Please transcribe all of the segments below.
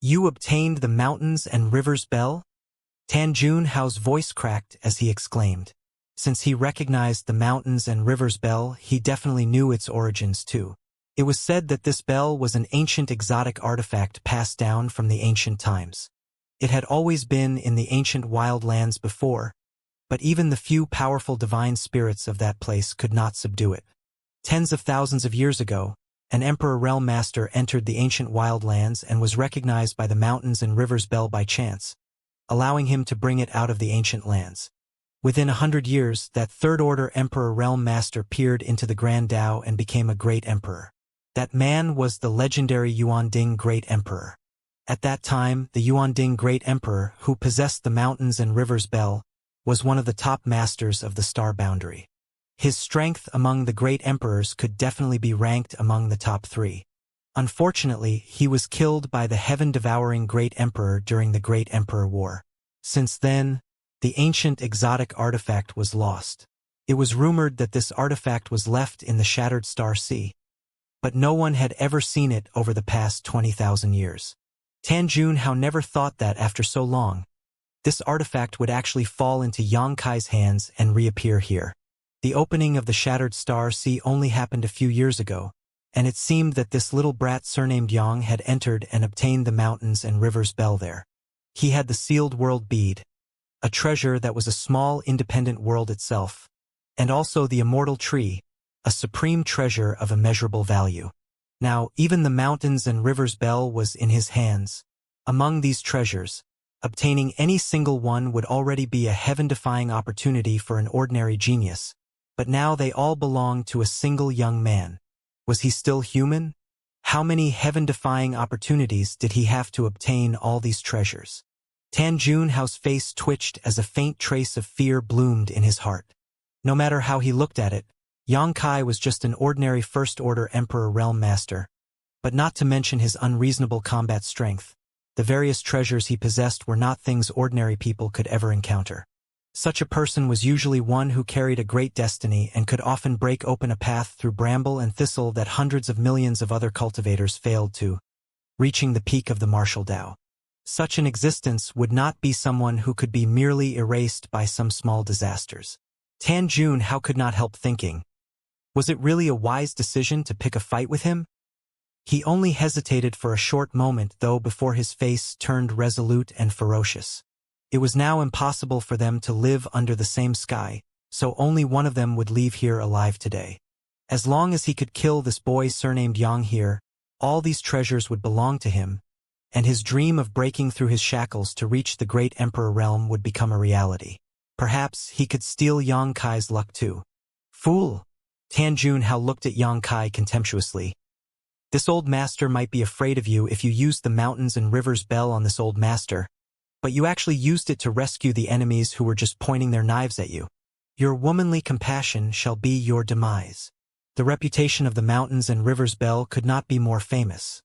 You obtained the mountains and rivers bell? Tan Junhao's voice cracked as he exclaimed. Since he recognized the mountains and rivers bell, he definitely knew its origins too. It was said that this bell was an ancient exotic artifact passed down from the ancient times. It had always been in the ancient wildlands before, but even the few powerful divine spirits of that place could not subdue it. Tens of thousands of years ago, an Emperor Realm Master entered the ancient wildlands and was recognized by the mountains and rivers bell by chance, allowing him to bring it out of the ancient lands. Within 100 years, that third-order Emperor Realm Master peered into the Grand Tao and became a great emperor. That man was the legendary Yuanding Great Emperor. At that time, the Yuanding Great Emperor, who possessed the mountains and rivers bell, was one of the top masters of the star boundary. His strength among the great emperors could definitely be ranked among the top 3. Unfortunately, he was killed by the heaven-devouring Great Emperor during the Great Emperor War. Since then, the ancient exotic artifact was lost. It was rumored that this artifact was left in the Shattered Star Sea, but no one had ever seen it over the past 20,000 years. Tan Junhao never thought that after so long, this artifact would actually fall into Xianxia's hands and reappear here. The opening of the Shattered Star Sea only happened a few years ago, and it seemed that this little brat surnamed Yang had entered and obtained the mountains and rivers bell there. He had the sealed world bead, a treasure that was a small independent world itself, and also the immortal tree, a supreme treasure of immeasurable value. Now, even the mountains and rivers bell was in his hands. Among these treasures, obtaining any single one would already be a heaven-defying opportunity for an ordinary genius, but now they all belonged to a single young man. Was he still human? How many heaven-defying opportunities did he have to obtain all these treasures? Tan Junhao's face twitched as a faint trace of fear bloomed in his heart. No matter how he looked at it, Xianxia was just an ordinary first-order Emperor Realm Master, but not to mention his unreasonable combat strength. The various treasures he possessed were not things ordinary people could ever encounter. Such a person was usually one who carried a great destiny and could often break open a path through bramble and thistle that hundreds of millions of other cultivators failed to, reaching the peak of the martial Tao. Such an existence would not be someone who could be merely erased by some small disasters. Tan Junhao could not help thinking, was it really a wise decision to pick a fight with him? He only hesitated for a short moment, though, before his face turned resolute and ferocious. It was now impossible for them to live under the same sky, so only one of them would leave here alive today. As long as he could kill this boy surnamed Yang here, all these treasures would belong to him, and his dream of breaking through his shackles to reach the great Emperor realm would become a reality. Perhaps he could steal Xianxia's luck too. Fool! Tan Junhao looked at Xianxia contemptuously. This old master might be afraid of you if you used the mountains and rivers bell on this old master, but you actually used it to rescue the enemies who were just pointing their knives at you. Your womanly compassion shall be your demise. The reputation of the mountains and rivers bell could not be more famous.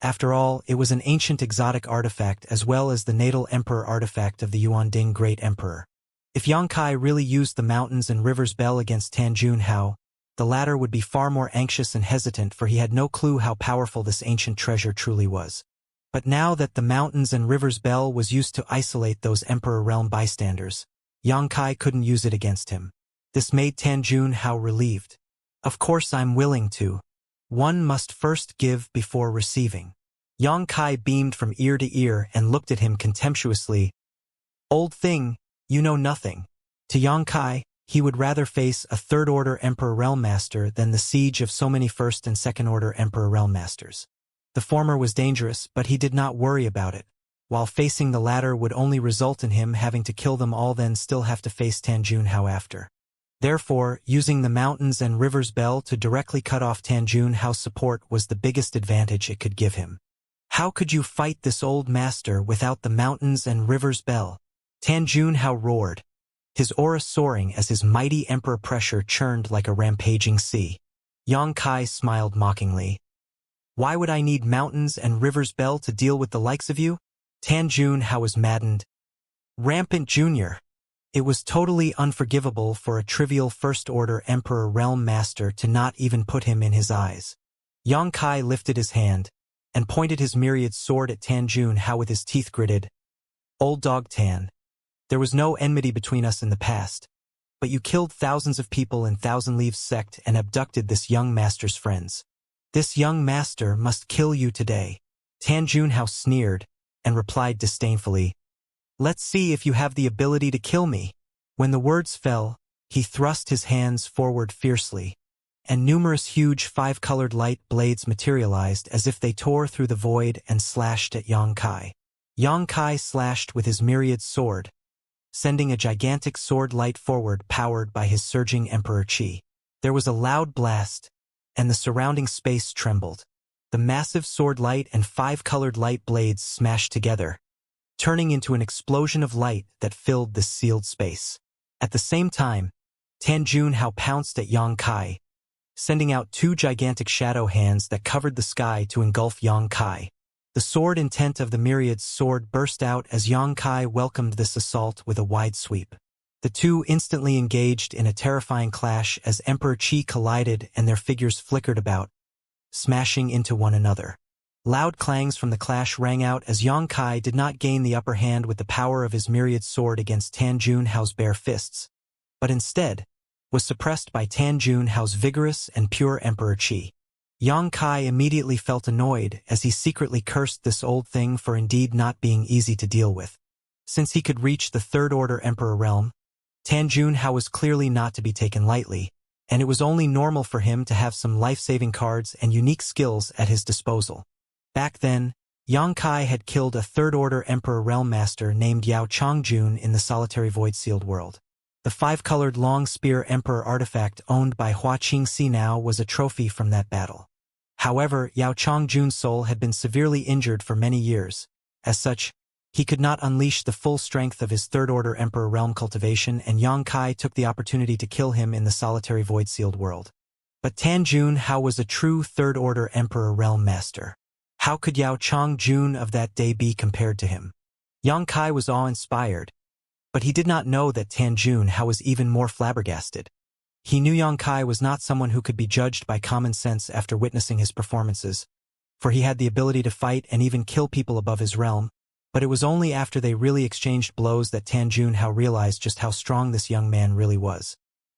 After all, it was an ancient exotic artifact as well as the natal emperor artifact of the Yuanding Great Emperor. If Xianxia really used the mountains and rivers bell against Tan Junhao, the latter would be far more anxious and hesitant, for he had no clue how powerful this ancient treasure truly was. But now that the mountains and rivers bell was used to isolate those Emperor Realm bystanders, Xianxia couldn't use it against him. This made Tan Junhao relieved. Of course I'm willing to. One must first give before receiving. Xianxia beamed from ear to ear and looked at him contemptuously. Old thing, you know nothing. To Xianxia, he would rather face a third-order Emperor Realm Master than the siege of so many first- and second-order Emperor Realm Masters. The former was dangerous, but he did not worry about it, while facing the latter would only result in him having to kill them all, then still have to face Tan Junhao after. Therefore, using the mountains and rivers bell to directly cut off Tan Junhao's support was the biggest advantage it could give him. How could you fight this old master without the mountains and rivers bell? Tan Junhao roared, his aura soaring as his mighty emperor pressure churned like a rampaging sea. Xianxia smiled mockingly. Why would I need mountains and rivers bell to deal with the likes of you? Tan Junhao was maddened. Rampant Junior. It was totally unforgivable for a trivial first-order Emperor Realm Master to not even put him in his eyes. Xianxia lifted his hand, and pointed his myriad sword at Tan Junhao with his teeth gritted. Old dog Tan. There was no enmity between us in the past, but you killed thousands of people in Thousand Leaves sect and abducted this young master's friends. This young master must kill you today. Tan Junhao sneered and replied disdainfully, let's see if you have the ability to kill me. When the words fell, he thrust his hands forward fiercely, and numerous huge five-colored light blades materialized as if they tore through the void and slashed at Yang Kai. Yang Kai slashed with his myriad sword, sending a gigantic sword light forward powered by his surging Emperor Qi. There was a loud blast, and the surrounding space trembled. The massive sword light and five-colored light blades smashed together, turning into an explosion of light that filled the sealed space. At the same time, Tan Junhao pounced at Yang Kai, sending out two gigantic shadow hands that covered the sky to engulf Yang Kai. The sword intent of the myriad sword burst out as Yang Kai welcomed this assault with a wide sweep. The two instantly engaged in a terrifying clash as Emperor Qi collided and their figures flickered about, smashing into one another. Loud clangs from the clash rang out as Yang Kai did not gain the upper hand with the power of his myriad sword against Tan Junhao's bare fists, but instead was suppressed by Tan Junhao's vigorous and pure Emperor Qi. Yang Kai immediately felt annoyed as he secretly cursed this old thing for indeed not being easy to deal with. Since he could reach the third-order Emperor realm, Tan Junhao was clearly not to be taken lightly, and it was only normal for him to have some life-saving cards and unique skills at his disposal. Back then, Yang Kai had killed a third-order Emperor Realm Master named Yao Changjun in the solitary void-sealed world. The five-colored long spear Emperor artifact owned by Hua Qingxi now was a trophy from that battle. However, Yao Changjun's soul had been severely injured for many years. As such, he could not unleash the full strength of his third-order Emperor Realm cultivation, and Yang Kai took the opportunity to kill him in the solitary void-sealed world. But Tan Junhao was a true third-order Emperor Realm Master. How could Yao Changjun of that day be compared to him? Yang Kai was awe-inspired, but he did not know that Tan Junhao was even more flabbergasted. He knew Yang Kai was not someone who could be judged by common sense after witnessing his performances, for he had the ability to fight and even kill people above his realm, but it was only after they really exchanged blows that Tan Junhao realized just how strong this young man really was.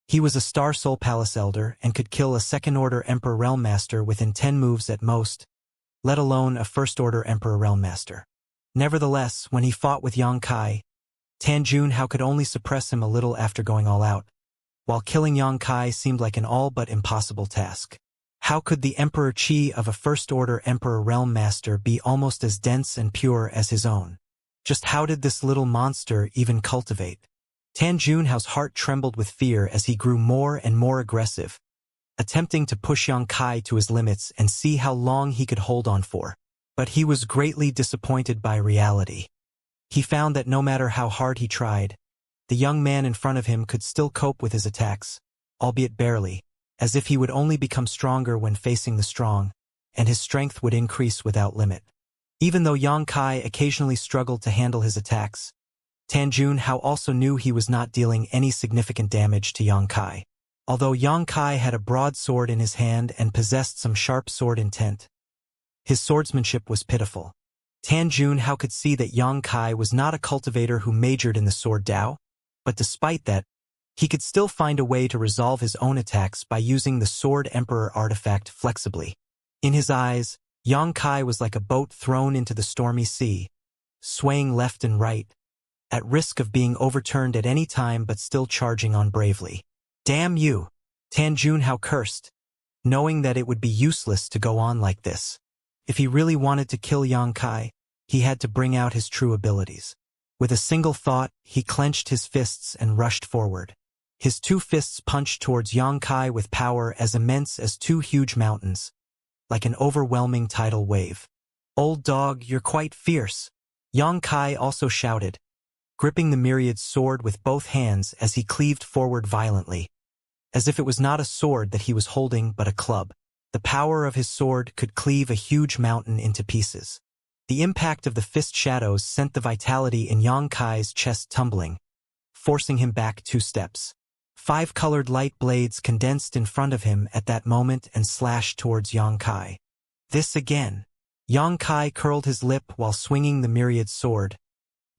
He was a Star Soul Palace Elder and could kill a second-order Emperor Realm Master within 10 moves at most, let alone a first-order Emperor Realm Master. Nevertheless, when he fought with Yang Kai, Tan Junhao could only suppress him a little after going all out, while killing Yang Kai seemed like an all but impossible task. How could the Emperor Qi of a first-order Emperor Realm Master be almost as dense and pure as his own? Just how did this little monster even cultivate? Tan Junhao's heart trembled with fear as he grew more and more aggressive, attempting to push Yang Kai to his limits and see how long he could hold on for. But he was greatly disappointed by reality. He found that no matter how hard he tried, the young man in front of him could still cope with his attacks, albeit barely, as if he would only become stronger when facing the strong, and his strength would increase without limit. Even though Yang Kai occasionally struggled to handle his attacks, Tan Junhao also knew he was not dealing any significant damage to Yang Kai. Although Yang Kai had a broadsword in his hand and possessed some sharp sword intent, his swordsmanship was pitiful. Tan Junhao could see that Yang Kai was not a cultivator who majored in the sword Dao, but despite that, he could still find a way to resolve his own attacks by using the Sword Emperor artifact flexibly. In his eyes, Yang Kai was like a boat thrown into the stormy sea, swaying left and right, at risk of being overturned at any time but still charging on bravely. Damn you! Tan Junhao cursed, knowing that it would be useless to go on like this. If he really wanted to kill Yang Kai, he had to bring out his true abilities. With a single thought, he clenched his fists and rushed forward. His two fists punched towards Yang Kai with power as immense as two huge mountains, like an overwhelming tidal wave. Old dog, you're quite fierce. Yang Kai also shouted, gripping the myriad sword with both hands as he cleaved forward violently, as if it was not a sword that he was holding but a club. The power of his sword could cleave a huge mountain into pieces. The impact of the fist shadows sent the vitality in Yang Kai's chest tumbling, forcing him back 2 steps. 5 colored light blades condensed in front of him at that moment and slashed towards Yang Kai. This again. Yang Kai curled his lip while swinging the myriad sword,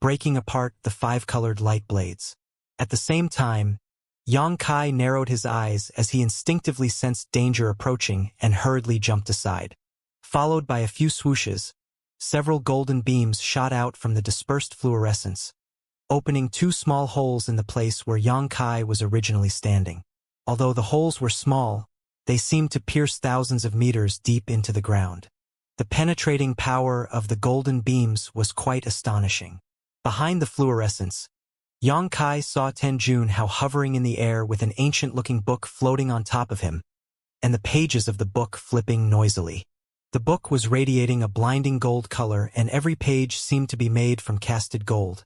breaking apart the five-colored light blades. At the same time, Yang Kai narrowed his eyes as he instinctively sensed danger approaching and hurriedly jumped aside. Followed by a few swooshes, several golden beams shot out from the dispersed fluorescence, opening two small holes in the place where Yang Kai was originally standing. Although the holes were small, they seemed to pierce thousands of meters deep into the ground. The penetrating power of the golden beams was quite astonishing. Behind the fluorescence, Yang Kai saw Tianjun hovering in the air with an ancient-looking book floating on top of him, and the pages of the book flipping noisily. The book was radiating a blinding gold color, and every page seemed to be made from casted gold,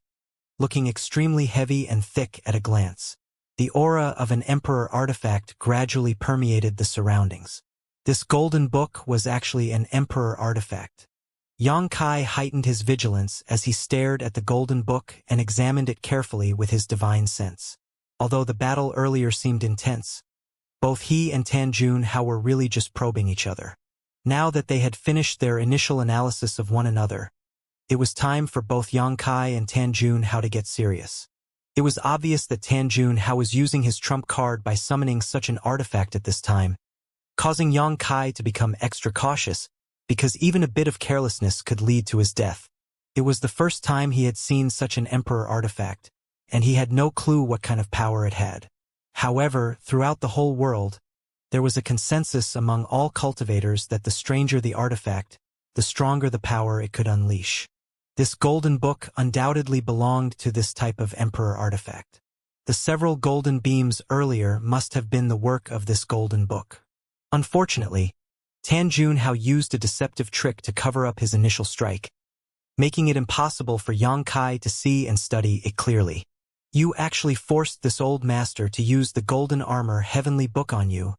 looking extremely heavy and thick at a glance. The aura of an emperor artifact gradually permeated the surroundings. This golden book was actually an emperor artifact. Yang Kai heightened his vigilance as he stared at the golden book and examined it carefully with his divine sense. Although the battle earlier seemed intense, both he and Tianjun were really just probing each other. Now that they had finished their initial analysis of one another, it was time for both Yang Kai and Tianjun to get serious. It was obvious that Tianjun was using his trump card by summoning such an artifact at this time, causing Yang Kai to become extra cautious, because even a bit of carelessness could lead to his death. It was the first time he had seen such an emperor artifact, and he had no clue what kind of power it had. However, throughout the whole world, there was a consensus among all cultivators that the stranger the artifact, the stronger the power it could unleash. This golden book undoubtedly belonged to this type of emperor artifact. The several golden beams earlier must have been the work of this golden book. Unfortunately, Tianjun used a deceptive trick to cover up his initial strike, making it impossible for Yang Kai to see and study it clearly. You actually forced this old master to use the golden armor heavenly book on you.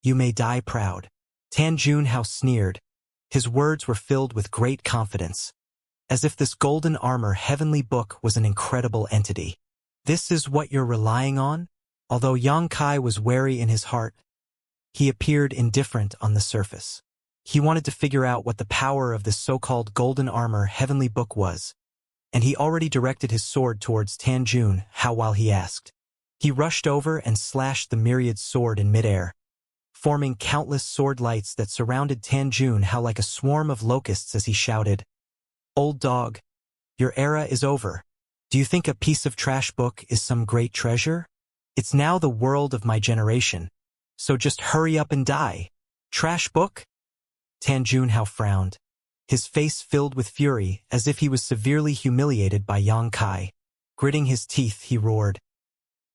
You may die proud. Tianjun sneered. His words were filled with great confidence, as if this golden armor heavenly book was an incredible entity. This is what you're relying on? Although Yang Kai was wary in his heart, he appeared indifferent on the surface. He wanted to figure out what the power of this so-called golden armor heavenly book was, and he already directed his sword towards Tianjun while he asked. He rushed over and slashed the myriad sword in midair, forming countless sword lights that surrounded Tianjun like a swarm of locusts as he shouted, "Old dog, your era is over. Do you think a piece of trash book is some great treasure? It's now the world of my generation, so just hurry up and die. Trash book?" Tianjun frowned, his face filled with fury as if he was severely humiliated by Yang Kai. Gritting his teeth, he roared,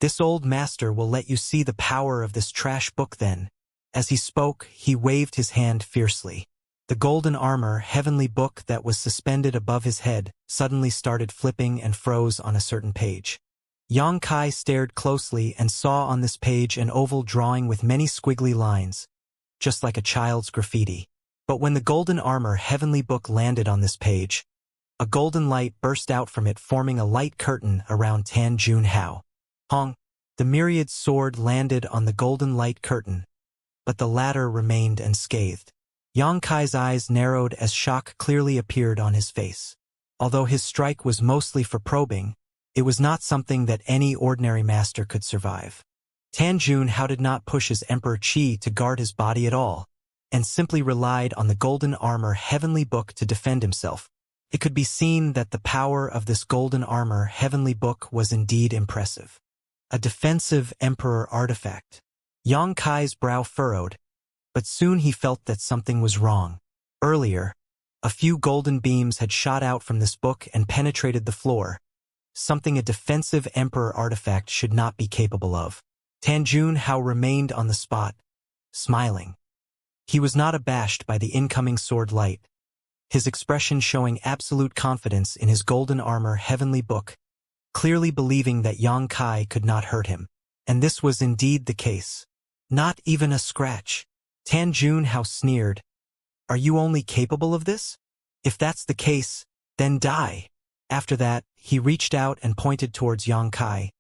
"This old master will let you see the power of this trash book then." As he spoke, he waved his hand fiercely. The golden armor heavenly book that was suspended above his head suddenly started flipping and froze on a certain page. Yang Kai stared closely and saw on this page an oval drawing with many squiggly lines, just like a child's graffiti. But when the golden armor heavenly book landed on this page, a golden light burst out from it, forming a light curtain around Tianjun Hong. The myriad sword landed on the golden light curtain, but the latter remained unscathed. Yang Kai's eyes narrowed as shock clearly appeared on his face. Although his strike was mostly for probing, it was not something that any ordinary master could survive. Tianjun did not push his emperor chi to guard his body at all, and simply relied on the golden armor heavenly book to defend himself. It could be seen that the power of this golden armor heavenly book was indeed impressive. A defensive emperor artifact. Yang Kai's brow furrowed, but soon he felt that something was wrong. Earlier, a few golden beams had shot out from this book and penetrated the floor, something a defensive emperor artifact should not be capable of. Tianjun remained on the spot, smiling. He was not abashed by the incoming sword light, his expression showing absolute confidence in his golden armor heavenly book, clearly believing that Yang Kai could not hurt him. And this was indeed the case. Not even a scratch. Tianjun sneered. "Are you only capable of this? If that's the case, then die." After that, he reached out and pointed towards Yang Kai,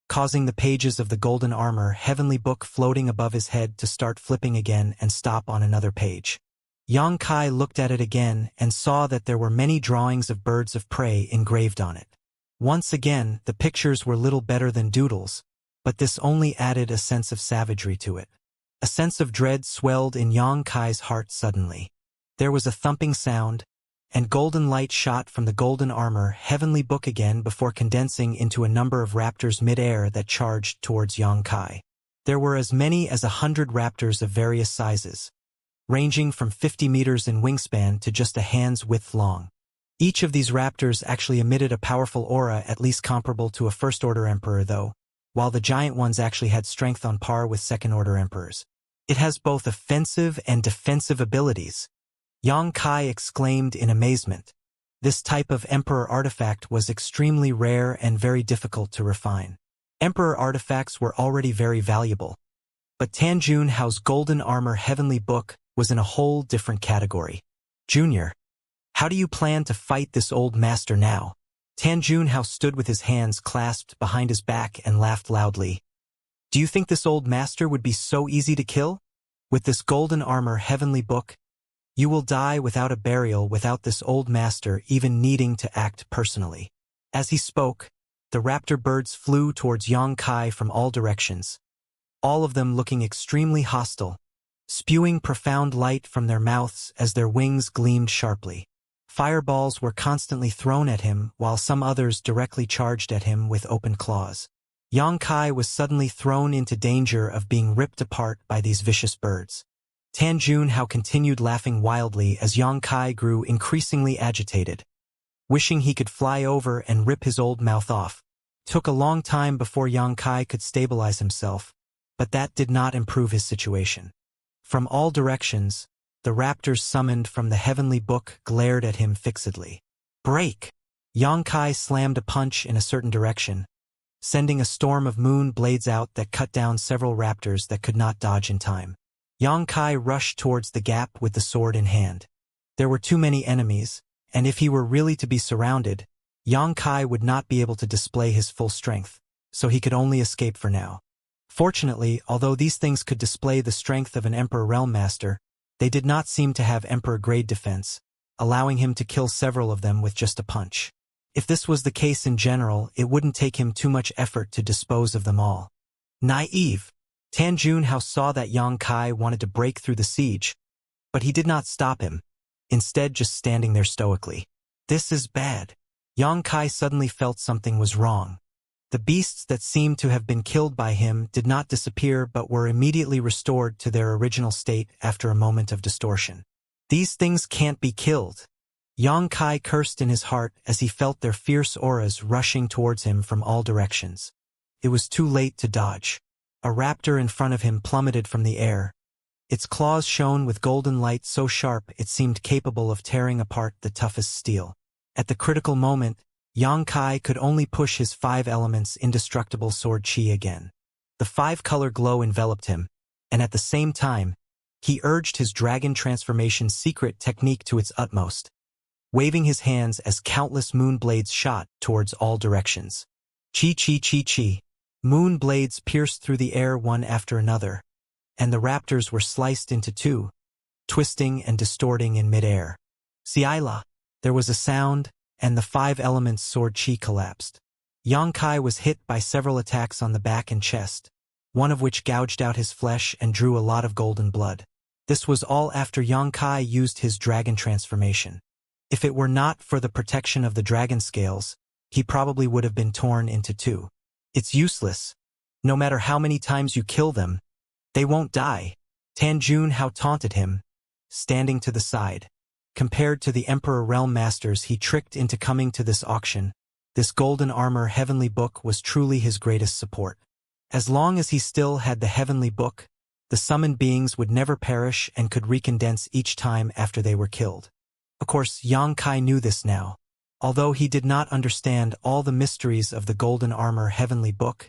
causing the pages of the golden armor heavenly book floating above his head to start flipping again and stop on another page. Yang Kai looked at it again and saw that there were many drawings of birds of prey engraved on it. Once again, the pictures were little better than doodles, but this only added a sense of savagery to it. A sense of dread swelled in Yang Kai's heart suddenly. There was a thumping sound, and golden light shot from the golden armor heavenly book again before condensing into a number of raptors mid-air that charged towards Yang Kai. There were as many as 100 raptors of various sizes, ranging from 50 meters in wingspan to just a hand's width long. Each of these raptors actually emitted a powerful aura at least comparable to a first-order emperor though, while the giant ones actually had strength on par with second-order emperors. It has both offensive and defensive abilities, Yang Kai exclaimed in amazement. This type of emperor artifact was extremely rare and very difficult to refine. Emperor artifacts were already very valuable, but Tan Junhao's golden armor heavenly book was in a whole different category. Junior, how do you plan to fight this old master now? Tan Junhao stood with his hands clasped behind his back and laughed loudly. Do you think this old master would be so easy to kill? With this golden armor heavenly book, you will die without a burial without this old master even needing to act personally. As he spoke, the raptor birds flew towards Yang Kai from all directions, all of them looking extremely hostile, spewing profound light from their mouths as their wings gleamed sharply. Fireballs were constantly thrown at him while some others directly charged at him with open claws. Yang Kai was suddenly thrown into danger of being ripped apart by these vicious birds. Tan Junhao continued laughing wildly as Yang Kai grew increasingly agitated, wishing he could fly over and rip his old mouth off. Took a long time before Yang Kai could stabilize himself, but that did not improve his situation. From all directions, the raptors summoned from the heavenly book glared at him fixedly. Break! Yang Kai slammed a punch in a certain direction, sending a storm of moon blades out that cut down several raptors that could not dodge in time. Yang Kai rushed towards the gap with the sword in hand. There were too many enemies, and if he were really to be surrounded, Yang Kai would not be able to display his full strength, so he could only escape for now. Fortunately, although these things could display the strength of an Emperor Realm Master, they did not seem to have Emperor-grade defense, allowing him to kill several of them with just a punch. If this was the case in general, it wouldn't take him too much effort to dispose of them all. Naive! Tan Junhao saw that Yang Kai wanted to break through the siege, but he did not stop him, instead just standing there stoically. This is bad. Yang Kai suddenly felt something was wrong. The beasts that seemed to have been killed by him did not disappear but were immediately restored to their original state after a moment of distortion. These things can't be killed. Yang Kai cursed in his heart as he felt their fierce auras rushing towards him from all directions. It was too late to dodge. A raptor in front of him plummeted from the air. Its claws shone with golden light so sharp it seemed capable of tearing apart the toughest steel. At the critical moment, Yang Kai could only push his 5 elements indestructible sword chi again. The 5-color glow enveloped him, and at the same time, he urged his dragon transformation secret technique to its utmost, waving his hands as countless moon blades shot towards all directions. Chi chi chi chi. Moon blades pierced through the air one after another, and the raptors were sliced into 2, twisting and distorting in midair. Siaila! There was a sound, and the 5 elements sword chi collapsed. Yang Kai was hit by several attacks on the back and chest, one of which gouged out his flesh and drew a lot of golden blood. This was all after Yang Kai used his dragon transformation. If it were not for the protection of the dragon scales, he probably would have been torn into 2. It's useless. No matter how many times you kill them, they won't die. Tan Junhao taunted him, standing to the side. Compared to the Emperor Realm Masters he tricked into coming to this auction, this golden armor heavenly book was truly his greatest support. As long as he still had the heavenly book, the summoned beings would never perish and could recondense each time after they were killed. Of course, Yang Kai knew this now. Although he did not understand all the mysteries of the golden armor heavenly book,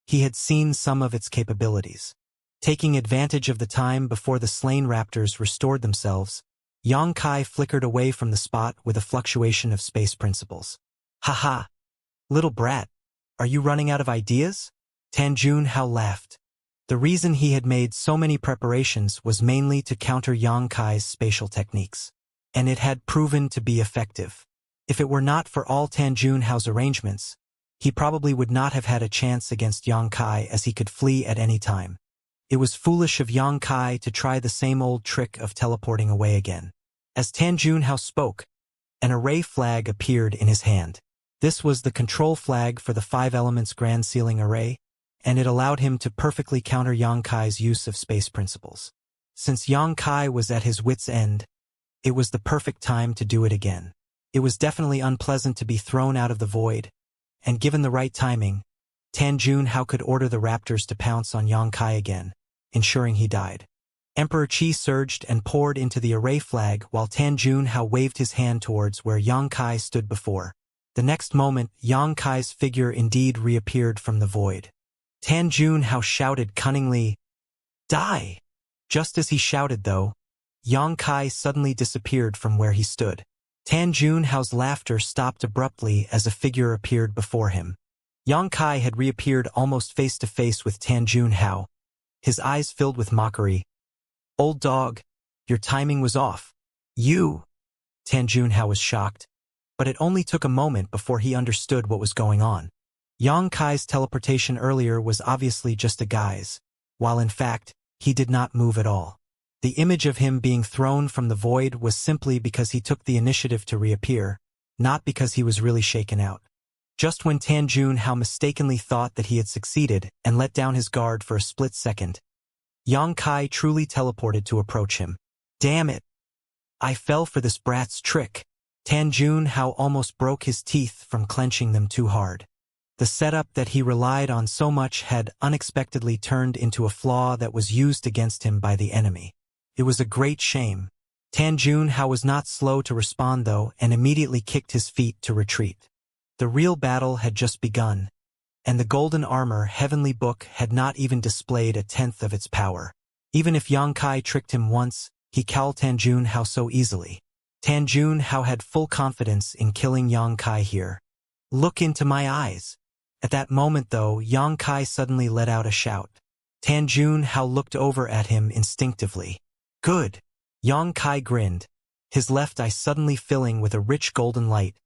he had seen some of its capabilities. Taking advantage of the time before the slain raptors restored themselves, Yang Kai flickered away from the spot with a fluctuation of space principles. Haha! Little brat, are you running out of ideas? Tan Junhao laughed. The reason he had made so many preparations was mainly to counter Yang Kai's spatial techniques. And it had proven to be effective. If it were not for all Tan Junhao's arrangements, he probably would not have had a chance against Yang Kai, as he could flee at any time. It was foolish of Yang Kai to try the same old trick of teleporting away again. As Tan Junhao spoke, an array flag appeared in his hand. This was the control flag for the 5 elements grand ceiling array, and it allowed him to perfectly counter Yang Kai's use of space principles. Since Yang Kai was at his wit's end, it was the perfect time to do it again. It was definitely unpleasant to be thrown out of the void, and given the right timing, Tan Junhao could order the raptors to pounce on Yang Kai again, ensuring he died. Emperor Qi surged and poured into the array flag while Tan Junhao waved his hand towards where Yang Kai stood before. The next moment, Yang Kai's figure indeed reappeared from the void. Tan Junhao shouted cunningly, "Die!" Just as he shouted, though, Yang Kai suddenly disappeared from where he stood. Tan Junhao's laughter stopped abruptly as a figure appeared before him. Yang Kai had reappeared almost face to face with Tan Junhao, his eyes filled with mockery. "Old dog, your timing was off." "You?" Tan Junhao was shocked, but it only took a moment before he understood what was going on. Yang Kai's teleportation earlier was obviously just a guise, while in fact, he did not move at all. The image of him being thrown from the void was simply because he took the initiative to reappear, not because he was really shaken out. Just when Tan Junhao mistakenly thought that he had succeeded and let down his guard for a split second, Yang Kai truly teleported to approach him. "Damn it! I fell for this brat's trick." Tan Junhao almost broke his teeth from clenching them too hard. The setup that he relied on so much had unexpectedly turned into a flaw that was used against him by the enemy. It was a great shame. Tan Junhao was not slow to respond, though, and immediately kicked his feet to retreat. The real battle had just begun, and the golden armor Heavenly Book had not even displayed a tenth of its power. Even if Yang Kai tricked him once, he cowed Tan Junhao so easily. Tan Junhao had full confidence in killing Yang Kai here. "Look into my eyes." At that moment, though, Yang Kai suddenly let out a shout. Tan Junhao looked over at him instinctively. "Good." Yang Kai grinned, his left eye suddenly filling with a rich golden light,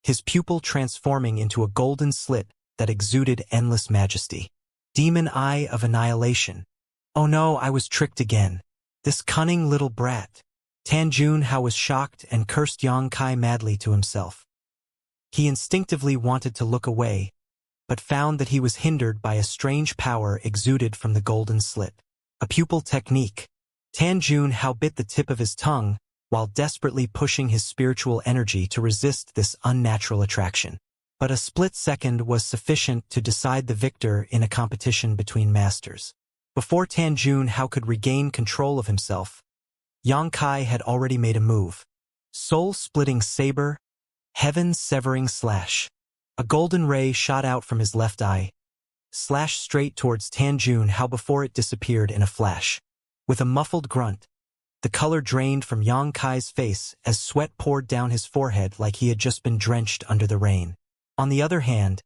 his pupil transforming into a golden slit that exuded endless majesty. "Demon Eye of Annihilation." "Oh no, I was tricked again. This cunning little brat." Tan Junhao was shocked and cursed Yang Kai madly to himself. He instinctively wanted to look away, but found that he was hindered by a strange power exuded from the golden slit. A pupil technique. Tan Junhao bit the tip of his tongue while desperately pushing his spiritual energy to resist this unnatural attraction. But a split second was sufficient to decide the victor in a competition between masters. Before Tan Junhao could regain control of himself, Yang Kai had already made a move. Soul-splitting saber, heaven-severing slash. A golden ray shot out from his left eye, slashed straight towards Tan Junhao before it disappeared in a flash. With a muffled grunt, the color drained from Yang Kai's face as sweat poured down his forehead like he had just been drenched under the rain. On the other hand,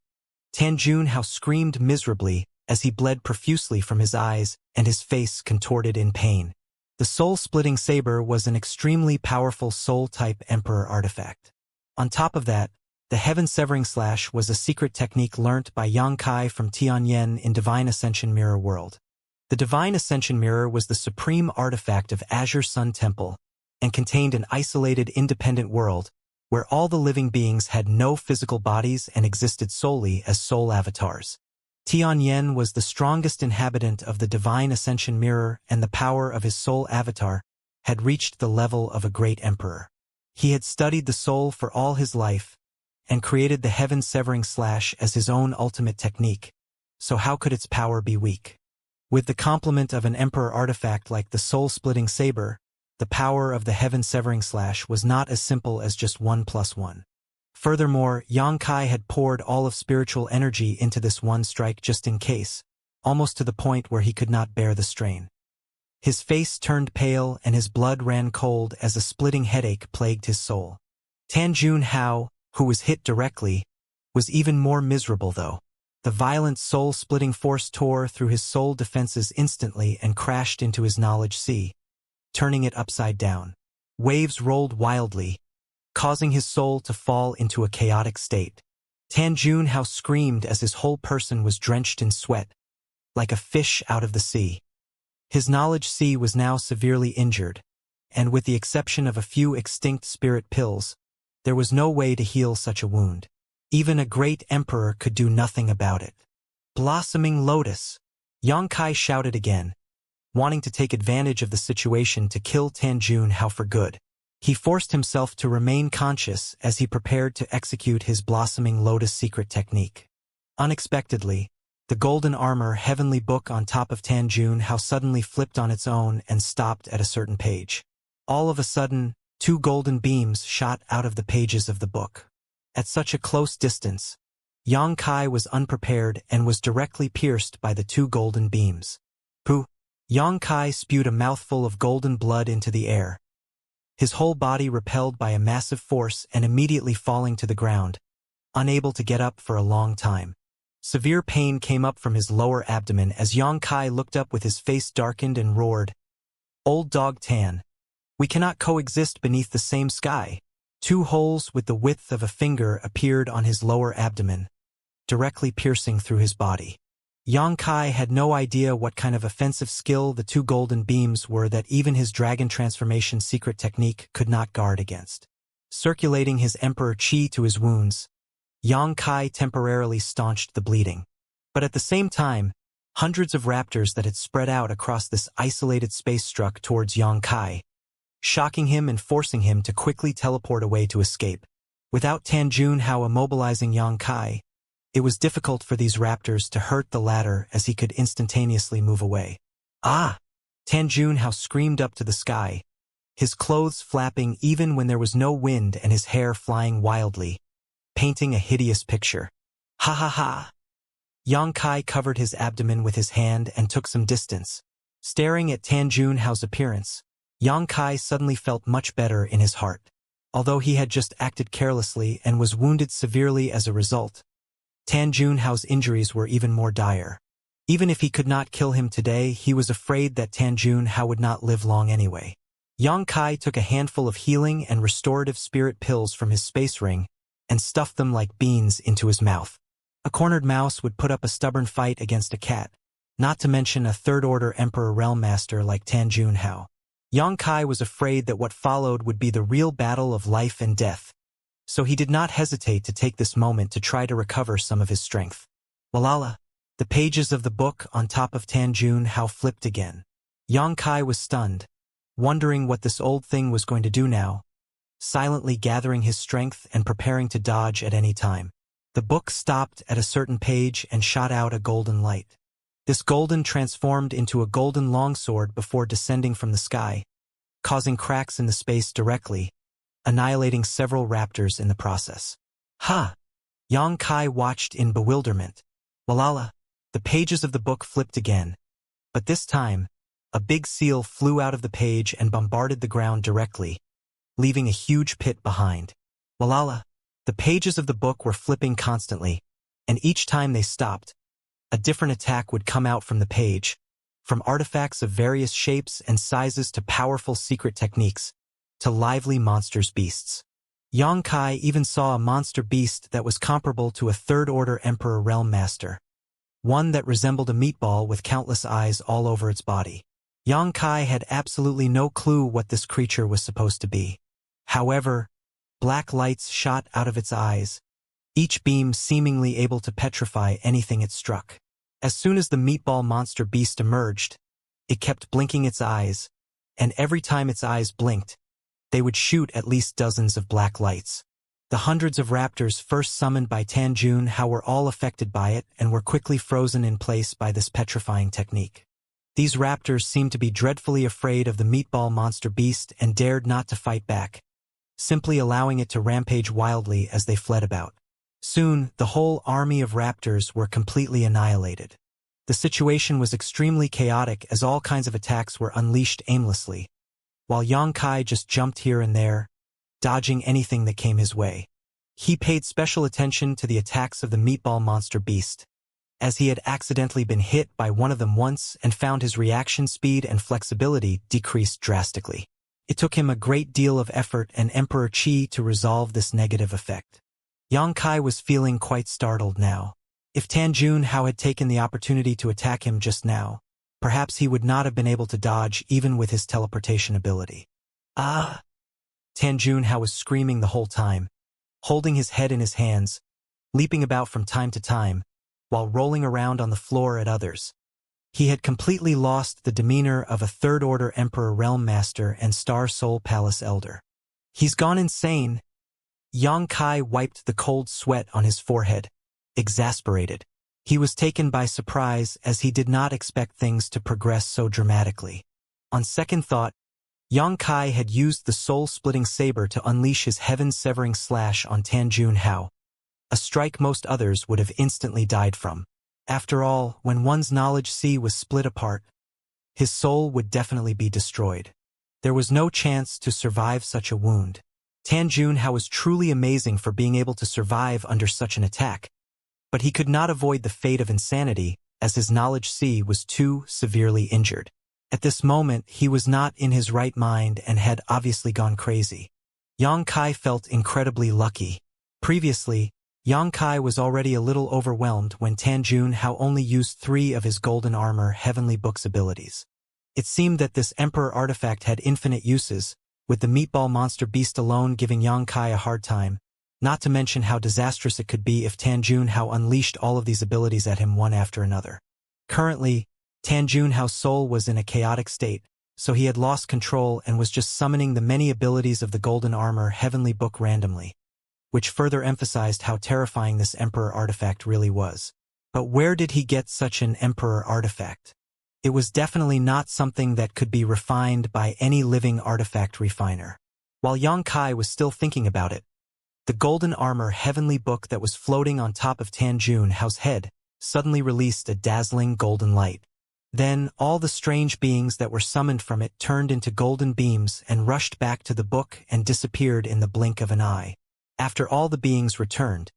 Tan Junhao screamed miserably as he bled profusely from his eyes and his face contorted in pain. The soul-splitting saber was an extremely powerful soul-type emperor artifact. On top of that, the heaven-severing slash was a secret technique learnt by Yang Kai from Tianyan in Divine Ascension Mirror World. The Divine Ascension Mirror was the supreme artifact of Azure Sun Temple and contained an isolated independent world where all the living beings had no physical bodies and existed solely as soul avatars. Tianyan was the strongest inhabitant of the Divine Ascension Mirror, and the power of his soul avatar had reached the level of a great emperor. He had studied the soul for all his life and created the heaven-severing slash as his own ultimate technique, so how could its power be weak? With the complement of an emperor artifact like the soul-splitting saber, the power of the heaven-severing slash was not as simple as just 1+1. Furthermore, Yang Kai had poured all of spiritual energy into this one strike just in case, almost to the point where he could not bear the strain. His face turned pale and his blood ran cold as a splitting headache plagued his soul. Tan Junhao, who was hit directly, was even more miserable though. The violent soul-splitting force tore through his soul defenses instantly and crashed into his knowledge sea, turning it upside down. Waves rolled wildly, causing his soul to fall into a chaotic state. Tan Junhao screamed as his whole person was drenched in sweat, like a fish out of the sea. His knowledge sea was now severely injured, and with the exception of a few extinct spirit pills, there was no way to heal such a wound. Even a great emperor could do nothing about it. Blossoming Lotus! Yongkai shouted again, wanting to take advantage of the situation to kill Tan Junhao for good. He forced himself to remain conscious as he prepared to execute his Blossoming Lotus secret technique. Unexpectedly, the golden armor heavenly book on top of Tan Junhao suddenly flipped on its own and stopped at a certain page. All of a sudden, two golden beams shot out of the pages of the book. At such a close distance, Yongkai was unprepared and was directly pierced by the two golden beams. Pooh! Yongkai spewed a mouthful of golden blood into the air, his whole body repelled by a massive force and immediately falling to the ground, unable to get up for a long time. Severe pain came up from his lower abdomen as Yongkai looked up with his face darkened and roared, "Old dog Tan, we cannot coexist beneath the same sky." Two holes with the width of a finger appeared on his lower abdomen, directly piercing through his body. Yongkai had no idea what kind of offensive skill the two golden beams were that even his dragon transformation secret technique could not guard against. Circulating his emperor chi to his wounds, Yongkai temporarily staunched the bleeding. But at the same time, hundreds of raptors that had spread out across this isolated space struck towards Yongkai, shocking him and forcing him to quickly teleport away to escape. Without Tan Junhao immobilizing Yongkai, it was difficult for these raptors to hurt the latter as he could instantaneously move away. "Ah!" Tan Junhao screamed up to the sky, his clothes flapping even when there was no wind and his hair flying wildly, painting a hideous picture. "Ha ha ha!" Yongkai covered his abdomen with his hand and took some distance. Staring at Tan Junhao's appearance, Yongkai suddenly felt much better in his heart. Although he had just acted carelessly and was wounded severely as a result, Tan Junhao's injuries were even more dire. Even if he could not kill him today, he was afraid that Tan Junhao would not live long anyway. Yongkai took a handful of healing and restorative spirit pills from his space ring and stuffed them like beans into his mouth. A cornered mouse would put up a stubborn fight against a cat, not to mention a third-order Emperor Realm Master like Tan Junhao. Yongkai was afraid that what followed would be the real battle of life and death, so he did not hesitate to take this moment to try to recover some of his strength. Walala! The pages of the book on top of Tan Junhao flipped again. Yongkai was stunned, wondering what this old thing was going to do now, silently gathering his strength and preparing to dodge at any time. The book stopped at a certain page and shot out a golden light. This golden transformed into a golden longsword before descending from the sky, causing cracks in the space directly, annihilating several raptors in the process. "Ha!" Yongkai watched in bewilderment. Walala! The pages of the book flipped again, but this time, a big seal flew out of the page and bombarded the ground directly, leaving a huge pit behind. Walala! The pages of the book were flipping constantly, and each time they stopped, a different attack would come out from the page, from artifacts of various shapes and sizes to powerful secret techniques, to lively monsters beasts. Yongkai even saw a monster beast that was comparable to a third-order Emperor Realm Master, one that resembled a meatball with countless eyes all over its body. Yongkai had absolutely no clue what this creature was supposed to be. However, black lights shot out of its eyes, each beam seemingly able to petrify anything it struck. As soon as the meatball monster beast emerged, it kept blinking its eyes, and every time its eyes blinked, they would shoot at least dozens of black lights. The hundreds of raptors first summoned by Tan Junhao were all affected by it and were quickly frozen in place by this petrifying technique. These raptors seemed to be dreadfully afraid of the meatball monster beast and dared not to fight back, simply allowing it to rampage wildly as they fled about. Soon, the whole army of raptors were completely annihilated. The situation was extremely chaotic as all kinds of attacks were unleashed aimlessly, while Yongkai just jumped here and there, dodging anything that came his way. He paid special attention to the attacks of the meatball monster beast, as he had accidentally been hit by one of them once and found his reaction speed and flexibility decreased drastically. It took him a great deal of effort and Emperor Qi to resolve this negative effect. Yang Kai was feeling quite startled now. If Tan Junhao had taken the opportunity to attack him just now, perhaps he would not have been able to dodge even with his teleportation ability. Ah! Tan Junhao was screaming the whole time, holding his head in his hands, leaping about from time to time, while rolling around on the floor at others. He had completely lost the demeanor of a third-order Emperor Realm Master and Star Soul Palace Elder. He's gone insane. Yang Kai wiped the cold sweat on his forehead, exasperated. He was taken by surprise as he did not expect things to progress so dramatically. On second thought, Yang Kai had used the soul-splitting saber to unleash his heaven-severing slash on Tan Junhao, a strike most others would have instantly died from. After all, when one's knowledge sea was split apart, his soul would definitely be destroyed. There was no chance to survive such a wound. Tan Junhao was truly amazing for being able to survive under such an attack, but he could not avoid the fate of insanity as his knowledge sea was too severely injured. At this moment, he was not in his right mind and had obviously gone crazy. Yang Kai felt incredibly lucky. Previously, Yang Kai was already a little overwhelmed when Tan Junhao only used 3 of his golden armor Heavenly Book's abilities. It seemed that this Emperor artifact had infinite uses, with the meatball monster beast alone giving Yang Kai a hard time, not to mention how disastrous it could be if Tan Junhao unleashed all of these abilities at him one after another. Currently, Tan Junhao's soul was in a chaotic state, so he had lost control and was just summoning the many abilities of the golden armor Heavenly Book randomly, which further emphasized how terrifying this Emperor artifact really was. But where did he get such an Emperor artifact? It was definitely not something that could be refined by any living artifact refiner. While Yang Kai was still thinking about it, the golden armor Heavenly Book that was floating on top of Tan Junhao's head suddenly released a dazzling golden light. Then, all the strange beings that were summoned from it turned into golden beams and rushed back to the book and disappeared in the blink of an eye. After all the beings returned,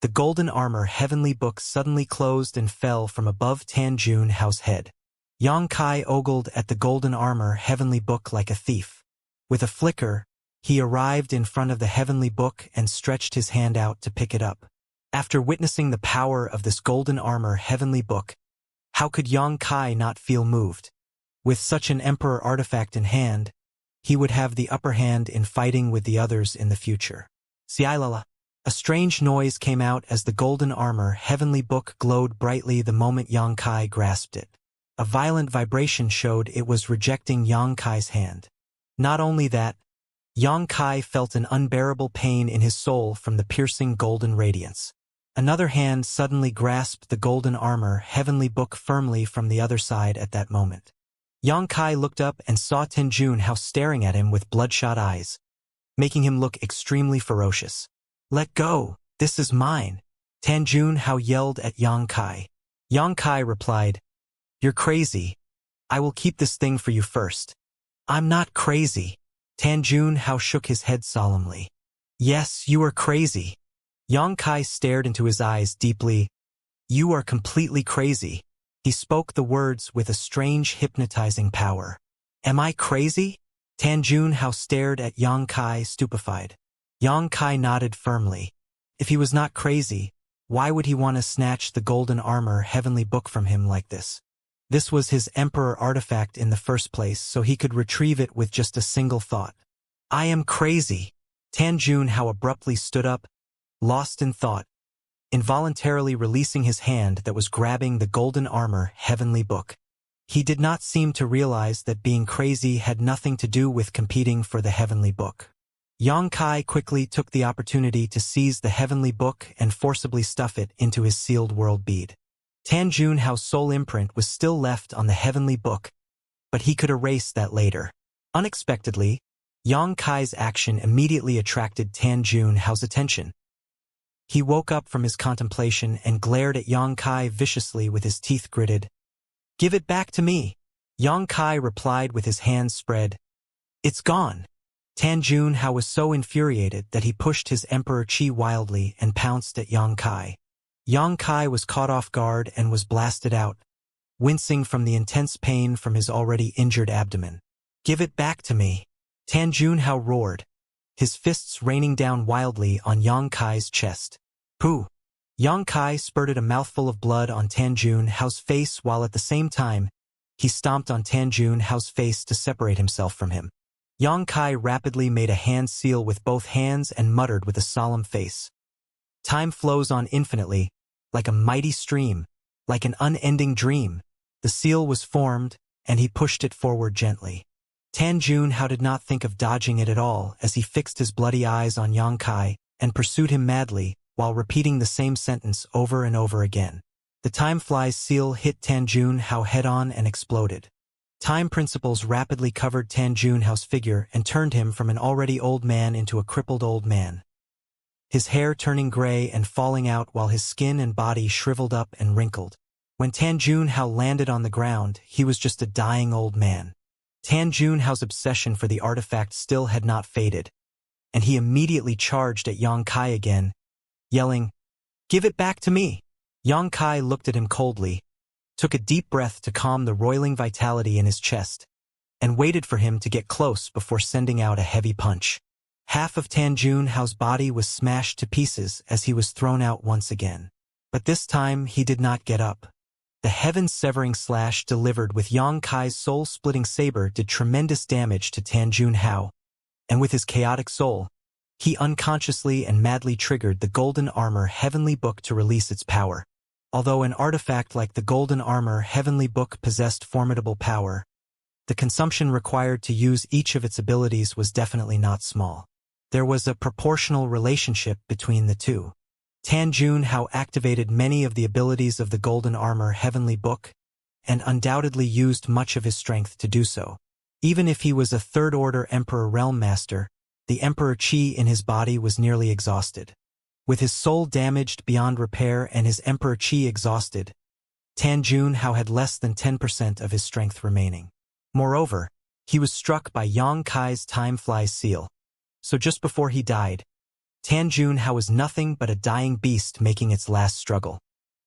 the golden armor Heavenly Book suddenly closed and fell from above Tan Junhao's head. Yang Kai ogled at the golden armor Heavenly Book like a thief. With a flicker, he arrived in front of the Heavenly Book and stretched his hand out to pick it up. After witnessing the power of this golden armor Heavenly Book, how could Yang Kai not feel moved? With such an Emperor artifact in hand, he would have the upper hand in fighting with the others in the future. Xiailala. A strange noise came out as the golden armor Heavenly Book glowed brightly the moment Yang Kai grasped it. A violent vibration showed it was rejecting Yang Kai's hand. Not only that, Yang Kai felt an unbearable pain in his soul from the piercing golden radiance. Another hand suddenly grasped the golden armor Heavenly Book firmly from the other side at that moment. Yang Kai looked up and saw Tan Junhao staring at him with bloodshot eyes, making him look extremely ferocious. "Let go, this is mine," Tan Junhao yelled at Yang Kai. Yang Kai replied, "You're crazy. I will keep this thing for you first." "I'm not crazy." Tan Junhao shook his head solemnly. "Yes, you are crazy." Yang Kai stared into his eyes deeply. "You are completely crazy." He spoke the words with a strange hypnotizing power. "Am I crazy?" Tan Junhao stared at Yang Kai stupefied. Yang Kai nodded firmly. If he was not crazy, why would he want to snatch the golden armor Heavenly Book from him like this? This was his Emperor artifact in the first place, so he could retrieve it with just a single thought. "I am crazy." Tan Junhao abruptly stood up, lost in thought, involuntarily releasing his hand that was grabbing the golden armor Heavenly Book. He did not seem to realize that being crazy had nothing to do with competing for the Heavenly Book. Yang Kai quickly took the opportunity to seize the Heavenly Book and forcibly stuff it into his sealed world bead. Tan Junhao's soul imprint was still left on the Heavenly Book, but he could erase that later. Unexpectedly, Yang Kai's action immediately attracted Tan Junhao's attention. He woke up from his contemplation and glared at Yang Kai viciously with his teeth gritted. "Give it back to me." Yang Kai replied with his hands spread. "It's gone." Tan Junhao was so infuriated that he pushed his Emperor Qi wildly and pounced at Yang Kai. Yang Kai was caught off guard and was blasted out, wincing from the intense pain from his already injured abdomen. "Give it back to me!" Tan Junhao roared, his fists raining down wildly on Yang Kai's chest. "Pooh!" Yang Kai spurted a mouthful of blood on Tan Junhao's face while at the same time, he stomped on Tan Junhao's face to separate himself from him. Yang Kai rapidly made a hand seal with both hands and muttered with a solemn face. "Time flows on infinitely, like a mighty stream, like an unending dream." The seal was formed, and he pushed it forward gently. Tan Junhao did not think of dodging it at all as he fixed his bloody eyes on Yang Kai and pursued him madly while repeating the same sentence over and over again. The time flies seal hit Tan Junhao head-on and exploded. Time principles rapidly covered Tan Junhao's figure and turned him from an already old man into a crippled old man, his hair turning gray and falling out while his skin and body shriveled up and wrinkled. When Tan Junhao landed on the ground, he was just a dying old man. Tan Junhao's obsession for the artifact still had not faded, and he immediately charged at Yang Kai again, yelling, "Give it back to me!" Yang Kai looked at him coldly, took a deep breath to calm the roiling vitality in his chest, and waited for him to get close before sending out a heavy punch. Half of Tan Junhao's body was smashed to pieces as he was thrown out once again. But this time he did not get up. The heaven-severing slash delivered with Yang Kai's soul-splitting saber did tremendous damage to Tan Junhao, and with his chaotic soul, he unconsciously and madly triggered the Golden Armor Heavenly Book to release its power. Although an artifact like the Golden Armor Heavenly Book possessed formidable power, the consumption required to use each of its abilities was definitely not small. There was a proportional relationship between the two. Tan Junhao activated many of the abilities of the Golden Armor Heavenly Book, and undoubtedly used much of his strength to do so. Even if he was a third-order Emperor Realm Master, the Emperor Qi in his body was nearly exhausted. With his soul damaged beyond repair and his Emperor Qi exhausted, Tan Junhao had less than 10% of his strength remaining. Moreover, he was struck by Yang Kai's time flies seal. So just before he died, Tan Junhao was nothing but a dying beast making its last struggle.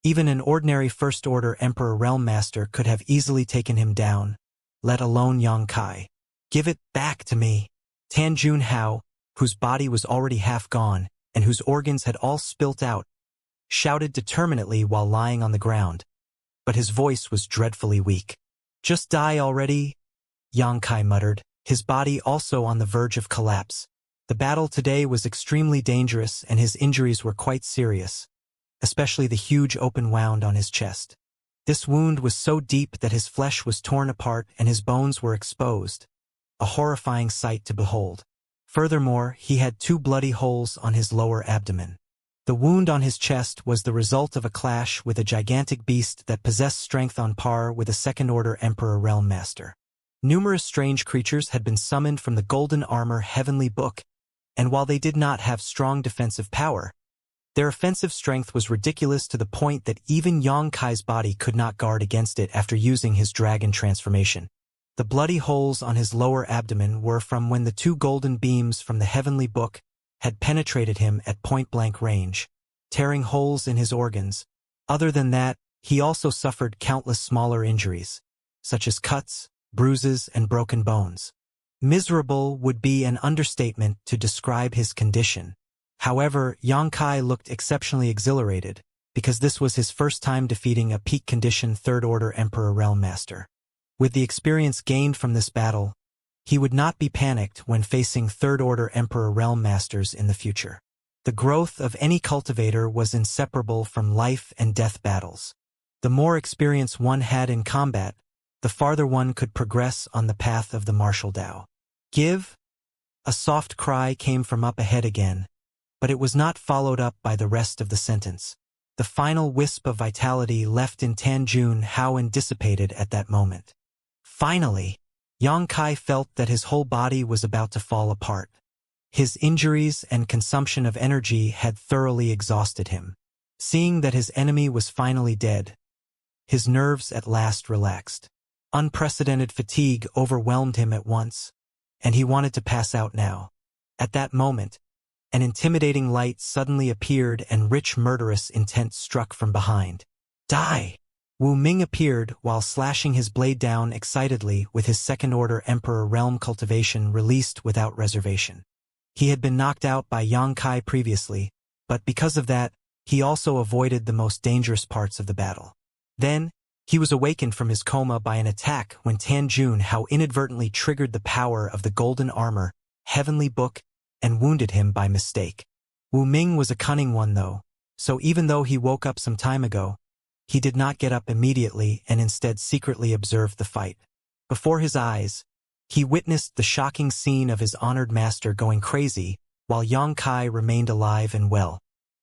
Even an ordinary First-Order Emperor Realm Master could have easily taken him down, let alone Yang Kai. "Give it back to me!" Tan Junhao, whose body was already half gone, and whose organs had all spilt out, shouted determinately while lying on the ground, but his voice was dreadfully weak. "Just die already," Yang Kai muttered, his body also on the verge of collapse. The battle today was extremely dangerous and his injuries were quite serious, especially the huge open wound on his chest. This wound was so deep that his flesh was torn apart and his bones were exposed, a horrifying sight to behold. Furthermore, he had 2 bloody holes on his lower abdomen. The wound on his chest was the result of a clash with a gigantic beast that possessed strength on par with a second-order Emperor Realm Master. Numerous strange creatures had been summoned from the Golden Armor Heavenly Book, and while they did not have strong defensive power, their offensive strength was ridiculous to the point that even Yang Kai's body could not guard against it after using his dragon transformation. The bloody holes on his lower abdomen were from when the 2 golden beams from the Heavenly Book had penetrated him at point-blank range, tearing holes in his organs. Other than that, he also suffered countless smaller injuries, such as cuts, bruises, and broken bones. Miserable would be an understatement to describe his condition. However, Yang Kai looked exceptionally exhilarated, because this was his first time defeating a peak-condition Third-Order Emperor Realm Master. With the experience gained from this battle, he would not be panicked when facing Third-Order Emperor Realm Masters in the future. The growth of any cultivator was inseparable from life and death battles. The more experience one had in combat, the farther one could progress on the path of the martial Tao. "Give?" A soft cry came from up ahead again, but it was not followed up by the rest of the sentence. The final wisp of vitality left in Tan Junhao and dissipated at that moment. Finally, Yang Kai felt that his whole body was about to fall apart. His injuries and consumption of energy had thoroughly exhausted him. Seeing that his enemy was finally dead, his nerves at last relaxed. Unprecedented fatigue overwhelmed him at once, and he wanted to pass out now. At that moment, An intimidating light suddenly appeared and rich murderous intent struck from behind. Die! Wu Ming appeared while slashing his blade down excitedly with his second-order Emperor Realm Cultivation released without reservation. He had been knocked out by Yang Kai previously, but because of that, he also avoided the most dangerous parts of the battle. Then, he was awakened from his coma by an attack when Tanjun Hao inadvertently triggered the power of the golden armor, heavenly book, and wounded him by mistake. Wu Ming was a cunning one though, so even though he woke up some time ago, he did not get up immediately and instead secretly observed the fight. Before his eyes, he witnessed the shocking scene of his honored master going crazy, while Yang Kai remained alive and well.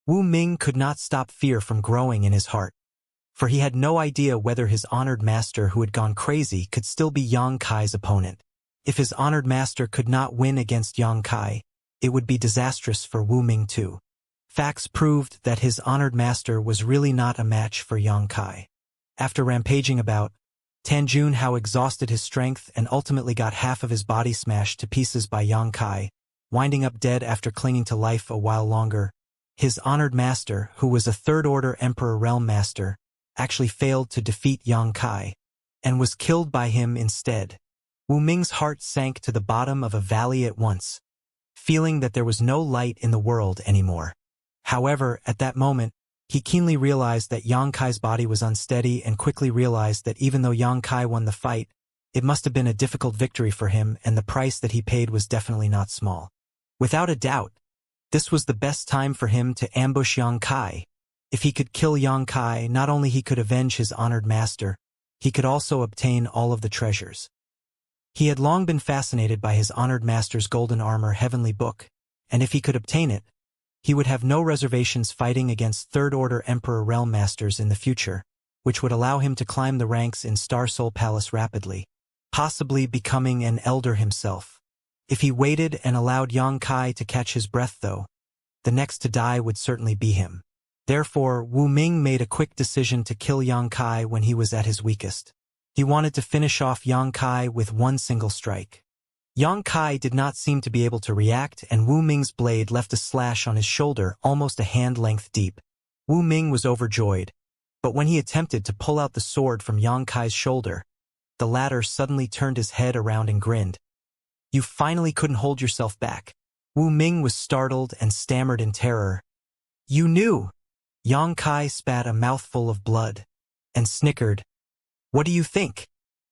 Wu Ming could not stop fear from growing in his heart, for he had no idea whether his honored master who had gone crazy could still be Yang Kai's opponent. If his honored master could not win against Yang Kai, it would be disastrous for Wu Ming too. Facts proved that his honored master was really not a match for Yang Kai. After rampaging about, Tanjun Hao exhausted his strength and ultimately got half of his body smashed to pieces by Yang Kai, winding up dead after clinging to life a while longer. His honored master, who was a third-order Emperor Realm Master, actually failed to defeat Yang Kai, and was killed by him instead. Wu Ming's heart sank to the bottom of a valley at once, feeling that there was no light in the world anymore. However, at that moment, he keenly realized that Yang Kai's body was unsteady and quickly realized that even though Yang Kai won the fight, it must have been a difficult victory for him and the price that he paid was definitely not small. Without a doubt, this was the best time for him to ambush Yang Kai. If he could kill Yang Kai, not only he could avenge his honored master, he could also obtain all of the treasures. He had long been fascinated by his honored master's golden armor heavenly book, and if he could obtain it, he would have no reservations fighting against third-order Emperor Realm Masters in the future, which would allow him to climb the ranks in Star Soul Palace rapidly, possibly becoming an elder himself. If he waited and allowed Yang Kai to catch his breath though, the next to die would certainly be him. Therefore, Wu Ming made a quick decision to kill Yang Kai when he was at his weakest. He wanted to finish off Yang Kai with one single strike. Yang Kai did not seem to be able to react, and Wu Ming's blade left a slash on his shoulder almost a hand-length deep. Wu Ming was overjoyed, but when he attempted to pull out the sword from Yang Kai's shoulder, the latter suddenly turned his head around and grinned. "You finally couldn't hold yourself back." Wu Ming was startled and stammered in terror. "You knew!" Yang Kai spat a mouthful of blood and snickered. "What do you think?"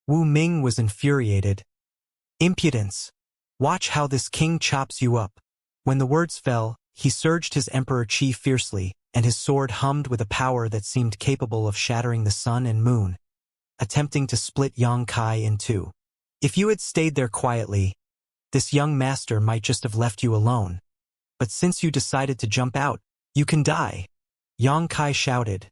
Wu Ming was infuriated. "Impudence! Watch how this king chops you up." When the words fell, he surged his emperor chi fiercely, and his sword hummed with a power that seemed capable of shattering the sun and moon, attempting to split Yang Kai in two. "If you had stayed there quietly, this young master might just have left you alone. But since you decided to jump out, you can die," Yang Kai shouted,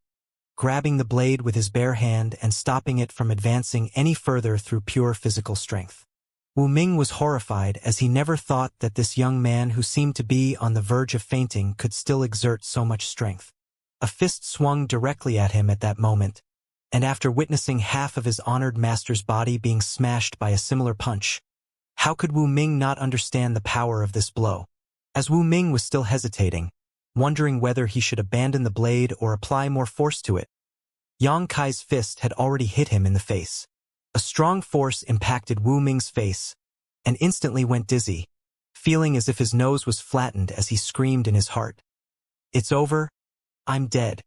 grabbing the blade with his bare hand and stopping it from advancing any further through pure physical strength. Wu Ming was horrified as he never thought that this young man who seemed to be on the verge of fainting could still exert so much strength. A fist swung directly at him at that moment, and after witnessing half of his honored master's body being smashed by a similar punch, how could Wu Ming not understand the power of this blow? As Wu Ming was still hesitating, wondering whether he should abandon the blade or apply more force to it, Yang Kai's fist had already hit him in the face. A strong force impacted Wu Ming's face, and instantly went dizzy, feeling as if his nose was flattened as he screamed in his heart. "It's over. I'm dead."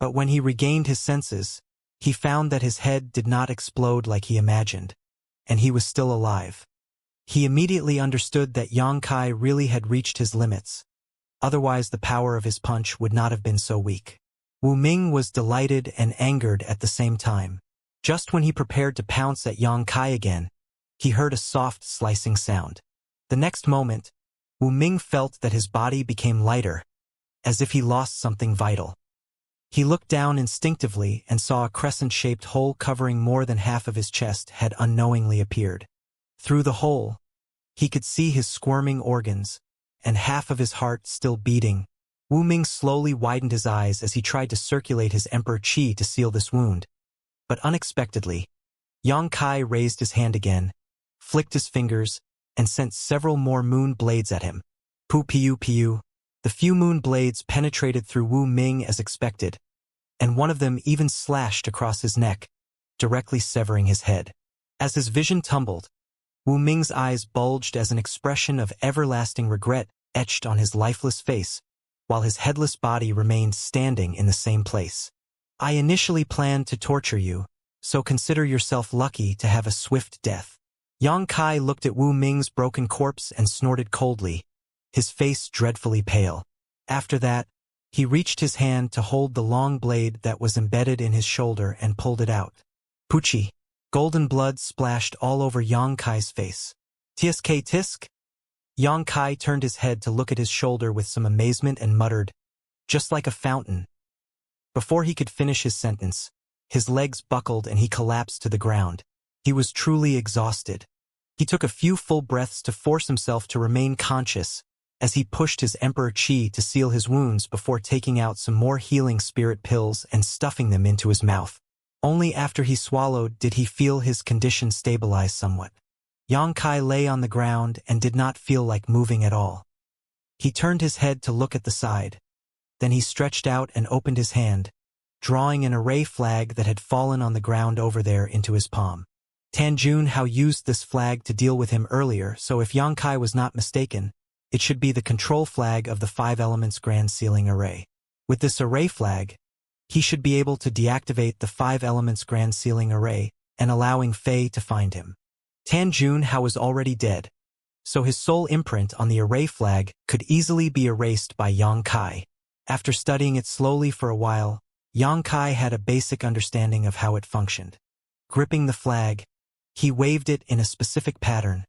But when he regained his senses, he found that his head did not explode like he imagined, and he was still alive. He immediately understood that Yang Kai really had reached his limits. Otherwise the power of his punch would not have been so weak. Wu Ming was delighted and angered at the same time. Just when he prepared to pounce at Yang Kai again, he heard a soft slicing sound. The next moment, Wu Ming felt that his body became lighter, as if he lost something vital. He looked down instinctively and saw a crescent-shaped hole covering more than half of his chest had unknowingly appeared. Through the hole, he could see his squirming organs, and half of his heart still beating. Wu Ming slowly widened his eyes as he tried to circulate his emperor chi to seal this wound. But unexpectedly, Yang Kai raised his hand again, flicked his fingers, and sent several more moon blades at him. Pu piu piu. The few moon blades penetrated through Wu Ming as expected, and one of them even slashed across his neck, directly severing his head. As his vision tumbled, Wu Ming's eyes bulged as an expression of everlasting regret etched on his lifeless face, while his headless body remained standing in the same place. I initially planned to torture you, so consider yourself lucky to have a swift death. Yang Kai looked at Wu Ming's broken corpse and snorted coldly, his face dreadfully pale. After that, he reached his hand to hold the long blade that was embedded in his shoulder and pulled it out. Puchi. Golden blood splashed all over Yang Kai's face. Tsk tisk? Yang Kai turned his head to look at his shoulder with some amazement and muttered, just like a fountain. Before he could finish his sentence, his legs buckled and he collapsed to the ground. He was truly exhausted. He took a few full breaths to force himself to remain conscious, as he pushed his Emperor Qi to seal his wounds before taking out some more healing spirit pills and stuffing them into his mouth. Only after he swallowed did he feel his condition stabilize somewhat. Yang Kai lay on the ground and did not feel like moving at all. He turned his head to look at the side. Then he stretched out and opened his hand, drawing an array flag that had fallen on the ground over there into his palm. Tanjun Hao used this flag to deal with him earlier, so if Yang Kai was not mistaken, it should be the control flag of the 5 Elements Grand Sealing Array. With this array flag, he should be able to deactivate the 5 Elements Grand Sealing Array and allowing Fei to find him. Tanjun Hao was already dead, so his sole imprint on the array flag could easily be erased by Yang Kai. After studying it slowly for a while, Yang Kai had a basic understanding of how it functioned. Gripping the flag, he waved it in a specific pattern,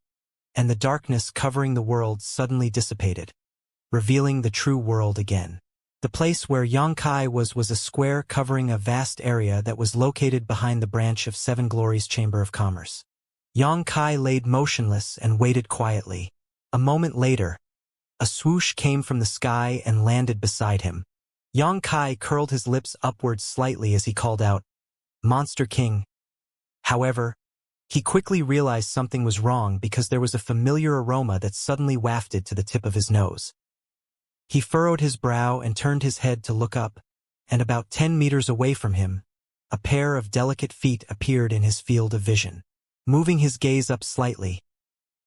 and the darkness covering the world suddenly dissipated, revealing the true world again. The place where Yang Kai was a square covering a vast area that was located behind the branch of Seven Glories Chamber of Commerce. Yang Kai laid motionless and waited quietly. A moment later, a swoosh came from the sky and landed beside him. Yang Kai curled his lips upwards slightly as he called out, "Monster King." However, he quickly realized something was wrong because there was a familiar aroma that suddenly wafted to the tip of his nose. He furrowed his brow and turned his head to look up, and about 10 meters away from him, a pair of delicate feet appeared in his field of vision. Moving his gaze up slightly,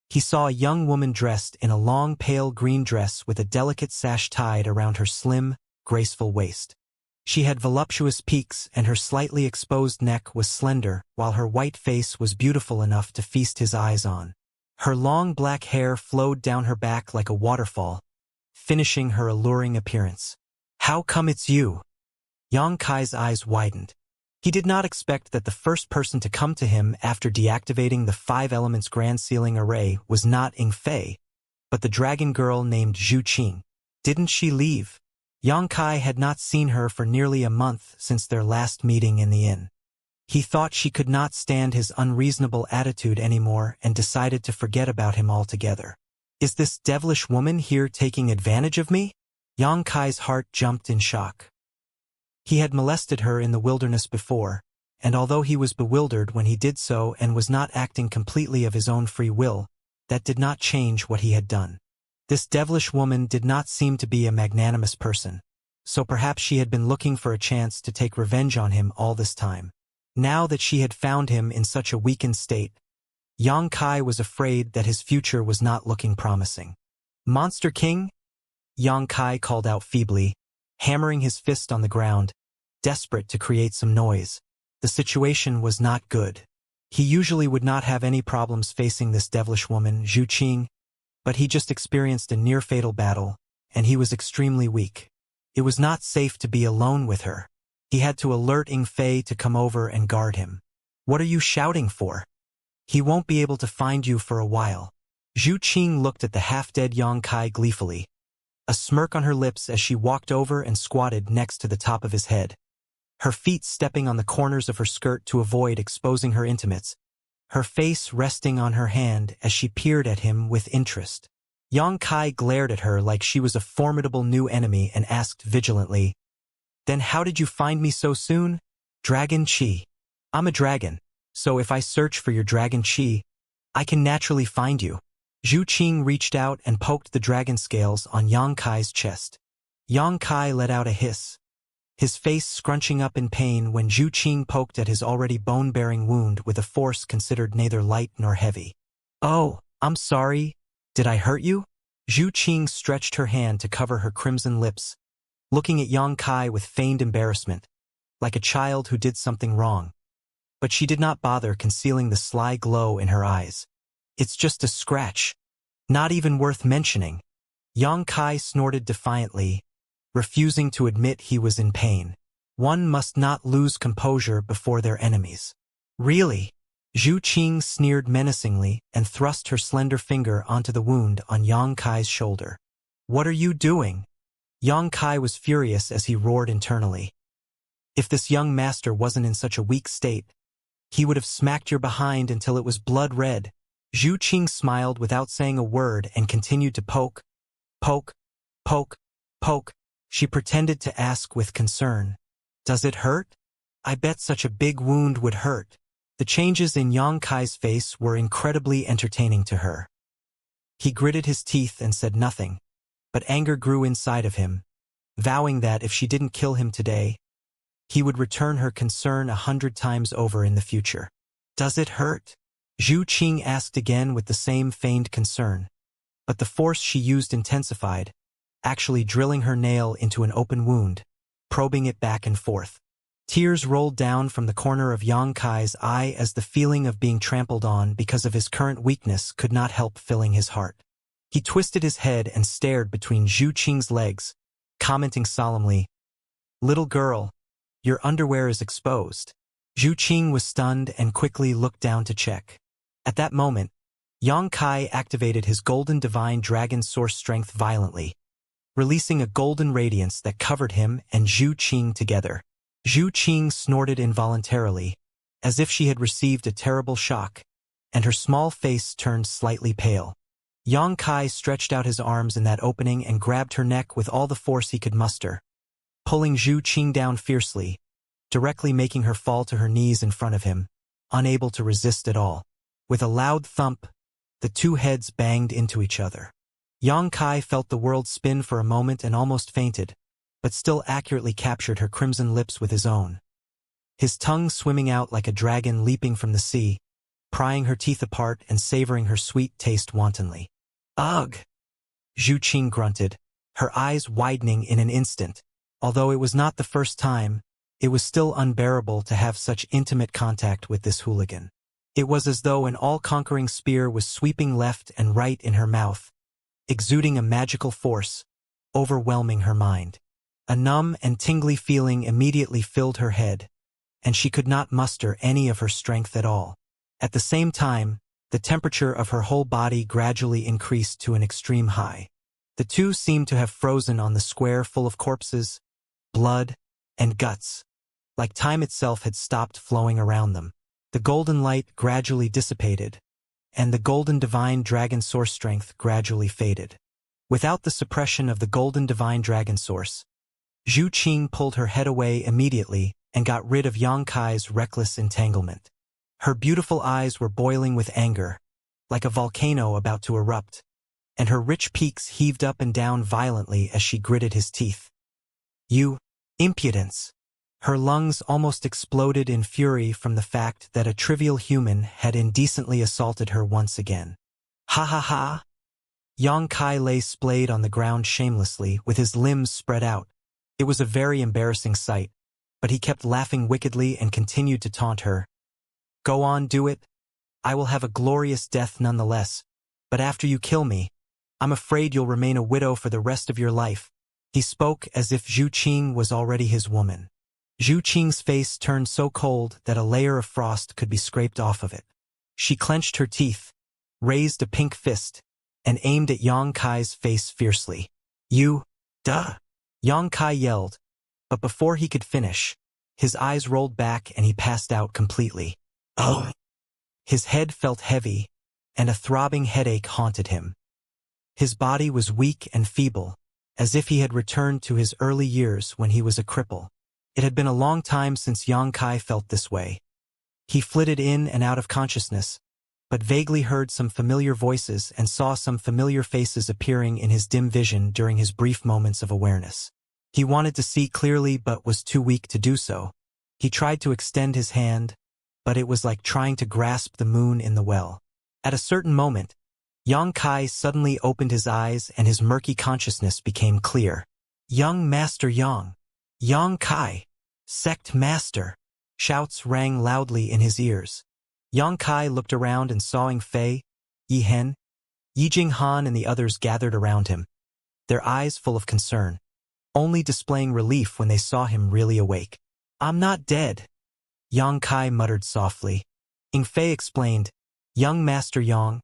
he saw a young woman dressed in a long pale green dress with a delicate sash tied around her slim, graceful waist. She had voluptuous peaks and her slightly exposed neck was slender, while her white face was beautiful enough to feast his eyes on. Her long black hair flowed down her back like a waterfall, finishing her alluring appearance. "How come it's you?" Yang Kai's eyes widened. He did not expect that the first person to come to him after deactivating the 5 Elements Grand Sealing Array was not Fei, but the dragon girl named Zhu Qing. Didn't she leave? Yang Kai had not seen her for nearly a month since their last meeting in the inn. He thought she could not stand his unreasonable attitude anymore and decided to forget about him altogether. Is this devilish woman here taking advantage of me? Yang Kai's heart jumped in shock. He had molested her in the wilderness before, and although he was bewildered when he did so and was not acting completely of his own free will, that did not change what he had done. This devilish woman did not seem to be a magnanimous person, so perhaps she had been looking for a chance to take revenge on him all this time. Now that she had found him in such a weakened state, Yang Kai was afraid that his future was not looking promising. "Monster King?" Yang Kai called out feebly, hammering his fist on the ground, desperate to create some noise. The situation was not good. He usually would not have any problems facing this devilish woman, Zhu Qing, but he just experienced a near-fatal battle, and he was extremely weak. It was not safe to be alone with her. He had to alert Fei to come over and guard him. "What are you shouting for? He won't be able to find you for a while." Zhu Qing looked at the half-dead Yang Kai gleefully, a smirk on her lips as she walked over and squatted next to the top of his head, her feet stepping on the corners of her skirt to avoid exposing her intimates, her face resting on her hand as she peered at him with interest. Yang Kai glared at her like she was a formidable new enemy and asked vigilantly, "Then how did you find me so soon?" "Dragon Qi. I'm a dragon, so if I search for your dragon Qi, I can naturally find you." Zhu Qing reached out and poked the dragon scales on Yang Kai's chest. Yang Kai let out a hiss, his face scrunching up in pain when Zhu Qing poked at his already bone-bearing wound with a force considered neither light nor heavy. "Oh, I'm sorry. Did I hurt you?" Zhu Qing stretched her hand to cover her crimson lips, looking at Yang Kai with feigned embarrassment, like a child who did something wrong. But she did not bother concealing the sly glow in her eyes. "It's just a scratch. Not even worth mentioning." Yang Kai snorted defiantly, refusing to admit he was in pain. One must not lose composure before their enemies. "Really?" Zhu Qing sneered menacingly and thrust her slender finger onto the wound on Yang Kai's shoulder. "What are you doing?" Yang Kai was furious as he roared internally. If this young master wasn't in such a weak state, he would have smacked your behind until it was blood red. Zhu Qing smiled without saying a word and continued to poke, poke, poke, poke. She pretended to ask with concern, "Does it hurt? I bet such a big wound would hurt." The changes in Yang Kai's face were incredibly entertaining to her. He gritted his teeth and said nothing, but anger grew inside of him, vowing that if she didn't kill him today, he would return her concern 100 times over in the future. "Does it hurt?" Zhu Qing asked again with the same feigned concern, but the force she used intensified, actually drilling her nail into an open wound, probing it back and forth. Tears rolled down from the corner of Yang Kai's eye as the feeling of being trampled on because of his current weakness could not help filling his heart. He twisted his head and stared between Zhu Qing's legs, commenting solemnly, "Little girl, your underwear is exposed." Zhu Qing was stunned and quickly looked down to check. At that moment, Yang Kai activated his golden divine dragon source strength violently, releasing a golden radiance that covered him and Zhu Qing together. Zhu Qing snorted involuntarily, as if she had received a terrible shock, and her small face turned slightly pale. Yang Kai stretched out his arms in that opening and grabbed her neck with all the force he could muster, pulling Zhu Qing down fiercely, directly making her fall to her knees in front of him, unable to resist at all. With a loud thump, the two heads banged into each other. Yang Kai felt the world spin for a moment and almost fainted, but still accurately captured her crimson lips with his own. His tongue swimming out like a dragon leaping from the sea, prying her teeth apart and savoring her sweet taste wantonly. "Ugh!" Zhu Qing grunted, her eyes widening in an instant. Although it was not the first time, it was still unbearable to have such intimate contact with this hooligan. It was as though an all-conquering spear was sweeping left and right in her mouth, exuding a magical force, overwhelming her mind. A numb and tingly feeling immediately filled her head, and she could not muster any of her strength at all. At the same time, the temperature of her whole body gradually increased to an extreme high. The two seemed to have frozen on the square full of corpses, blood, and guts, like time itself had stopped flowing around them. The golden light gradually dissipated, and the golden divine dragon source strength gradually faded. Without the suppression of the golden divine dragon source, Zhu Qing pulled her head away immediately and got rid of Yang Kai's reckless entanglement. Her beautiful eyes were boiling with anger, like a volcano about to erupt, and her rich peaks heaved up and down violently as she gritted his teeth. "You impudence!" Her lungs almost exploded in fury from the fact that a trivial human had indecently assaulted her once again. "Ha ha ha!" Yang Kai lay splayed on the ground shamelessly, with his limbs spread out. It was a very embarrassing sight, but he kept laughing wickedly and continued to taunt her. "Go on, do it. I will have a glorious death nonetheless, but after you kill me, I'm afraid you'll remain a widow for the rest of your life." He spoke as if Zhu Qing was already his woman. Zhu Qing's face turned so cold that a layer of frost could be scraped off of it. She clenched her teeth, raised a pink fist, and aimed at Yang Kai's face fiercely. "You, duh!" Yang Kai yelled, but before he could finish, his eyes rolled back and he passed out completely. "Oh!" His head felt heavy, and a throbbing headache haunted him. His body was weak and feeble, as if he had returned to his early years when he was a cripple. It had been a long time since Yang Kai felt this way. He flitted in and out of consciousness, but vaguely heard some familiar voices and saw some familiar faces appearing in his dim vision during his brief moments of awareness. He wanted to see clearly but was too weak to do so. He tried to extend his hand, but it was like trying to grasp the moon in the well. At a certain moment, Yang Kai suddenly opened his eyes and his murky consciousness became clear. Young Master Yang! Yang Kai! Sect Master! Shouts rang loudly in his ears. Yang Kai looked around and saw Fei, Yi Hen, Yi Jinghan and the others gathered around him, their eyes full of concern, only displaying relief when they saw him really awake. I'm not dead, Yang Kai muttered softly. Fei explained, Young Master Yang,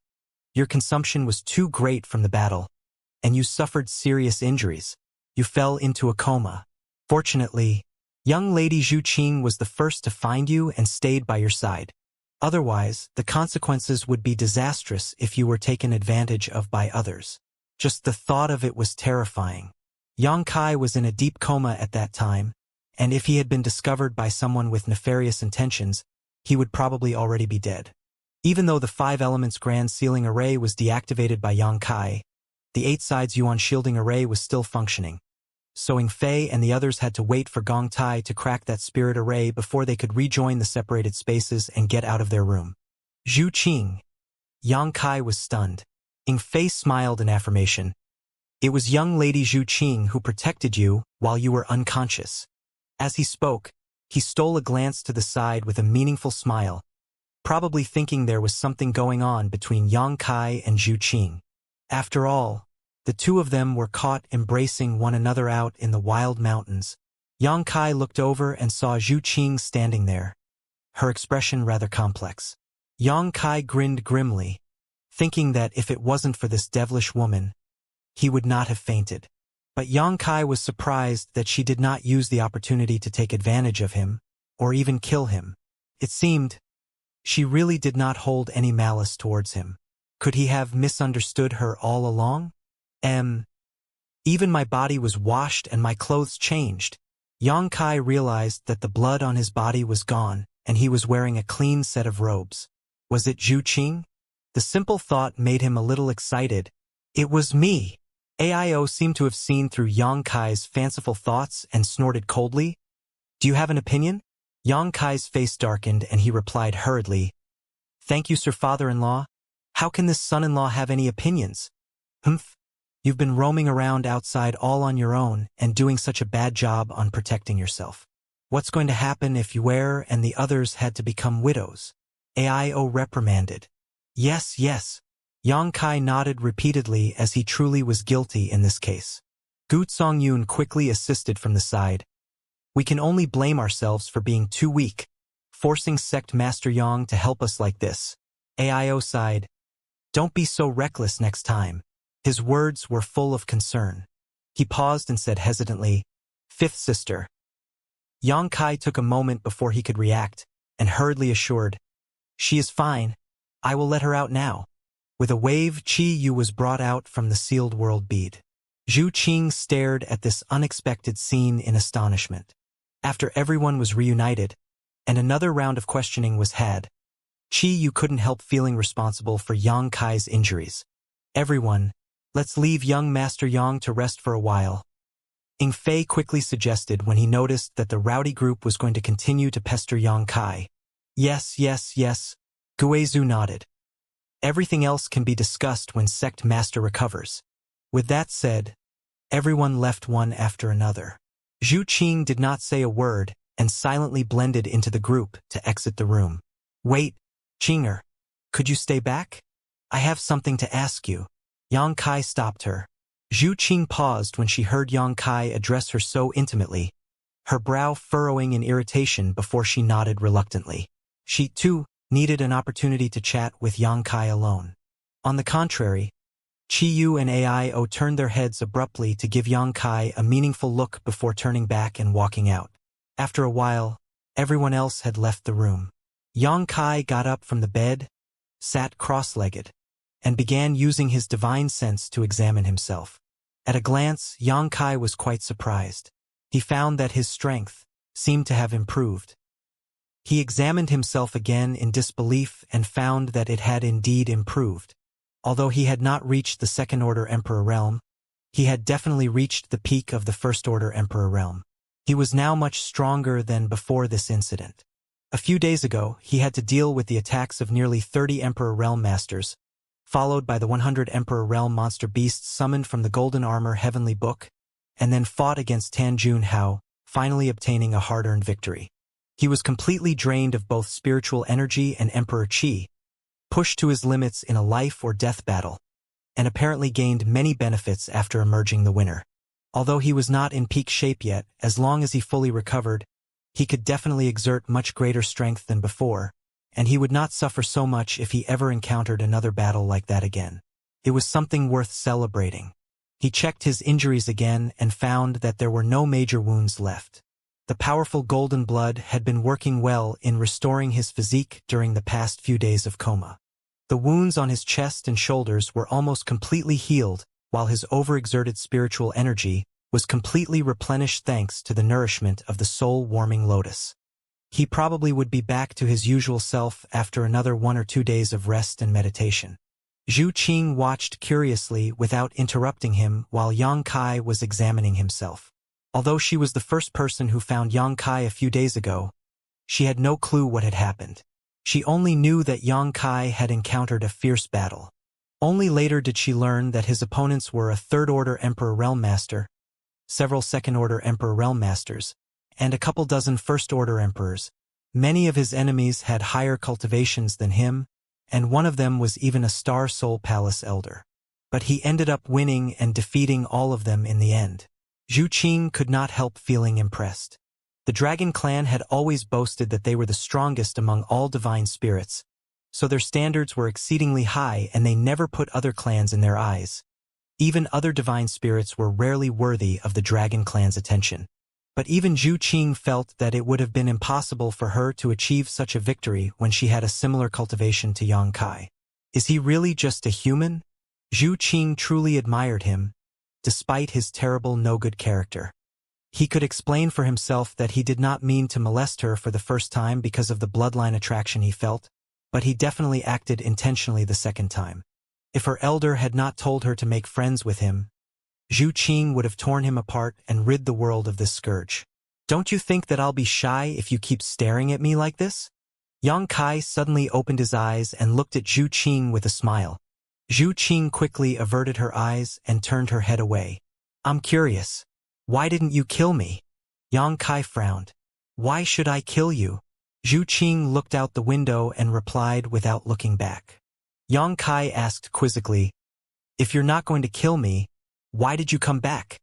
your consumption was too great from the battle, and you suffered serious injuries. You fell into a coma. Fortunately, young Lady Zhu Qing was the first to find you and stayed by your side. Otherwise, the consequences would be disastrous if you were taken advantage of by others. Just the thought of it was terrifying. Yang Kai was in a deep coma at that time, and if he had been discovered by someone with nefarious intentions, he would probably already be dead. Even though the 5 elements Grand Sealing Array was deactivated by Yang Kai, the 8 sides Yuan Shielding Array was still functioning. So Fei and the others had to wait for Gong Tai to crack that spirit array before they could rejoin the separated spaces and get out of their room. Zhu Qing. Yang Kai was stunned. Fei smiled in affirmation. It was young Lady Zhu Qing who protected you while you were unconscious. As he spoke, he stole a glance to the side with a meaningful smile, probably thinking there was something going on between Yang Kai and Zhu Qing. After all, the two of them were caught embracing one another out in the wild mountains. Yang Kai looked over and saw Zhu Qing standing there, her expression rather complex. Yang Kai grinned grimly, thinking that if it wasn't for this devilish woman, he would not have fainted. But Yang Kai was surprised that she did not use the opportunity to take advantage of him, or even kill him. It seemed she really did not hold any malice towards him. Could he have misunderstood her all along? Even my body was washed and my clothes changed. Yang Kai realized that the blood on his body was gone, and he was wearing a clean set of robes. Was it Zhu Qing? The simple thought made him a little excited. It was me! AIO seemed to have seen through Yang Kai's fanciful thoughts and snorted coldly. Do you have an opinion? Yang Kai's face darkened and he replied hurriedly. Thank you, Sir Father-in-law. How can this son-in-law have any opinions? Humph. You've been roaming around outside all on your own and doing such a bad job on protecting yourself. What's going to happen if you and the others had to become widows? AIO reprimanded. Yes, yes. Yang Kai nodded repeatedly as he truly was guilty in this case. Gu Songyun quickly assisted from the side. We can only blame ourselves for being too weak, forcing Sect Master Yang to help us like this. AIO sighed. Don't be so reckless next time. His words were full of concern. He paused and said hesitantly, Fifth sister. Yang Kai took a moment before he could react, and hurriedly assured, She is fine. I will let her out now. With a wave, Chi Yu was brought out from the sealed world bead. Zhu Qing stared at this unexpected scene in astonishment. After everyone was reunited, and another round of questioning was had, Chi Yu couldn't help feeling responsible for Yang Kai's injuries. Everyone, let's leave young Master Yang to rest for a while. Fei quickly suggested when he noticed that the rowdy group was going to continue to pester Yang Kai. Yes, yes, yes. Guizhu nodded. Everything else can be discussed when Sect Master recovers. With that said, everyone left one after another. Zhu Qing did not say a word and silently blended into the group to exit the room. Wait, Qinger, could you stay back? I have something to ask you. Yang Kai stopped her. Zhu Qing paused when she heard Yang Kai address her so intimately, her brow furrowing in irritation before she nodded reluctantly. She, too, needed an opportunity to chat with Yang Kai alone. On the contrary, Chi Yu and AIO turned their heads abruptly to give Yang Kai a meaningful look before turning back and walking out. After a while, everyone else had left the room. Yang Kai got up from the bed, sat cross-legged, and began using his divine sense to examine himself. At a glance, Yang Kai was quite surprised. He found that his strength seemed to have improved. He examined himself again in disbelief and found that it had indeed improved. Although he had not reached the second-order Emperor realm, he had definitely reached the peak of the first-order Emperor realm. He was now much stronger than before this incident. A few days ago, he had to deal with the attacks of nearly 30 Emperor Realm Masters, followed by the 100 Emperor Realm Monster Beasts summoned from the Golden Armor Heavenly Book, and then fought against Tanjun Hao, finally obtaining a hard-earned victory. He was completely drained of both spiritual energy and Emperor Qi, pushed to his limits in a life-or-death battle, and apparently gained many benefits after emerging the winner. Although he was not in peak shape yet, as long as he fully recovered, he could definitely exert much greater strength than before, and he would not suffer so much if he ever encountered another battle like that again. It was something worth celebrating. He checked his injuries again and found that there were no major wounds left. The powerful golden blood had been working well in restoring his physique during the past few days of coma. The wounds on his chest and shoulders were almost completely healed, while his overexerted spiritual energy was completely replenished thanks to the nourishment of the soul-warming lotus. He probably would be back to his usual self after another 1 or 2 days of rest and meditation. Zhu Qing watched curiously without interrupting him while Yang Kai was examining himself. Although she was the first person who found Yang Kai a few days ago, she had no clue what had happened. She only knew that Yang Kai had encountered a fierce battle. Only later did she learn that his opponents were a third-order Emperor Realm Master, several second-order Emperor Realm Masters, and a couple dozen first-order Emperors. Many of his enemies had higher cultivations than him, and one of them was even a Star Soul Palace Elder. But he ended up winning and defeating all of them in the end. Zhu Qing could not help feeling impressed. The Dragon Clan had always boasted that they were the strongest among all divine spirits, so their standards were exceedingly high and they never put other clans in their eyes. Even other divine spirits were rarely worthy of the Dragon Clan's attention. But even Zhu Qing felt that it would have been impossible for her to achieve such a victory when she had a similar cultivation to Yang Kai. Is he really just a human? Zhu Qing truly admired him, despite his terrible no-good character. He could explain for himself that he did not mean to molest her for the first time because of the bloodline attraction he felt, but he definitely acted intentionally the second time. If her elder had not told her to make friends with him, Zhu Qing would have torn him apart and rid the world of this scourge. Don't you think that I'll be shy if you keep staring at me like this? Yang Kai suddenly opened his eyes and looked at Zhu Qing with a smile. Zhu Qing quickly averted her eyes and turned her head away. I'm curious. Why didn't you kill me? Yang Kai frowned. Why should I kill you? Zhu Qing looked out the window and replied without looking back. Yang Kai asked quizzically, if you're not going to kill me, why did you come back?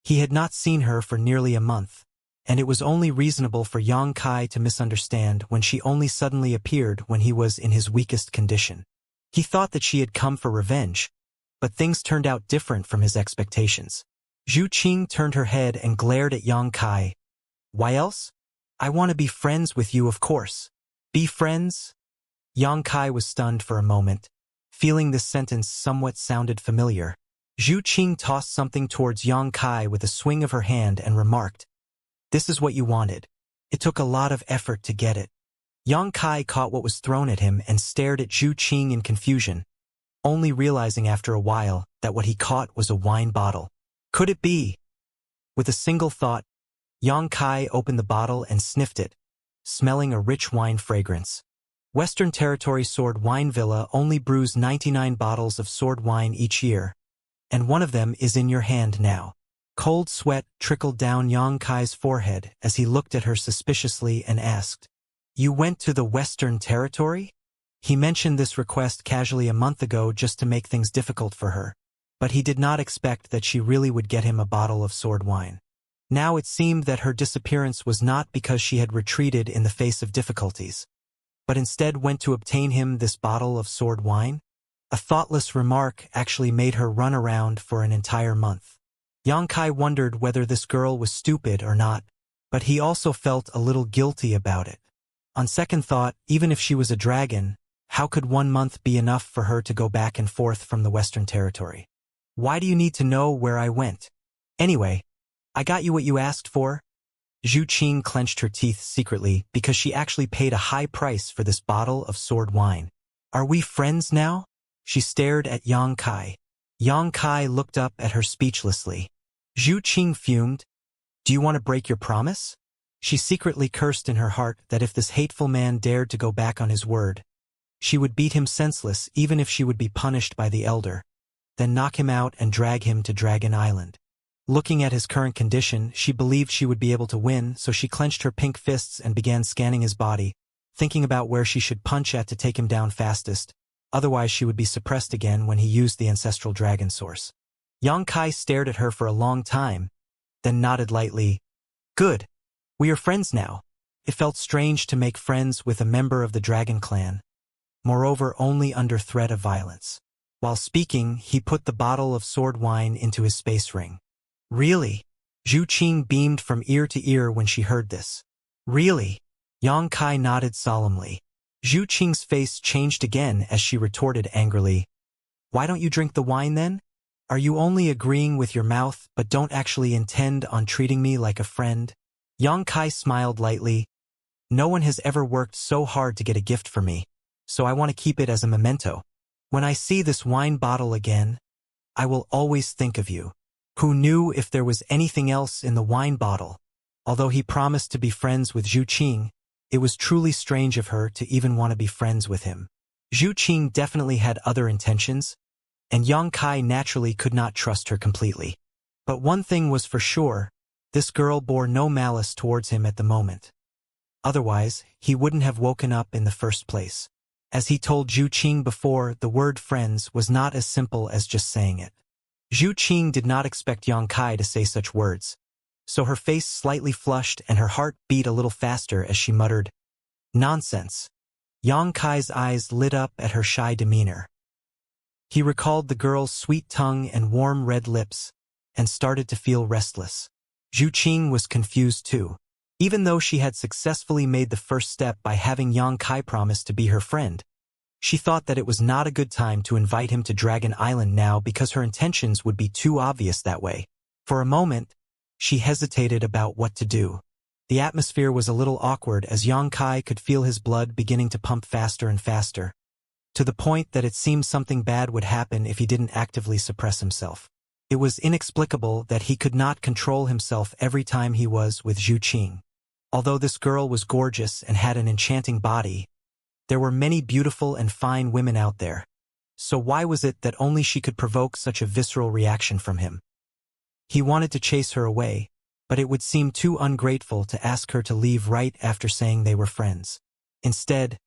He had not seen her for nearly a month, and it was only reasonable for Yang Kai to misunderstand when she only suddenly appeared when he was in his weakest condition. He thought that she had come for revenge, but things turned out different from his expectations. Zhu Qing turned her head and glared at Yang Kai. Why else? I want to be friends with you, of course. Be friends? Yang Kai was stunned for a moment, feeling this sentence somewhat sounded familiar. Zhu Qing tossed something towards Yang Kai with a swing of her hand and remarked, this is what you wanted. It took a lot of effort to get it. Yang Kai caught what was thrown at him and stared at Zhu Qing in confusion, only realizing after a while that what he caught was a wine bottle. Could it be? With a single thought, Yang Kai opened the bottle and sniffed it, smelling a rich wine fragrance. Western Territory Sword Wine Villa only brews 99 bottles of sword wine each year, and one of them is in your hand now. Cold sweat trickled down Yang Kai's forehead as he looked at her suspiciously and asked, You went to the Western Territory? He mentioned this request casually a month ago just to make things difficult for her, but he did not expect that she really would get him a bottle of sword wine. Now it seemed that her disappearance was not because she had retreated in the face of difficulties, but instead went to obtain him this bottle of sword wine. A thoughtless remark actually made her run around for an entire month. Yang Kai wondered whether this girl was stupid or not, but he also felt a little guilty about it. On second thought, even if she was a dragon, how could 1 month be enough for her to go back and forth from the Western Territory? Why do you need to know where I went? Anyway, I got you what you asked for? Zhu Qing clenched her teeth secretly because she actually paid a high price for this bottle of sword wine. Are we friends now? She stared at Yang Kai. Yang Kai looked up at her speechlessly. Zhu Qing fumed. Do you want to break your promise? She secretly cursed in her heart that if this hateful man dared to go back on his word, she would beat him senseless even if she would be punished by the elder, then knock him out and drag him to Dragon Island. Looking at his current condition, she believed she would be able to win, so she clenched her pink fists and began scanning his body, thinking about where she should punch at to take him down fastest, otherwise she would be suppressed again when he used the ancestral dragon source. Yang Kai stared at her for a long time, then nodded lightly. Good. We are friends now. It felt strange to make friends with a member of the dragon clan, moreover only under threat of violence. While speaking, he put the bottle of sword wine into his space ring. Really? Zhu Qing beamed from ear to ear when she heard this. Really? Yang Kai nodded solemnly. Zhu Qing's face changed again as she retorted angrily. Why don't you drink the wine then? Are you only agreeing with your mouth but don't actually intend on treating me like a friend? Yang Kai smiled lightly. No one has ever worked so hard to get a gift for me, so I want to keep it as a memento. When I see this wine bottle again, I will always think of you. Who knew if there was anything else in the wine bottle? Although he promised to be friends with Zhu Qing, it was truly strange of her to even want to be friends with him. Zhu Qing definitely had other intentions, and Yang Kai naturally could not trust her completely. But one thing was for sure, this girl bore no malice towards him at the moment. Otherwise, he wouldn't have woken up in the first place. As he told Zhu Qing before, the word friends was not as simple as just saying it. Zhu Qing did not expect Yang Kai to say such words, so her face slightly flushed and her heart beat a little faster as she muttered, Nonsense. Yang Kai's eyes lit up at her shy demeanor. He recalled the girl's sweet tongue and warm red lips, and started to feel restless. Zhu Qing was confused too. Even though she had successfully made the first step by having Yang Kai promise to be her friend, she thought that it was not a good time to invite him to Dragon Island now because her intentions would be too obvious that way. For a moment, she hesitated about what to do. The atmosphere was a little awkward as Yang Kai could feel his blood beginning to pump faster and faster, to the point that it seemed something bad would happen if he didn't actively suppress himself. It was inexplicable that he could not control himself every time he was with Zhu Qing. Although this girl was gorgeous and had an enchanting body, there were many beautiful and fine women out there. So why was it that only she could provoke such a visceral reaction from him? He wanted to chase her away, but it would seem too ungrateful to ask her to leave right after saying they were friends. Instead,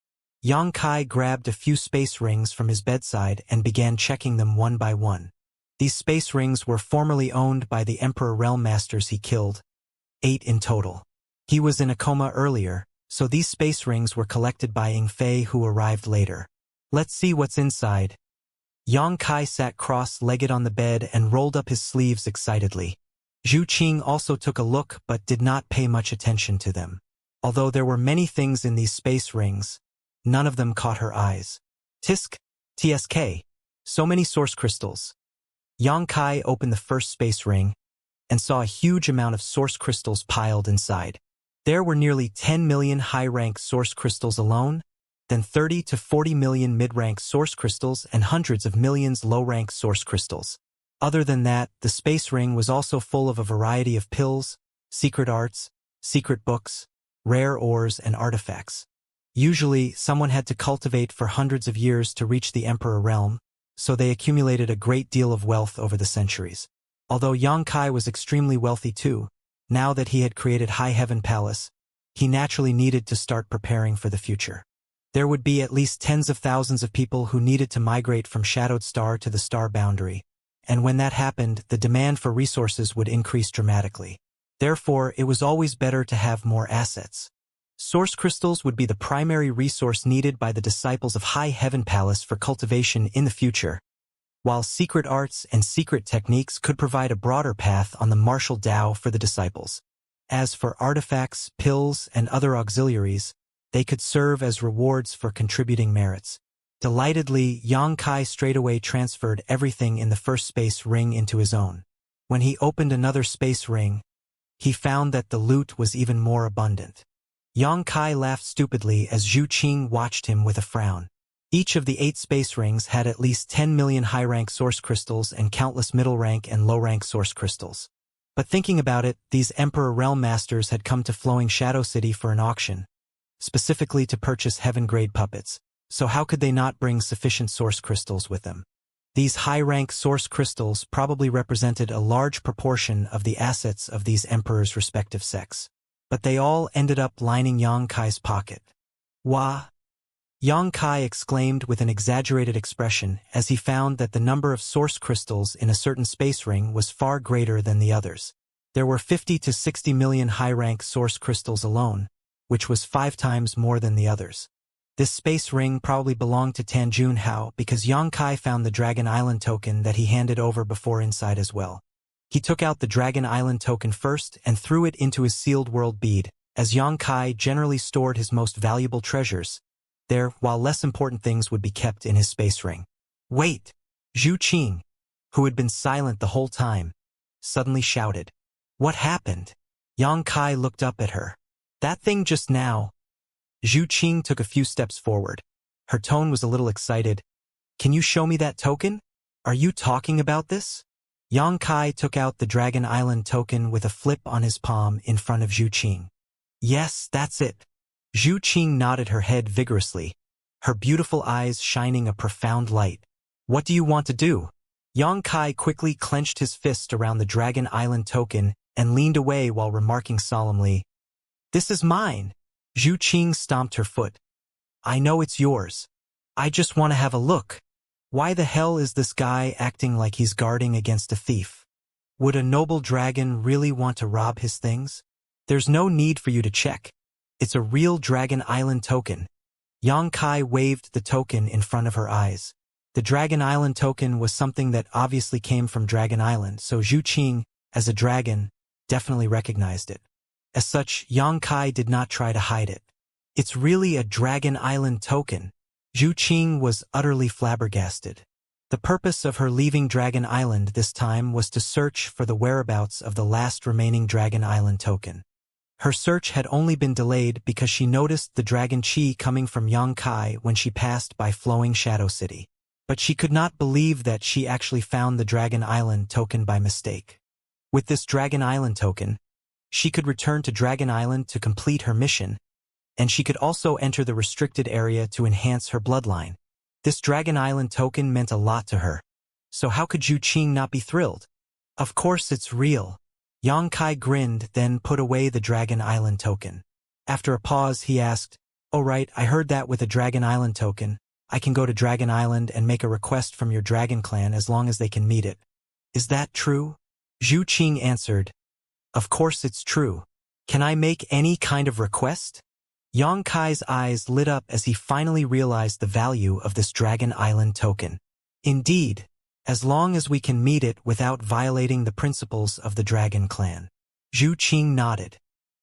Yang Kai grabbed a few space rings from his bedside and began checking them one by one. These space rings were formerly owned by the Emperor Realm Masters he killed, 8 in total. He was in a coma earlier, so these space rings were collected by Inflate, who arrived later. Let's see what's inside. Yang Kai sat cross-legged on the bed and rolled up his sleeves excitedly. Zhu Qing also took a look but did not pay much attention to them. Although there were many things in these space rings, none of them caught her eyes. TSK. So many source crystals. Yang Kai opened the first space ring and saw a huge amount of source crystals piled inside. There were nearly 10 million high-rank source crystals alone, then 30 to 40 million mid-rank source crystals and hundreds of millions low-rank source crystals. Other than that, the space ring was also full of a variety of pills, secret arts, secret books, rare ores, and artifacts. Usually, someone had to cultivate for hundreds of years to reach the Emperor realm, so they accumulated a great deal of wealth over the centuries. Although Yang Kai was extremely wealthy too, now that he had created High Heaven Palace, he naturally needed to start preparing for the future. There would be at least tens of thousands of people who needed to migrate from Shadowed Star to the star boundary, and when that happened, the demand for resources would increase dramatically. Therefore, it was always better to have more assets. Source crystals would be the primary resource needed by the disciples of High Heaven Palace for cultivation in the future, while secret arts and secret techniques could provide a broader path on the martial Tao for the disciples. As for artifacts, pills, and other auxiliaries, they could serve as rewards for contributing merits. Delightedly, Yang Kai straightaway transferred everything in the first space ring into his own. When he opened another space ring, he found that the loot was even more abundant. Yang Kai laughed stupidly as Zhu Qing watched him with a frown. Each of the 8 space rings had at least 10 million high-rank source crystals and countless middle-rank and low-rank source crystals. But thinking about it, these Emperor Realm Masters had come to Flowing Shadow City for an auction, specifically to purchase heaven-grade puppets, so how could they not bring sufficient source crystals with them? These high-rank source crystals probably represented a large proportion of the assets of these emperors' respective sects. But they all ended up lining Yang Kai's pocket. Wah! Yang Kai exclaimed with an exaggerated expression as he found that the number of source crystals in a certain space ring was far greater than the others. There were 50 to 60 million high-rank source crystals alone, which was 5 times more than the others. This space ring probably belonged to Tanjun Hao because Yang Kai found the Dragon Island token that he handed over before inside as well. He took out the Dragon Island token first and threw it into his sealed world bead, as Yang Kai generally stored his most valuable treasures there, while less important things would be kept in his space ring. Wait! Zhu Qing, who had been silent the whole time, suddenly shouted. What happened? Yang Kai looked up at her. That thing just now. Zhu Qing took a few steps forward. Her tone was a little excited. Can you show me that token? Are you talking about this? Yang Kai took out the Dragon Island token with a flip on his palm in front of Zhu Qing. Yes, that's it. Zhu Qing nodded her head vigorously, her beautiful eyes shining a profound light. What do you want to do? Yang Kai quickly clenched his fist around the Dragon Island token and leaned away while remarking solemnly, This is mine. Zhu Qing stomped her foot. I know it's yours. I just want to have a look. Why the hell is this guy acting like he's guarding against a thief? Would a noble dragon really want to rob his things? There's no need for you to check. It's a real Dragon Island token. Yang Kai waved the token in front of her eyes. The Dragon Island token was something that obviously came from Dragon Island, so Zhu Qing, as a dragon, definitely recognized it. As such, Yang Kai did not try to hide it. It's really a Dragon Island token. Zhu Qing was utterly flabbergasted. The purpose of her leaving Dragon Island this time was to search for the whereabouts of the last remaining Dragon Island token. Her search had only been delayed because she noticed the dragon chi coming from Yang Kai when she passed by Flowing Shadow City. But she could not believe that she actually found the Dragon Island token by mistake. With this Dragon Island token, she could return to Dragon Island to complete her mission, and she could also enter the restricted area to enhance her bloodline. This Dragon Island token meant a lot to her. So how could Zhu Qing not be thrilled? Of course it's real. Yang Kai grinned, then put away the Dragon Island token. After a pause, he asked, Oh right, I heard that with a Dragon Island token, I can go to Dragon Island and make a request from your dragon clan as long as they can meet it. Is that true? Zhu Qing answered, Of course it's true. Can I make any kind of request? Yang Kai's eyes lit up as he finally realized the value of this Dragon Island token. Indeed, as long as we can meet it without violating the principles of the Dragon Clan. Zhu Qing nodded.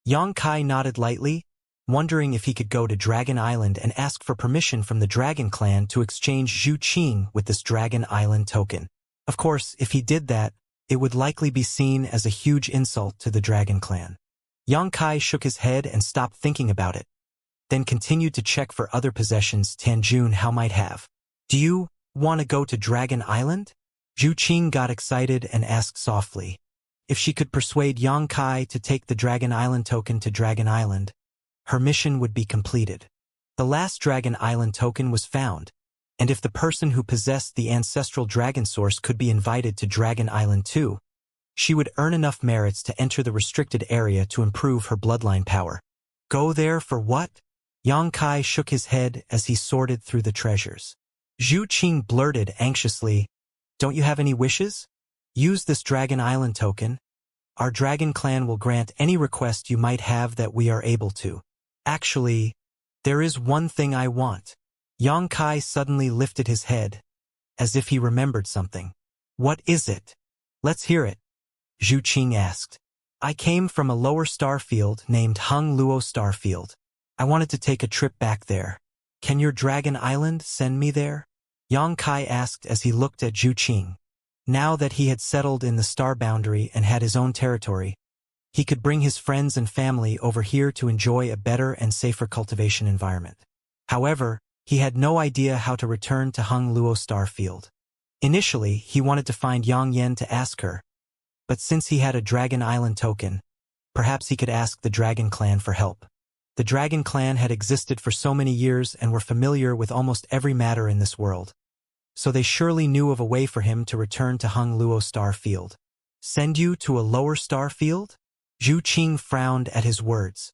Yang Kai nodded lightly, wondering if he could go to Dragon Island and ask for permission from the Dragon Clan to exchange Zhu Qing with this Dragon Island token. Of course, if he did that, it would likely be seen as a huge insult to the Dragon Clan. Yang Kai shook his head and stopped thinking about it, then continued to check for other possessions Tanjun Hao might have. Do you want to go to Dragon Island? Zhu Qing got excited and asked softly. If she could persuade Yang Kai to take the Dragon Island token to Dragon Island, her mission would be completed. The last Dragon Island token was found, and if the person who possessed the ancestral dragon source could be invited to Dragon Island too, she would earn enough merits to enter the restricted area to improve her bloodline power. Go there for what? Yang Kai shook his head as he sorted through the treasures. Zhu Qing blurted anxiously, Don't you have any wishes? Use this Dragon Island token. Our Dragon Clan will grant any request you might have that we are able to. Actually, there is one thing I want. Yang Kai suddenly lifted his head, as if he remembered something. What is it? Let's hear it, Zhu Qing asked. I came from a lower star field named Hung Luo Starfield. I wanted to take a trip back there. Can your Dragon Island send me there? Yang Kai asked as he looked at Zhu Qing. Now that he had settled in the star boundary and had his own territory, he could bring his friends and family over here to enjoy a better and safer cultivation environment. However, he had no idea how to return to Hung Luo Star Field. Initially, he wanted to find Yang Yen to ask her, but since he had a Dragon Island token, perhaps he could ask the Dragon Clan for help. The Dragon Clan had existed for so many years and were familiar with almost every matter in this world, so they surely knew of a way for him to return to Hung Luo Star Field. Send you to a lower star field? Zhu Qing frowned at his words.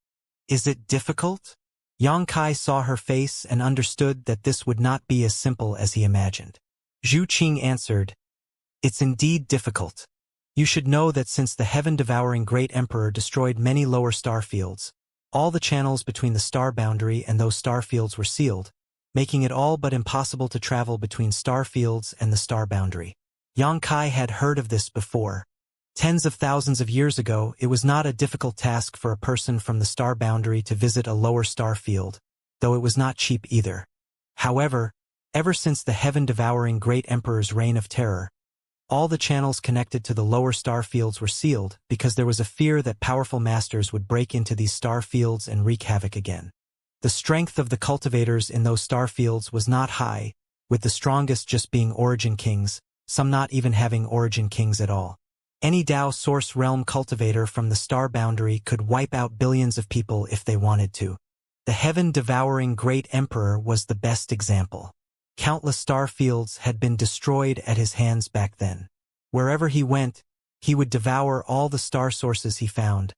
Is it difficult? Yang Kai saw her face and understood that this would not be as simple as he imagined. Zhu Qing answered, It's indeed difficult. You should know that since the heaven-devouring Great Emperor destroyed many lower star fields, all the channels between the star boundary and those star fields were sealed, making it all but impossible to travel between star fields and the star boundary. Yang Kai had heard of this before. Tens of thousands of years ago, it was not a difficult task for a person from the star boundary to visit a lower star field, though it was not cheap either. However, ever since the heaven-devouring Great Emperor's reign of terror, all the channels connected to the lower star fields were sealed because there was a fear that powerful masters would break into these star fields and wreak havoc again. The strength of the cultivators in those star fields was not high, with the strongest just being Origin Kings, some not even having Origin Kings at all. Any Dao Source Realm cultivator from the star boundary could wipe out billions of people if they wanted to. The heaven-devouring Great Emperor was the best example. Countless star fields had been destroyed at his hands back then. Wherever he went, he would devour all the star sources he found,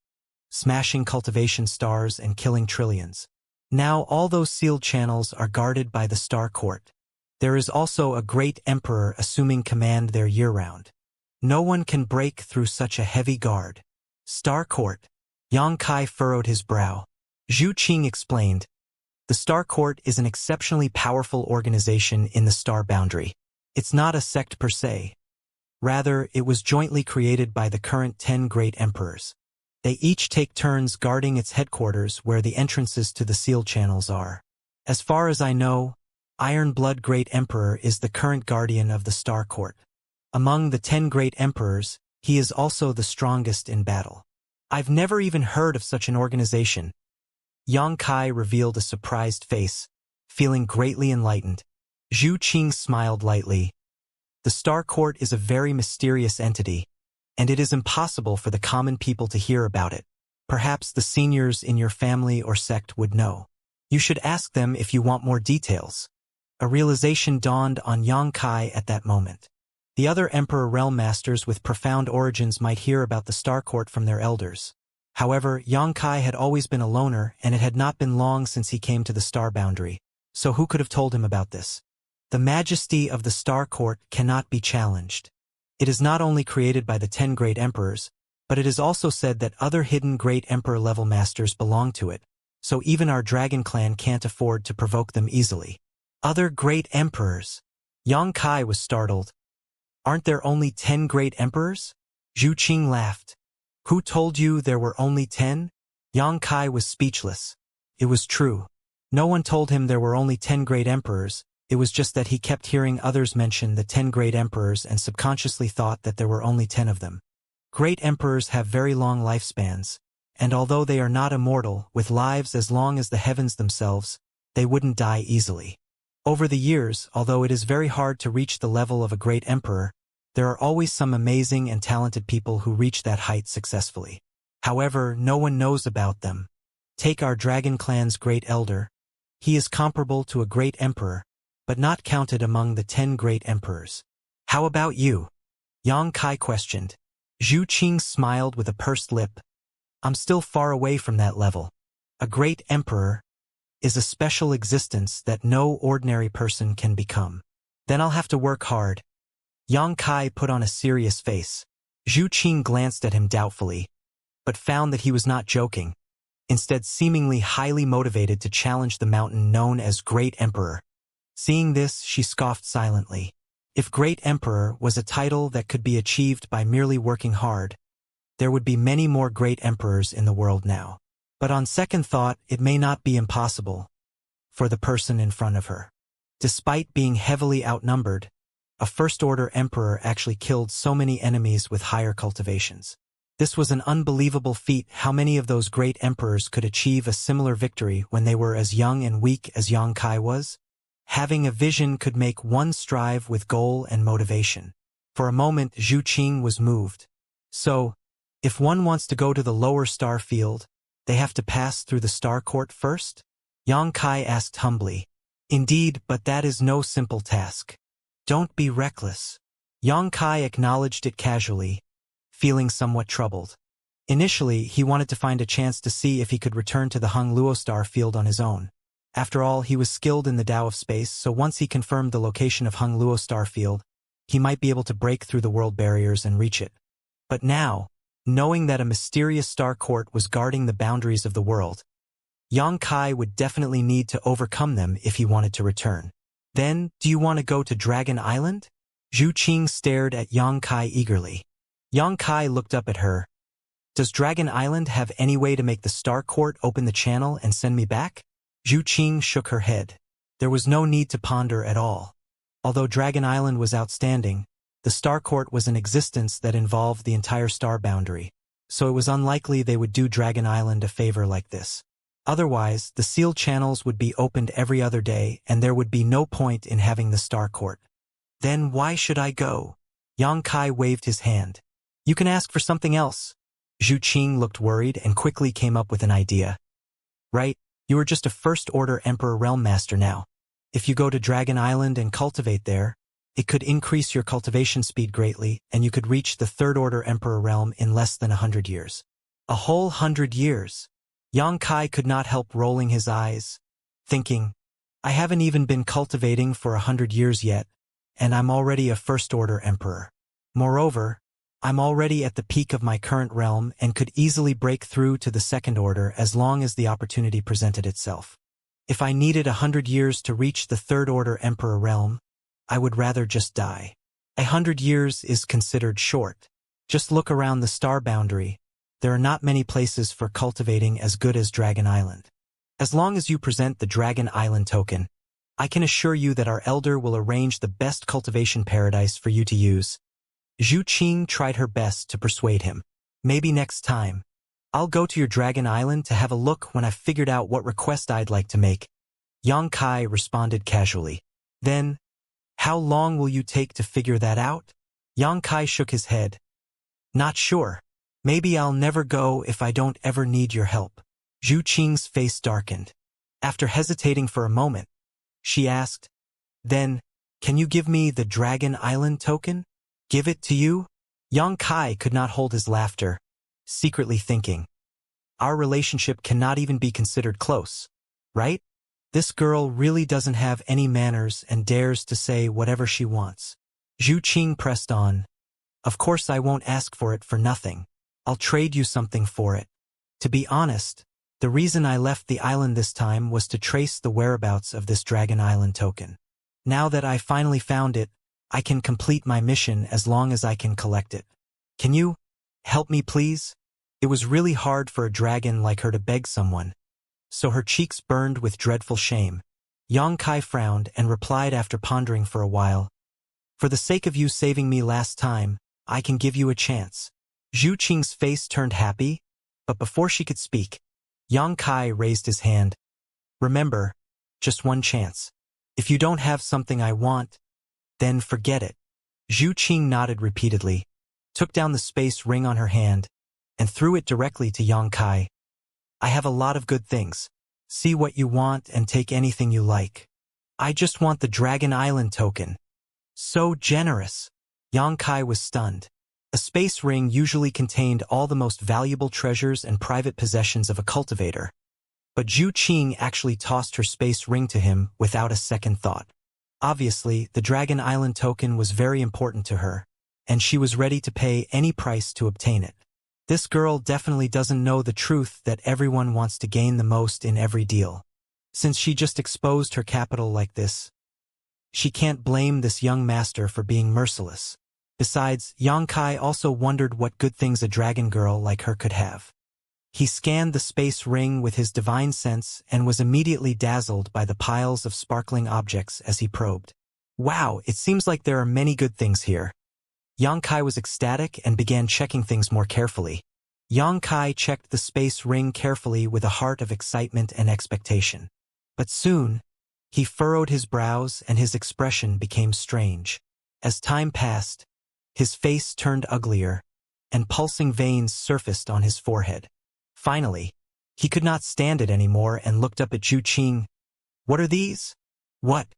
smashing cultivation stars and killing trillions. Now all those sealed channels are guarded by the Star Court. There is also a Great Emperor assuming command there year-round. No one can break through such a heavy guard. Star Court. Yang Kai furrowed his brow. Zhu Qing explained, The Star Court is an exceptionally powerful organization in the star boundary. It's not a sect per se. Rather, it was jointly created by the current 10 Great Emperors. They each take turns guarding its headquarters where the entrances to the sealed channels are. As far as I know, Iron Blood Great Emperor is the current guardian of the Star Court. Among the 10 Great Emperors, he is also the strongest in battle. I've never even heard of such an organization. Yang Kai revealed a surprised face, feeling greatly enlightened. Zhu Qing smiled lightly. The Star Court is a very mysterious entity, and it is impossible for the common people to hear about it. Perhaps the seniors in your family or sect would know. You should ask them if you want more details. A realization dawned on Yang Kai at that moment. The other Emperor Realm Masters with profound origins might hear about the Star Court from their elders. However, Yang Kai had always been a loner, and it had not been long since he came to the star boundary, so who could have told him about this? The majesty of the Star Court cannot be challenged. It is not only created by the 10 Great Emperors, but it is also said that other hidden Great Emperor-level masters belong to it, so even our Dragon Clan can't afford to provoke them easily. Other Great Emperors? Yang Kai was startled. Aren't there only 10 Great Emperors? Zhu Qing laughed. Who told you there were only 10? Yang Kai was speechless. It was true. No one told him there were only 10 Great Emperors, it was just that he kept hearing others mention the 10 Great Emperors and subconsciously thought that there were only 10 of them. Great Emperors have very long lifespans, and although they are not immortal, with lives as long as the heavens themselves, they wouldn't die easily. Over the years, although it is very hard to reach the level of a Great Emperor, there are always some amazing and talented people who reach that height successfully. However, no one knows about them. Take our Dragon Clan's Great Elder. He is comparable to a Great Emperor, but not counted among the 10 Great Emperors. How about you? Yang Kai questioned. Zhu Qing smiled with a pursed lip. I'm still far away from that level. A Great Emperor is a special existence that no ordinary person can become. Then I'll have to work hard. Yang Kai put on a serious face. Zhu Qing glanced at him doubtfully, but found that he was not joking, instead seemingly highly motivated to challenge the mountain known as Great Emperor. Seeing this, she scoffed silently. If Great Emperor was a title that could be achieved by merely working hard, there would be many more Great Emperors in the world now. But on second thought, it may not be impossible for the person in front of her. Despite being heavily outnumbered, a First-Order Emperor actually killed so many enemies with higher cultivations. This was an unbelievable feat. How many of those great emperors could achieve a similar victory when they were as young and weak as Yang Kai was? Having a vision could make one strive with goal and motivation. For a moment, Zhu Qing was moved. So, if one wants to go to the lower star field, they have to pass through the star court first? Yang Kai asked humbly. Indeed, but that is no simple task. Don't be reckless. Yang Kai acknowledged it casually, feeling somewhat troubled. Initially, he wanted to find a chance to see if he could return to the Hung Luo star field on his own. After all, he was skilled in the Tao of space, so once he confirmed the location of Hung Luo star field, he might be able to break through the world barriers and reach it. But now, knowing that a mysterious star court was guarding the boundaries of the world, Yang Kai would definitely need to overcome them if he wanted to return. Then, do you want to go to Dragon Island? Zhu Qing stared at Yang Kai eagerly. Yang Kai looked up at her. Does Dragon Island have any way to make the Star Court open the channel and send me back? Zhu Qing shook her head. There was no need to ponder at all. Although Dragon Island was outstanding, the Star Court was an existence that involved the entire star boundary, so it was unlikely they would do Dragon Island a favor like this. Otherwise, the sealed channels would be opened every other day and there would be no point in having the Star Court. Then why should I go? Yang Kai waved his hand. You can ask for something else. Zhu Qing looked worried and quickly came up with an idea. Right, you are just a first-order Emperor Realm Master now. If you go to Dragon Island and cultivate there, it could increase your cultivation speed greatly and you could reach the third-order Emperor Realm in less than 100 years. A whole 100 years. Yang Kai could not help rolling his eyes, thinking, I haven't even been cultivating for 100 years yet, and I'm already a first-order emperor. Moreover, I'm already at the peak of my current realm and could easily break through to the second order as long as the opportunity presented itself. If I needed 100 years to reach the third-order emperor realm, I would rather just die. 100 years is considered short. Just look around the star boundary. There are not many places for cultivating as good as Dragon Island. As long as you present the Dragon Island token, I can assure you that our elder will arrange the best cultivation paradise for you to use. Zhu Qing tried her best to persuade him. Maybe next time. I'll go to your Dragon Island to have a look when I've figured out what request I'd like to make. Yang Kai responded casually. Then, how long will you take to figure that out? Yang Kai shook his head. Not sure. Maybe I'll never go if I don't ever need your help. Zhu Qing's face darkened. After hesitating for a moment, she asked, Then, can you give me the Dragon Island token? Give it to you? Yang Kai could not hold his laughter, secretly thinking, our relationship cannot even be considered close, right? This girl really doesn't have any manners and dares to say whatever she wants. Zhu Qing pressed on. Of course I won't ask for it for nothing. I'll trade you something for it. To be honest, the reason I left the island this time was to trace the whereabouts of this Dragon Island token. Now that I finally found it, I can complete my mission as long as I can collect it. Can you help me, please? It was really hard for a dragon like her to beg someone, so her cheeks burned with dreadful shame. Yang Kai frowned and replied after pondering for a while, For the sake of you saving me last time, I can give you a chance. Zhu Qing's face turned happy, but before she could speak, Yang Kai raised his hand. Remember, just one chance. If you don't have something I want, then forget it. Zhu Qing nodded repeatedly, took down the space ring on her hand, and threw it directly to Yang Kai. I have a lot of good things. See what you want and take anything you like. I just want the Dragon Island token. So generous. Yang Kai was stunned. A space ring usually contained all the most valuable treasures and private possessions of a cultivator. But Zhu Qing actually tossed her space ring to him without a second thought. Obviously, the Dragon Island token was very important to her, and she was ready to pay any price to obtain it. This girl definitely doesn't know the truth that everyone wants to gain the most in every deal. Since she just exposed her capital like this, she can't blame this young master for being merciless. Besides, Yang Kai also wondered what good things a dragon girl like her could have. He scanned the space ring with his divine sense and was immediately dazzled by the piles of sparkling objects as he probed. Wow, it seems like there are many good things here. Yang Kai was ecstatic and began checking things more carefully. Yang Kai checked the space ring carefully with a heart of excitement and expectation. But soon, he furrowed his brows and his expression became strange. As time passed, his face turned uglier, and pulsing veins surfaced on his forehead. Finally, he could not stand it anymore and looked up at Zhu Qing. "What are these? What?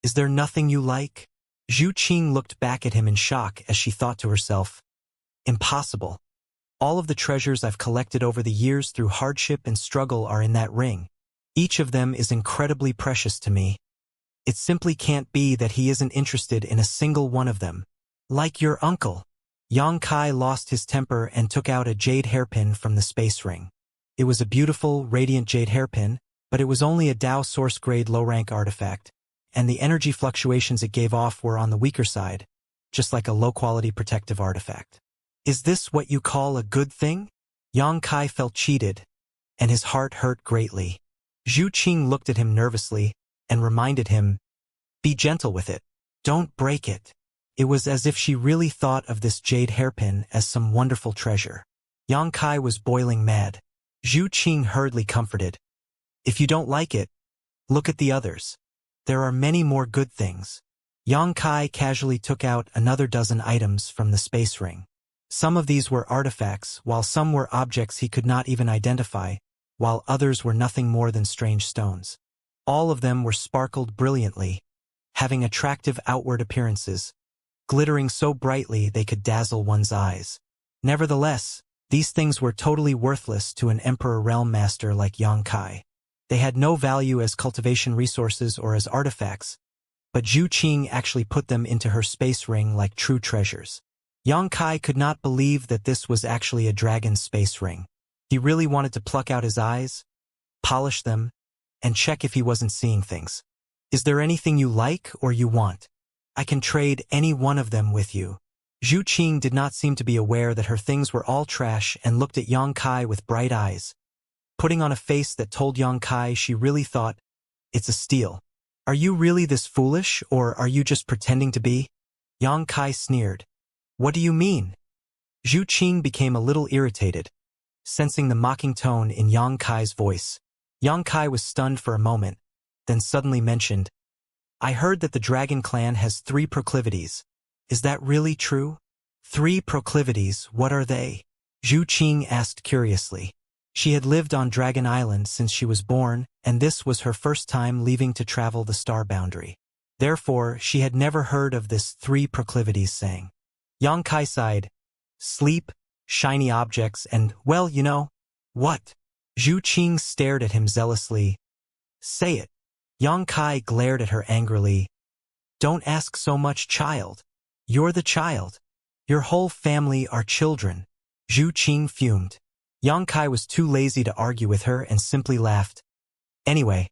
Is there nothing you like?" Zhu Qing looked back at him in shock as she thought to herself, "Impossible. All of the treasures I've collected over the years through hardship and struggle are in that ring. Each of them is incredibly precious to me. It simply can't be that he isn't interested in a single one of them. Like your uncle." Yang Kai lost his temper and took out a jade hairpin from the space ring. It was a beautiful, radiant jade hairpin, but it was only a Dao source-grade low-rank artifact, and the energy fluctuations it gave off were on the weaker side, just like a low-quality protective artifact. "Is this what you call a good thing?" Yang Kai felt cheated, and his heart hurt greatly. Zhu Qing looked at him nervously and reminded him, "Be gentle with it. Don't break it." It was as if she really thought of this jade hairpin as some wonderful treasure. Yang Kai was boiling mad. Zhu Qing hurriedly comforted, "If you don't like it, look at the others. There are many more good things." Yang Kai casually took out another dozen items from the space ring. Some of these were artifacts, while some were objects he could not even identify, while others were nothing more than strange stones. All of them were sparkled brilliantly, having attractive outward appearances, glittering so brightly they could dazzle one's eyes. Nevertheless, these things were totally worthless to an Emperor Realm Master like Yang Kai. They had no value as cultivation resources or as artifacts, but Zhu Qing actually put them into her space ring like true treasures. Yang Kai could not believe that this was actually a dragon's space ring. He really wanted to pluck out his eyes, polish them, and check if he wasn't seeing things. "Is there anything you like or you want? I can trade any one of them with you." Zhu Qing did not seem to be aware that her things were all trash and looked at Yang Kai with bright eyes, putting on a face that told Yang Kai she really thought, "It's a steal." "Are you really this foolish, or are you just pretending to be?" Yang Kai sneered. "What do you mean?" Zhu Qing became a little irritated, sensing the mocking tone in Yang Kai's voice. Yang Kai was stunned for a moment, then suddenly mentioned, "I heard that the Dragon Clan has 3 proclivities. Is that really true?" "3 proclivities, what are they?" Zhu Qing asked curiously. She had lived on Dragon Island since she was born, and this was her first time leaving to travel the star boundary. Therefore, she had never heard of this 3 proclivities saying. Yang Kai sighed. "Sleep, shiny objects, and, well, you know." "What?" Zhu Qing stared at him zealously. "Say it." Yang Kai glared at her angrily. "Don't ask so much, child. You're the child. Your whole family are children." Zhu Qing fumed. Yang Kai was too lazy to argue with her and simply laughed. "Anyway,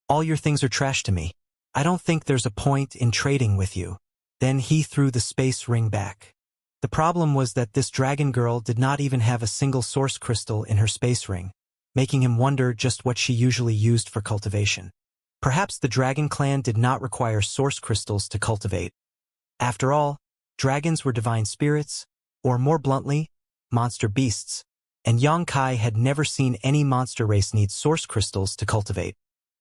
all your things are trash to me. I don't think there's a point in trading with you." Then he threw the space ring back. The problem was that this dragon girl did not even have a single source crystal in her space ring, making him wonder just what she usually used for cultivation. Perhaps the Dragon Clan did not require source crystals to cultivate. After all, dragons were divine spirits, or more bluntly, monster beasts, and Yang Kai had never seen any monster race need source crystals to cultivate.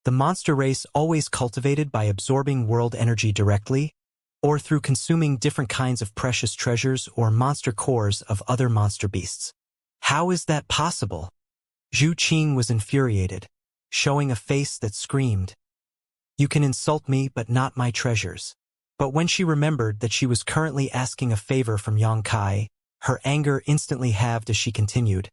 The monster race always cultivated by absorbing world energy directly, or through consuming different kinds of precious treasures or monster cores of other monster beasts. How is that possible? Zhu Qing was infuriated, showing a face that screamed, "You can insult me, but not my treasures." But when she remembered that she was currently asking a favor from Yang Kai, her anger instantly halved as she continued.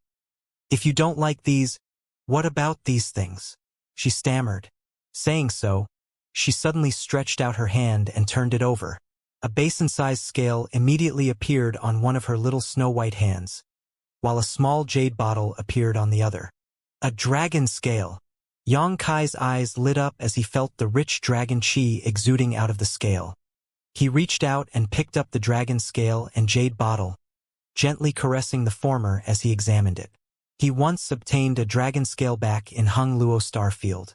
"If you don't like these, what about these things?" she stammered. Saying so, she suddenly stretched out her hand and turned it over. A basin-sized scale immediately appeared on one of her little snow-white hands, while a small jade bottle appeared on the other. A dragon scale! Yang Kai's eyes lit up as he felt the rich dragon chi exuding out of the scale. He reached out and picked up the dragon scale and jade bottle, gently caressing the former as he examined it. He once obtained a dragon scale back in Hung Luo Starfield.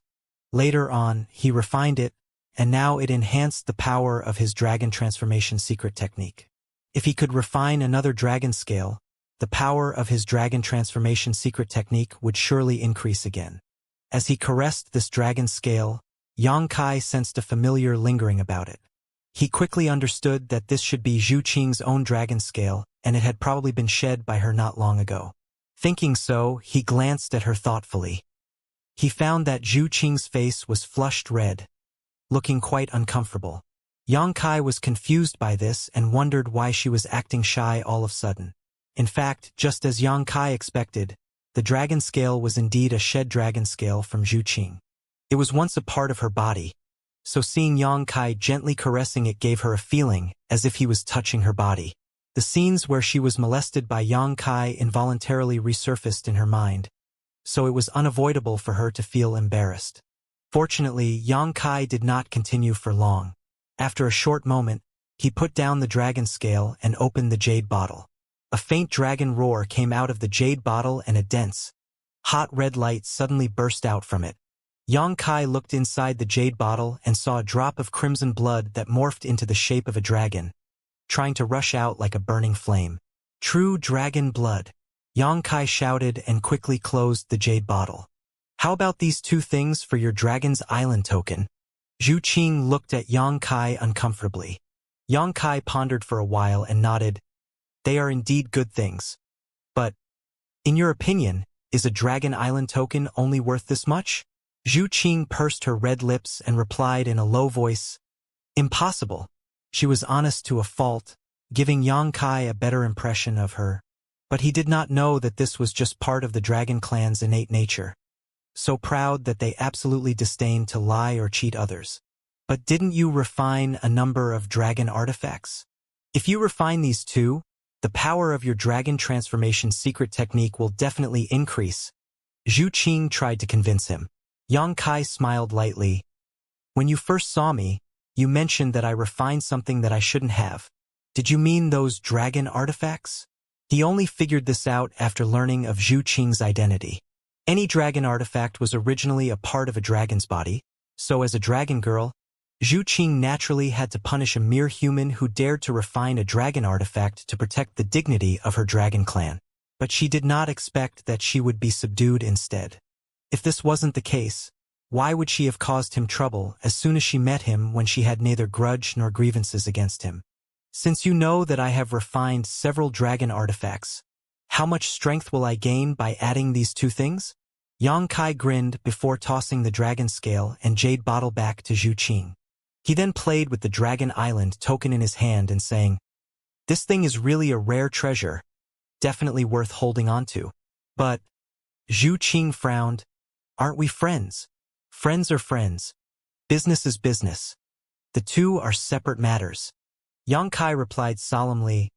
Later on, he refined it, and now it enhanced the power of his dragon transformation secret technique. If he could refine another dragon scale, the power of his dragon transformation secret technique would surely increase again. As he caressed this dragon scale, Yang Kai sensed a familiar lingering about it. He quickly understood that this should be Zhu Qing's own dragon scale, and it had probably been shed by her not long ago. Thinking so, he glanced at her thoughtfully. He found that Zhu Qing's face was flushed red, looking quite uncomfortable. Yang Kai was confused by this and wondered why she was acting shy all of a sudden. In fact, just as Yang Kai expected, the dragon scale was indeed a shed dragon scale from Zhu Qing. It was once a part of her body, so seeing Yang Kai gently caressing it gave her a feeling as if he was touching her body. The scenes where she was molested by Yang Kai involuntarily resurfaced in her mind, so it was unavoidable for her to feel embarrassed. Fortunately, Yang Kai did not continue for long. After a short moment, he put down the dragon scale and opened the jade bottle. A faint dragon roar came out of the jade bottle and a dense, hot red light suddenly burst out from it. Yang Kai looked inside the jade bottle and saw a drop of crimson blood that morphed into the shape of a dragon, trying to rush out like a burning flame. True dragon blood, Yang Kai shouted and quickly closed the jade bottle. How about these two things for your Dragon's Island token? Zhu Qing looked at Yang Kai uncomfortably. Yang Kai pondered for a while and nodded. They are indeed good things. But, in your opinion, is a Dragon Island token only worth this much? Zhu Qing pursed her red lips and replied in a low voice. Impossible. She was honest to a fault, giving Yang Kai a better impression of her. But he did not know that this was just part of the Dragon clan's innate nature. So proud that they absolutely disdained to lie or cheat others. But didn't you refine a number of dragon artifacts? If you refine these too, the power of your dragon transformation secret technique will definitely increase. Zhu Qing tried to convince him. Yang Kai smiled lightly. When you first saw me, you mentioned that I refined something that I shouldn't have. Did you mean those dragon artifacts? He only figured this out after learning of Zhu Qing's identity. Any dragon artifact was originally a part of a dragon's body, so as a dragon girl, Zhu Qing naturally had to punish a mere human who dared to refine a dragon artifact to protect the dignity of her dragon clan. But she did not expect that she would be subdued instead. If this wasn't the case, why would she have caused him trouble as soon as she met him when she had neither grudge nor grievances against him? Since you know that I have refined several dragon artifacts, how much strength will I gain by adding these two things? Yang Kai grinned before tossing the dragon scale and jade bottle back to Zhu Qing. He then played with the Dragon Island token in his hand and saying, "This thing is really a rare treasure, definitely worth holding on to." But, Zhu Qing frowned, "Aren't we friends? Friends are friends. Business is business. The two are separate matters." Yang Kai replied solemnly,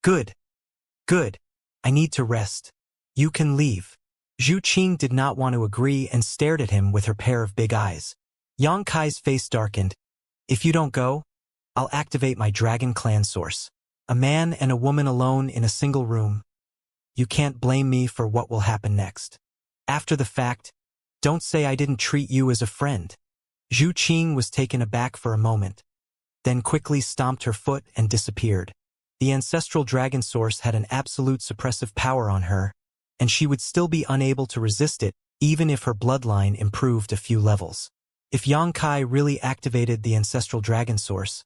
Good. I need to rest. You can leave." Zhu Qing did not want to agree and stared at him with her pair of big eyes. Yang Kai's face darkened. "If you don't go, I'll activate my Dragon Clan source. A man and a woman alone in a single room. You can't blame me for what will happen next. After the fact, don't say I didn't treat you as a friend." Zhu Qing was taken aback for a moment, then quickly stomped her foot and disappeared. The ancestral dragon source had an absolute suppressive power on her, and she would still be unable to resist it even if her bloodline improved a few levels. If Yang Kai really activated the ancestral dragon source,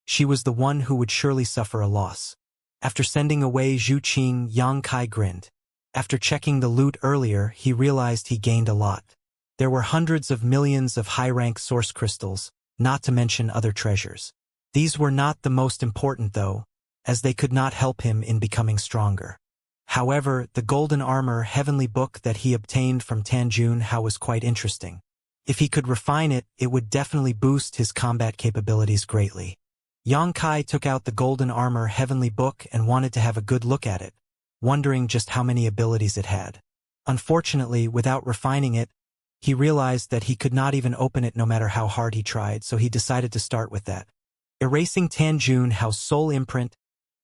she was the one who would surely suffer a loss. After sending away Zhu Qing, Yang Kai grinned. After checking the loot earlier, he realized he gained a lot. There were hundreds of millions of high-rank source crystals, not to mention other treasures. These were not the most important though, as they could not help him in becoming stronger. However, the golden armor heavenly book that he obtained from Tanjun Hao was quite interesting. If he could refine it, it would definitely boost his combat capabilities greatly. Yang Kai took out the golden armor heavenly book and wanted to have a good look at it, wondering just how many abilities it had. Unfortunately, without refining it, he realized that he could not even open it no matter how hard he tried, so he decided to start with that. Erasing Tanjun Hao's soul imprint,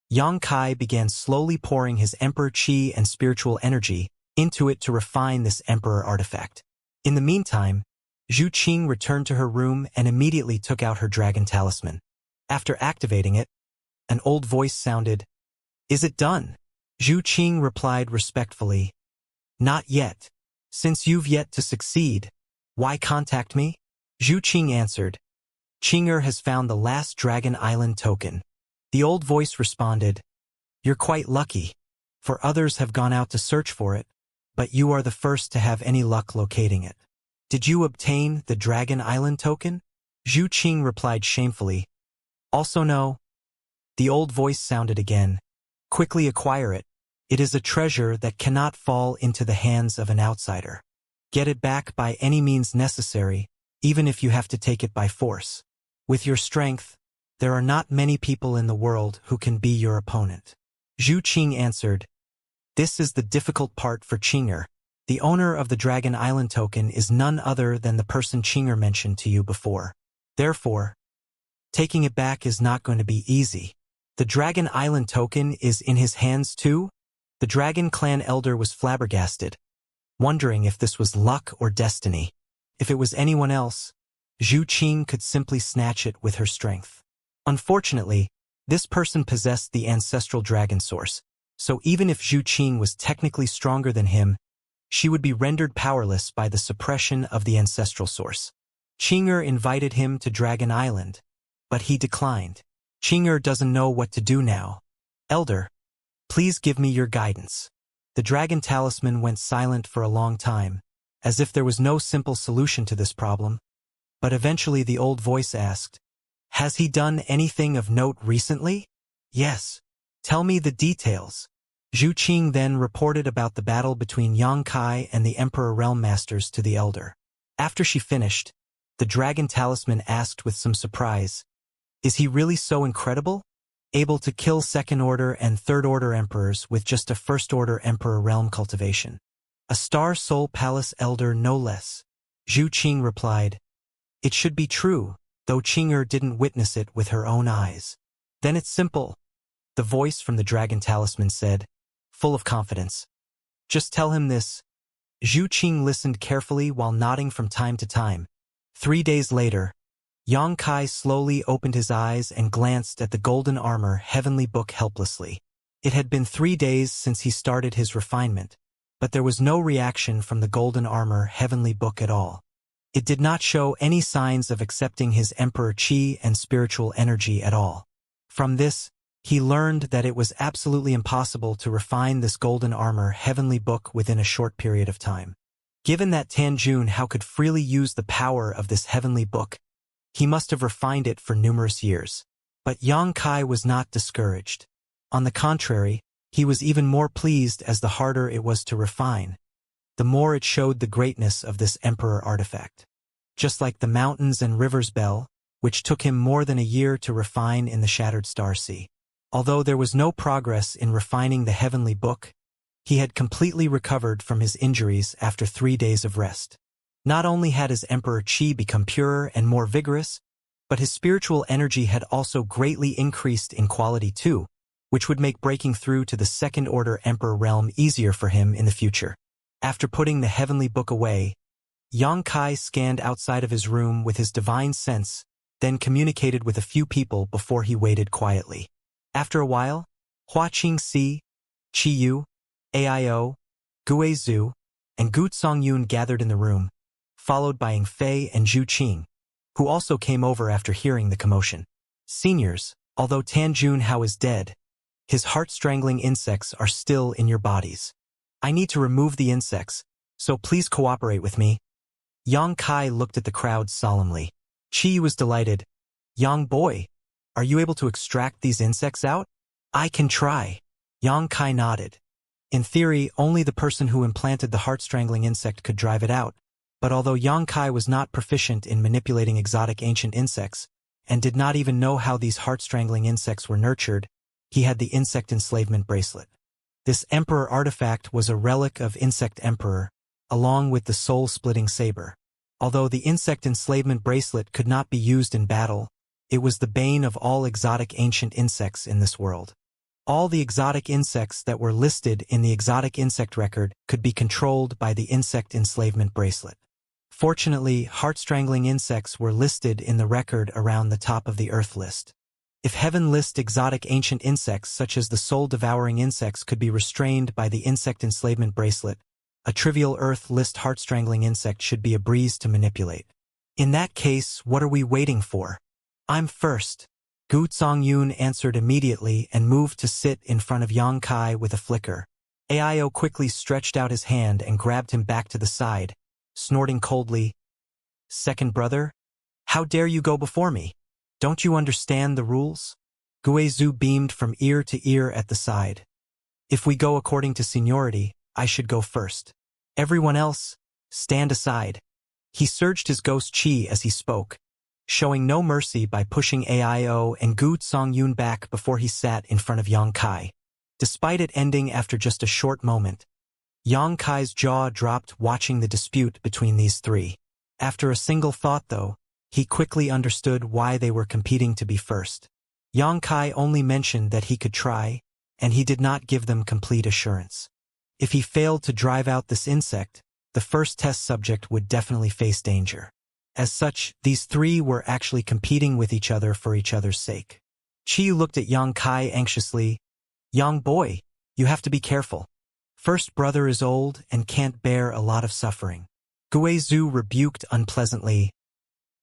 Yang Kai began slowly pouring his Emperor Qi and spiritual energy into it to refine this Emperor artifact. In the meantime, Zhu Qing returned to her room and immediately took out her dragon talisman. After activating it, An old voice sounded, "Is it done?" Zhu Qing replied respectfully, "Not yet. Since you've yet to succeed, why contact me?" Zhu Qing answered, "Qinger has found the last Dragon Island token." The old voice responded, "You're quite lucky, for others have gone out to search for it, but you are the first to have any luck locating it." "Did you obtain the Dragon Island token?" Zhu Qing replied shamefully, "Also no." The old voice sounded again, "Quickly acquire it. It is a treasure that cannot fall into the hands of an outsider. Get it back by any means necessary, even if you have to take it by force. With your strength, there are not many people in the world who can be your opponent." Zhu Qing answered, "This is the difficult part for Qinger. The owner of the Dragon Island token is none other than the person Qinger mentioned to you before. Therefore, taking it back is not going to be easy. The Dragon Island token is in his hands too?" The Dragon Clan elder was flabbergasted, wondering if this was luck or destiny. If it was anyone else, Zhu Qing could simply snatch it with her strength. Unfortunately, this person possessed the ancestral dragon source, so even if Zhu Qing was technically stronger than him, she would be rendered powerless by the suppression of the ancestral source. Qinger invited him to Dragon Island, but he declined. Qinger doesn't know what to do now. "Elder, please give me your guidance." The dragon talisman went silent for a long time, as if there was no simple solution to this problem. But eventually the old voice asked, "Has he done anything of note recently?" "Yes. Tell me the details." Zhu Qing then reported about the battle between Yang Kai and the Emperor Realm Masters to the elder. After she finished, the dragon talisman asked with some surprise, "Is he really so incredible? Able to kill second-order and third-order emperors with just a first-order emperor realm cultivation? A Star Soul Palace elder no less." Zhu Qing replied, "It should be true, though Qinger didn't witness it with her own eyes." "Then it's simple," the voice from the dragon talisman said, full of confidence. "Just tell him this." Zhu Qing listened carefully while nodding from time to time. 3 days later, Yang Kai slowly opened his eyes and glanced at the golden armor heavenly book helplessly. It had been 3 days since he started his refinement, but there was no reaction from the golden armor heavenly book at all. It did not show any signs of accepting his emperor chi and spiritual energy at all. From this, he learned that it was absolutely impossible to refine this golden armor heavenly book within a short period of time. Given that Tan Junhao could freely use the power of this heavenly book, he must have refined it for numerous years. But Yang Kai was not discouraged. On the contrary, he was even more pleased as the harder it was to refine, the more it showed the greatness of this emperor artifact. Just like the mountains and rivers bell, which took him more than a year to refine in the Shattered Star Sea. Although there was no progress in refining the heavenly book, he had completely recovered from his injuries after 3 days of rest. Not only had his emperor chi become purer and more vigorous, but his spiritual energy had also greatly increased in quality too, which would make breaking through to the second-order emperor realm easier for him in the future. After putting the heavenly book away, Yang Kai scanned outside of his room with his divine sense, then communicated with a few people before he waited quietly. After a while, Hua Qingxi, Qi Yu, Aio, Gue Zhu, and Gu Songyun gathered in the room, followed by Inflate and Zhu Qing, who also came over after hearing the commotion. "Seniors, although Tan Junhao is dead, his heart-strangling insects are still in your bodies. I need to remove the insects, so please cooperate with me." Yang Kai looked at the crowd solemnly. Qi was delighted. "Yang boy, are you able to extract these insects out?" "I can try." Yang Kai nodded. In theory, only the person who implanted the heart-strangling insect could drive it out, but although Yang Kai was not proficient in manipulating exotic ancient insects, and did not even know how these heart-strangling insects were nurtured, he had the insect enslavement bracelet. This emperor artifact was a relic of Insect Emperor, along with the soul-splitting saber. Although the insect enslavement bracelet could not be used in battle, it was the bane of all exotic ancient insects in this world. All the exotic insects that were listed in the exotic insect record could be controlled by the insect enslavement bracelet. Fortunately, heart-strangling insects were listed in the record around the top of the Earth list. If heaven-list exotic ancient insects such as the soul-devouring insects could be restrained by the insect enslavement bracelet, a trivial earth-list heart-strangling insect should be a breeze to manipulate. In that case, what are we waiting for? I'm first. Gu Zongyun answered immediately and moved to sit in front of Yang Kai with a flicker. Ao quickly stretched out his hand and grabbed him back to the side, snorting coldly, "Second brother? How dare you go before me? Don't you understand the rules?" Guizhu beamed from ear to ear at the side. "If we go according to seniority, I should go first. Everyone else, stand aside." He surged his ghost chi as he spoke, showing no mercy by pushing Ao and Gu Zongyun back before he sat in front of Yang Kai. Despite it ending after just a short moment, Yang Kai's jaw dropped watching the dispute between these three. After a single thought, though, he quickly understood why they were competing to be first. Yang Kai only mentioned that he could try, and he did not give them complete assurance. If he failed to drive out this insect, the first test subject would definitely face danger. As such, these three were actually competing with each other for each other's sake. Chi looked at Yang Kai anxiously. "Young boy, you have to be careful. First brother is old and can't bear a lot of suffering." Guizhu rebuked unpleasantly.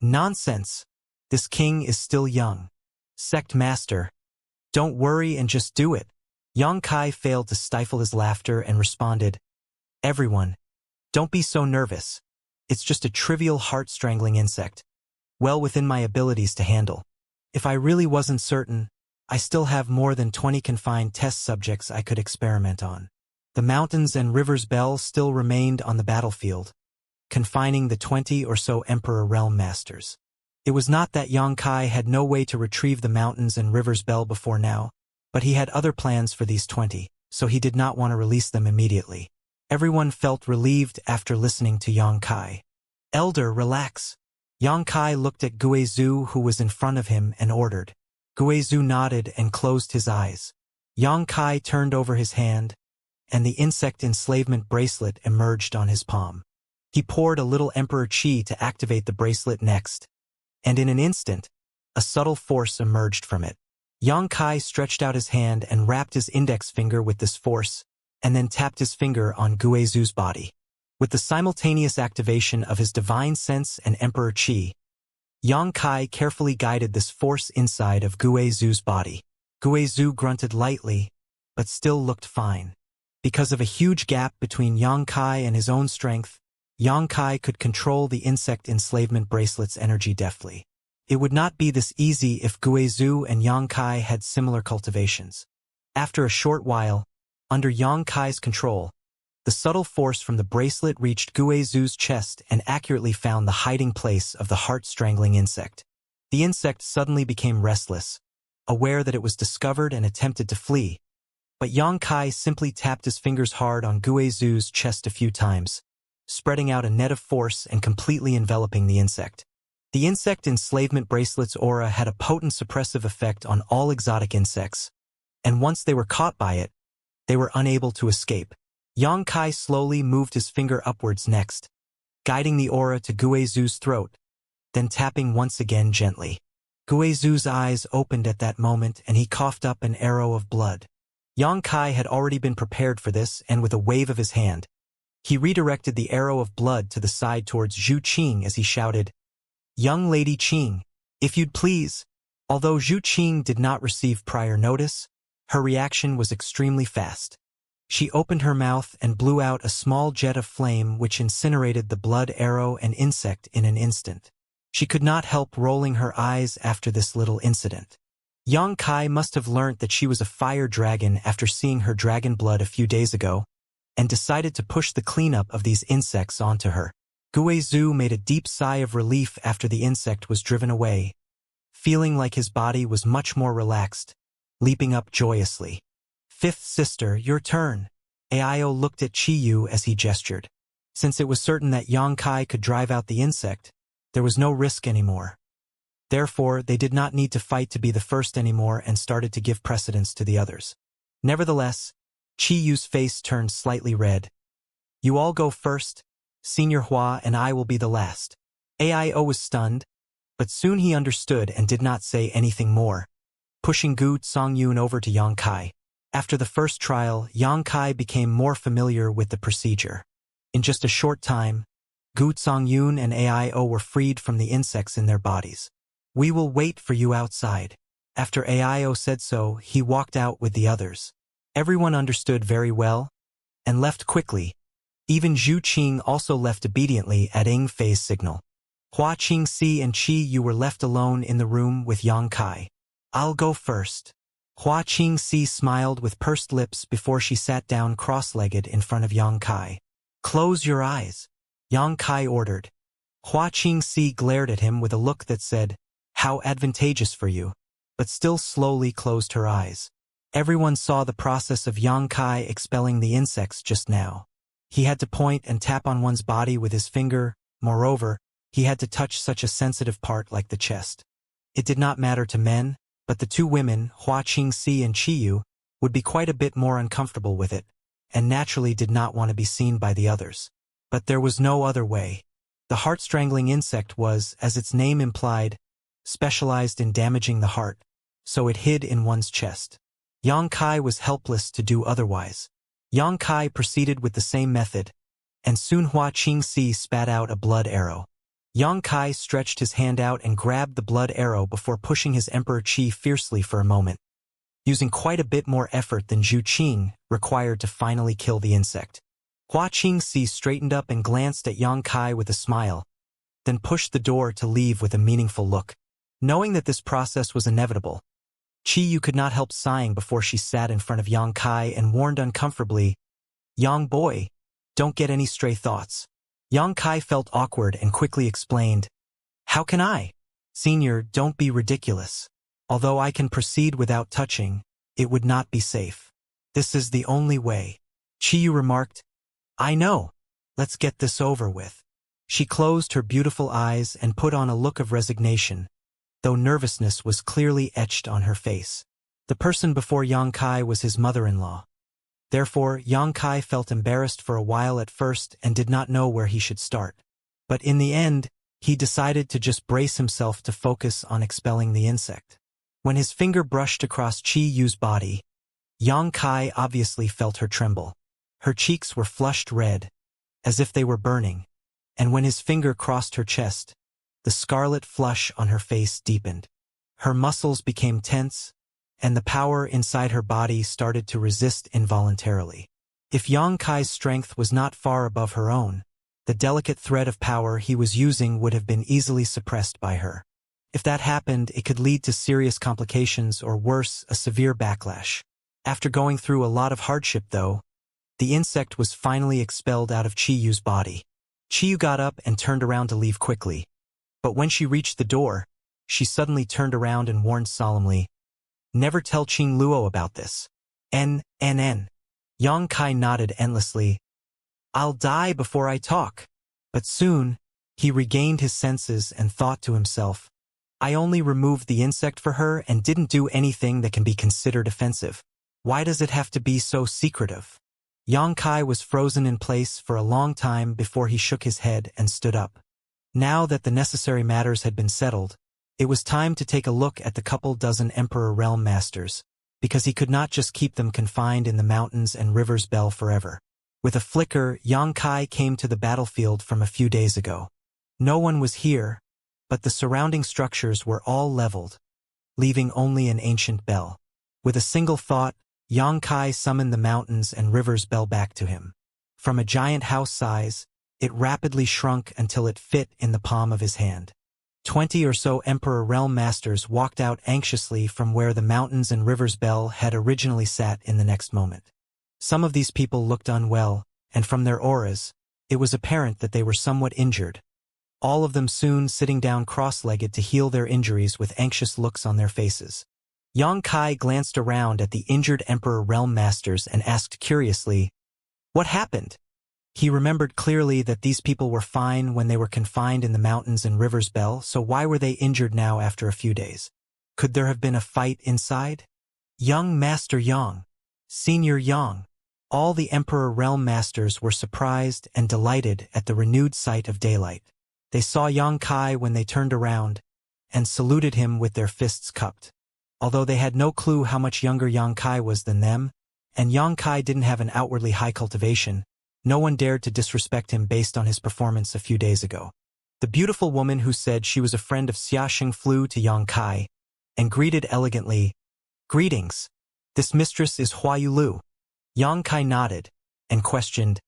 "Nonsense. This king is still young. Sect master. Don't worry and just do it." Yang Kai failed to stifle his laughter and responded, "Everyone, don't be so nervous. It's just a trivial heart-strangling insect, well within my abilities to handle. If I really wasn't certain, I still have more than 20 confined test subjects I could experiment on." The mountains and rivers bell still remained on the battlefield, confining the 20 or so Emperor Realm Masters. It was not that Yang Kai had no way to retrieve the mountains and rivers bell before now, but he had other plans for these 20, so he did not want to release them immediately. Everyone felt relieved after listening to Yang Kai. "Elder, relax." Yang Kai looked at Guizhu, who was in front of him, and ordered. Guizhu nodded and closed his eyes. Yang Kai turned over his hand, and the insect enslavement bracelet emerged on his palm. He poured a little Emperor Chi to activate the bracelet next, and in an instant, a subtle force emerged from it. Yang Kai stretched out his hand and wrapped his index finger with this force, and then tapped his finger on Guizhu's body. With the simultaneous activation of his divine sense and Emperor Chi, Yang Kai carefully guided this force inside of Guizhu's body. Guizhu grunted lightly, but still looked fine. Because of a huge gap between Yang Kai and his own strength, Yang Kai could control the insect enslavement bracelet's energy deftly. It would not be this easy if Guizhu and Yang Kai had similar cultivations. After a short while, under Yang Kai's control, the subtle force from the bracelet reached Guizhu's chest and accurately found the hiding place of the heart-strangling insect. The insect suddenly became restless, aware that it was discovered, and attempted to flee. But Yang Kai simply tapped his fingers hard on Guizhu's chest a few times, spreading out a net of force and completely enveloping the insect. The insect enslavement bracelet's aura had a potent suppressive effect on all exotic insects, and once they were caught by it, they were unable to escape. Yang Kai slowly moved his finger upwards next, guiding the aura to Guizhu's throat, then tapping once again gently. Guizhu's eyes opened at that moment and he coughed up an arrow of blood. Yang Kai had already been prepared for this, and with a wave of his hand, he redirected the arrow of blood to the side towards Zhu Qing as he shouted, "Young Lady Qing, if you'd please." Although Zhu Qing did not receive prior notice, her reaction was extremely fast. She opened her mouth and blew out a small jet of flame which incinerated the blood arrow and insect in an instant. She could not help rolling her eyes after this little incident. Yang Kai must have learnt that she was a fire dragon after seeing her dragon blood a few days ago, and decided to push the cleanup of these insects onto her. Guizhu made a deep sigh of relief after the insect was driven away, feeling like his body was much more relaxed, leaping up joyously. "Fifth sister, your turn." Ao looked at Chiyu as he gestured. Since it was certain that Yang Kai could drive out the insect, there was no risk anymore. Therefore, they did not need to fight to be the first anymore and started to give precedence to the others. Nevertheless, Chiyu's face turned slightly red. "You all go first, Senior Hua, and I will be the last." Ao was stunned, but soon he understood and did not say anything more. pushing Gu Songyun over to Yang Kai. After the first trial, Yang Kai became more familiar with the procedure. In just a short time, Gu Songyun and AIO were freed from the insects in their bodies. "We will wait for you outside." After AIO said so, he walked out with the others. Everyone understood very well and left quickly. Even Zhu Qing also left obediently at Ing Fei's signal. Hua Qingxi and Qi Yu were left alone in the room with Yang Kai. "I'll go first." Hua Qingxi smiled with pursed lips before she sat down cross-legged in front of Yang Kai. "Close your eyes," Yang Kai ordered. Hua Qingxi glared at him with a look that said, "How advantageous for you," but still slowly closed her eyes. Everyone saw the process of Yang Kai expelling the insects just now. He had to point and tap on one's body with his finger. Moreover, he had to touch such a sensitive part like the chest. It did not matter to men, but the two women, Hua Qingxi and Qi Yu, would be quite a bit more uncomfortable with it, and naturally did not want to be seen by the others. But there was no other way. The heart-strangling insect was, as its name implied, specialized in damaging the heart, so it hid in one's chest. Yang Kai was helpless to do otherwise. Yang Kai proceeded with the same method, and soon Hua Qingxi spat out a blood arrow. Yang Kai stretched his hand out and grabbed the blood arrow before pushing his Emperor Qi fiercely for a moment, using quite a bit more effort than Zhu Qing required to finally kill the insect. Hua Qingxi straightened up and glanced at Yang Kai with a smile, then pushed the door to leave with a meaningful look. Knowing that this process was inevitable, Qi Yu could not help sighing before she sat in front of Yang Kai and warned uncomfortably, "Yang boy, don't get any stray thoughts." Yang Kai felt awkward and quickly explained, "How can I? Senior, don't be ridiculous. Although I can proceed without touching, it would not be safe. This is the only way." Qi Yu remarked, "I know. Let's get this over with." She closed her beautiful eyes and put on a look of resignation, though nervousness was clearly etched on her face. The person before Yang Kai was his mother-in-law. Therefore, Yang Kai felt embarrassed for a while at first and did not know where he should start. But in the end, he decided to just brace himself to focus on expelling the insect. When his finger brushed across Qi Yu's body, Yang Kai obviously felt her tremble. Her cheeks were flushed red, as if they were burning, and when his finger crossed her chest, the scarlet flush on her face deepened. Her muscles became tense, and the power inside her body started to resist involuntarily. If Yang Kai's strength was not far above her own, the delicate thread of power he was using would have been easily suppressed by her. If that happened, it could lead to serious complications or worse, a severe backlash. After going through a lot of hardship, though, the insect was finally expelled out of Qi Yu's body. Qi Yu got up and turned around to leave quickly. But when she reached the door, she suddenly turned around and warned solemnly, "Never tell Qing Luo about this." N. Yang Kai nodded endlessly. "I'll die before I talk." But soon, he regained his senses and thought to himself, "I only removed the insect for her and didn't do anything that can be considered offensive. Why does it have to be so secretive?" Yang Kai was frozen in place for a long time before he shook his head and stood up. Now that the necessary matters had been settled, it was time to take a look at the couple dozen Emperor Realm Masters, because he could not just keep them confined in the mountains and rivers Bell forever. With a flicker, Yang Kai came to the battlefield from a few days ago. No one was here, but the surrounding structures were all leveled, leaving only an ancient bell. With a single thought, Yang Kai summoned the mountains and rivers Bell back to him. From a giant house size, it rapidly shrunk until it fit in the palm of his hand. 20 or so Emperor Realm Masters walked out anxiously from where the mountains and rivers Bell had originally sat in the next moment. Some of these people looked unwell, and from their auras, it was apparent that they were somewhat injured. All of them soon sitting down cross-legged to heal their injuries with anxious looks on their faces. Yang Kai glanced around at the injured Emperor Realm Masters and asked curiously, "What happened?" He remembered clearly that these people were fine when they were confined in the mountains and rivers Bell, so why were they injured now after a few days? Could there have been a fight inside? Young Master Yang, Senior Yang. All the Emperor Realm Masters were surprised and delighted at the renewed sight of daylight. They saw Yang Kai when they turned around, and saluted him with their fists cupped. Although they had no clue how much younger Yang Kai was than them, and Yang Kai didn't have an outwardly high cultivation, no one dared to disrespect him based on his performance a few days ago. The beautiful woman who said she was a friend of Xianxia flew to Yang Kai and greeted elegantly, "Greetings. This mistress is Hua Yulu." Yang Kai nodded and questioned,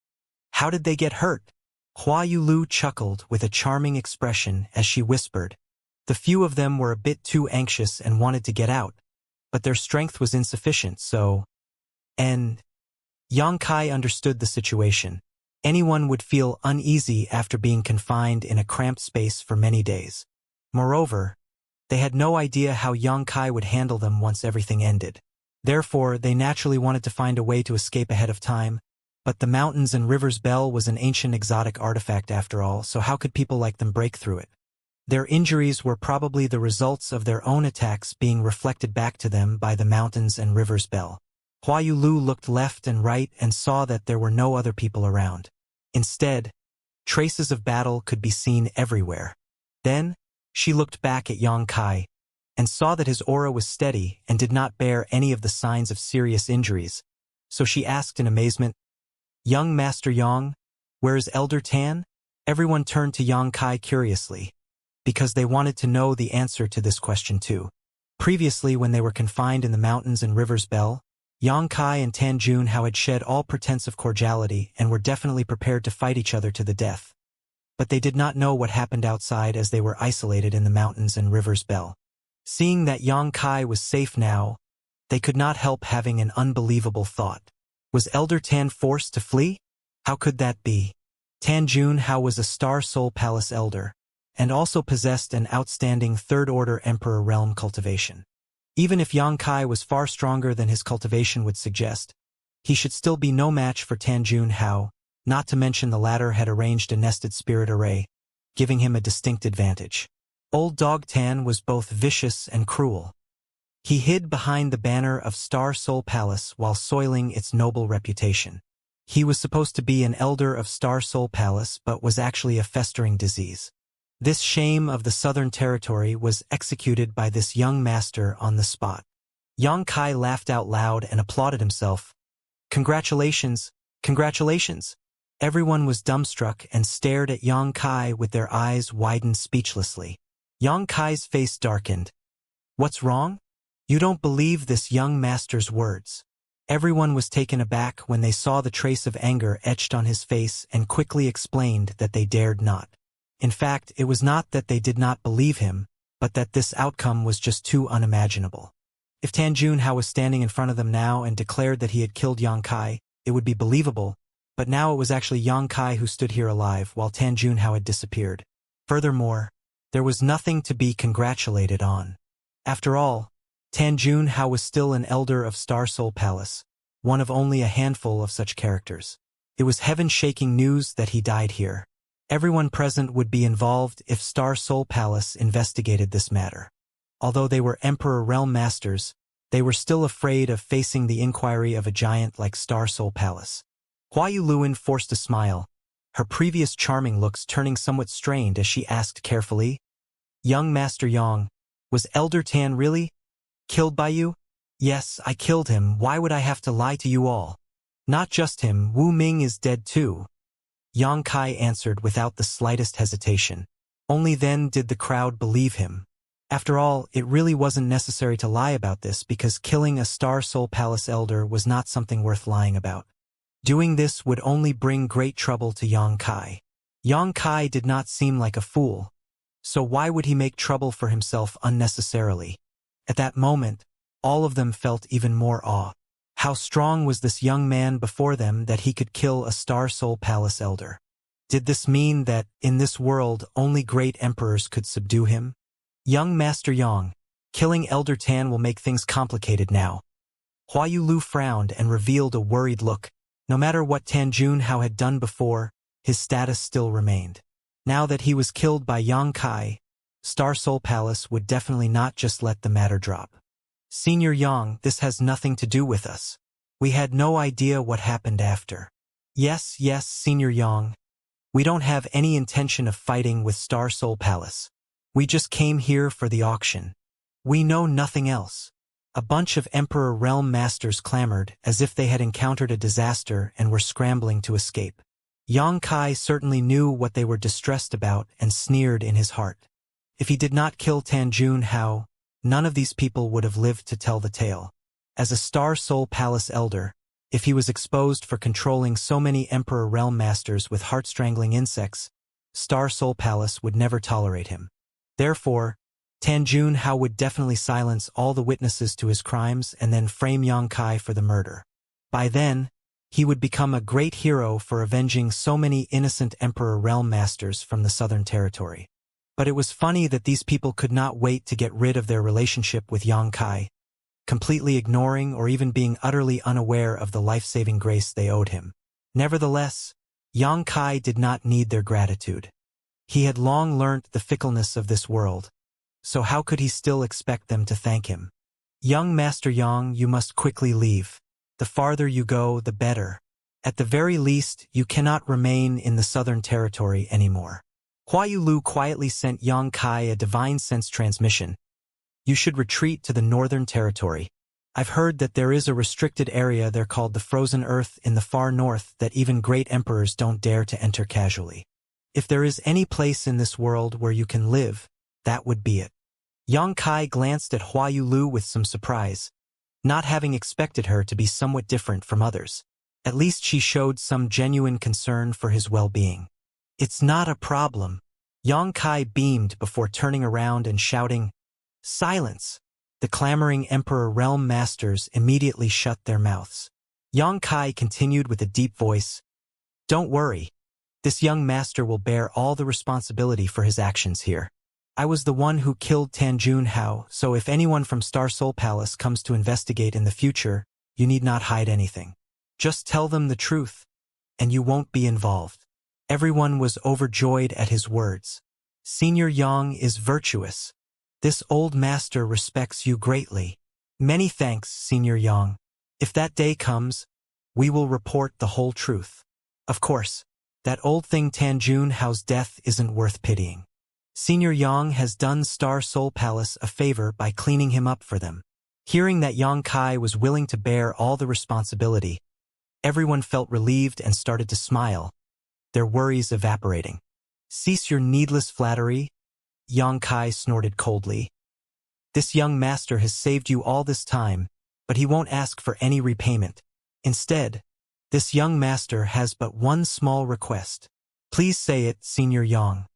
"How did they get hurt?" Hua Yulu chuckled with a charming expression as she whispered, "The few of them were a bit too anxious and wanted to get out, but their strength was insufficient, so—" And Yang Kai understood the situation. Anyone would feel uneasy after being confined in a cramped space for many days. Moreover, they had no idea how Yang Kai would handle them once everything ended. Therefore, they naturally wanted to find a way to escape ahead of time, but the mountains and rivers bell was an ancient exotic artifact after all, so how could people like them break through it? Their injuries were probably the results of their own attacks being reflected back to them by the mountains and rivers bell. Hua Yulu looked left and right and saw that there were no other people around. Instead, traces of battle could be seen everywhere. Then, she looked back at Yang Kai and saw that his aura was steady and did not bear any of the signs of serious injuries, so she asked in amazement, "Young Master Yang, where is Elder Tan?" Everyone turned to Yang Kai curiously, because they wanted to know the answer to this question too. Previously, when they were confined in the mountains and rivers bell, Yang Kai and Tan Junhao had shed all pretense of cordiality and were definitely prepared to fight each other to the death. But they did not know what happened outside as they were isolated in the mountains and rivers bell. Seeing that Yang Kai was safe now, they could not help having an unbelievable thought. Was Elder Tan forced to flee? How could that be? Tan Junhao was a Star Soul Palace elder, and also possessed an outstanding third-order Emperor realm cultivation. Even if Yang Kai was far stronger than his cultivation would suggest, he should still be no match for Tan Junhao, not to mention the latter had arranged a nested spirit array, giving him a distinct advantage. Old Dog Tan was both vicious and cruel. He hid behind the banner of Star Soul Palace while soiling its noble reputation. He was supposed to be an elder of Star Soul Palace but was actually a festering disease. This shame of the Southern Territory was executed by this young master on the spot. Yang Kai laughed out loud and applauded himself. "Congratulations, congratulations!" Everyone was dumbstruck and stared at Yang Kai with their eyes widened speechlessly. Yang Kai's face darkened. "What's wrong? You don't believe this young master's words." Everyone was taken aback when they saw the trace of anger etched on his face and quickly explained that they dared not. In fact, it was not that they did not believe him, but that this outcome was just too unimaginable. If Tan Junhao was standing in front of them now and declared that he had killed Yang Kai, it would be believable, but now it was actually Yang Kai who stood here alive while Tan Junhao had disappeared. Furthermore, there was nothing to be congratulated on. After all, Tan Junhao was still an elder of Star Soul Palace, one of only a handful of such characters. It was heaven-shaking news that he died here. Everyone present would be involved if Star Soul Palace investigated this matter. Although they were Emperor Realm Masters, they were still afraid of facing the inquiry of a giant like Star Soul Palace. Hua Yuluin forced a smile, her previous charming looks turning somewhat strained as she asked carefully, "Young Master Yang, was Elder Tan really killed by you?" "Yes, I killed him. Why would I have to lie to you all?" "Not just him, Wu Ming is dead too," Yang Kai answered without the slightest hesitation. Only then did the crowd believe him. After all, it really wasn't necessary to lie about this because killing a Star Soul Palace elder was not something worth lying about. Doing this would only bring great trouble to Yang Kai. Yang Kai did not seem like a fool, so why would he make trouble for himself unnecessarily? At that moment, all of them felt even more awe. How strong was this young man before them that he could kill a Star Soul Palace elder? Did this mean that, in this world, only great emperors could subdue him? "Young Master Yang, killing Elder Tan will make things complicated now." Hua Yulu frowned and revealed a worried look. No matter what Tan Junhao had done before, his status still remained. Now that he was killed by Yang Kai, Star Soul Palace would definitely not just let the matter drop. "Senior Yang, this has nothing to do with us. We had no idea what happened after." Yes, Senior Yang. We don't have any intention of fighting with Star Soul Palace. We just came here for the auction. We know nothing else." A bunch of Emperor Realm Masters clamored as if they had encountered a disaster and were scrambling to escape. Yang Kai certainly knew what they were distressed about and sneered in his heart. If he did not kill Tanjun Hao, none of these people would have lived to tell the tale. As a Star Soul Palace elder, if he was exposed for controlling so many Emperor Realm Masters with heart-strangling insects, Star Soul Palace would never tolerate him. Therefore, Tanjun Hao would definitely silence all the witnesses to his crimes and then frame Yang Kai for the murder. By then, he would become a great hero for avenging so many innocent Emperor Realm Masters from the Southern Territory. But it was funny that these people could not wait to get rid of their relationship with Yang Kai, completely ignoring or even being utterly unaware of the life-saving grace they owed him. Nevertheless, Yang Kai did not need their gratitude. He had long learnt the fickleness of this world, so how could he still expect them to thank him? Young Master Yang, you must quickly leave. The farther you go, the better. At the very least, you cannot remain in the Southern Territory anymore. Hua Yulu quietly sent Yang Kai a divine sense transmission. You should retreat to the Northern Territory. I've heard that there is a restricted area there called the Frozen Earth in the far north that even great emperors don't dare to enter casually. If there is any place in this world where you can live, that would be it. Yang Kai glanced at Hua Yulu with some surprise, not having expected her to be somewhat different from others. At least she showed some genuine concern for his well-being. It's not a problem. Yang Kai beamed before turning around and shouting, "Silence!" The clamoring Emperor Realm Masters immediately shut their mouths. Yang Kai continued with a deep voice, "Don't worry. This young master will bear all the responsibility for his actions here. I was the one who killed Tanjun Hao, so if anyone from Star Soul Palace comes to investigate in the future, you need not hide anything. Just tell them the truth, and you won't be involved." Everyone was overjoyed at his words. Senior Yang is virtuous. This old master respects you greatly. Many thanks, Senior Yang. If that day comes, we will report the whole truth. Of course, that old thing Tanjun Hao's death isn't worth pitying. Senior Yang has done Star Soul Palace a favor by cleaning him up for them. Hearing that Yang Kai was willing to bear all the responsibility, everyone felt relieved and started to smile, their worries evaporating. "Cease your needless flattery," Yang Kai snorted coldly. "This young master has saved you all this time, but he won't ask for any repayment. Instead, this young master has but one small request. Please say it, Senior Yang.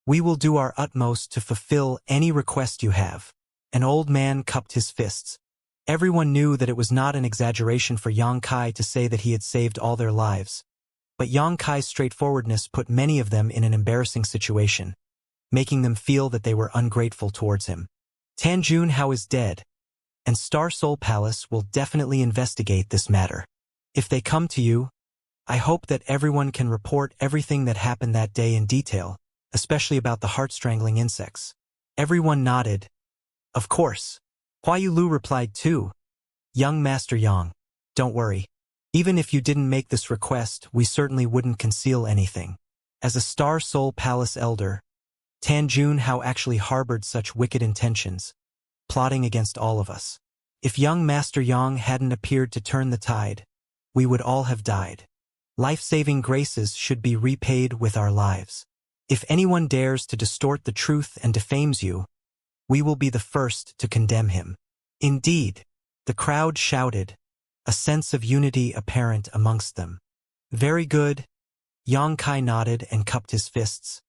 We will do our utmost to fulfill any request you have." An old man cupped his fists. Everyone knew that it was not an exaggeration for Yang Kai to say that he had saved all their lives. But Yang Kai's straightforwardness put many of them in an embarrassing situation, making them feel that they were ungrateful towards him. Tanjun Hao is dead, and Star Soul Palace will definitely investigate this matter. If they come to you, I hope that everyone can report everything that happened that day in detail, especially about the heart-strangling insects. Everyone nodded. Of course. Hua Yulu replied too. Young Master Yang, don't worry. Even if you didn't make this request, we certainly wouldn't conceal anything. As a Star Soul Palace elder, Tanjun Hao actually harbored such wicked intentions, plotting against all of us. If young Master Yang hadn't appeared to turn the tide, we would all have died. Life-saving graces should be repaid with our lives. If anyone dares to distort the truth and defames you, we will be the first to condemn him. Indeed, the crowd shouted, a sense of unity apparent amongst them. Very good. Yang Kai nodded and cupped his fists.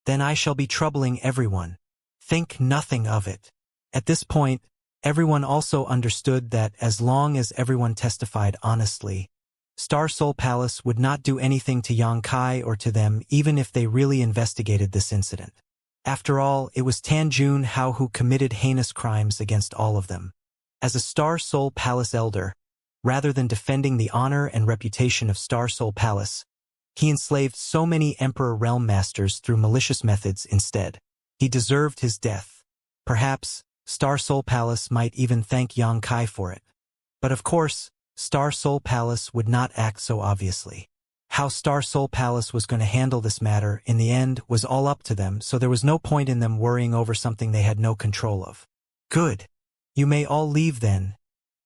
Then I shall be troubling everyone. Think nothing of it. At this point, everyone also understood that as long as everyone testified honestly, Star Soul Palace would not do anything to Yang Kai or to them even if they really investigated this incident. After all, it was Tanjun Hao who committed heinous crimes against all of them. As a Star Soul Palace elder, rather than defending the honor and reputation of Star Soul Palace, he enslaved so many Emperor Realm Masters through malicious methods instead. He deserved his death. Perhaps Star Soul Palace might even thank Yang Kai for it. But of course, Star Soul Palace would not act so obviously. How Star Soul Palace was going to handle this matter in the end was all up to them, so there was no point in them worrying over something they had no control of. Good. You may all leave then,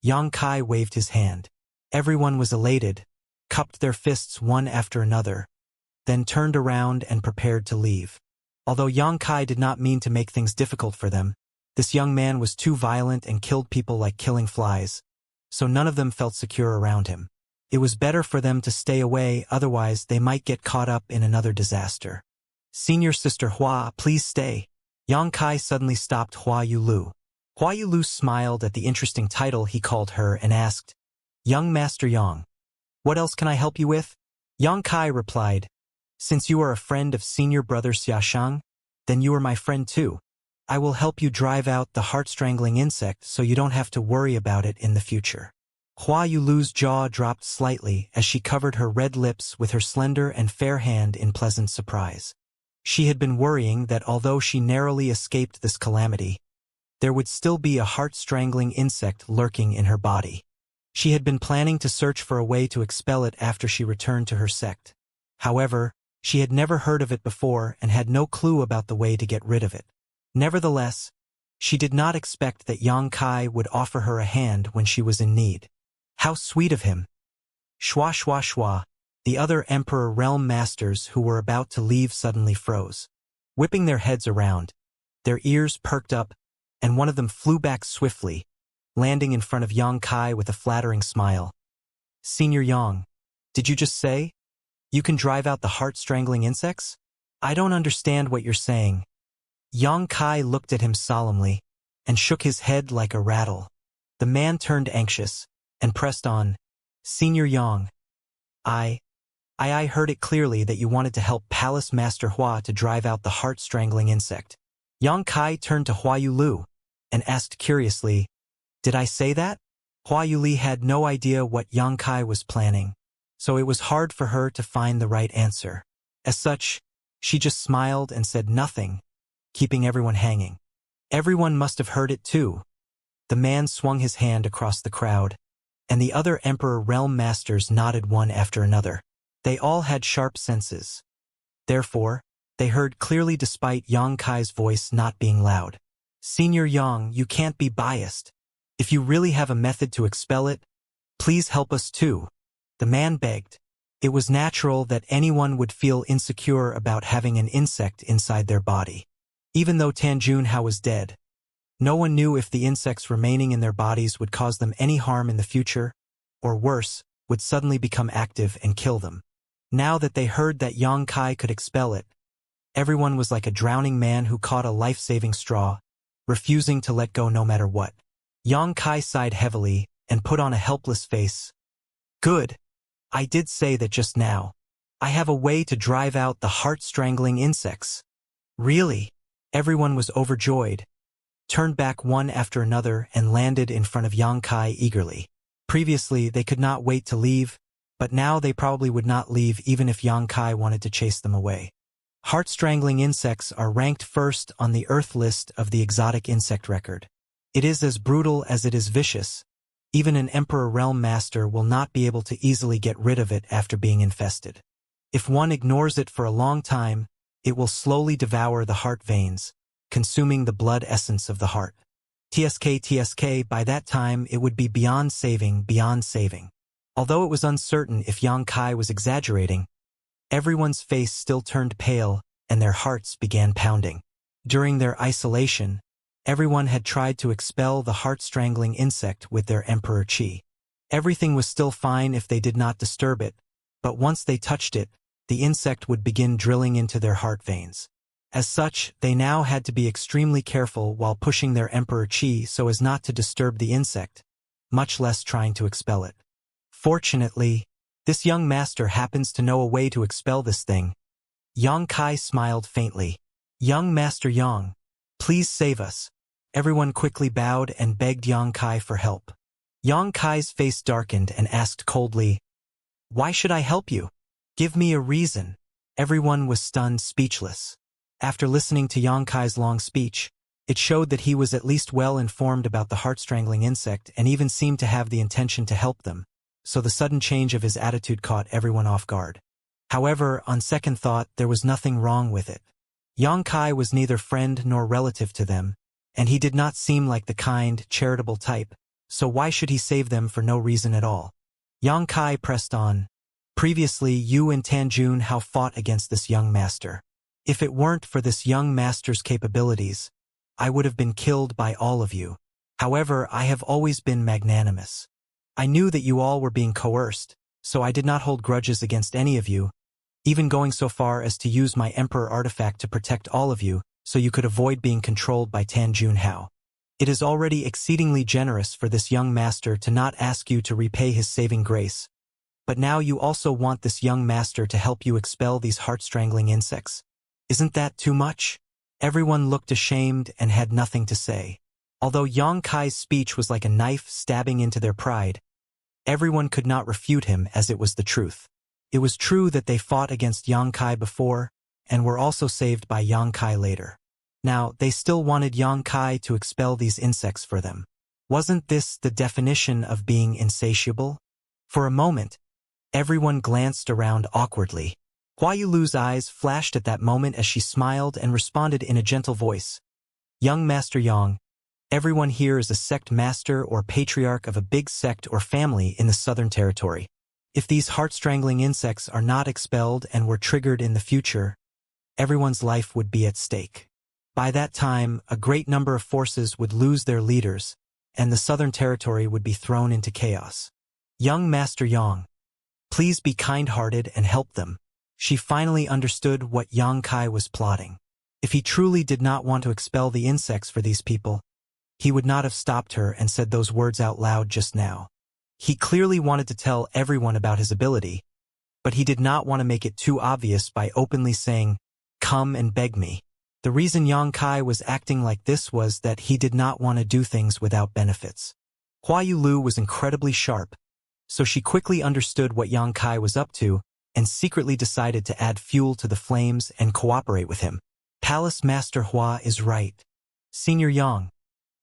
Yang Kai waved his hand. Everyone was elated, cupped their fists one after another, then turned around and prepared to leave. Although Yang Kai did not mean to make things difficult for them, this young man was too violent and killed people like killing flies, so none of them felt secure around him. It was better for them to stay away, otherwise they might get caught up in another disaster. Senior Sister Hua, please stay. Yang Kai suddenly stopped Hua Yulu. Hua Yulu smiled at the interesting title he called her and asked, Young Master Yang, what else can I help you with? Yang Kai replied, Since you are a friend of Senior Brother Xiaxia, then you are my friend too. I will help you drive out the heart-strangling insect so you don't have to worry about it in the future. Hua Yulu's jaw dropped slightly as she covered her red lips with her slender and fair hand in pleasant surprise. She had been worrying that although she narrowly escaped this calamity, there would still be a heart-strangling insect lurking in her body. She had been planning to search for a way to expel it after she returned to her sect. However, she had never heard of it before and had no clue about the way to get rid of it. Nevertheless, she did not expect that Yang Kai would offer her a hand when she was in need. How sweet of him! Shwa shwa shwa. The other Emperor Realm Masters who were about to leave suddenly froze. Whipping their heads around, their ears perked up, and one of them flew back swiftly, landing in front of Yang Kai with a flattering smile. Senior Yang, did you just say? You can drive out the heart-strangling insects? I don't understand what you're saying. Yang Kai looked at him solemnly and shook his head like a rattle. The man turned anxious and pressed on. Senior Yang, I heard it clearly that you wanted to help Palace Master Hua to drive out the heart-strangling insect. Yang Kai turned to Hua Yulu and asked curiously, Did I say that? Hua Yuli had no idea what Yang Kai was planning, so it was hard for her to find the right answer. As such, she just smiled and said nothing, keeping everyone hanging. Everyone must have heard it too. The man swung his hand across the crowd, and the other Emperor Realm Masters nodded one after another. They all had sharp senses. Therefore, they heard clearly despite Yang Kai's voice not being loud. Senior Yang, you can't be biased. If you really have a method to expel it, please help us too. The man begged. It was natural that anyone would feel insecure about having an insect inside their body. Even though Tanjun was dead, no one knew if the insects remaining in their bodies would cause them any harm in the future, or worse, would suddenly become active and kill them. Now that they heard that Yang Kai could expel it, everyone was like a drowning man who caught a life-saving straw, refusing to let go no matter what. Yang Kai sighed heavily and put on a helpless face. Good. I did say that just now. I have a way to drive out the heart-strangling insects. Really? Everyone was overjoyed, turned back one after another and landed in front of Yang Kai eagerly. Previously, they could not wait to leave, but now they probably would not leave even if Yang Kai wanted to chase them away. Heart-strangling insects are ranked first on the Earth list of the exotic insect record. It is as brutal as it is vicious. Even an Emperor Realm Master will not be able to easily get rid of it after being infested. If one ignores it for a long time, it will slowly devour the heart veins, consuming the blood essence of the heart. TSK, by that time it would be beyond saving. Although it was uncertain if Yang Kai was exaggerating, everyone's face still turned pale and their hearts began pounding. During their isolation, everyone had tried to expel the heart-strangling insect with their Emperor Qi. Everything was still fine if they did not disturb it, but once they touched it, the insect would begin drilling into their heart veins. As such, they now had to be extremely careful while pushing their Emperor Qi so as not to disturb the insect, much less trying to expel it. Fortunately, this young master happens to know a way to expel this thing. Yang Kai smiled faintly. Young Master Yang, please save us. Everyone quickly bowed and begged Yang Kai for help. Yang Kai's face darkened and asked coldly, Why should I help you? Give me a reason. Everyone was stunned, speechless. After listening to Yang Kai's long speech, it showed that he was at least well informed about the heart-strangling insect and even seemed to have the intention to help them, so the sudden change of his attitude caught everyone off guard. However, on second thought, there was nothing wrong with it. Yang Kai was neither friend nor relative to them, and he did not seem like the kind, charitable type, so why should he save them for no reason at all? Yang Kai pressed on. Previously, you and Tanjun Hao fought against this young master. If it weren't for this young master's capabilities, I would have been killed by all of you. However, I have always been magnanimous. I knew that you all were being coerced, so I did not hold grudges against any of you, even going so far as to use my Emperor artifact to protect all of you, so you could avoid being controlled by Tanjun Hao. It is already exceedingly generous for this young master to not ask you to repay his saving grace, but now you also want this young master to help you expel these heart-strangling insects. Isn't that too much? Everyone looked ashamed and had nothing to say. Although Yang Kai's speech was like a knife stabbing into their pride, everyone could not refute him as it was the truth. It was true that they fought against Yang Kai before, and were also saved by Yang Kai later. Now, they still wanted Yang Kai to expel these insects for them. Wasn't this the definition of being insatiable? For a moment, everyone glanced around awkwardly. Hua Yulu's eyes flashed at that moment as she smiled and responded in a gentle voice. Young Master Yang, everyone here is a sect master or patriarch of a big sect or family in the Southern Territory. If these heart-strangling insects are not expelled and were triggered in the future, everyone's life would be at stake. By that time, a great number of forces would lose their leaders, and the Southern Territory would be thrown into chaos. Young Master Yang, please be kind-hearted and help them. She finally understood what Yang Kai was plotting. If he truly did not want to expel the insects for these people, he would not have stopped her and said those words out loud just now. He clearly wanted to tell everyone about his ability, but he did not want to make it too obvious by openly saying, "Come and beg me." The reason Yang Kai was acting like this was that he did not want to do things without benefits. Hua Yulu was incredibly sharp, so she quickly understood what Yang Kai was up to and secretly decided to add fuel to the flames and cooperate with him. Palace Master Hua is right. Senior Yang,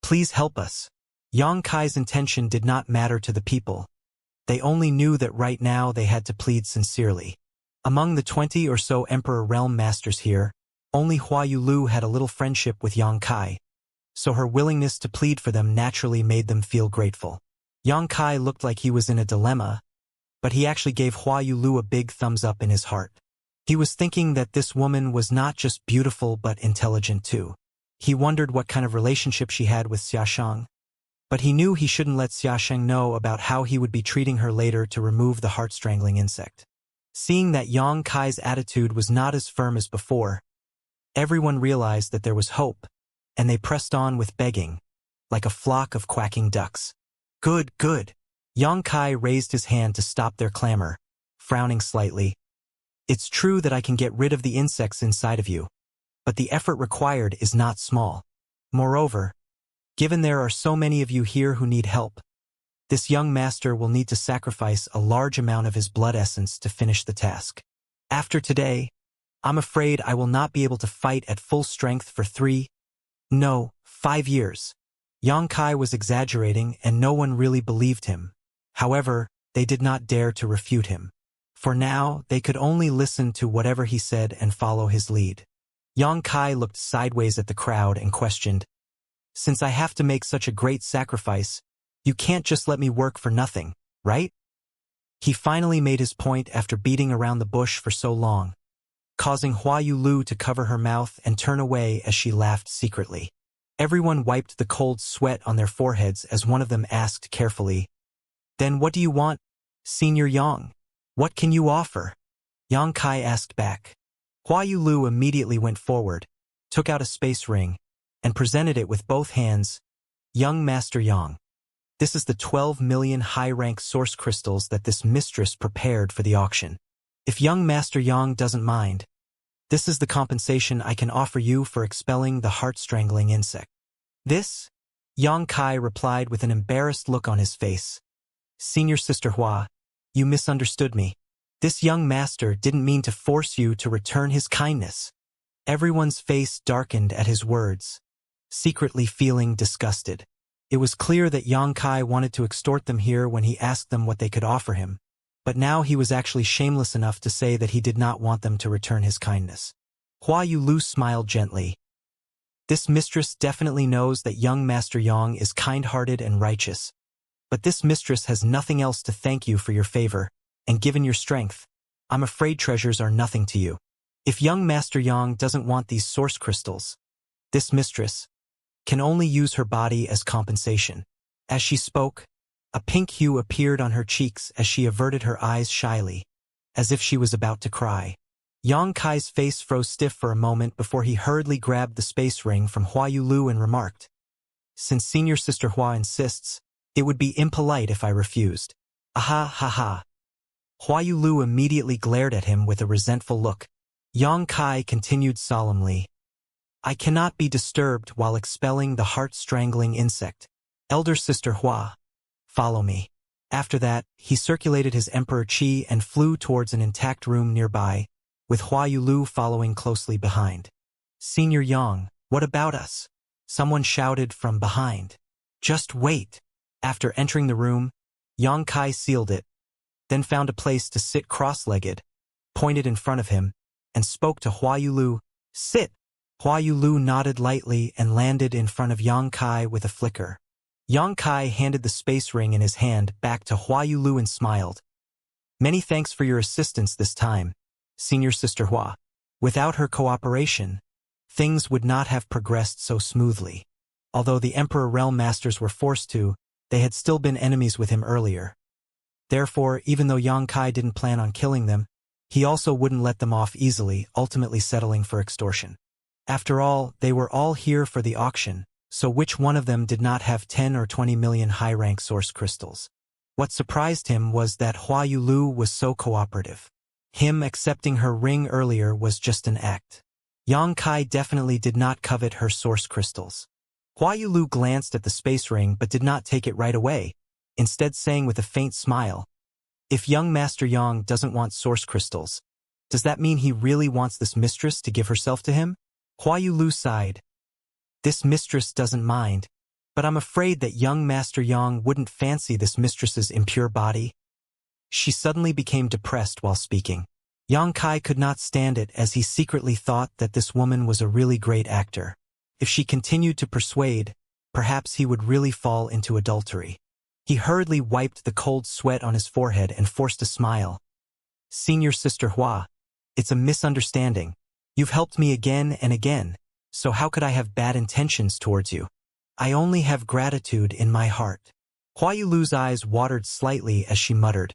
please help us. Yang Kai's intention did not matter to the people. They only knew that right now they had to plead sincerely. Among the 20 or so Emperor Realm Masters here, only Hua Yulu had a little friendship with Yang Kai, so her willingness to plead for them naturally made them feel grateful. Yang Kai looked like he was in a dilemma, but he actually gave Hua Yulu a big thumbs up in his heart. He was thinking that this woman was not just beautiful but intelligent too. He wondered what kind of relationship she had with Xianxia, but he knew he shouldn't let Xianxia know about how he would be treating her later to remove the heart-strangling insect. Seeing that Yang Kai's attitude was not as firm as before, everyone realized that there was hope, and they pressed on with begging, like a flock of quacking ducks. Good, good. Yang Kai raised his hand to stop their clamor, frowning slightly. It's true that I can get rid of the insects inside of you, but the effort required is not small. Moreover, given there are so many of you here who need help, this young master will need to sacrifice a large amount of his blood essence to finish the task. After today, I'm afraid I will not be able to fight at full strength for 5 years. Yang Kai was exaggerating and no one really believed him. However, they did not dare to refute him. For now, they could only listen to whatever he said and follow his lead. Yang Kai looked sideways at the crowd and questioned, "Since I have to make such a great sacrifice, you can't just let me work for nothing, right?" He finally made his point after beating around the bush for so long, causing Hua Yulu to cover her mouth and turn away as she laughed secretly. Everyone wiped the cold sweat on their foreheads as one of them asked carefully, "Then what do you want, Senior Yang? What can you offer?" Yang Kai asked back. Hua Yulu immediately went forward, took out a space ring, and presented it with both hands. "Young Master Yang, this is the 12 million high-rank source crystals that this mistress prepared for the auction. If young Master Yang doesn't mind, this is the compensation I can offer you for expelling the heart-strangling insect." "This?" Yang Kai replied with an embarrassed look on his face. "Senior Sister Hua, you misunderstood me. This young master didn't mean to force you to return his kindness." Everyone's face darkened at his words, secretly feeling disgusted. It was clear that Yang Kai wanted to extort them here when he asked them what they could offer him, but now he was actually shameless enough to say that he did not want them to return his kindness. Hua Yulu smiled gently. This mistress definitely knows that young Master Yang is kind-hearted and righteous, But this mistress has nothing else to thank you for your favor, and given your strength, I'm afraid treasures are nothing to you. If young Master Yang doesn't want these source crystals, this mistress can only use her body as compensation. As she spoke, a pink hue appeared on her cheeks as she averted her eyes shyly, as if she was about to cry. Yang Kai's face froze stiff for a moment before he hurriedly grabbed the space ring from Hua Yulu and remarked, "Since Senior Sister Hua insists, it would be impolite if I refused." "Aha ha ha." Hua Yulu immediately glared at him with a resentful look. Yang Kai continued solemnly, "I cannot be disturbed while expelling the heart-strangling insect. Elder Sister Hua, follow me." After that, he circulated his Emperor Qi and flew towards an intact room nearby, with Hua Yulu following closely behind. "Senior Yang, what about us?" someone shouted from behind. "Just wait." After entering the room, Yang Kai sealed it, then found a place to sit cross-legged, pointed in front of him, and spoke to Hua Yulu. "Sit." Hua Yulu nodded lightly and landed in front of Yang Kai with a flicker. Yang Kai handed the space ring in his hand back to Hua Yulu and smiled. "Many thanks for your assistance this time, Senior Sister Hua. Without her cooperation, things would not have progressed so smoothly. Although the Emperor Realm Masters were forced to, they had still been enemies with him earlier. Therefore, even though Yang Kai didn't plan on killing them, he also wouldn't let them off easily, ultimately settling for extortion. After all, they were all here for the auction, so which one of them did not have 10 or 20 million high-rank source crystals? What surprised him was that Hua Yulu was so cooperative. Him accepting her ring earlier was just an act. Yang Kai definitely did not covet her source crystals. Hua Yulu glanced at the space ring but did not take it right away, instead saying with a faint smile, "If young Master Yang doesn't want source crystals, does that mean he really wants this mistress to give herself to him?" Hua Yulu sighed. "This mistress doesn't mind, but I'm afraid that young Master Yang wouldn't fancy this mistress's impure body." She suddenly became depressed while speaking. Yang Kai could not stand it as he secretly thought that this woman was a really great actor. If she continued to persuade, perhaps he would really fall into adultery. He hurriedly wiped the cold sweat on his forehead and forced a smile. "Senior Sister Hua, it's a misunderstanding. You've helped me again and again, so how could I have bad intentions towards you? I only have gratitude in my heart." Hua Yulu's eyes watered slightly as she muttered,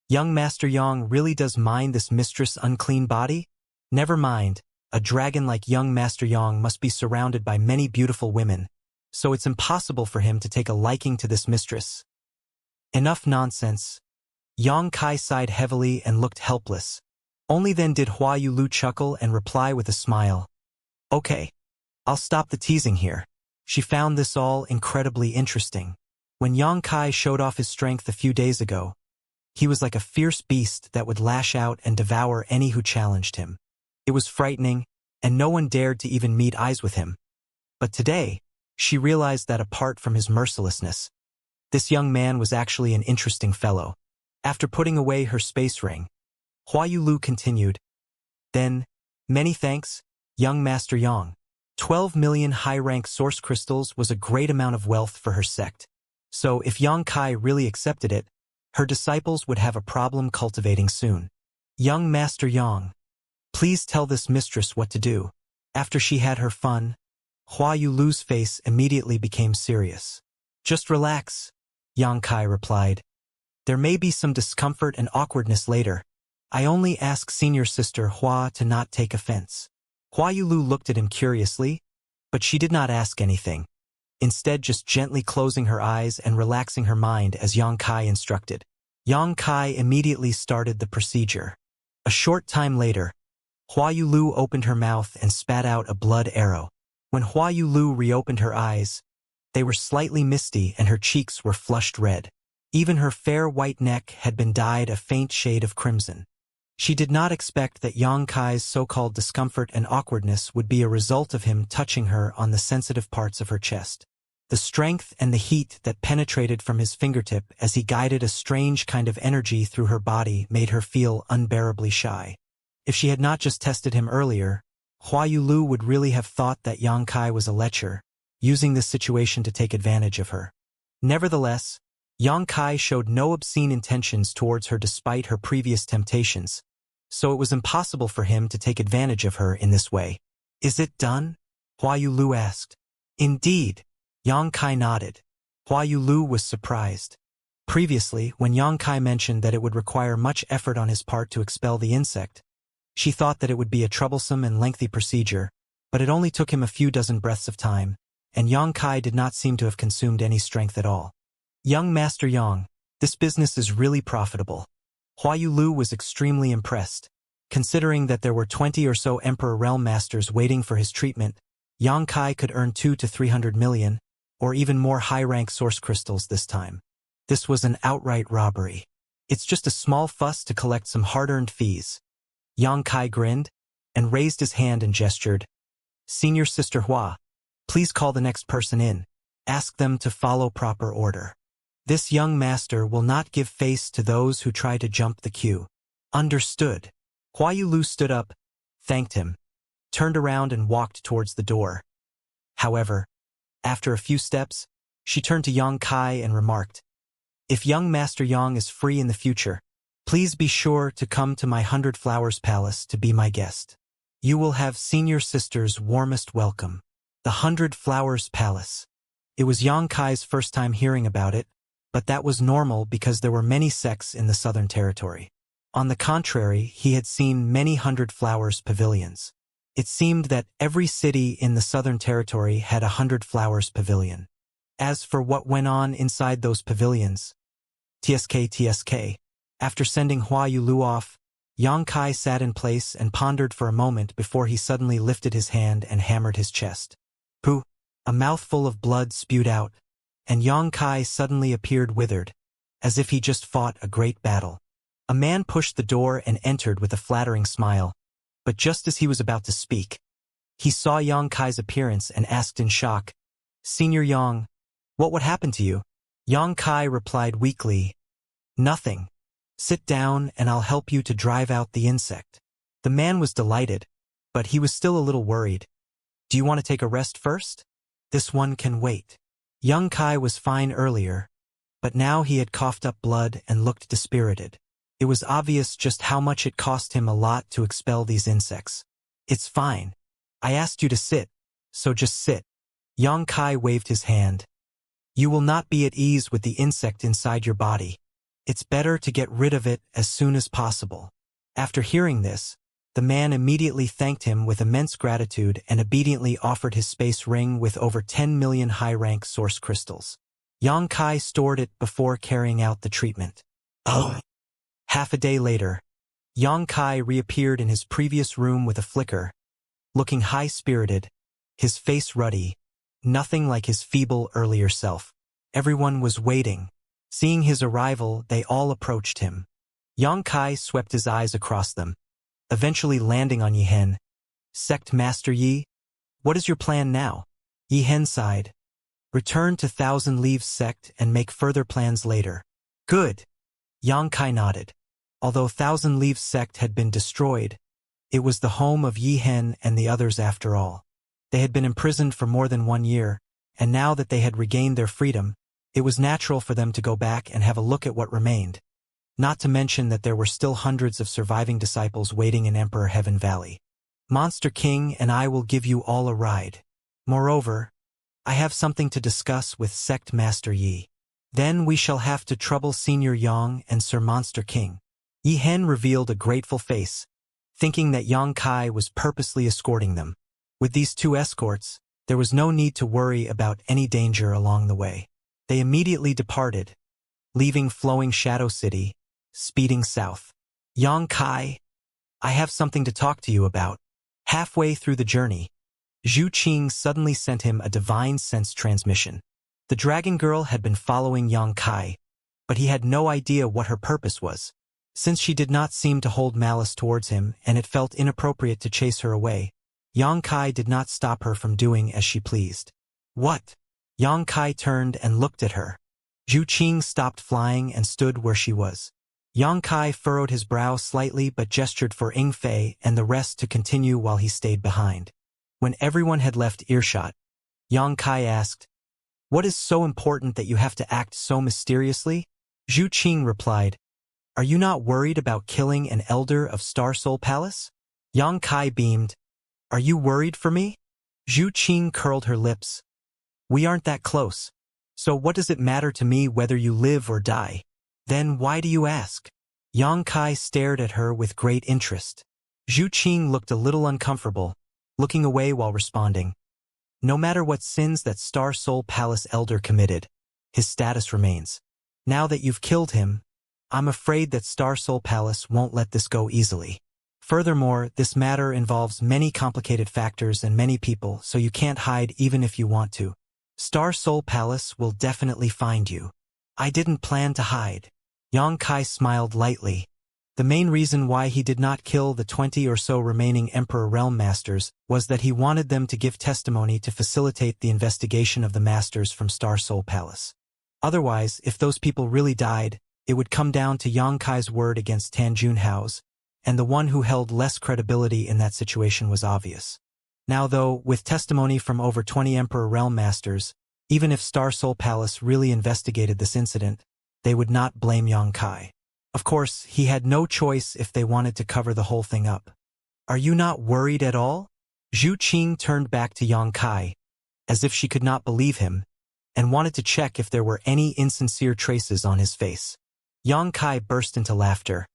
"Young Master Yang really does mind this mistress' unclean body? Never mind, a dragon like young Master Yang must be surrounded by many beautiful women, so it's impossible for him to take a liking to this mistress." Enough nonsense. Yang Kai sighed heavily and looked helpless. Only then did Hua Yulu chuckle and reply with a smile, "Okay, I'll stop the teasing here." She found this all incredibly interesting. When Yang Kai showed off his strength a few days ago, he was like a fierce beast that would lash out and devour any who challenged him. It was frightening, and no one dared to even meet eyes with him. But today, she realized that apart from his mercilessness, this young man was actually an interesting fellow. After putting away her space ring, Hua Yulu continued, "Then, many thanks, young Master Yang. 12 million high-rank source crystals was a great amount of wealth for her sect. So if Yang Kai really accepted it, her disciples would have a problem cultivating soon. Young Master Yang, please tell this mistress what to do." After she had her fun, Hua Yulu's face immediately became serious. "Just relax," Yang Kai replied. "There may be some discomfort and awkwardness later. I only ask Senior Sister Hua to not take offense." Hua Yulu looked at him curiously, but she did not ask anything, instead just gently closing her eyes and relaxing her mind as Yang Kai instructed. Yang Kai immediately started the procedure. A short time later, Hua Yulu opened her mouth and spat out a blood arrow. When Hua Yulu reopened her eyes, they were slightly misty and her cheeks were flushed red. Even her fair white neck had been dyed a faint shade of crimson. She did not expect that Yang Kai's so-called discomfort and awkwardness would be a result of him touching her on the sensitive parts of her chest. The strength and the heat that penetrated from his fingertip as he guided a strange kind of energy through her body made her feel unbearably shy. If she had not just tested him earlier, Hua Yulu would really have thought that Yang Kai was a lecher, using this situation to take advantage of her. Nevertheless, Yang Kai showed no obscene intentions towards her despite her previous temptations, so it was impossible for him to take advantage of her in this way. Is it done? Hua Yulu asked. Indeed. Yang Kai nodded. Hua Yulu was surprised. Previously, when Yang Kai mentioned that it would require much effort on his part to expel the insect, she thought that it would be a troublesome and lengthy procedure, but it only took him a few dozen breaths of time, and Yang Kai did not seem to have consumed any strength at all. Young Master Yang, this business is really profitable. Hua Yulu was extremely impressed. Considering that there were 20 or so Emperor Realm Masters waiting for his treatment, Yang Kai could earn 200 to 300 million, or even more high-rank source crystals this time. This was an outright robbery. It's just a small fuss to collect some hard-earned fees. Yang Kai grinned, and raised his hand and gestured. Senior Sister Hua, please call the next person in. Ask them to follow proper order. This young master will not give face to those who try to jump the queue. Understood. Hua Yulu stood up, thanked him, turned around and walked towards the door. However, after a few steps, she turned to Yang Kai and remarked, if young Master Yang is free in the future, please be sure to come to my 100 Flowers Palace to be my guest. You will have Senior Sister's warmest welcome. The 100 Flowers Palace. It was Yang Kai's first time hearing about it, but that was normal because there were many sects in the Southern Territory. On the contrary, he had seen many 100 Flowers pavilions. It seemed that every city in the Southern Territory had a 100 Flowers pavilion. As for what went on inside those pavilions, TSK. After sending Hua Yulu off, Yang Kai sat in place and pondered for a moment before he suddenly lifted his hand and hammered his chest. Pooh! A mouthful of blood spewed out, and Yang Kai suddenly appeared withered, as if he just fought a great battle. A man pushed the door and entered with a flattering smile, but just as he was about to speak, he saw Yang Kai's appearance and asked in shock, Senior Yang, what would happen to you? Yang Kai replied weakly, Nothing. Sit down and I'll help you to drive out the insect. The man was delighted, but he was still a little worried. Do you want to take a rest first? This one can wait. Yang Kai was fine earlier, but now he had coughed up blood and looked dispirited. It was obvious just how much it cost him a lot to expel these insects. It's fine. I asked you to sit, so just sit. Yang Kai waved his hand. You will not be at ease with the insect inside your body. It's better to get rid of it as soon as possible. After hearing this, the man immediately thanked him with immense gratitude and obediently offered his space ring with over 10 million high-rank source crystals. Yang Kai stored it before carrying out the treatment. Oh! Half a day later, Yang Kai reappeared in his previous room with a flicker, looking high-spirited, his face ruddy, nothing like his feeble earlier self. Everyone was waiting. Seeing his arrival, they all approached him. Yang Kai swept his eyes across them, eventually landing on Yihen. Sect Master Yi, what is your plan now? Yihen sighed. Return to Thousand Leaves Sect and make further plans later. Good. Yang Kai nodded. Although Thousand Leaves Sect had been destroyed, it was the home of Yihen and the others after all. They had been imprisoned for more than 1 year, and now that they had regained their freedom, it was natural for them to go back and have a look at what remained. Not to mention that there were still hundreds of surviving disciples waiting in Emperor Heaven Valley. Monster King and I will give you all a ride. Moreover, I have something to discuss with Sect Master Yi. Then we shall have to trouble Senior Yang and Sir Monster King. Yihen revealed a grateful face, thinking that Yang Kai was purposely escorting them. With these 2 escorts, there was no need to worry about any danger along the way. They immediately departed, leaving Flowing Shadow City, speeding south. Yang Kai, I have something to talk to you about. Halfway through the journey, Zhu Qing suddenly sent him a divine sense transmission. The dragon girl had been following Yang Kai, but he had no idea what her purpose was. Since she did not seem to hold malice towards him and it felt inappropriate to chase her away, Yang Kai did not stop her from doing as she pleased. What? Yang Kai turned and looked at her. Zhu Qing stopped flying and stood where she was. Yang Kai furrowed his brow slightly but gestured for Ying Fei and the rest to continue while he stayed behind. When everyone had left earshot, Yang Kai asked, What is so important that you have to act so mysteriously? Zhu Qing replied, Are you not worried about killing an elder of Star Soul Palace? Yang Kai beamed, Are you worried for me? Zhu Qing curled her lips. We aren't that close. So what does it matter to me whether you live or die? Then why do you ask? Yang Kai stared at her with great interest. Zhu Qing looked a little uncomfortable, looking away while responding. No matter what sins that Star Soul Palace elder committed, his status remains. Now that you've killed him, I'm afraid that Star Soul Palace won't let this go easily. Furthermore, this matter involves many complicated factors and many people, so you can't hide even if you want to. Star Soul Palace will definitely find you. I didn't plan to hide. Yang Kai smiled lightly. The main reason why he did not kill the 20 or so remaining Emperor Realm Masters was that he wanted them to give testimony to facilitate the investigation of the Masters from Star Soul Palace. Otherwise, if those people really died, it would come down to Yang Kai's word against Tan Junhao's, and the one who held less credibility in that situation was obvious. Now though, with testimony from over 20 Emperor Realm Masters, even if Star Soul Palace really investigated this incident, they would not blame Yang Kai. Of course, he had no choice if they wanted to cover the whole thing up. Are you not worried at all? Zhu Qing turned back to Yang Kai, as if she could not believe him, and wanted to check if there were any insincere traces on his face. Yang Kai burst into laughter.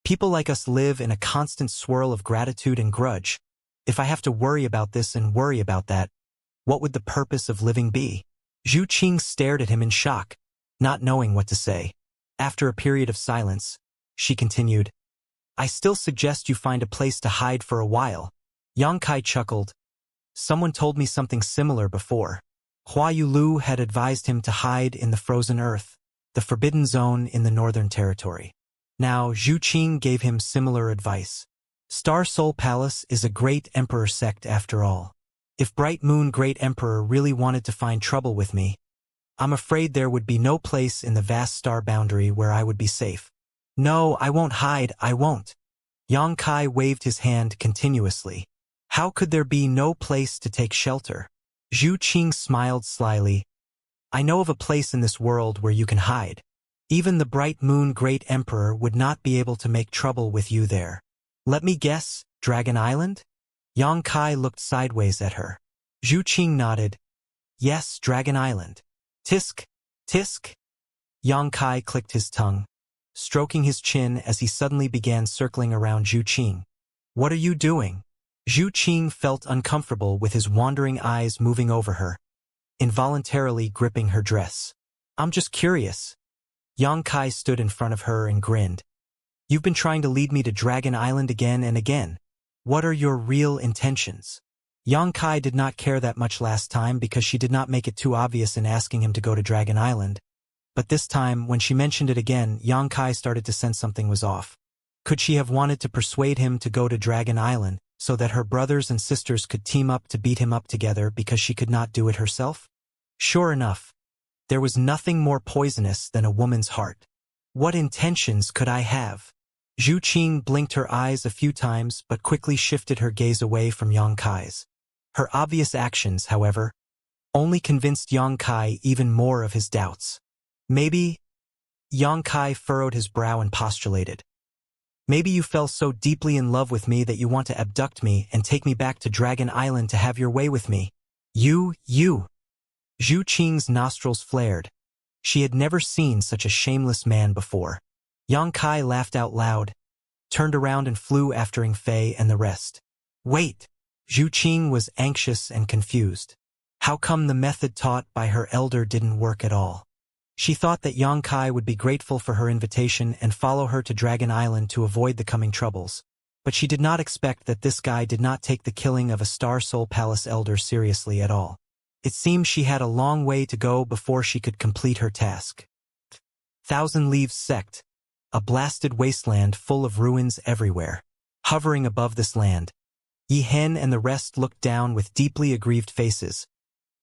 People like us live in a constant swirl of gratitude and grudge. If I have to worry about this and worry about that, what would the purpose of living be? Zhu Qing stared at him in shock, not knowing what to say. After a period of silence, she continued, I still suggest you find a place to hide for a while. Yang Kai chuckled. Someone told me something similar before. Hua Yulu had advised him to hide in the frozen earth, the forbidden zone in the northern territory. Now, Zhu Qing gave him similar advice. Star Soul Palace is a great emperor sect after all. If Bright Moon Great Emperor really wanted to find trouble with me, I'm afraid there would be no place in the vast star boundary where I would be safe. No, I won't hide, I won't. Yang Kai waved his hand continuously. How could there be no place to take shelter? Zhu Qing smiled slyly. I know of a place in this world where you can hide. Even the Bright Moon Great Emperor would not be able to make trouble with you there. Let me guess, Dragon Island? Yang Kai looked sideways at her. Zhu Qing nodded. Yes, Dragon Island. Tisk, tisk. Yang Kai clicked his tongue, stroking his chin as he suddenly began circling around Zhu Qing. What are you doing? Zhu Qing felt uncomfortable with his wandering eyes moving over her, involuntarily gripping her dress. I'm just curious. Yang Kai stood in front of her and grinned. You've been trying to lead me to Dragon Island again and again. What are your real intentions? Yang Kai did not care that much last time because she did not make it too obvious in asking him to go to Dragon Island. But this time, when she mentioned it again, Yang Kai started to sense something was off. Could she have wanted to persuade him to go to Dragon Island so that her brothers and sisters could team up to beat him up together because she could not do it herself? Sure enough, there was nothing more poisonous than a woman's heart. What intentions could I have? Zhu Qing blinked her eyes a few times but quickly shifted her gaze away from Yang Kai's. Her obvious actions, however, only convinced Yang Kai even more of his doubts. Maybe, Yang Kai furrowed his brow and postulated. Maybe you fell so deeply in love with me that you want to abduct me and take me back to Dragon Island to have your way with me. You. Zhu Qing's nostrils flared. She had never seen such a shameless man before. Yang Kai laughed out loud, turned around and flew after Inflate and the rest. Wait! Zhu Qing was anxious and confused. How come the method taught by her elder didn't work at all? She thought that Yang Kai would be grateful for her invitation and follow her to Dragon Island to avoid the coming troubles. But she did not expect that this guy did not take the killing of a Star Soul Palace elder seriously at all. It seemed she had a long way to go before she could complete her task. Thousand Leaves Sect, a blasted wasteland full of ruins everywhere. Hovering above this land, Yi Hen and the rest looked down with deeply aggrieved faces,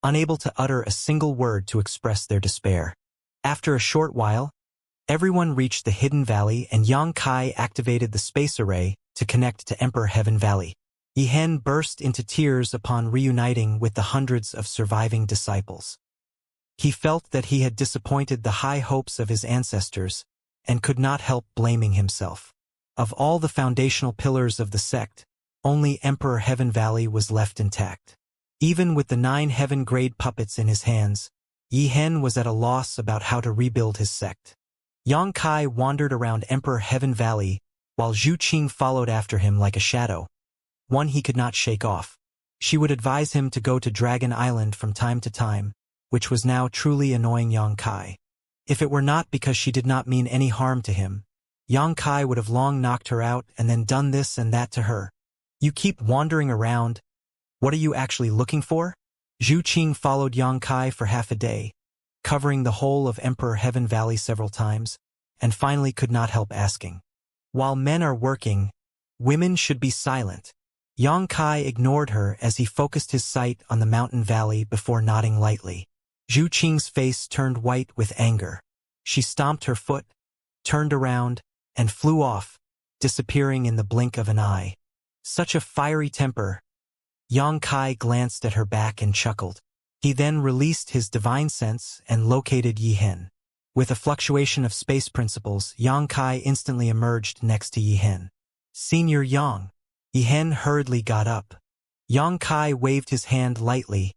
unable to utter a single word to express their despair. After a short while, everyone reached the hidden valley and Yang Kai activated the space array to connect to Emperor Heaven Valley. Yi Hen burst into tears upon reuniting with the hundreds of surviving disciples. He felt that he had disappointed the high hopes of his ancestors, and could not help blaming himself. Of all the foundational pillars of the sect, only Emperor Heaven Valley was left intact. Even with the 9 heaven-grade puppets in his hands, Yi Hen was at a loss about how to rebuild his sect. Yang Kai wandered around Emperor Heaven Valley, while Zhu Qing followed after him like a shadow, one he could not shake off. She would advise him to go to Dragon Island from time to time, which was now truly annoying Yang Kai. If it were not because she did not mean any harm to him, Yang Kai would have long knocked her out and then done this and that to her. You keep wandering around. What are you actually looking for? Zhu Qing followed Yang Kai for half a day, covering the whole of Emperor Heaven Valley several times, and finally could not help asking. While men are working, women should be silent. Yang Kai ignored her as he focused his sight on the mountain valley before nodding lightly. Zhu Qing's face turned white with anger. She stomped her foot, turned around, and flew off, disappearing in the blink of an eye. Such a fiery temper. Yang Kai glanced at her back and chuckled. He then released his divine sense and located Yi Hen. With a fluctuation of space principles, Yang Kai instantly emerged next to Yi Hen. Senior Yang. Yi Hen hurriedly got up. Yang Kai waved his hand lightly,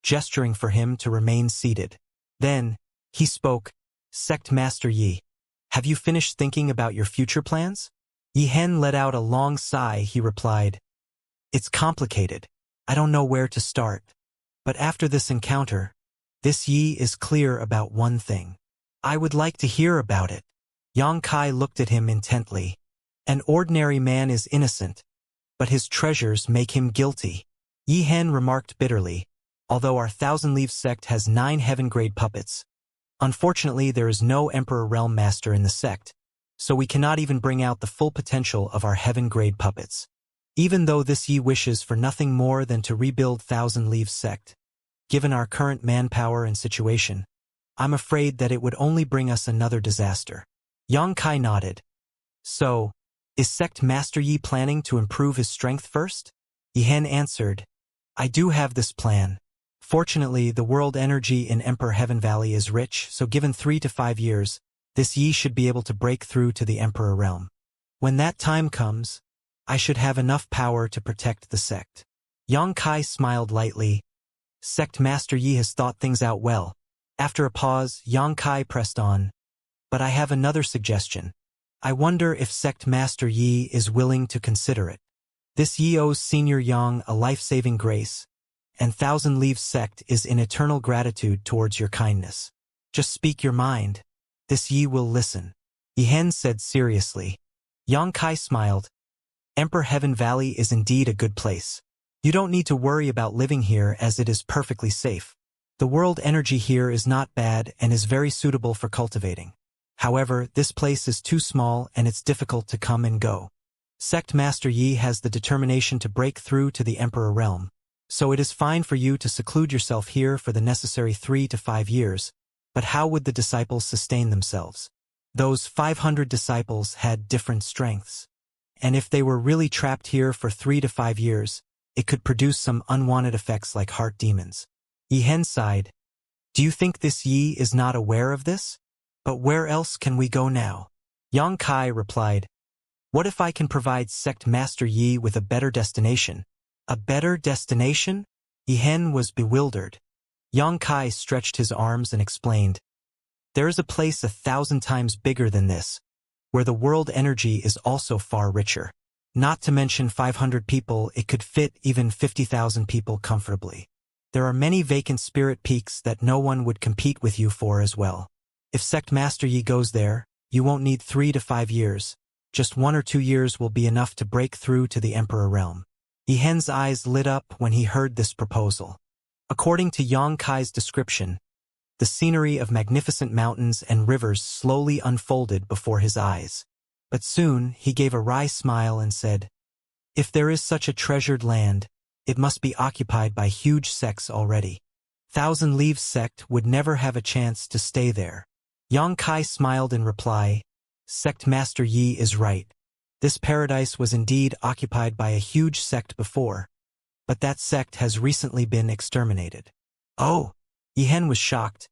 gesturing for him to remain seated. Then, he spoke, Sect Master Yi. Have you finished thinking about your future plans? Yi Hen let out a long sigh. He replied, It's complicated. I don't know where to start. But after this encounter, this Yi is clear about one thing. I would like to hear about it. Yang Kai looked at him intently. An ordinary man is innocent, but his treasures make him guilty. Yi Hen remarked bitterly, although our Thousand Leaves sect has 9 heaven-grade puppets. Unfortunately, there is no Emperor Realm Master in the sect, so we cannot even bring out the full potential of our heaven-grade puppets. Even though this Yi wishes for nothing more than to rebuild Thousand Leaves sect, given our current manpower and situation, I'm afraid that it would only bring us another disaster. Yang Kai nodded. So, is Sect Master Yi planning to improve his strength first? Yi Hen answered, I do have this plan. Fortunately, the world energy in Emperor Heaven Valley is rich, so given 3 to 5 years, this Yi should be able to break through to the Emperor realm. When that time comes, I should have enough power to protect the sect. Yang Kai smiled lightly. Sect Master Yi has thought things out well. After a pause, Yang Kai pressed on. But I have another suggestion. I wonder if Sect Master Yi is willing to consider it. This Yi owes Senior Yang a life-saving grace, and Thousand Leaves sect is in eternal gratitude towards your kindness. Just speak your mind. This Yi will listen. Yi Hen said seriously. Yang Kai smiled. Emperor Heaven Valley is indeed a good place. You don't need to worry about living here as it is perfectly safe. The world energy here is not bad and is very suitable for cultivating. However, this place is too small and it's difficult to come and go. Sect Master Yi has the determination to break through to the Emperor realm, so it is fine for you to seclude yourself here for the necessary 3 to 5 years, but how would the disciples sustain themselves? Those 500 disciples had different strengths, and if they were really trapped here for 3 to 5 years, it could produce some unwanted effects like heart demons. Yi Hen sighed. Do you think this Yi is not aware of this? But where else can we go now? Yang Kai replied, What if I can provide Sect Master Yi with a better destination? A better destination? Yi Hen was bewildered. Yang Kai stretched his arms and explained, There is a place 1,000 times bigger than this, where the world energy is also far richer. Not to mention 500 people, it could fit even 50,000 people comfortably. There are many vacant spirit peaks that no one would compete with you for as well. If Sect Master Yi goes there, you won't need 3 to 5 years. Just 1 or 2 years will be enough to break through to the Emperor realm. Yi Hen's eyes lit up when he heard this proposal. According to Yang Kai's description, the scenery of magnificent mountains and rivers slowly unfolded before his eyes. But soon he gave a wry smile and said, If there is such a treasured land, it must be occupied by huge sects already. Thousand Leaves sect would never have a chance to stay there. Yang Kai smiled in reply, Sect Master Yi is right. This paradise was indeed occupied by a huge sect before, but that sect has recently been exterminated. Oh! Yi Hen was shocked.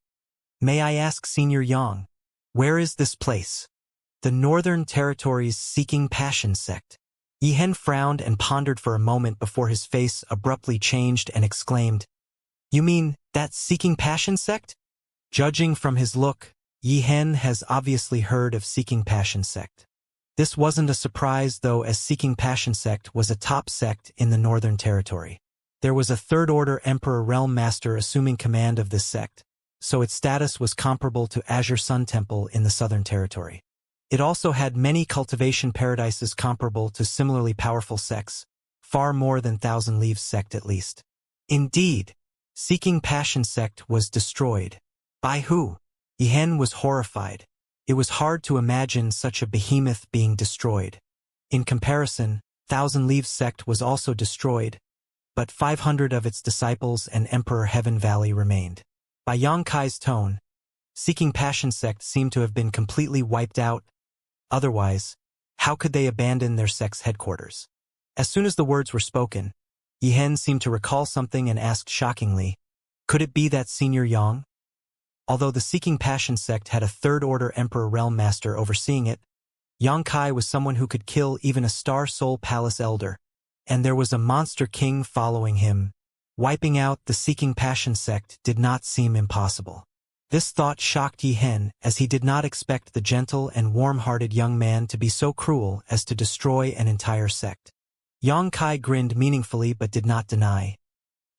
May I ask Senior Yang, where is this place? The Northern Territories Seeking Passion Sect. Yihen frowned and pondered for a moment before his face abruptly changed and exclaimed, You mean that Seeking Passion Sect? Judging from his look, Yihen has obviously heard of Seeking Passion Sect. This wasn't a surprise though, as Seeking Passion Sect was a top sect in the Northern Territory. There was a third-order Emperor Realm Master assuming command of this sect, so its status was comparable to Azure Sun Temple in the Southern Territory. It also had many cultivation paradises comparable to similarly powerful sects, far more than Thousand Leaves sect at least. Indeed, Seeking Passion Sect was destroyed. By who? Yihen was horrified. It was hard to imagine such a behemoth being destroyed. In comparison, Thousand Leaves sect was also destroyed, but 500 of its disciples and Emperor Heaven Valley remained. By Yang Kai's tone, Seeking Passion Sect seemed to have been completely wiped out. Otherwise, how could they abandon their sect's headquarters? As soon as the words were spoken, Yihen seemed to recall something and asked shockingly, Could it be that Senior Yang? Although the Seeking Passion Sect had a third-order Emperor Realm Master overseeing it, Yang Kai was someone who could kill even a Star Soul Palace Elder, and there was a Monster King following him. Wiping out the Seeking Passion Sect did not seem impossible. This thought shocked Yihen, as he did not expect the gentle and warm-hearted young man to be so cruel as to destroy an entire sect. Yang Kai grinned meaningfully but did not deny.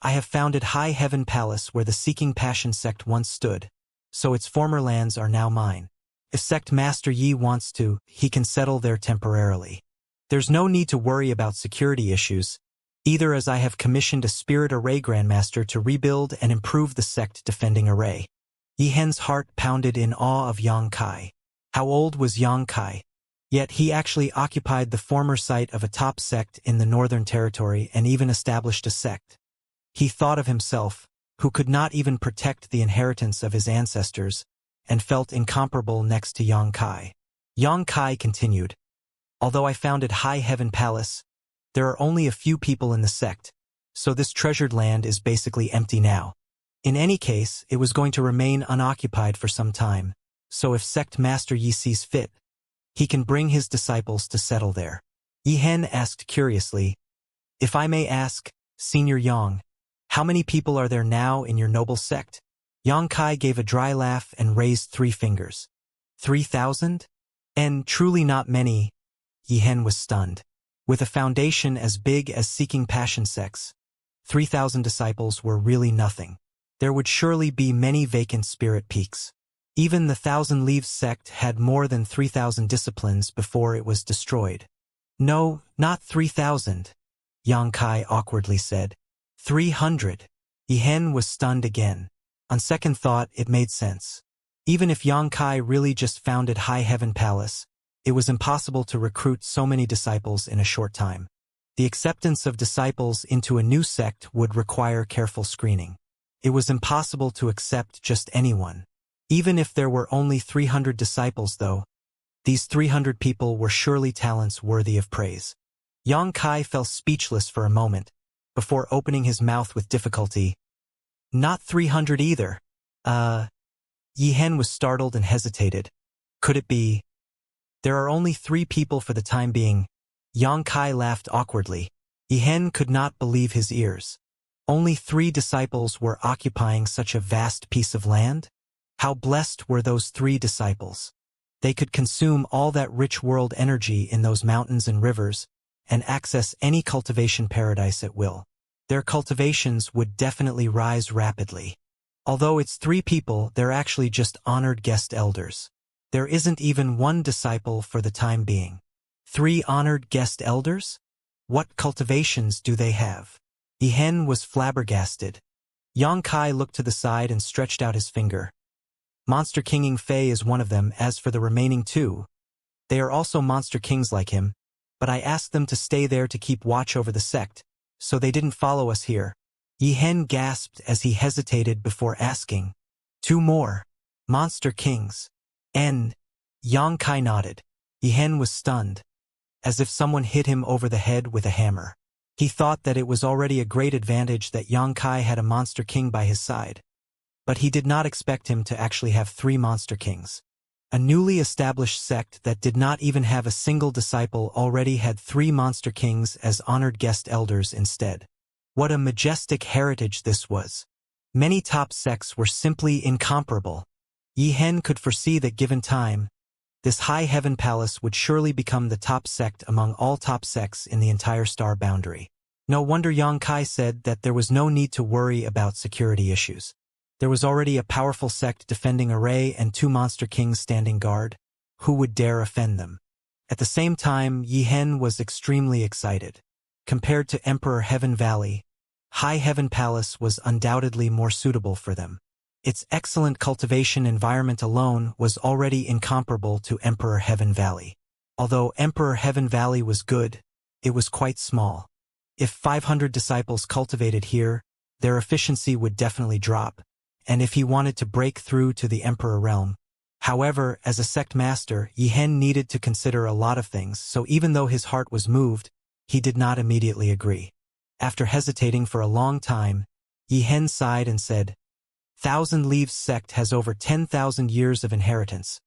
I have founded High Heaven Palace where the Seeking Passion Sect once stood, so its former lands are now mine. If Sect Master Yi wants to, he can settle there temporarily. There's no need to worry about security issues, either, as I have commissioned a Spirit Array Grandmaster to rebuild and improve the sect defending array. Yihen's heart pounded in awe of Yang Kai. How old was Yang Kai? Yet he actually occupied the former site of a top sect in the Northern Territory and even established a sect. He thought of himself, who could not even protect the inheritance of his ancestors, and felt incomparable next to Yang Kai. Yang Kai continued, Although I founded High Heaven Palace, there are only a few people in the sect, so this treasured land is basically empty now. In any case, it was going to remain unoccupied for some time, so if Sect Master Yi sees fit, he can bring his disciples to settle there. Yihen asked curiously, If I may ask, Senior Yang, how many people are there now in your noble sect? Yang Kai gave a dry laugh and raised 3 fingers. 3,000? And truly not many. Yihen was stunned. With a foundation as big as Seeking Passion sects, 3,000 disciples were really nothing. There would surely be many vacant spirit peaks. Even the Thousand Leaves sect had more than 3,000 disciplines before it was destroyed. No, not 3,000, Yang Kai awkwardly said. 300. Yihen was stunned again. On second thought, it made sense. Even if Yang Kai really just founded High Heaven Palace, it was impossible to recruit so many disciples in a short time. The acceptance of disciples into a new sect would require careful screening. It was impossible to accept just anyone. Even if there were only 300 disciples though, these 300 people were surely talents worthy of praise. Yang Kai fell speechless for a moment, before opening his mouth with difficulty. Not 300 either. Yihen was startled and hesitated. Could it be? There are only 3 people for the time being. Yang Kai laughed awkwardly. Yihen could not believe his ears. Only 3 disciples were occupying such a vast piece of land? How blessed were those 3 disciples? They could consume all that rich world energy in those mountains and rivers, and access any cultivation paradise at will. Their cultivations would definitely rise rapidly. Although it's 3 people, they're actually just honored guest elders. There isn't even 1 disciple for the time being. 3 honored guest elders? What cultivations do they have? Yihen was flabbergasted. Yang Kai looked to the side and stretched out his finger. Monster King Fei is one of them. As for the remaining 2, they are also Monster Kings like him, but I asked them to stay there to keep watch over the sect, so they didn't follow us here. Yihen gasped as he hesitated before asking, 2 more? Monster Kings? And Yang Kai nodded. Yihen was stunned, as if someone hit him over the head with a hammer. He thought that it was already a great advantage that Yang Kai had a Monster King by his side. but he did not expect him to actually have 3 monster kings. A newly established sect that did not even have a single disciple already had 3 monster kings as honored guest elders instead. What a majestic heritage this was. Many top sects were simply incomparable. Yi Hen could foresee that given time, this high heaven palace would surely become the top sect among all top sects in the entire star boundary. No wonder Yang Kai said that there was no need to worry about security issues. There was already a powerful sect defending Array and 2 monster kings standing guard. Who would dare offend them? At the same time, Yi Hen was extremely excited. Compared to Emperor Heaven Valley, High Heaven Palace was undoubtedly more suitable for them. Its excellent cultivation environment alone was already incomparable to Emperor Heaven Valley. Although Emperor Heaven Valley was good, it was quite small. If 500 disciples cultivated here, their efficiency would definitely drop, and if he wanted to break through to the Emperor realm. However, as a sect master, Yi Hen needed to consider a lot of things, so even though his heart was moved, he did not immediately agree. After hesitating for a long time, Yi Hen sighed and said, Thousand Leaves sect has over 10,000 years of inheritance,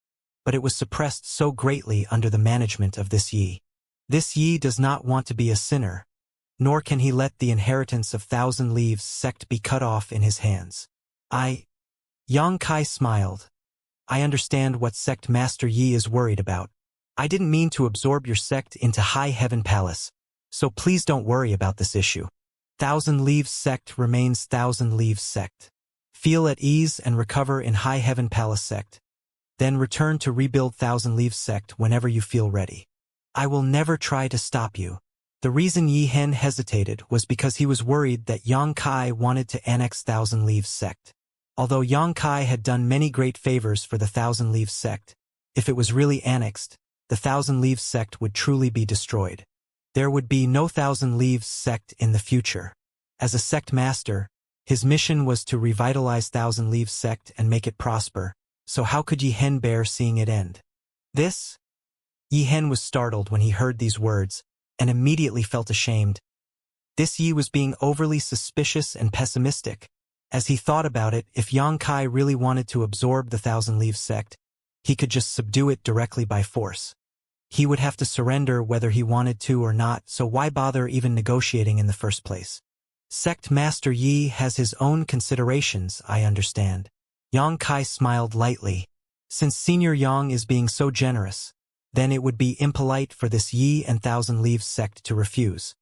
but it was suppressed so greatly under the management of this Yi. This Yi does not want to be a sinner, nor can he let the inheritance of Thousand Leaves sect be cut off in his hands. Yang Kai smiled. I understand what sect Master Yi is worried about. I didn't mean to absorb your sect into High Heaven Palace, so please don't worry about this issue. Thousand Leaves sect remains Thousand Leaves sect. Feel at ease and recover in High Heaven Palace sect. Then return to rebuild Thousand Leaves sect whenever you feel ready. I will never try to stop you. The reason Yi Hen hesitated was because he was worried that Yang Kai wanted to annex Thousand Leaves sect. Although Yang Kai had done many great favors for the Thousand Leaves sect, if it was really annexed, the Thousand Leaves sect would truly be destroyed. There would be no Thousand Leaves sect in the future. As a sect master, his mission was to revitalize Thousand Leaves sect and make it prosper, so how could Yi Hen bear seeing it end? Yi Hen was startled when he heard these words, and immediately felt ashamed. This Yi was being overly suspicious and pessimistic. As he thought about it, if Yang Kai really wanted to absorb the Thousand Leaves sect, he could just subdue it directly by force. He would have to surrender whether he wanted to or not, so why bother even negotiating in the first place? Sect Master Yi has his own considerations, I understand. Yang Kai smiled lightly. Since Senior Yang is being so generous, then it would be impolite for this Yi and Thousand Leaves sect to refuse.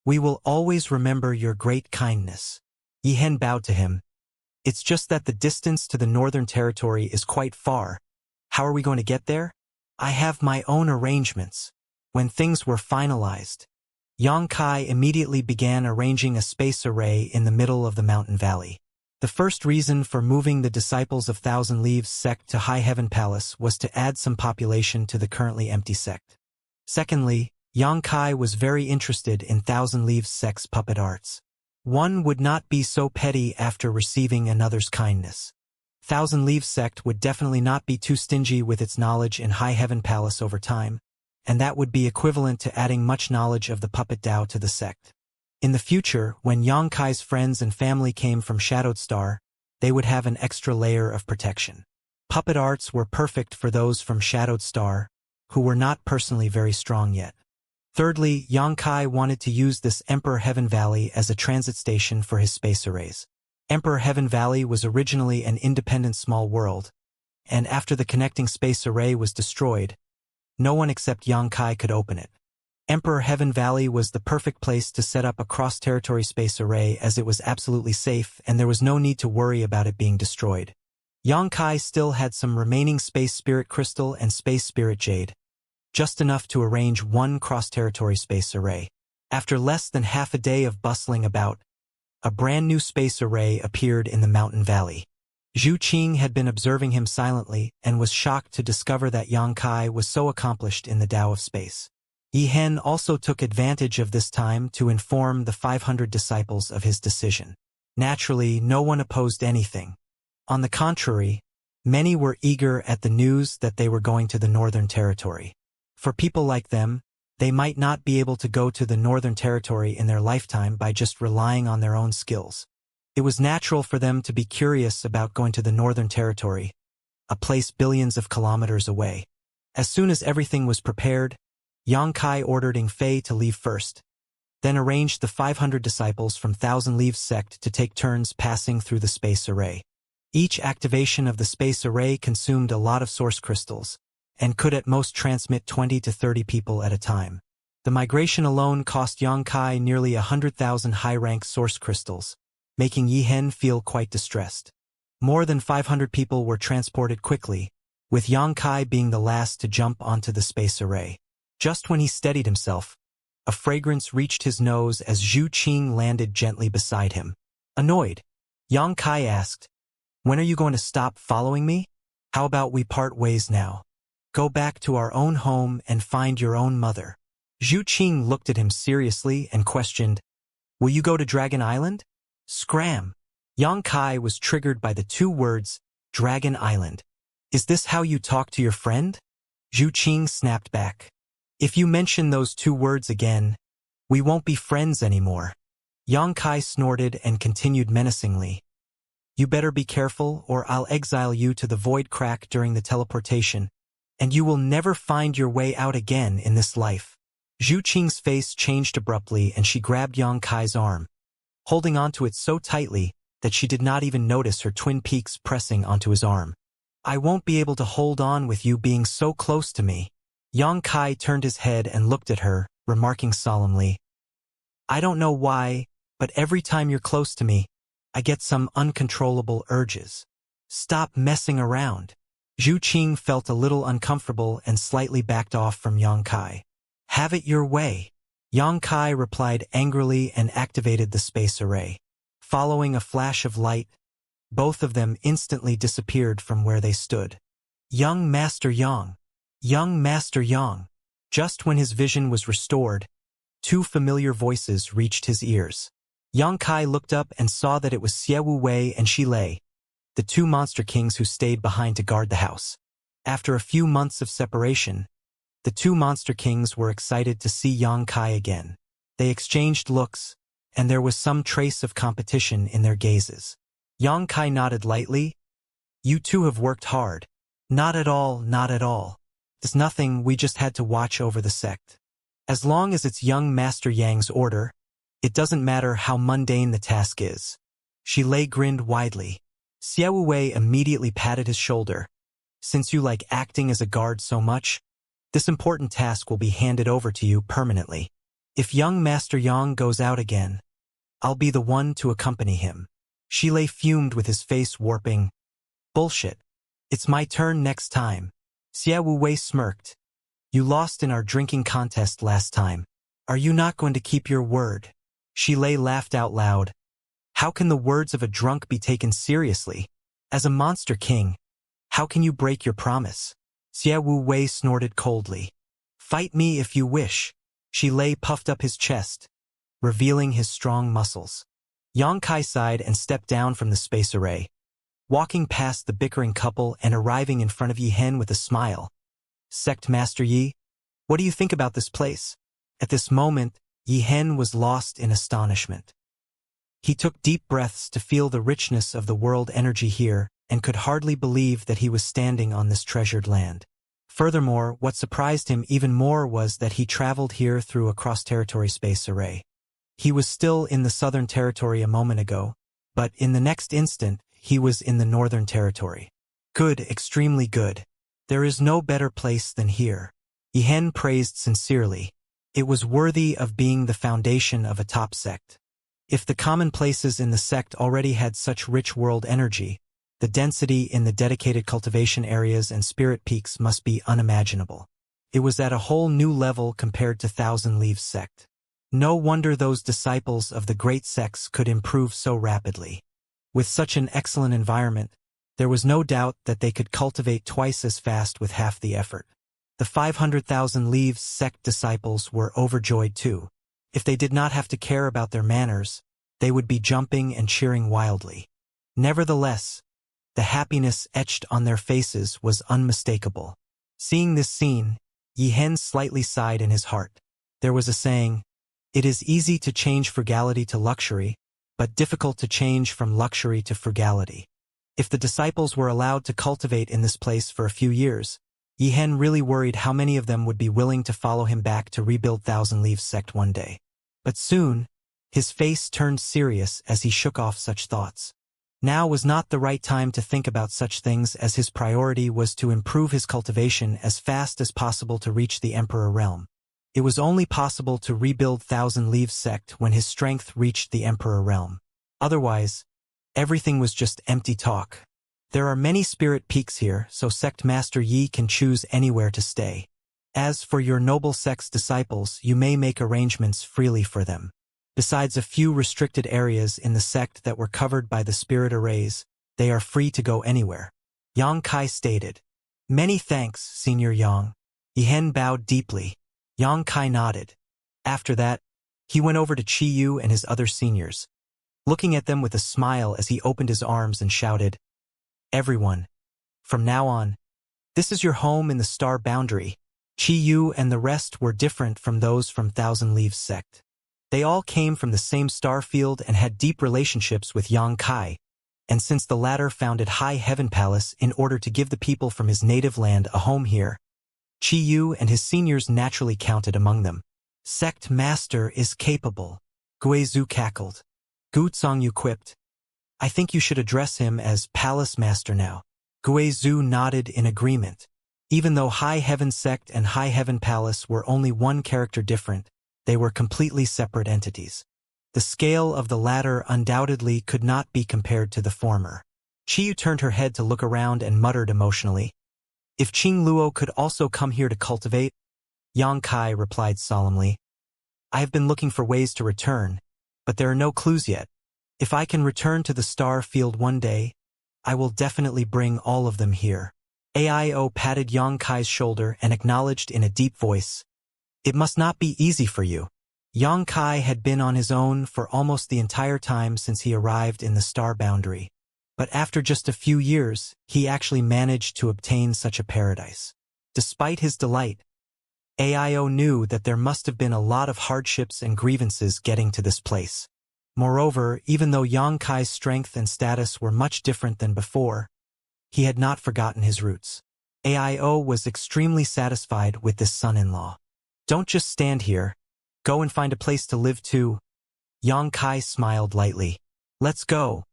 We will always remember your great kindness. Yi Hen bowed to him. It's just that the distance to the Northern Territory is quite far. How are we going to get there? I have my own arrangements. When things were finalized, Yang Kai immediately began arranging a space array in the middle of the mountain valley. The first reason for moving the disciples of Thousand Leaves sect to High Heaven Palace was to add some population to the currently empty sect. Secondly, Yang Kai was very interested in Thousand Leaves sect's puppet arts. One would not be so petty after receiving another's kindness. Thousand Leaves sect would definitely not be too stingy with its knowledge in High Heaven Palace over time, and that would be equivalent to adding much knowledge of the puppet Tao to the sect. In the future, when Yang Kai's friends and family came from Shadowed Star, they would have an extra layer of protection. Puppet arts were perfect for those from Shadowed Star, who were not personally very strong yet. Thirdly, Yang Kai wanted to use this Emperor Heaven Valley as a transit station for his space arrays. Emperor Heaven Valley was originally an independent small world, and after the connecting space array was destroyed, no one except Yang Kai could open it. Emperor Heaven Valley was the perfect place to set up a cross-territory space array as it was absolutely safe and there was no need to worry about it being destroyed. Yang Kai still had some remaining Space Spirit Crystal and Space Spirit Jade, just enough to arrange one cross-territory space array. After less than half a day of bustling about, a brand new space array appeared in the mountain valley. Zhu Qing had been observing him silently and was shocked to discover that Yang Kai was so accomplished in the Tao of space. Yi Hen also took advantage of this time to inform the 500 disciples of his decision. Naturally, no one opposed anything. On the contrary, many were eager at the news that they were going to the Northern Territory. For people like them, they might not be able to go to the Northern Territory in their lifetime by just relying on their own skills. It was natural for them to be curious about going to the Northern Territory, a place billions of kilometers away. As soon as everything was prepared, Xianxia ordered Inflate to leave first, then arranged the 500 disciples from Thousand Leaves sect to take turns passing through the space array. Each activation of the space array consumed a lot of source crystals, and could at most transmit 20 to 30 people at a time. The migration alone cost Xianxia nearly 100,000 high-rank source crystals, making Yihen feel quite distressed. More than 500 people were transported quickly, with Xianxia being the last to jump onto the space array. Just when he steadied himself, a fragrance reached his nose as Zhu Qing landed gently beside him. Annoyed, Xianxia asked, "When are you going to stop following me? How about we part ways now? Go back to our own home and find your own mother." Zhu Qing looked at him seriously and questioned, "Will you go to Dragon Island?" Scram! Xianxia was triggered by the two words, Dragon Island. "Is this how you talk to your friend?" Zhu Qing snapped back. "If you mention those two words again, we won't be friends anymore." Xianxia snorted and continued menacingly, "You better be careful or I'll exile you to the void crack during the teleportation, and you will never find your way out again in this life." Zhu Qing's face changed abruptly and she grabbed Xianxia's arm, holding onto it so tightly that she did not even notice her twin peaks pressing onto his arm. "I won't be able to hold on with you being so close to me." Xianxia turned his head and looked at her, remarking solemnly, "I don't know why, but every time you're close to me, I get some uncontrollable urges. Stop messing around." Zhu Qing felt a little uncomfortable and slightly backed off from Xianxia. "Have it your way." Xianxia replied angrily and activated the space array. Following a flash of light, both of them instantly disappeared from where they stood. "Young Master Yang! Young Master Yang!" Just when his vision was restored, two familiar voices reached his ears. Xianxia looked up and saw that it was Xie Wu Wei and Shi Lei, the two monster kings who stayed behind to guard the house. After a few months of separation, the two monster kings were excited to see Xianxia again. They exchanged looks, and there was some trace of competition in their gazes. Xianxia nodded lightly. "You two have worked hard." "Not at all, not at all. It's nothing, we just had to watch over the sect. As long as it's young Master Yang's order, it doesn't matter how mundane the task is." Shi Lei grinned widely. Xie Wu Wei immediately patted his shoulder. "Since you like acting as a guard so much, this important task will be handed over to you permanently. If young Master Yang goes out again, I'll be the one to accompany him." Shi Lei fumed with his face warping. "Bullshit. It's my turn next time." Xie Wu Wei smirked. "You lost in our drinking contest last time. Are you not going to keep your word?" Shi Lei laughed out loud. "How can the words of a drunk be taken seriously? As a monster king, how can you break your promise?" Xie Wu Wei snorted coldly. "Fight me if you wish." Shi Lei puffed up his chest, revealing his strong muscles. Xianxia sighed and stepped down from the space array, walking past the bickering couple and arriving in front of Yihen with a smile. "Sect Master Yi, what do you think about this place?" At this moment, Yihen was lost in astonishment. He took deep breaths to feel the richness of the world energy here and could hardly believe that he was standing on this treasured land. Furthermore, what surprised him even more was that he traveled here through a cross-territory space array. He was still in the Southern Territory a moment ago, but in the next instant, he was in the Northern Territory. "Good, extremely good. There is no better place than here." Yihen praised sincerely. It was worthy of being the foundation of a top sect. If the common places in the sect already had such rich world energy, the density in the dedicated cultivation areas and spirit peaks must be unimaginable. It was at a whole new level compared to Thousand Leaves sect. No wonder those disciples of the great sects could improve so rapidly. With such an excellent environment, there was no doubt that they could cultivate twice as fast with half the effort. The 500,000 Leaves sect disciples were overjoyed too. If they did not have to care about their manners, they would be jumping and cheering wildly. Nevertheless, the happiness etched on their faces was unmistakable. Seeing this scene, Yihen slightly sighed in his heart. There was a saying, "It is easy to change frugality to luxury, but difficult to change from luxury to frugality. If the disciples were allowed to cultivate in this place for a few years, Yihen really worried how many of them would be willing to follow him back to rebuild Thousand Leaves sect one day. But soon, his face turned serious as he shook off such thoughts. Now was not the right time to think about such things, as his priority was to improve his cultivation as fast as possible to reach the Emperor realm. It was only possible to rebuild Thousand Leaves sect when his strength reached the Emperor realm. Otherwise, everything was just empty talk. There are many spirit peaks here, so Sect Master Yi can choose anywhere to stay. As for your noble sect's disciples, you may make arrangements freely for them. Besides a few restricted areas in the sect that were covered by the spirit arrays, they are free to go anywhere. Yang Kai stated. Many thanks, Senior Yang. Yihen bowed deeply. Yang Kai nodded. After that, he went over to Chi Yu and his other seniors, looking at them with a smile as he opened his arms and shouted, "Everyone, from now on, this is your home in the star boundary." Chi Yu and the rest were different from those from Thousand Leaves sect. They all came from the same star field and had deep relationships with Yang Kai, and since the latter founded High Heaven Palace in order to give the people from his native land a home here, Chi Yu and his seniors naturally counted among them. Sect Master is capable, Guizhu cackled. Gu Zongyu quipped. I think you should address him as Palace Master now. Guizhu nodded in agreement. Even though High Heaven Sect and High Heaven Palace were only one character different, they were completely separate entities. The scale of the latter undoubtedly could not be compared to the former. Chiyu turned her head to look around and muttered emotionally, "If Qing Luo could also come here to cultivate?" Yang Kai replied solemnly, "I have been looking for ways to return, but there are no clues yet. If I can return to the star field one day, I will definitely bring all of them here." Aio patted Yang Kai's shoulder and acknowledged in a deep voice, "It must not be easy for you." Yang Kai had been on his own for almost the entire time since he arrived in the star boundary. But after just a few years, he actually managed to obtain such a paradise. Despite his delight, Aio knew that there must have been a lot of hardships and grievances getting to this place. Moreover, even though Yang Kai's strength and status were much different than before, he had not forgotten his roots. Aio was extremely satisfied with this son-in-law. "Don't just stand here. Go and find a place to live too." Yang Kai smiled lightly. "Let's go.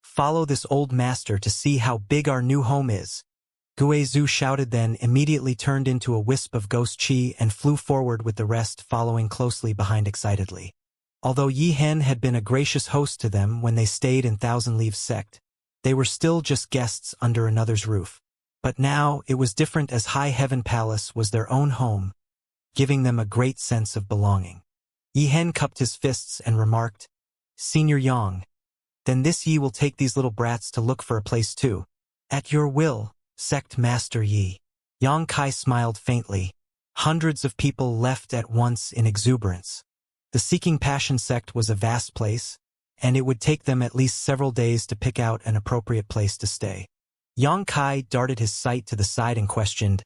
Follow this old master to see how big our new home is." Guizhu shouted, then immediately turned into a wisp of ghost chi and flew forward with the rest following closely behind excitedly. Although Yihen had been a gracious host to them when they stayed in Thousand Leaves sect, they were still just guests under another's roof. But now it was different, as High Heaven Palace was their own home, giving them a great sense of belonging. Yihen cupped his fists and remarked, "Senior Yang, then this Yi will take these little brats to look for a place too." "At your will, Sect Master Yi." Yang Kai smiled faintly. Hundreds of people left at once in exuberance. The Seeking Passion sect was a vast place, and it would take them at least several days to pick out an appropriate place to stay. Yang Kai darted his sight to the side and questioned,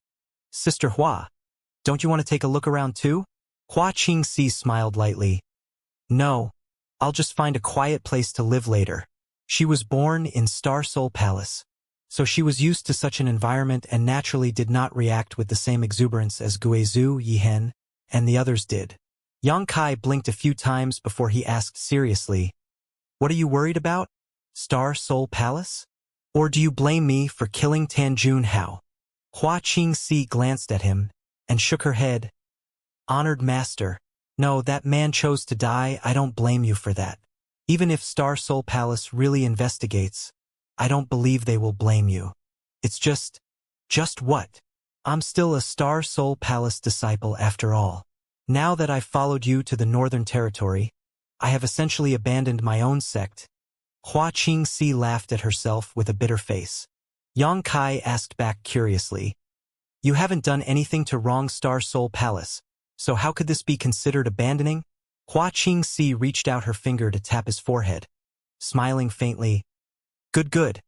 "Sister Hua, don't you want to take a look around too?" Hua Qingxi smiled lightly. "No, I'll just find a quiet place to live later." She was born in Star Soul Palace, so she was used to such an environment and naturally did not react with the same exuberance as Guizhu, Yihen, and the others did. Yang Kai blinked a few times before he asked seriously, "What are you worried about? Star Soul Palace? Or do you blame me for killing Tanjun Hao?" Hua Qingxi glanced at him and shook her head. "Honored Master, no, that man chose to die. I don't blame you for that. Even if Star Soul Palace really investigates, I don't believe they will blame you. It's just what? I'm still a Star Soul Palace disciple after all. Now that I've followed you to the Northern Territory, I have essentially abandoned my own sect." Hua Qingxi laughed at herself with a bitter face. Yang Kai asked back curiously, "You haven't done anything to wrong Star Soul Palace, so how could this be considered abandoning?" Hua Qingxi reached out her finger to tap his forehead, smiling faintly. Good.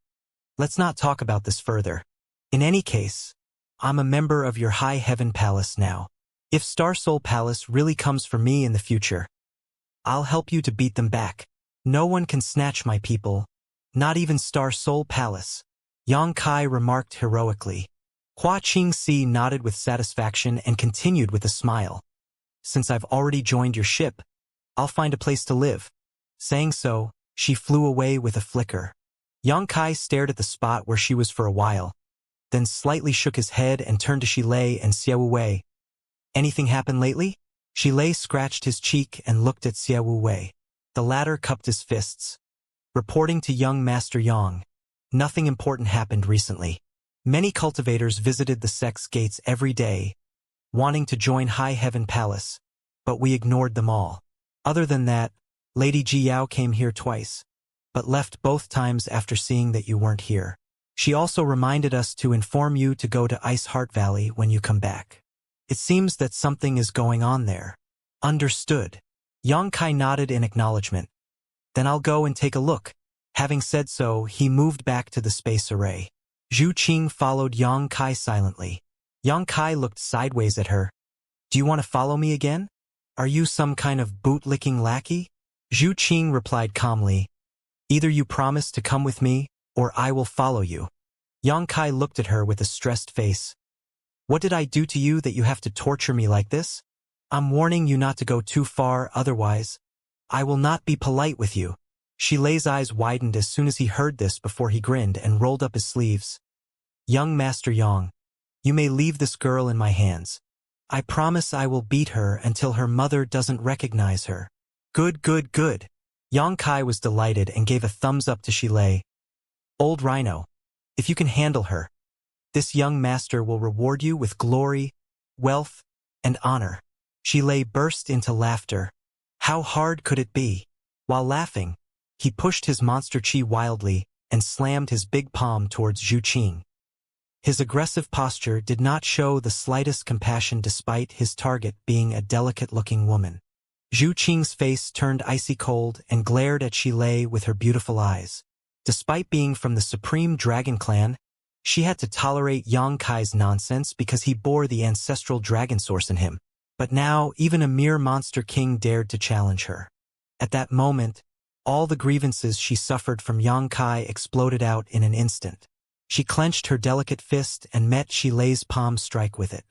Let's not talk about this further. In any case, I'm a member of your High Heaven Palace now. If Star Soul Palace really comes for me in the future, I'll help you to beat them back." No one can snatch my people, not even Star Soul Palace, Yang Kai remarked heroically. Hua Qingxi nodded with satisfaction and continued with a smile. Since I've already joined your ship, I'll find a place to live. Saying so, she flew away with a flicker. Yang Kai stared at the spot where she was for a while, then slightly shook his head and turned to Shilei and Xiao Wei. Anything happened lately? Shilei scratched his cheek and looked at Xiao Wei. The latter cupped his fists. Reporting to young Master Yang, nothing important happened recently. Many cultivators visited the sect's gates every day, wanting to join High Heaven Palace, but we ignored them all. Other than that, Lady Jiyao came here twice, but left both times after seeing that you weren't here. She also reminded us to inform you to go to Ice Heart Valley when you come back. It seems that something is going on there. Understood. Yang Kai nodded in acknowledgement. Then I'll go and take a look. Having said so, he moved back to the space array. Zhu Qing followed Yang Kai silently. Yang Kai looked sideways at her. Do you want to follow me again? Are you some kind of boot-licking lackey? Zhu Qing replied calmly. Either you promise to come with me, or I will follow you. Yang Kai looked at her with a stressed face. What did I do to you that you have to torture me like this? I'm warning you not to go too far, otherwise I will not be polite with you. Shilei's eyes widened as soon as he heard this before he grinned and rolled up his sleeves. Young Master Yang, you may leave this girl in my hands. I promise I will beat her until her mother doesn't recognize her. Good, good, good. Yang Kai was delighted and gave a thumbs up to Shilei. Old Rhino, if you can handle her, this young master will reward you with glory, wealth, and honor. Shilei burst into laughter. How hard could it be? While laughing, he pushed his monster chi wildly and slammed his big palm towards Zhu Qing. His aggressive posture did not show the slightest compassion despite his target being a delicate-looking woman. Zhu Qing's face turned icy cold and glared at Shilei with her beautiful eyes. Despite being from the Supreme Dragon Clan, she had to tolerate Yang Kai's nonsense because he bore the ancestral dragon source in him. But now, even a mere monster king dared to challenge her. At that moment, all the grievances she suffered from Yang Kai exploded out in an instant. She clenched her delicate fist and met Shilei's palm strike with it.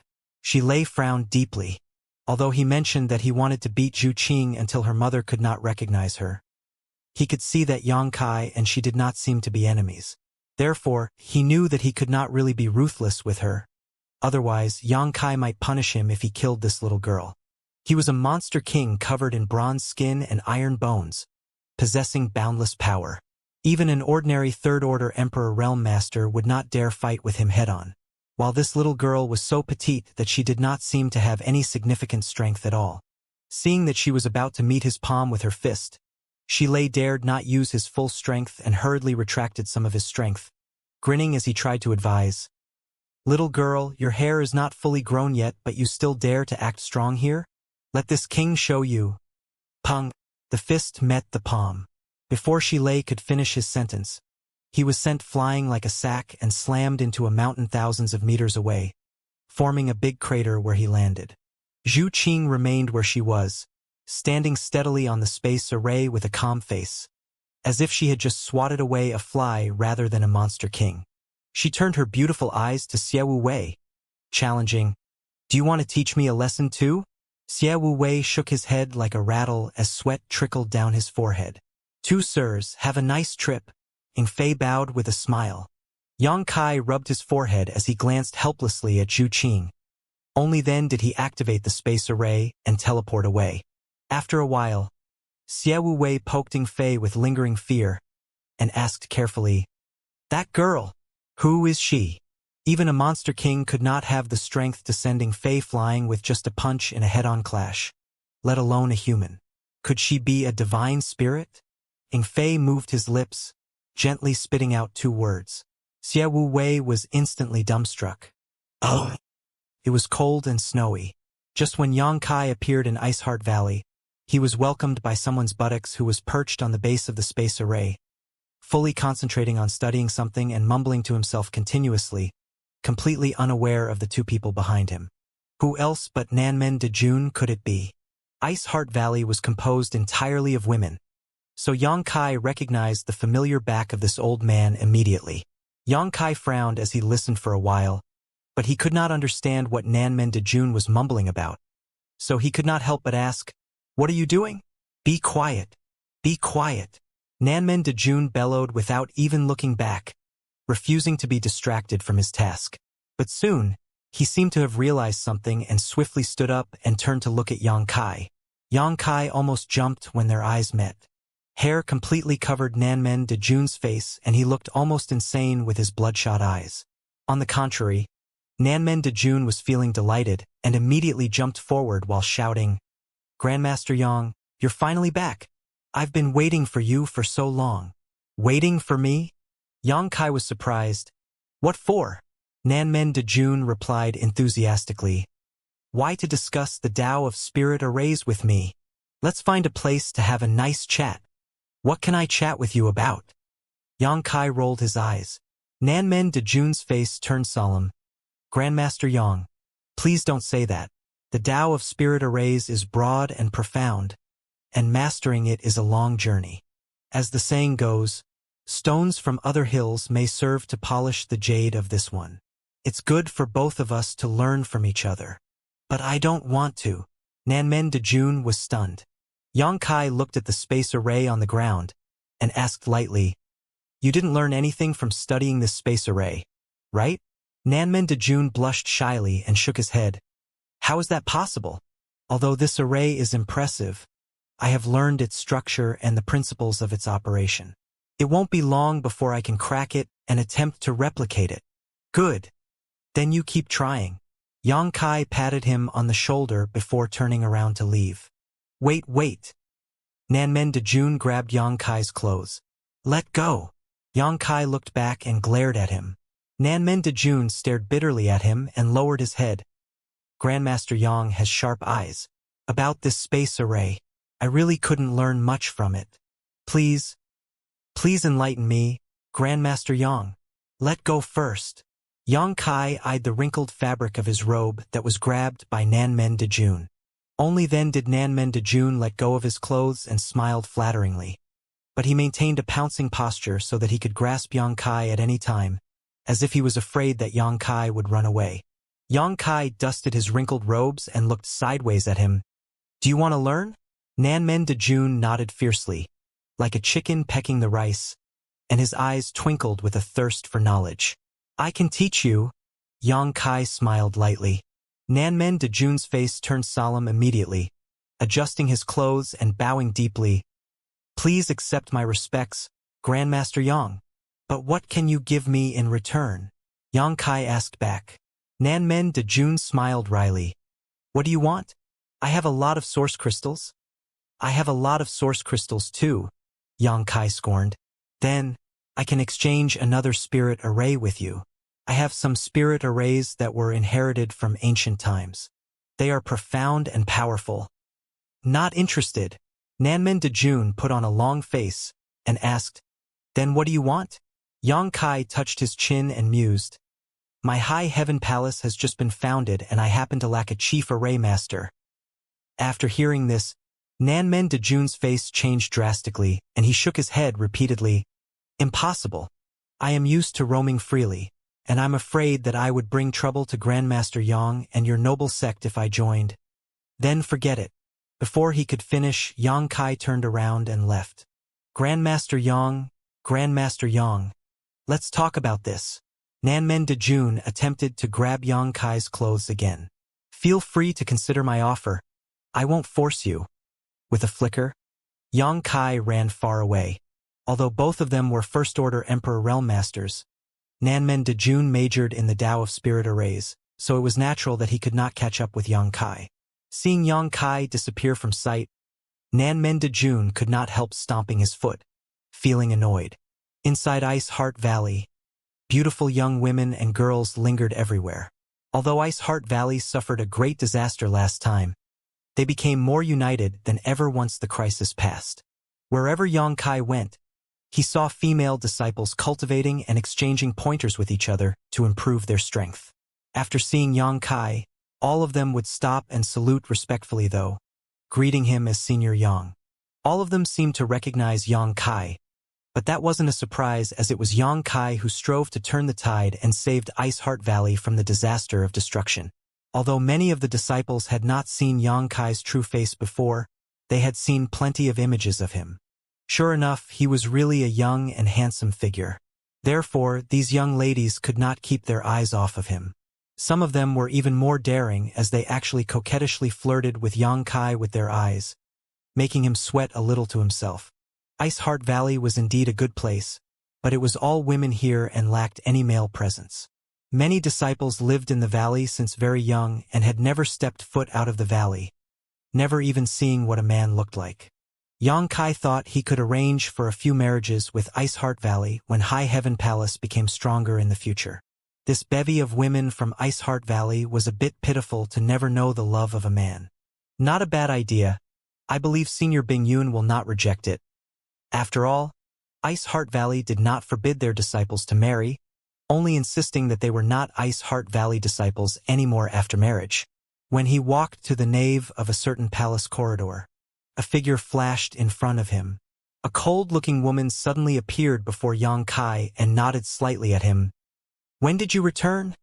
Shilei frowned deeply, although he mentioned that he wanted to beat Zhu Qing until her mother could not recognize her. He could see that Yang Kai and she did not seem to be enemies. Therefore, he knew that he could not really be ruthless with her. Otherwise, Yang Kai might punish him if he killed this little girl. He was a monster king covered in bronze skin and iron bones, possessing boundless power. Even an ordinary third-order Emperor Realm Master would not dare fight with him head-on, while this little girl was so petite that she did not seem to have any significant strength at all. Seeing that she was about to meet his palm with her fist, Shilei dared not use his full strength and hurriedly retracted some of his strength, grinning as he tried to advise. Little girl, your hair is not fully grown yet, but you still dare to act strong here? Let this king show you. Pung! The fist met the palm. Before Shilei could finish his sentence, he was sent flying like a sack and slammed into a mountain thousands of meters away, forming a big crater where he landed. Zhu Qing remained where she was, standing steadily on the space array with a calm face, as if she had just swatted away a fly rather than a monster king. She turned her beautiful eyes to Xiao Wei, challenging, Do you want to teach me a lesson too? Xiao Wei shook his head like a rattle as sweat trickled down his forehead. Two sirs, have a nice trip. Inflate bowed with a smile. Yang Kai rubbed his forehead as he glanced helplessly at Zhu Qing. Only then did he activate the space array and teleport away. After a while, Xiao Wei poked Inflate with lingering fear and asked carefully, That girl, who is she? Even a monster king could not have the strength to send Inflate flying with just a punch in a head-on clash, let alone a human. Could she be a divine spirit? Inflate moved his lips, gently spitting out two words. Xiao Wei was instantly dumbstruck. Oh! It was cold and snowy. Just when Yang Kai appeared in Iceheart Valley, he was welcomed by someone's buttocks who was perched on the base of the space array, fully concentrating on studying something and mumbling to himself continuously, completely unaware of the two people behind him. Who else but Nanmen de June could it be? Iceheart Valley was composed entirely of women, So Yang Kai recognized the familiar back of this old man immediately. Yang Kai frowned as he listened for a while, but he could not understand what Nanmen Dejun was mumbling about. So he could not help but ask, "What are you doing?" "Be quiet. Be quiet." Nanmen Dejun bellowed without even looking back, refusing to be distracted from his task. But soon, he seemed to have realized something and swiftly stood up and turned to look at Yang Kai. Yang Kai almost jumped when their eyes met. Hair completely covered Nanmen Dejun's face, and he looked almost insane with his bloodshot eyes. On the contrary, Nanmen Dejun was feeling delighted and immediately jumped forward while shouting, "Grandmaster Yang, you're finally back. I've been waiting for you for so long." "Waiting for me?" Yang Kai was surprised. "What for?" Nanmen Dejun replied enthusiastically, "Why, to discuss the Tao of Spirit Arrays with me. Let's find a place to have a nice chat." "What can I chat with you about?" Yang Kai rolled his eyes. Nanmen Dejun's face turned solemn. "Grandmaster Yang, please don't say that. The Tao of Spirit Arrays is broad and profound, and mastering it is a long journey. As the saying goes, stones from other hills may serve to polish the jade of this one. It's good for both of us to learn from each other. But I don't want to." Nanmen Dejun was stunned. Yang Kai looked at the space array on the ground and asked lightly, "You didn't learn anything from studying this space array, right?" Nanmen Dejun blushed shyly and shook his head. "How is that possible? Although this array is impressive, I have learned its structure and the principles of its operation. It won't be long before I can crack it and attempt to replicate it." "Good. Then you keep trying." Yang Kai patted him on the shoulder before turning around to leave. Wait. Nanmen Dejun grabbed Yang Kai's clothes. "Let go." Yang Kai looked back and glared at him. Nanmen Dejun stared bitterly at him and lowered his head. "Grandmaster Yang has sharp eyes. About this space array, I really couldn't learn much from it. Please enlighten me, Grandmaster Yang." "Let go first." Yang Kai eyed the wrinkled fabric of his robe that was grabbed by Nanmen Dejun. Only then did Nanmen Dejun let go of his clothes and smiled flatteringly. But he maintained a pouncing posture so that he could grasp Yang Kai at any time, as if he was afraid that Yang Kai would run away. Yang Kai dusted his wrinkled robes and looked sideways at him. "Do you want to learn?" Nanmen Dejun nodded fiercely, like a chicken pecking the rice, and his eyes twinkled with a thirst for knowledge. "I can teach you." Yang Kai smiled lightly. Nanmen Dejun's face turned solemn immediately, adjusting his clothes and bowing deeply. "Please accept my respects, Grandmaster Yang. But what can you give me in return?" Yang Kai asked back. Nanmen Dejun smiled wryly. "What do you want?" "I have a lot of source crystals." "I have a lot of source crystals too," Yang Kai scorned. "Then, I can exchange another spirit array with you. I have some spirit arrays that were inherited from ancient times. They are profound and powerful." "Not interested." Nanmen Dejun put on a long face and asked, "Then what do you want?" Yang Kai touched his chin and mused. "My high heaven palace has just been founded and I happen to lack a chief array master." After hearing this, Nanmen Dejun's face changed drastically and he shook his head repeatedly. "Impossible. I am used to roaming freely, and I'm afraid that I would bring trouble to Grandmaster Yang and your noble sect if I joined." "Then forget it." Before he could finish, Yang Kai turned around and left. Grandmaster Yang, let's talk about this." Nanmen Dejun attempted to grab Yang Kai's clothes again. "Feel free to consider my offer. I won't force you." With a flicker, Yang Kai ran far away. Although both of them were First-Order Emperor Realm Masters, Nanmen Dejun majored in the Tao of Spirit Arrays, so it was natural that he could not catch up with Yang Kai. Seeing Yang Kai disappear from sight, Nanmen Dejun could not help stomping his foot, feeling annoyed. Inside Ice Heart Valley, beautiful young women and girls lingered everywhere. Although Ice Heart Valley suffered a great disaster last time, they became more united than ever once the crisis passed. Wherever Yang Kai went, he saw female disciples cultivating and exchanging pointers with each other to improve their strength. After seeing Yang Kai, all of them would stop and salute respectfully though, greeting him as Senior Yang. All of them seemed to recognize Yang Kai, but that wasn't a surprise as it was Yang Kai who strove to turn the tide and saved Ice Heart Valley from the disaster of destruction. Although many of the disciples had not seen Yang Kai's true face before, they had seen plenty of images of him. Sure enough, he was really a young and handsome figure. Therefore, these young ladies could not keep their eyes off of him. Some of them were even more daring as they actually coquettishly flirted with Yang Kai with their eyes, making him sweat a little to himself. Ice Heart Valley was indeed a good place, but it was all women here and lacked any male presence. Many disciples lived in the valley since very young and had never stepped foot out of the valley, never even seeing what a man looked like. Yang Kai thought he could arrange for a few marriages with Ice Heart Valley when High Heaven Palace became stronger in the future. This bevy of women from Ice Heart Valley was a bit pitiful to never know the love of a man. Not a bad idea. I believe Senior Bing Yun will not reject it. After all, Ice Heart Valley did not forbid their disciples to marry, only insisting that they were not Ice Heart Valley disciples anymore after marriage. When he walked to the nave of a certain palace corridor, a figure flashed in front of him. A cold-looking woman suddenly appeared before Yang Kai and nodded slightly at him. "When did you return?"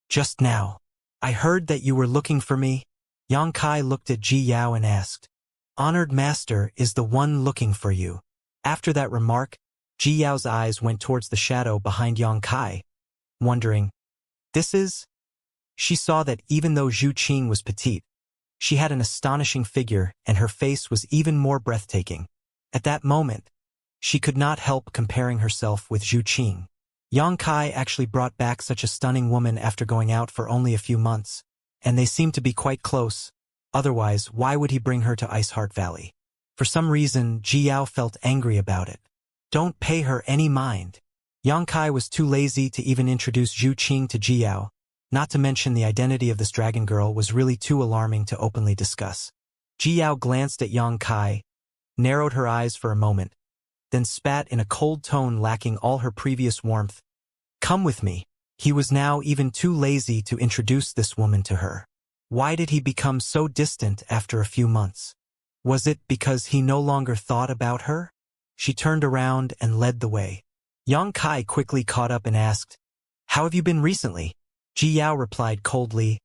"Just now. I heard that you were looking for me." Yang Kai looked at Ji Yao and asked, "Honored Master is the one looking for you." After that remark, Ji Yao's eyes went towards the shadow behind Yang Kai, wondering, "This is?" She saw that even though Zhu Qing was petite, she had an astonishing figure and her face was even more breathtaking. At that moment, she could not help comparing herself with Zhu Qing. Yang Kai actually brought back such a stunning woman after going out for only a few months, and they seemed to be quite close. Otherwise, why would he bring her to Ice Heart Valley? For some reason, Ji Yao felt angry about it. Don't pay her any mind. Yang Kai was too lazy to even introduce Zhu Qing to Ji Yao. Not to mention the identity of this dragon girl was really too alarming to openly discuss. Ji Yao glanced at Yang Kai, narrowed her eyes for a moment, then spat in a cold tone lacking all her previous warmth. "Come with me." He was now even too lazy to introduce this woman to her. Why did he become so distant after a few months? Was it because he no longer thought about her? She turned around and led the way. Yang Kai quickly caught up and asked, "How have you been recently?" Ji Yao replied coldly,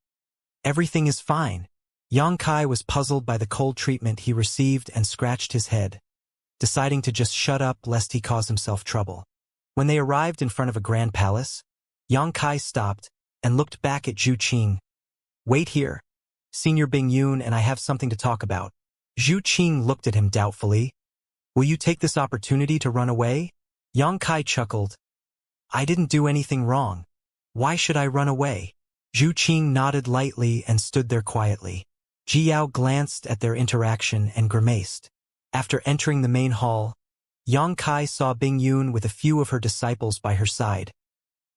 "Everything is fine." Yang Kai was puzzled by the cold treatment he received and scratched his head, deciding to just shut up lest he cause himself trouble. When they arrived in front of a grand palace, Yang Kai stopped and looked back at Zhu Qing. "Wait here. Senior Bing Yun and I have something to talk about." Zhu Qing looked at him doubtfully. "Will you take this opportunity to run away?" Yang Kai chuckled. "I didn't do anything wrong. Why should I run away?" Zhu Qing nodded lightly and stood there quietly. Ji Yao glanced at their interaction and grimaced. After entering the main hall, Yang Kai saw Bing Yun with a few of her disciples by her side,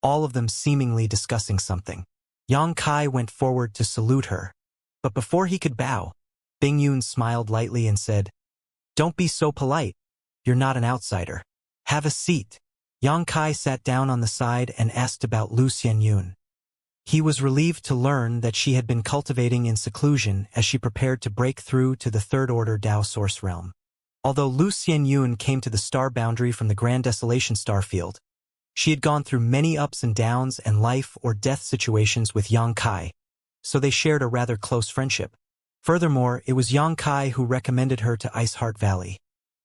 all of them seemingly discussing something. Yang Kai went forward to salute her, but before he could bow, Bing Yun smiled lightly and said, "Don't be so polite. You're not an outsider. Have a seat." Yang Kai sat down on the side and asked about Lu Xianyun. He was relieved to learn that she had been cultivating in seclusion as she prepared to break through to the Third Order Dao Source Realm. Although Lu Xianyun came to the star boundary from the Grand Desolation Starfield, she had gone through many ups and downs and life or death situations with Yang Kai, so they shared a rather close friendship. Furthermore, it was Yang Kai who recommended her to Ice Heart Valley,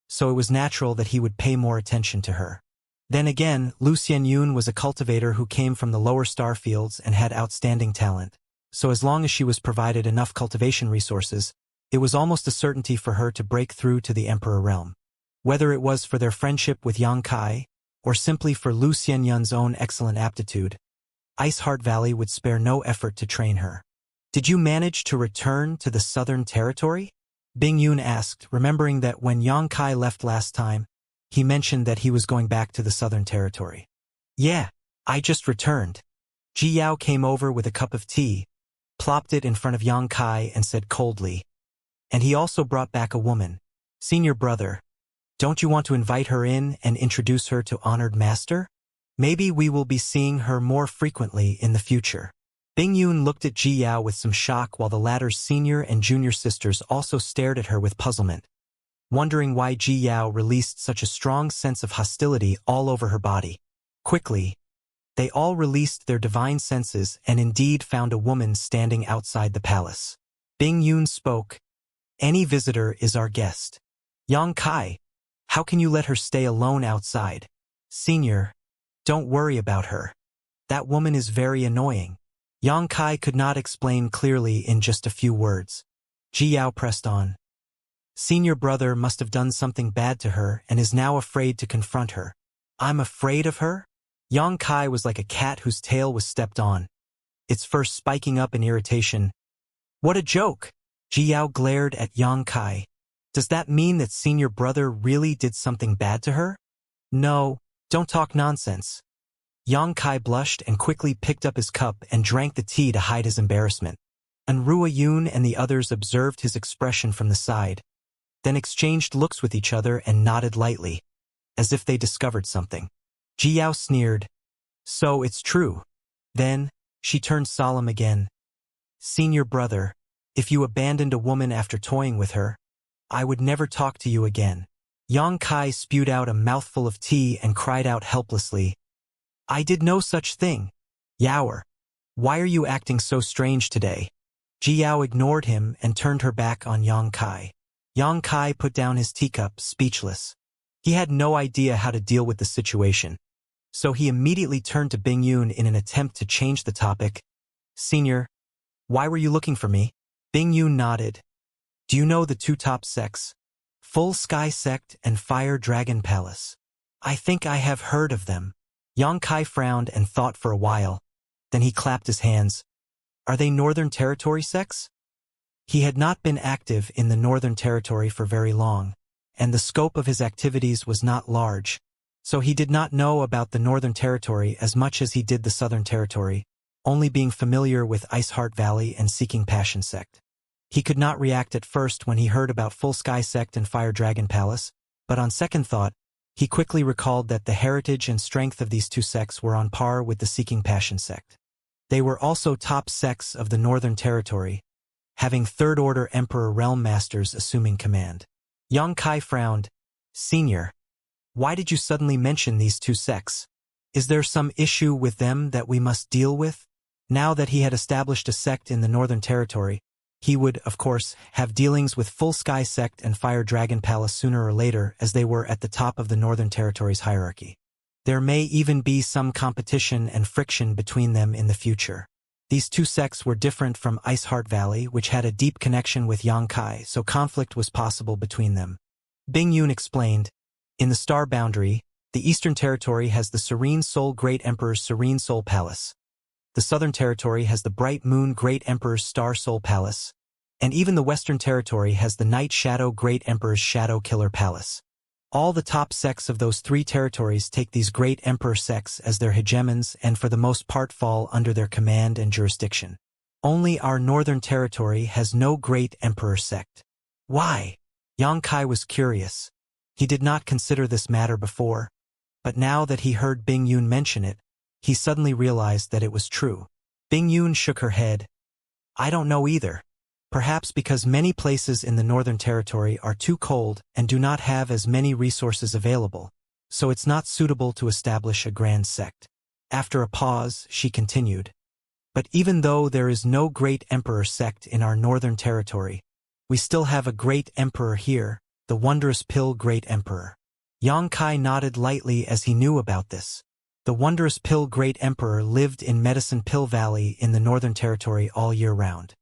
so it was natural that he would pay more attention to her. Then again, Lu Xianyun was a cultivator who came from the lower star fields and had outstanding talent, so as long as she was provided enough cultivation resources, it was almost a certainty for her to break through to the Emperor Realm. Whether it was for their friendship with Yang Kai, or simply for Lu Xianyun's own excellent aptitude, Ice Heart Valley would spare no effort to train her. "Did you manage to return to the Southern Territory?" Bing Yun asked, remembering that when Yang Kai left last time, he mentioned that he was going back to the Southern Territory. "Yeah, I just returned." Ji Yao came over with a cup of tea, plopped it in front of Yang Kai and said coldly, "And he also brought back a woman. Senior brother, don't you want to invite her in and introduce her to Honored Master? Maybe we will be seeing her more frequently in the future." Bing Yun looked at Ji Yao with some shock while the latter's senior and junior sisters also stared at her with puzzlement. wondering why Ji Yao released such a strong sense of hostility all over her body. Quickly, they all released their divine senses and indeed found a woman standing outside the palace. Bing Yun spoke, "Any visitor is our guest. Yang Kai, how can you let her stay alone outside? Senior, don't worry about her. That woman is very annoying." Yang Kai could not explain clearly in just a few words. Ji Yao pressed on. "Senior brother must have done something bad to her and is now afraid to confront her." "I'm afraid of her?" Yang Kai was like a cat whose tail was stepped on, its fur spiking up in irritation. "What a joke!" Ji Yao glared at Yang Kai. "Does that mean that senior brother really did something bad to her?" "No, don't talk nonsense." Yang Kai blushed and quickly picked up his cup and drank the tea to hide his embarrassment. Anrua Yun and the others observed his expression from the side, then exchanged looks with each other and nodded lightly, as if they discovered something. Ji Yao sneered. "So it's true." Then, she turned solemn again. "Senior brother, if you abandoned a woman after toying with her, I would never talk to you again." Yang Kai spewed out a mouthful of tea and cried out helplessly, "I did no such thing. Yaoer, why are you acting so strange today?" Ji Yao ignored him and turned her back on Yang Kai. Yang Kai put down his teacup, speechless. He had no idea how to deal with the situation, so he immediately turned to Bing Yun in an attempt to change the topic. "Senior, why were you looking for me?" Bing Yun nodded. "Do you know the two top sects? Full Sky Sect and Fire Dragon Palace." "I think I have heard of them." Yang Kai frowned and thought for a while. Then he clapped his hands. "Are they Northern Territory sects?" He had not been active in the Northern Territory for very long, and the scope of his activities was not large, so he did not know about the Northern Territory as much as he did the Southern Territory, only being familiar with Iceheart Valley and Seeking Passion Sect. He could not react at first when he heard about Full Sky Sect and Fire Dragon Palace, but on second thought, he quickly recalled that the heritage and strength of these two sects were on par with the Seeking Passion Sect. They were also top sects of the Northern Territory, having Third-Order Emperor Realm Masters assuming command. Yang Kai frowned. "Senior, why did you suddenly mention these two sects? Is there some issue with them that we must deal with?" Now that he had established a sect in the Northern Territory, he would, of course, have dealings with Full Sky Sect and Fire Dragon Palace sooner or later, as they were at the top of the Northern Territory's hierarchy. There may even be some competition and friction between them in the future. These two sects were different from Iceheart Valley, which had a deep connection with Yang Kai, so conflict was possible between them. Bing Yun explained, "In the Star Boundary, the Eastern Territory has the Serene Soul Great Emperor's Serene Soul Palace. The Southern Territory has the Bright Moon Great Emperor's Star Soul Palace, and even the Western Territory has the Night Shadow Great Emperor's Shadow Killer Palace. All the top sects of those three territories take these Great Emperor sects as their hegemons and for the most part fall under their command and jurisdiction. Only our Northern Territory has no Great Emperor sect." "Why?" Yang Kai was curious. He did not consider this matter before, but now that he heard Bing Yun mention it, he suddenly realized that it was true. Bing Yun shook her head. "I don't know either. Perhaps because many places in the Northern Territory are too cold and do not have as many resources available, so it's not suitable to establish a grand sect." After a pause, she continued, "But even though there is no Great Emperor sect in our Northern Territory, we still have a Great Emperor here, the Wondrous Pill Great Emperor." Yang Kai nodded lightly as he knew about this. The Wondrous Pill Great Emperor lived in Medicine Pill Valley in the Northern Territory all year round.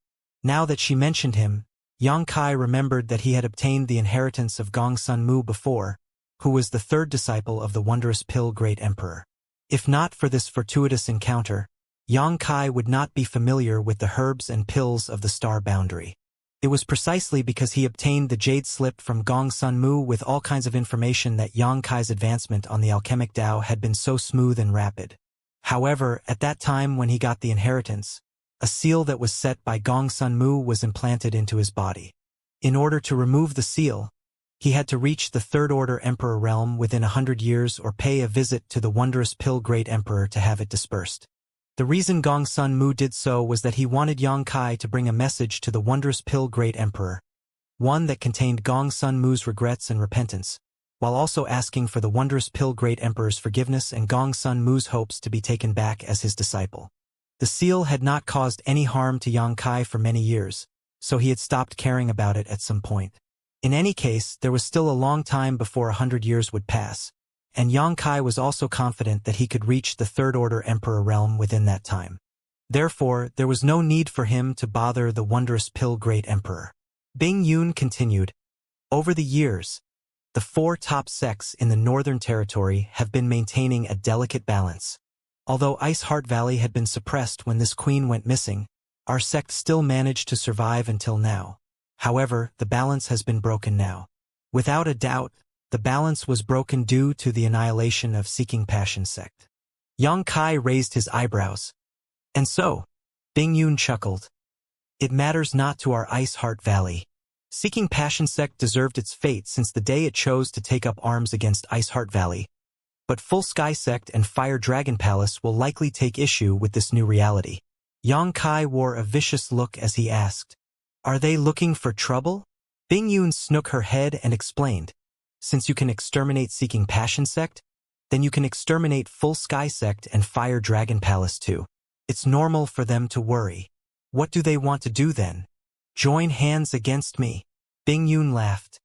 Now that she mentioned him, Yang Kai remembered that he had obtained the inheritance of Gong Sun Mu before, who was the third disciple of the Wondrous Pill Great Emperor. If not for this fortuitous encounter, Yang Kai would not be familiar with the herbs and pills of the Star Boundary. It was precisely because he obtained the Jade Slip from Gong Sun Mu with all kinds of information that Yang Kai's advancement on the alchemic Tao had been so smooth and rapid. However, at that time when he got the inheritance, a seal that was set by Gong Sun Mu was implanted into his body. In order to remove the seal, he had to reach the Third Order Emperor realm within 100 years or pay a visit to the Wondrous Pill Great Emperor to have it dispersed. The reason Gong Sun Mu did so was that he wanted Yang Kai to bring a message to the Wondrous Pill Great Emperor. one that contained Gong Sun Mu's regrets and repentance, while also asking for the wondrous pill Great Emperor's forgiveness and Gong Sun Mu's hopes to be taken back as his disciple. The seal had not caused any harm to Yang Kai for many years, so he had stopped caring about it at some point. In any case, there was still a long time before 100 years would pass, and Yang Kai was also confident that he could reach the Third Order Emperor realm within that time. Therefore, there was no need for him to bother the wondrous pill Great Emperor. Bing Yun continued, "Over the years, the 4 top sects in the Northern Territory have been maintaining a delicate balance. Although Ice Heart Valley had been suppressed when this queen went missing, our sect still managed to survive until now. However, the balance has been broken now. Without a doubt, the balance was broken due to the annihilation of Seeking Passion sect." Yang Kai raised his eyebrows. "And so?" Bing Yun chuckled. "It matters not to our Ice Heart Valley. Seeking Passion sect deserved its fate since the day it chose to take up arms against Ice Heart Valley. But Full Sky sect and Fire Dragon Palace will likely take issue with this new reality." Yang Kai wore a vicious look as he asked, "Are they looking for trouble?" Bing Yun snook her head and explained, "Since you can exterminate Seeking Passion sect, then you can exterminate Full Sky sect and Fire Dragon Palace too. It's normal for them to worry. What do they want to do then? Join hands against me?" Bing Yun laughed.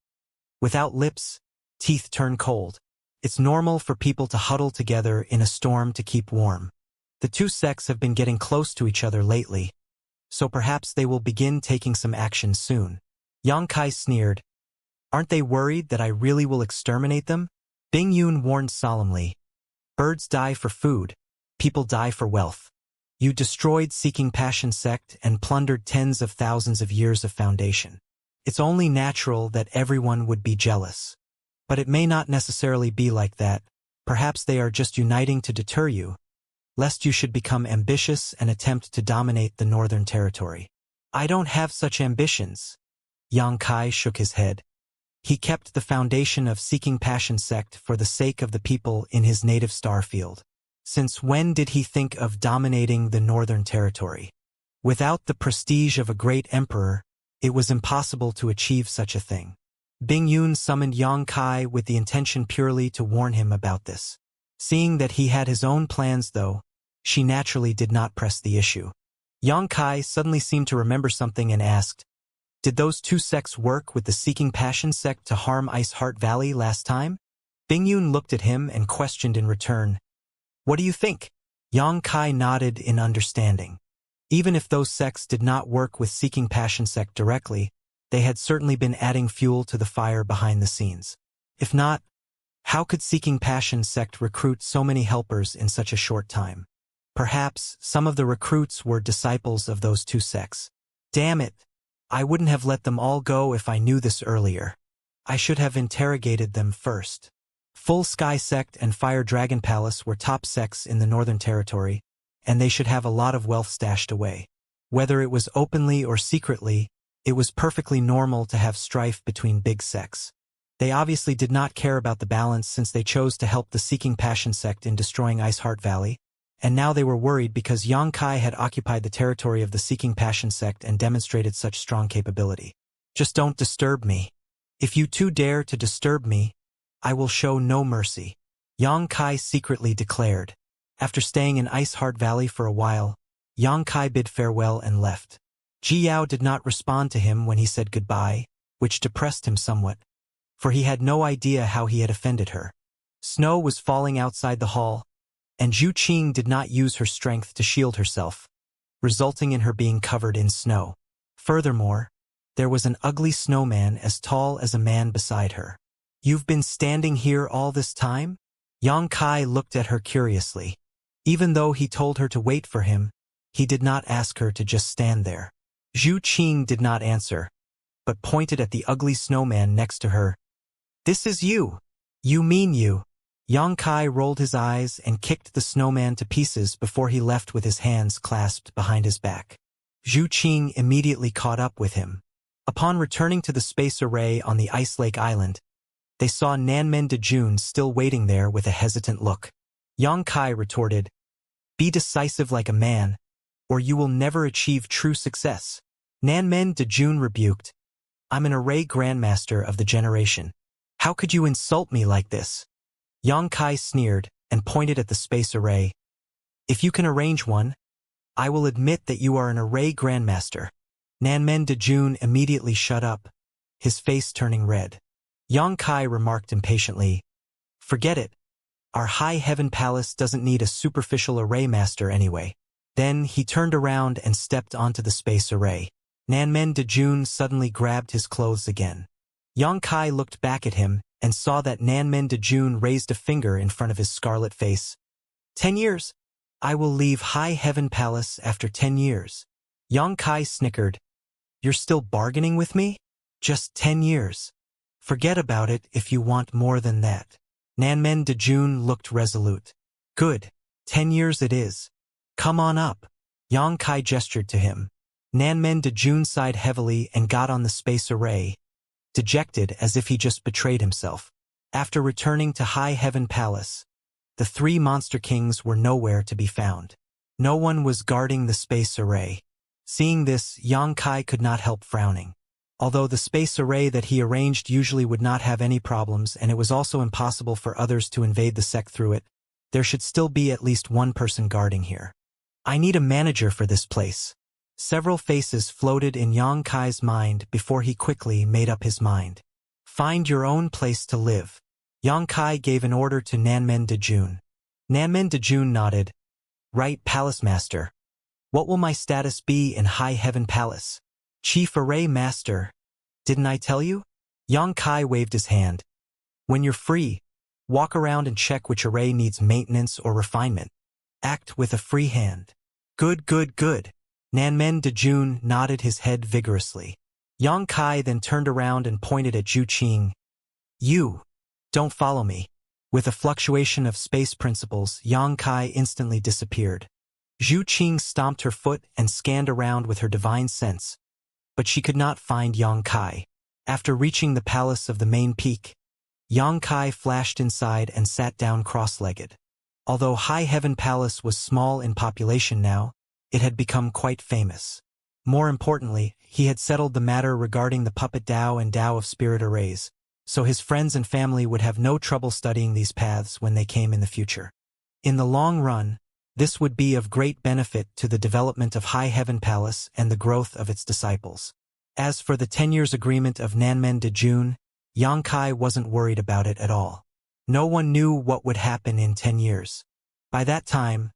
Without lips, teeth turn cold. It's normal for people to huddle together in a storm to keep warm. The two sects have been getting close to each other lately, so perhaps they will begin taking some action soon. Yang Kai sneered, "Aren't they worried that I really will exterminate them?" Bing Yun warned solemnly, "Birds die for food, people die for wealth. You destroyed Seeking Passion sect and plundered tens of thousands of years of foundation. It's only natural that everyone would be jealous. But it may not necessarily be like that. Perhaps they are just uniting to deter you, lest you should become ambitious and attempt to dominate the Northern Territory." "I don't have such ambitions." Yang Kai shook his head. He kept the foundation of Seeking Passion sect for the sake of the people in his native star field. Since when did he think of dominating the Northern Territory? Without the prestige of a great emperor, it was impossible to achieve such a thing. Bing Yun summoned Yang Kai with the intention purely to warn him about this. Seeing that he had his own plans though, she naturally did not press the issue. Yang Kai suddenly seemed to remember something and asked, "Did those two sects work with the Seeking Passion sect to harm Ice Heart Valley last time?" Bing Yun looked at him and questioned in return, "What do you think?" Yang Kai nodded in understanding. Even if those sects did not work with Seeking Passion sect directly, they had certainly been adding fuel to the fire behind the scenes. If not, how could Seeking Passion sect recruit so many helpers in such a short time? Perhaps some of the recruits were disciples of those two sects. Damn it! I wouldn't have let them all go if I knew this earlier. I should have interrogated them first. Full Sky sect and Fire Dragon Palace were top sects in the Northern Territory, and they should have a lot of wealth stashed away. Whether it was openly or secretly, it was perfectly normal to have strife between big sects. They obviously did not care about the balance since they chose to help the Seeking Passion sect in destroying Ice Heart Valley, and now they were worried because Yang Kai had occupied the territory of the Seeking Passion sect and demonstrated such strong capability. "Just don't disturb me. If you two dare to disturb me, I will show no mercy," Yang Kai secretly declared. After staying in Ice Heart Valley for a while, Yang Kai bid farewell and left. Ji Yao did not respond to him when he said goodbye, which depressed him somewhat, for he had no idea how he had offended her. Snow was falling outside the hall, and Zhu Qing did not use her strength to shield herself, resulting in her being covered in snow. Furthermore, there was an ugly snowman as tall as a man beside her. "You've been standing here all this time?" Yang Kai looked at her curiously. Even though he told her to wait for him, he did not ask her to just stand there. Zhu Qing did not answer, but pointed at the ugly snowman next to her. "This is you. You mean you." Yang Kai rolled his eyes and kicked the snowman to pieces before he left with his hands clasped behind his back. Zhu Qing immediately caught up with him. Upon returning to the space array on the Ice Lake Island, they saw Nanmen Dejun still waiting there with a hesitant look. Yang Kai retorted, "Be decisive like a man, or you will never achieve true success." Nanmen Dejun rebuked, I'm an array grandmaster of the generation. How could you insult me like this? Xianxia sneered and pointed at the space array. If you can arrange one, I will admit that you are an array grandmaster. Nanmen Dejun immediately shut up, his face turning red. Xianxia remarked impatiently, forget it. Our high heaven palace doesn't need a superficial array master anyway. Then he turned around and stepped onto the space array. Nanmen Dejun suddenly grabbed his clothes again. Xianxia looked back at him and saw that Nanmen Dejun raised a finger in front of his scarlet face. 10 years? I will leave High Heaven Palace after 10 years. Xianxia snickered. You're still bargaining with me? Just 10 years. Forget about it if you want more than that. Nanmen Dejun looked resolute. Good. 10 years it is. Come on up. Xianxia gestured to him. Nanmen Dejun sighed heavily and got on the space array, dejected as if he just betrayed himself. After returning to High Heaven Palace, the three monster kings were nowhere to be found. No one was guarding the space array. Seeing this, Xianxia could not help frowning. Although the space array that he arranged usually would not have any problems and it was also impossible for others to invade the sect through it, there should still be at least one person guarding here. I need a manager for this place. Several faces floated in Xianxia's mind before he quickly made up his mind. Find your own place to live. Xianxia gave an order to Nanmen Dejun. Nanmen Dejun nodded. Right, Palace Master. What will my status be in High Heaven Palace? Chief Array Master. Didn't I tell you? Xianxia waved his hand. When you're free, walk around and check which array needs maintenance or refinement. Act with a free hand. Good, good, good. Nanmen Dejun nodded his head vigorously. Xianxia then turned around and pointed at Zhu Qing. You. Don't follow me. With a fluctuation of space principles, Xianxia instantly disappeared. Zhu Qing stomped her foot and scanned around with her divine sense, but she could not find Xianxia. After reaching the palace of the main peak, Xianxia flashed inside and sat down cross-legged. Although High Heaven Palace was small in population now, it had become quite famous. More importantly, he had settled the matter regarding the puppet Dao and Dao of Spirit arrays, so his friends and family would have no trouble studying these paths when they came in the future. In the long run, this would be of great benefit to the development of High Heaven Palace and the growth of its disciples. As for the 10 years agreement of Nanmen Dejun, Xianxia wasn't worried about it at all. No one knew what would happen in 10 years. By that time,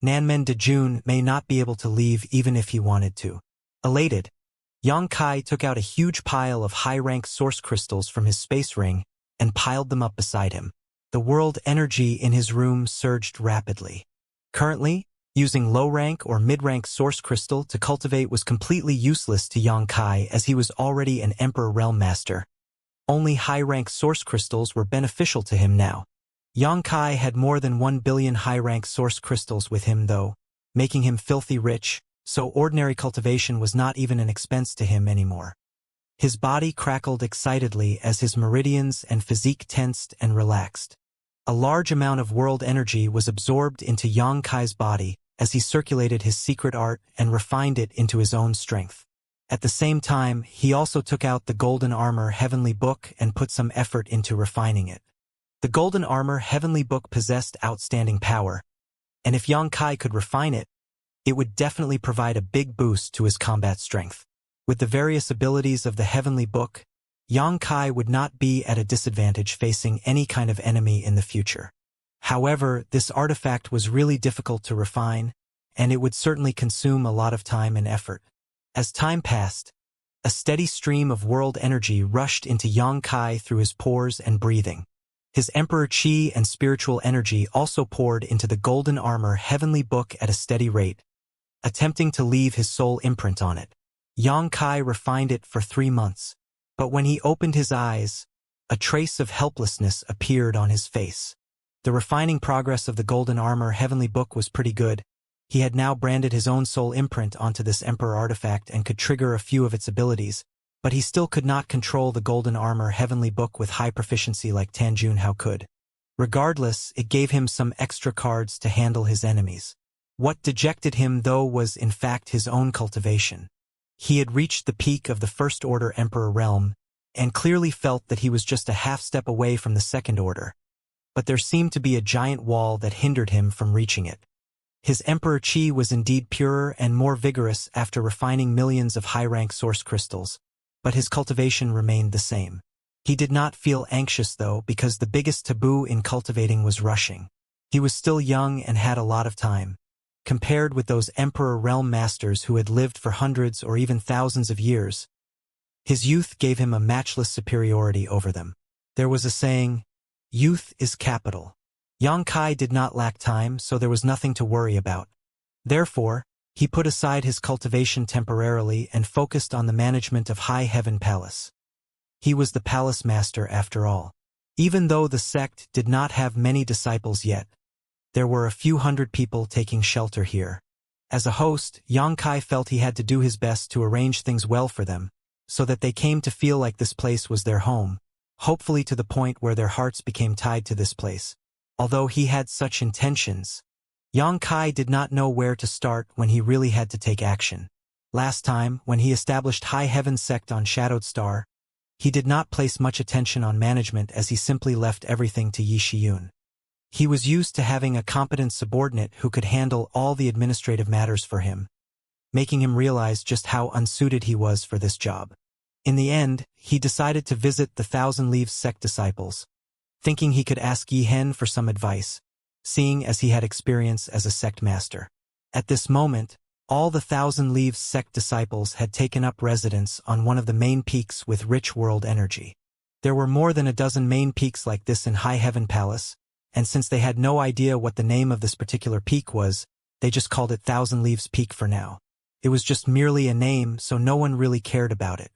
Nanmen Dejun may not be able to leave even if he wanted to. Elated, Xianxia took out a huge pile of high-rank source crystals from his space ring and piled them up beside him. The world energy in his room surged rapidly. Currently, using low-rank or mid-rank source crystal to cultivate was completely useless to Xianxia as he was already an Emperor Realm Master. Only high-rank source crystals were beneficial to him now. Xianxia had more than 1 billion high-rank source crystals with him though, making him filthy rich, so ordinary cultivation was not even an expense to him anymore. His body crackled excitedly as his meridians and physique tensed and relaxed. A large amount of world energy was absorbed into Xianxia's body as he circulated his secret art and refined it into his own strength. At the same time, he also took out the Golden Armor Heavenly Book and put some effort into refining it. The Golden Armor Heavenly Book possessed outstanding power, and if Xianxia could refine it, it would definitely provide a big boost to his combat strength. With the various abilities of the Heavenly Book, Xianxia would not be at a disadvantage facing any kind of enemy in the future. However, this artifact was really difficult to refine, and it would certainly consume a lot of time and effort. As time passed, a steady stream of world energy rushed into Xianxia through his pores and breathing. His Emperor Qi and spiritual energy also poured into the Golden Armor Heavenly Book at a steady rate, attempting to leave his soul imprint on it. Xianxia refined it for 3 months, but when he opened his eyes, a trace of helplessness appeared on his face. The refining progress of the Golden Armor Heavenly Book was pretty good. He had now branded his own soul imprint onto this Emperor artifact and could trigger a few of its abilities, but he still could not control the Golden Armor Heavenly Book with high proficiency like Tan Junhao could. Regardless, it gave him some extra cards to handle his enemies. What dejected him though was in fact his own cultivation. He had reached the peak of the First Order Emperor realm, and clearly felt that he was just a half step away from the Second Order. But there seemed to be a giant wall that hindered him from reaching it. His Emperor Qi was indeed purer and more vigorous after refining millions of high-rank source crystals, but his cultivation remained the same. He did not feel anxious though, because the biggest taboo in cultivating was rushing. He was still young and had a lot of time. Compared with those Emperor Realm Masters who had lived for hundreds or even thousands of years, his youth gave him a matchless superiority over them. There was a saying, "Youth is capital." Yang Kai did not lack time, so there was nothing to worry about. Therefore, he put aside his cultivation temporarily and focused on the management of High Heaven Palace. He was the palace master after all. Even though the sect did not have many disciples yet, there were a few hundred people taking shelter here. As a host, Yang Kai felt he had to do his best to arrange things well for them, so that they came to feel like this place was their home, hopefully to the point where their hearts became tied to this place. Although he had such intentions, Yang Kai did not know where to start when he really had to take action. Last time, when he established High Heaven Sect on Shadowed Star, he did not place much attention on management as he simply left everything to Yi Shiyun. He was used to having a competent subordinate who could handle all the administrative matters for him, making him realize just how unsuited he was for this job. In the end, he decided to visit the Thousand Leaves sect disciples, thinking he could ask Yi Hen for some advice, seeing as he had experience as a sect master. At this moment, all the Thousand Leaves sect disciples had taken up residence on one of the main peaks with rich world energy. There were more than a dozen main peaks like this in High Heaven Palace, and since they had no idea what the name of this particular peak was, they just called it Thousand Leaves Peak for now. It was just merely a name, so no one really cared about it.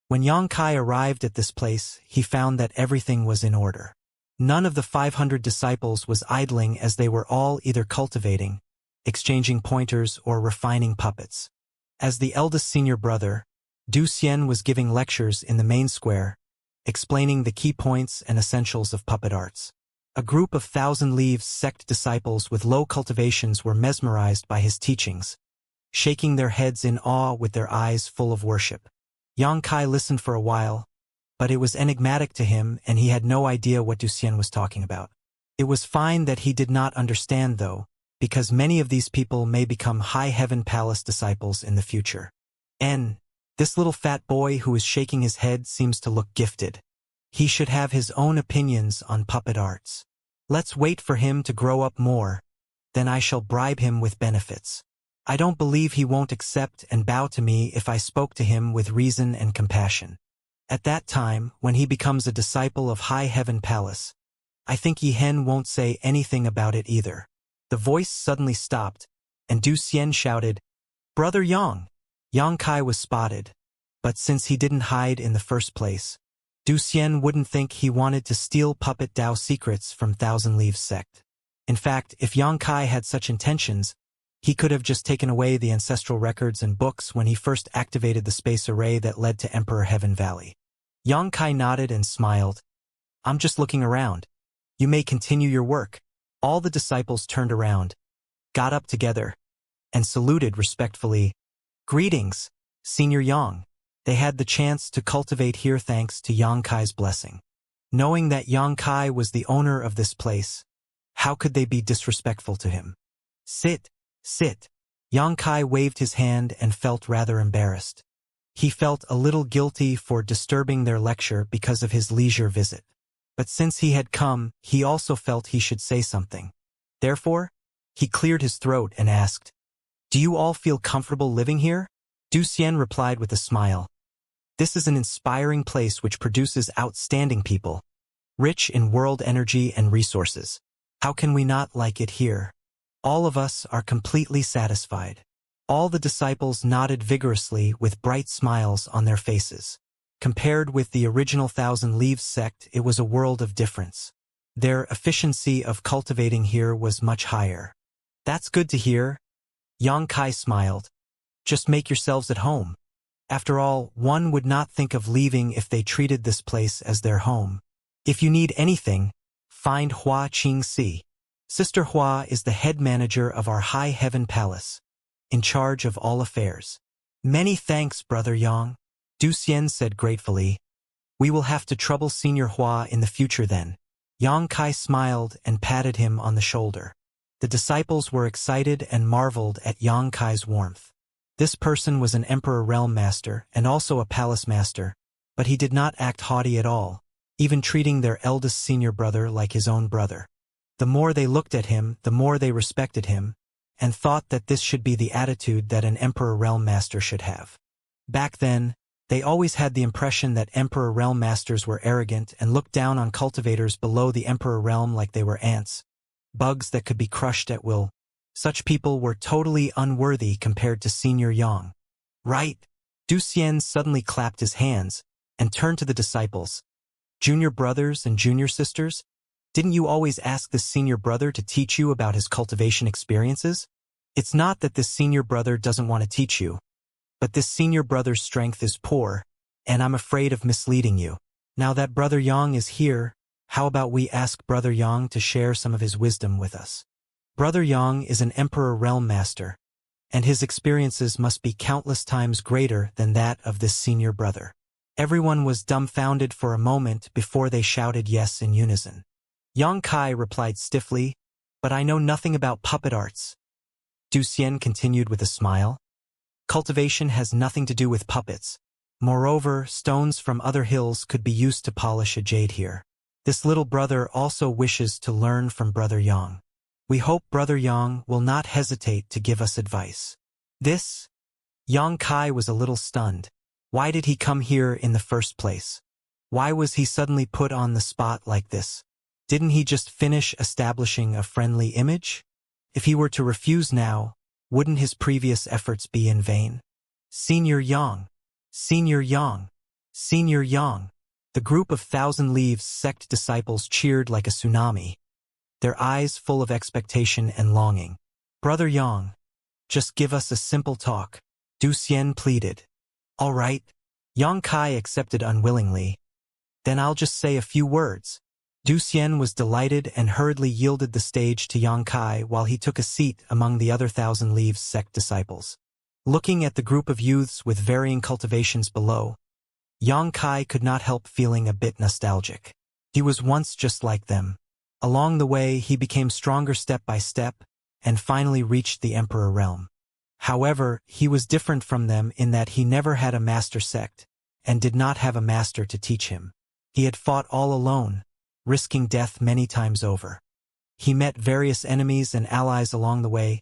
When Yang Kai arrived at this place, he found that everything was in order. None of the 500 disciples was idling, as they were all either cultivating, exchanging pointers, or refining puppets. As the eldest senior brother, Du Xian was giving lectures in the main square, explaining the key points and essentials of puppet arts. A group of Thousand Leaves sect disciples with low cultivations were mesmerized by his teachings, shaking their heads in awe with their eyes full of worship. Yang Kai listened for a while, but it was enigmatic to him and he had no idea what Du Xian was talking about. It was fine that he did not understand though, because many of these people may become High Heaven Palace disciples in the future. This little fat boy who is shaking his head seems to look gifted. He should have his own opinions on puppet arts. Let's wait for him to grow up more, then I shall bribe him with benefits. I don't believe he won't accept and bow to me if I spoke to him with reason and compassion. At that time, when he becomes a disciple of High Heaven Palace, I think Yi Hen won't say anything about it either. The voice suddenly stopped, and Du Xian shouted, "Brother Yang!" Yang Kai was spotted, but since he didn't hide in the first place, Du Xian wouldn't think he wanted to steal puppet Dao secrets from Thousand Leaves sect. In fact, if Yang Kai had such intentions, he could have just taken away the ancestral records and books when he first activated the space array that led to Emperor Heaven Valley. Yang Kai nodded and smiled. "I'm just looking around. You may continue your work." All the disciples turned around, got up together, and saluted respectfully. "Greetings, Senior Yang." They had the chance to cultivate here thanks to Yang Kai's blessing. Knowing that Yang Kai was the owner of this place, how could they be disrespectful to him? "Sit, sit." Yang Kai waved his hand and felt rather embarrassed. He felt a little guilty for disturbing their lecture because of his leisure visit. But since he had come, he also felt he should say something. Therefore, he cleared his throat and asked, "Do you all feel comfortable living here?" Du Xian replied with a smile. "This is an inspiring place which produces outstanding people, rich in world energy and resources. How can we not like it here? All of us are completely satisfied." All the disciples nodded vigorously with bright smiles on their faces. Compared with the original Thousand Leaves sect, it was a world of difference. Their efficiency of cultivating here was much higher. "That's good to hear." Yang Kai smiled. "Just make yourselves at home. After all, one would not think of leaving if they treated this place as their home. If you need anything, find Hua Qingxi. Sister Hua is the head manager of our High Heaven Palace, in charge of all affairs." Many thanks, Brother Yang, Du Xian said gratefully. We will have to trouble Senior Hua in the future then. Yang Kai smiled and patted him on the shoulder. The disciples were excited and marveled at Yang Kai's warmth. This person was an Emperor Realm Master and also a Palace Master, but he did not act haughty at all, even treating their eldest senior brother like his own brother. The more they looked at him, the more they respected him, and thought that this should be the attitude that an Emperor Realm Master should have. Back then, they always had the impression that Emperor Realm Masters were arrogant and looked down on cultivators below the Emperor Realm like they were ants, bugs that could be crushed at will. Such people were totally unworthy compared to Senior Yang. Right? Du Xian suddenly clapped his hands and turned to the disciples. Junior brothers and junior sisters, didn't you always ask this senior brother to teach you about his cultivation experiences? It's not that this senior brother doesn't want to teach you, but this senior brother's strength is poor, and I'm afraid of misleading you. Now that Brother Yang is here, how about we ask Brother Yang to share some of his wisdom with us? Brother Yang is an Emperor Realm Master, and his experiences must be countless times greater than that of this senior brother. Everyone was dumbfounded for a moment before they shouted yes in unison. Yang Kai replied stiffly, but I know nothing about puppet arts. Du Xian continued with a smile. Cultivation has nothing to do with puppets. Moreover, stones from other hills could be used to polish a jade here. This little brother also wishes to learn from Brother Yang. We hope Brother Yang will not hesitate to give us advice. This? Yang Kai was a little stunned. Why did he come here in the first place? Why was he suddenly put on the spot like this? Didn't he just finish establishing a friendly image? If he were to refuse now, wouldn't his previous efforts be in vain? Senior Yang! Senior Yang! Senior Yang! The group of Thousand Leaves sect disciples cheered like a tsunami, their eyes full of expectation and longing. Brother Yang, just give us a simple talk, Du Xian pleaded. All right. Yang Kai accepted unwillingly. Then I'll just say a few words. Du Xian was delighted and hurriedly yielded the stage to Yang Kai while he took a seat among the other Thousand Leaves sect disciples. Looking at the group of youths with varying cultivations below, Yang Kai could not help feeling a bit nostalgic. He was once just like them. Along the way, he became stronger step by step, and finally reached the Emperor realm. However, he was different from them in that he never had a master sect, and did not have a master to teach him. He had fought all alone, risking death many times over. He met various enemies and allies along the way,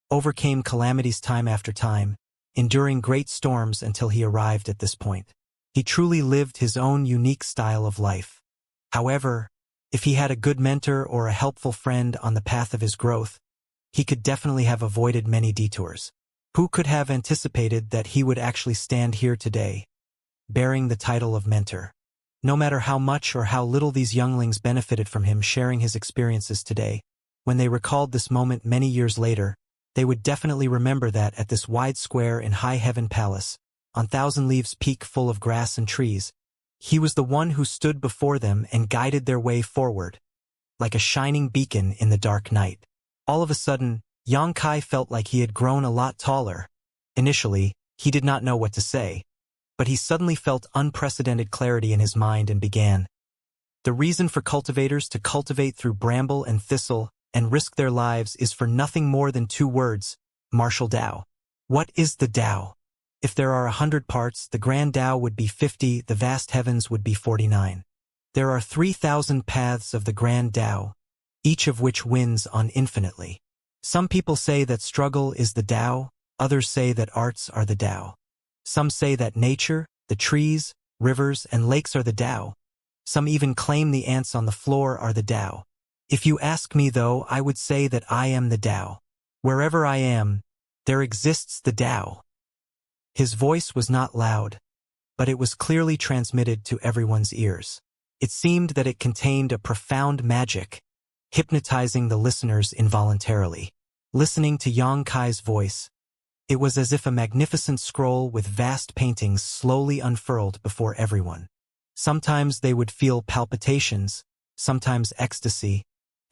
overcame calamities time after time, enduring great storms until he arrived at this point. He truly lived his own unique style of life. However, if he had a good mentor or a helpful friend on the path of his growth, he could definitely have avoided many detours. Who could have anticipated that he would actually stand here today, bearing the title of mentor? No matter how much or how little these younglings benefited from him sharing his experiences today, when they recalled this moment many years later, they would definitely remember that at this wide square in High Heaven Palace, on Thousand Leaves Peak full of grass and trees, he was the one who stood before them and guided their way forward, like a shining beacon in the dark night. All of a sudden, Yang Kai felt like he had grown a lot taller. Initially, he did not know what to say, but he suddenly felt unprecedented clarity in his mind and began. The reason for cultivators to cultivate through bramble and thistle and risk their lives is for nothing more than 2 words, martial Tao. What is the Tao? If there are 100 parts, the grand Tao would be 50, the vast heavens would be 49. There are 3,000 paths of the grand Tao, each of which wins on infinitely. Some people say that struggle is the Tao, others say that arts are the Tao. Some say that nature, the trees, rivers, and lakes are the Tao. Some even claim the ants on the floor are the Tao. If you ask me though, I would say that I am the Tao. Wherever I am, there exists the Tao. His voice was not loud, but it was clearly transmitted to everyone's ears. It seemed that it contained a profound magic, hypnotizing the listeners involuntarily. Listening to Yang Kai's voice, it was as if a magnificent scroll with vast paintings slowly unfurled before everyone. Sometimes they would feel palpitations, sometimes ecstasy,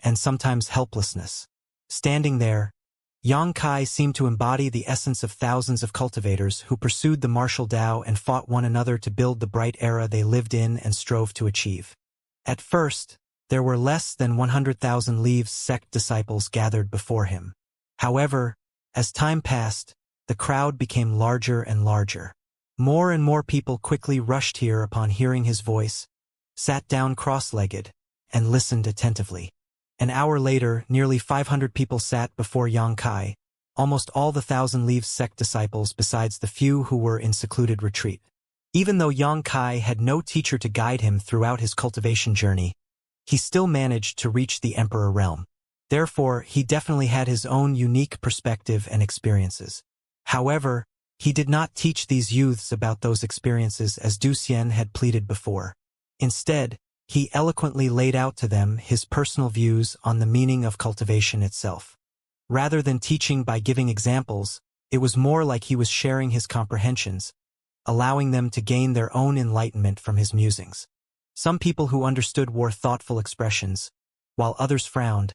and sometimes helplessness. Standing there, Yang Kai seemed to embody the essence of thousands of cultivators who pursued the martial Tao and fought one another to build the bright era they lived in and strove to achieve. At first, there were less than 100,000 Leaves sect disciples gathered before him. However, as time passed, the crowd became larger and larger. More and more people quickly rushed here upon hearing his voice, sat down cross-legged, and listened attentively. An hour later, nearly 500 people sat before Yang Kai, almost all the Thousand Leaves sect disciples besides the few who were in secluded retreat. Even though Yang Kai had no teacher to guide him throughout his cultivation journey, he still managed to reach the Emperor realm. Therefore, he definitely had his own unique perspective and experiences. However, he did not teach these youths about those experiences as Du Xian had pleaded before. Instead, he eloquently laid out to them his personal views on the meaning of cultivation itself. Rather than teaching by giving examples, it was more like he was sharing his comprehensions, allowing them to gain their own enlightenment from his musings. Some people who understood wore thoughtful expressions, while others frowned,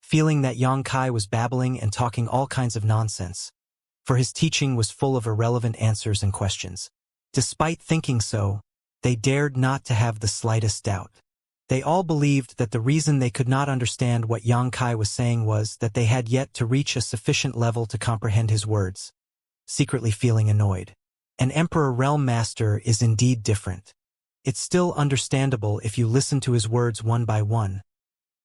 feeling that Yang Kai was babbling and talking all kinds of nonsense, for his teaching was full of irrelevant answers and questions. Despite thinking so, they dared not to have the slightest doubt. They all believed that the reason they could not understand what Yang Kai was saying was that they had yet to reach a sufficient level to comprehend his words, secretly feeling annoyed. An Emperor Realm Master is indeed different. It's still understandable if you listen to his words one by one,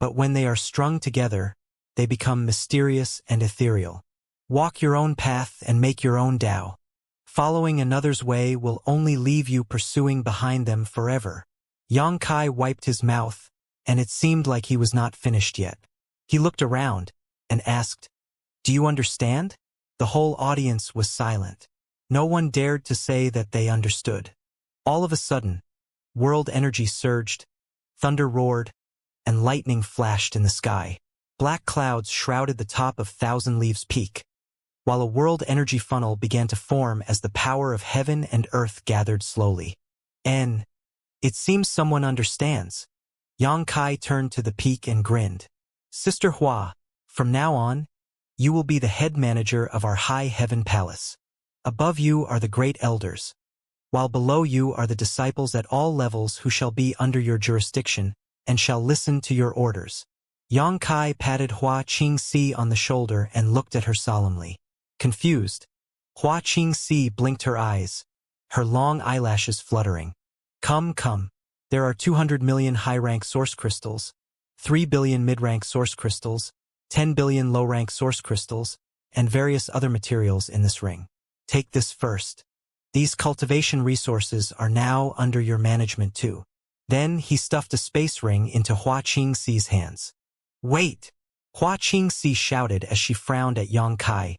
but when they are strung together, they become mysterious and ethereal. Walk your own path and make your own Tao. Following another's way will only leave you pursuing behind them forever. Yang Kai wiped his mouth, and it seemed like he was not finished yet. He looked around and asked, "Do you understand?" The whole audience was silent. No one dared to say that they understood. All of a sudden, world energy surged, thunder roared, and lightning flashed in the sky. Black clouds shrouded the top of Thousand Leaves Peak, while a world energy funnel began to form as the power of heaven and earth gathered slowly. It seems someone understands. Yang Kai turned to the peak and grinned. Sister Hua, from now on, you will be the head manager of our high heaven palace. Above you are the great elders, while below you are the disciples at all levels who shall be under your jurisdiction and shall listen to your orders. Yang Kai patted Hua Qingxi on the shoulder and looked at her solemnly. Confused, Hua Qingxi blinked her eyes, her long eyelashes fluttering. Come. There are 200 million high-rank source crystals, 3 billion mid-rank source crystals, 10 billion low-rank source crystals, and various other materials in this ring. Take this first. These cultivation resources are now under your management too. Then he stuffed a space ring into Hua Qingxi's hands. Wait! Hua Qingxi shouted as she frowned at Yang Kai.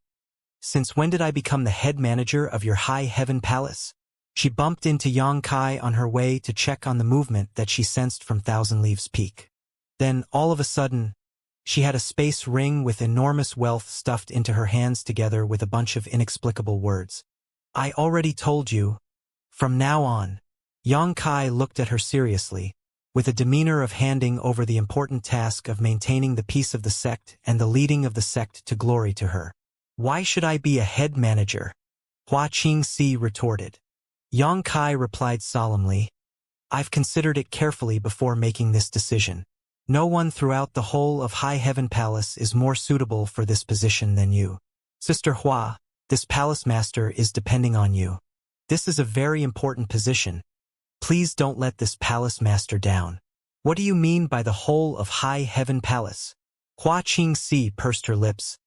Since when did I become the head manager of your high heaven palace? She bumped into Yang Kai on her way to check on the movement that she sensed from Thousand Leaves Peak. Then, all of a sudden, she had a space ring with enormous wealth stuffed into her hands together with a bunch of inexplicable words. I already told you. From now on. Yang Kai looked at her seriously, with a demeanor of handing over the important task of maintaining the peace of the sect and the leading of the sect to glory to her. Why should I be a head manager? Hua Qingxi retorted. Yang Kai replied solemnly, I've considered it carefully before making this decision. No one throughout the whole of High Heaven Palace is more suitable for this position than you. Sister Hua, this palace master is depending on you. This is a very important position. Please don't let this palace master down. What do you mean by the whole of High Heaven Palace? Hua Qingxi pursed her lips.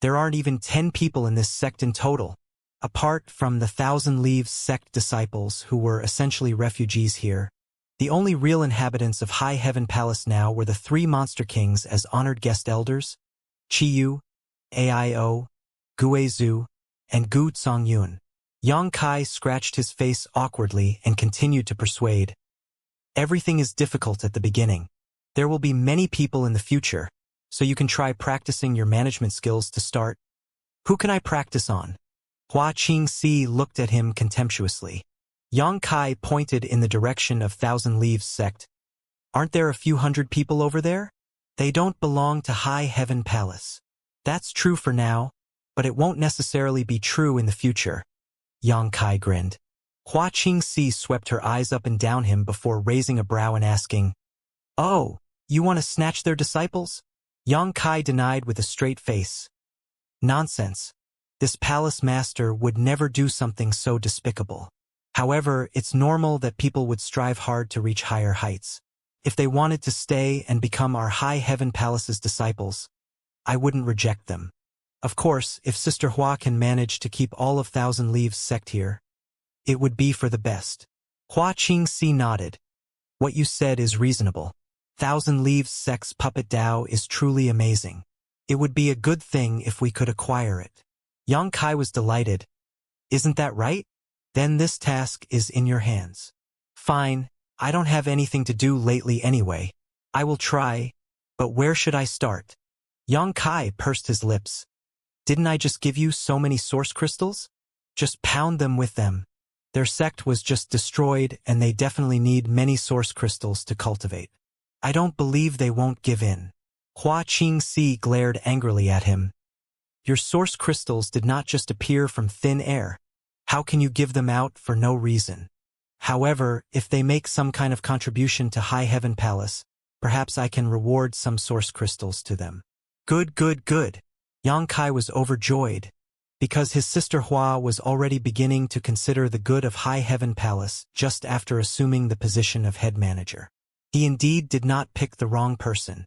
There aren't even 10 people in this sect in total. Apart from the Thousand Leaves sect disciples who were essentially refugees here, the only real inhabitants of High Heaven Palace now were the 3 monster kings as honored guest elders, Qiyu, Aio, Guizhu, and Gu Zongyun. Yang Kai scratched his face awkwardly and continued to persuade. Everything is difficult at the beginning. There will be many people in the future, so you can try practicing your management skills to start. Who can I practice on? Hua Qingxi looked at him contemptuously. Yang Kai pointed in the direction of Thousand Leaves sect. Aren't there a few hundred people over there? They don't belong to High Heaven Palace. That's true for now, but it won't necessarily be true in the future. Yang Kai grinned. Hua Qingxi swept her eyes up and down him before raising a brow and asking, "Oh, you want to snatch their disciples?" Yang Kai denied with a straight face. "Nonsense. This palace master would never do something so despicable. However, it's normal that people would strive hard to reach higher heights. If they wanted to stay and become our High Heaven Palace's disciples, I wouldn't reject them. Of course, if Sister Hua can manage to keep all of Thousand Leaves sect here, it would be for the best." Hua Qingxi nodded. "What you said is reasonable. Thousand Leaves sect's puppet Dao is truly amazing. It would be a good thing if we could acquire it." Yang Kai was delighted. "Isn't that right? Then this task is in your hands." "Fine, I don't have anything to do lately anyway. I will try, but where should I start?" Yang Kai pursed his lips. "Didn't I just give you so many source crystals? Just pound them with them. Their sect was just destroyed and they definitely need many source crystals to cultivate. I don't believe they won't give in." Hua Qingxi glared angrily at him. "Your source crystals did not just appear from thin air. How can you give them out for no reason? However, if they make some kind of contribution to High Heaven Palace, perhaps I can reward some source crystals to them." "Good, good, good." Yang Kai was overjoyed, because his sister Hua was already beginning to consider the good of High Heaven Palace just after assuming the position of head manager. He indeed did not pick the wrong person.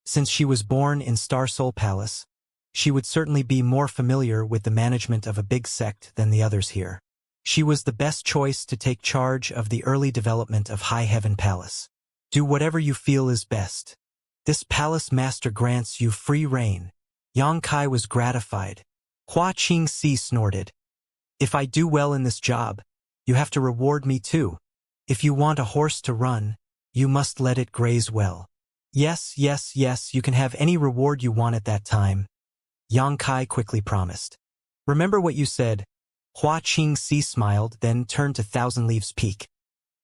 Since she was born in Star Soul Palace, she would certainly be more familiar with the management of a big sect than the others here. She was the best choice to take charge of the early development of High Heaven Palace. "Do whatever you feel is best. This palace master grants you free reign." Yang Kai was gratified. Hua Qingxi snorted. "If I do well in this job, you have to reward me too. If you want a horse to run, you must let it graze well." Yes, yes, yes, you can have any reward you want at that time," Yang Kai quickly promised. "Remember what you said." Hua Qingxi smiled, then turned to Thousand Leaves Peak.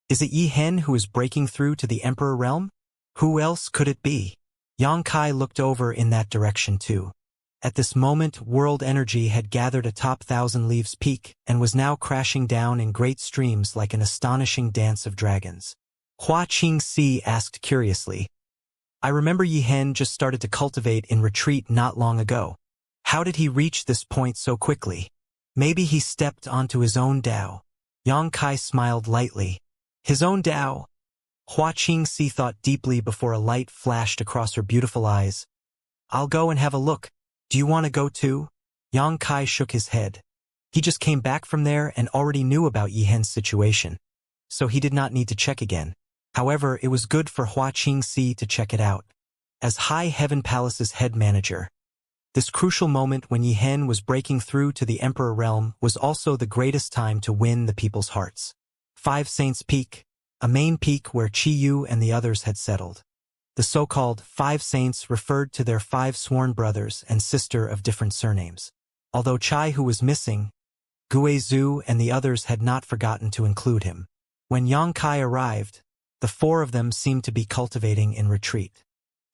"Is it Yi Hen who is breaking through to the Emperor Realm? Who else could it be?" Yang Kai looked over in that direction too. At this moment, world energy had gathered atop Thousand Leaves Peak and was now crashing down in great streams like an astonishing dance of dragons. Hua Qingxi asked curiously, "I remember Yi Hen just started to cultivate in retreat not long ago. How did he reach this point so quickly? Maybe he stepped onto his own Dao." Yang Kai smiled lightly. "His own Dao?" Hua Qingxi thought deeply before a light flashed across her beautiful eyes. "I'll go and have a look. Do you want to go too?" Yang Kai shook his head. He just came back from there and already knew about Yi Hen's situation, so he did not need to check again. However, it was good for Hua Qingxi to check it out. As High Heaven Palace's head manager, this crucial moment when Yi Hen was breaking through to the Emperor Realm was also the greatest time to win the people's hearts. Five Saints Peak, a main peak where Chi Yu and the others had settled. The so-called Five Saints referred to their 5 sworn brothers and sister of different surnames. Although Chai, who was missing, Gue Zhu and the others had not forgotten to include him. When Yang Kai arrived, the 4 of them seemed to be cultivating in retreat.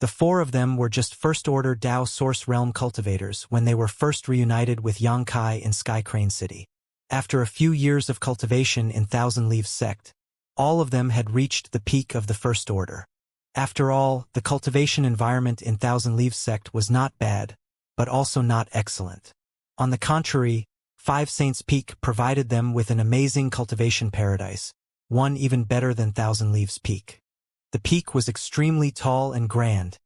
The 4 of them were just first-order Dao Source Realm cultivators when they were first reunited with Yang Kai in Sky Crane City. After a few years of cultivation in Thousand Leaves Sect, all of them had reached the peak of the First Order. After all, the cultivation environment in Thousand Leaves Sect was not bad, but also not excellent. On the contrary, Five Saints Peak provided them with an amazing cultivation paradise, one even better than Thousand Leaves Peak. The peak was extremely tall and grand,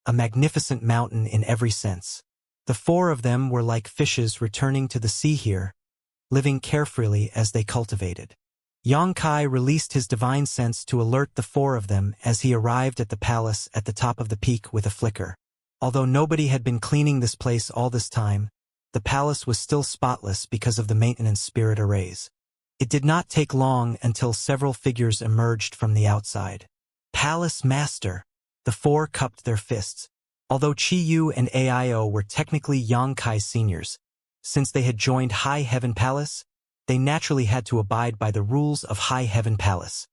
a magnificent mountain in every sense. The 4 of them were like fishes returning to the sea here, living carefree as they cultivated. Yang Kai released his divine sense to alert the 4 of them as he arrived at the palace at the top of the peak with a flicker. Although nobody had been cleaning this place all this time, the palace was still spotless because of the maintenance spirit arrays. It did not take long until several figures emerged from the outside. "Palace Master!" The 4 cupped their fists. Although Chi Yu and Aio were technically Yang Kai's seniors, since they had joined High Heaven Palace, they naturally had to abide by the rules of High Heaven Palace.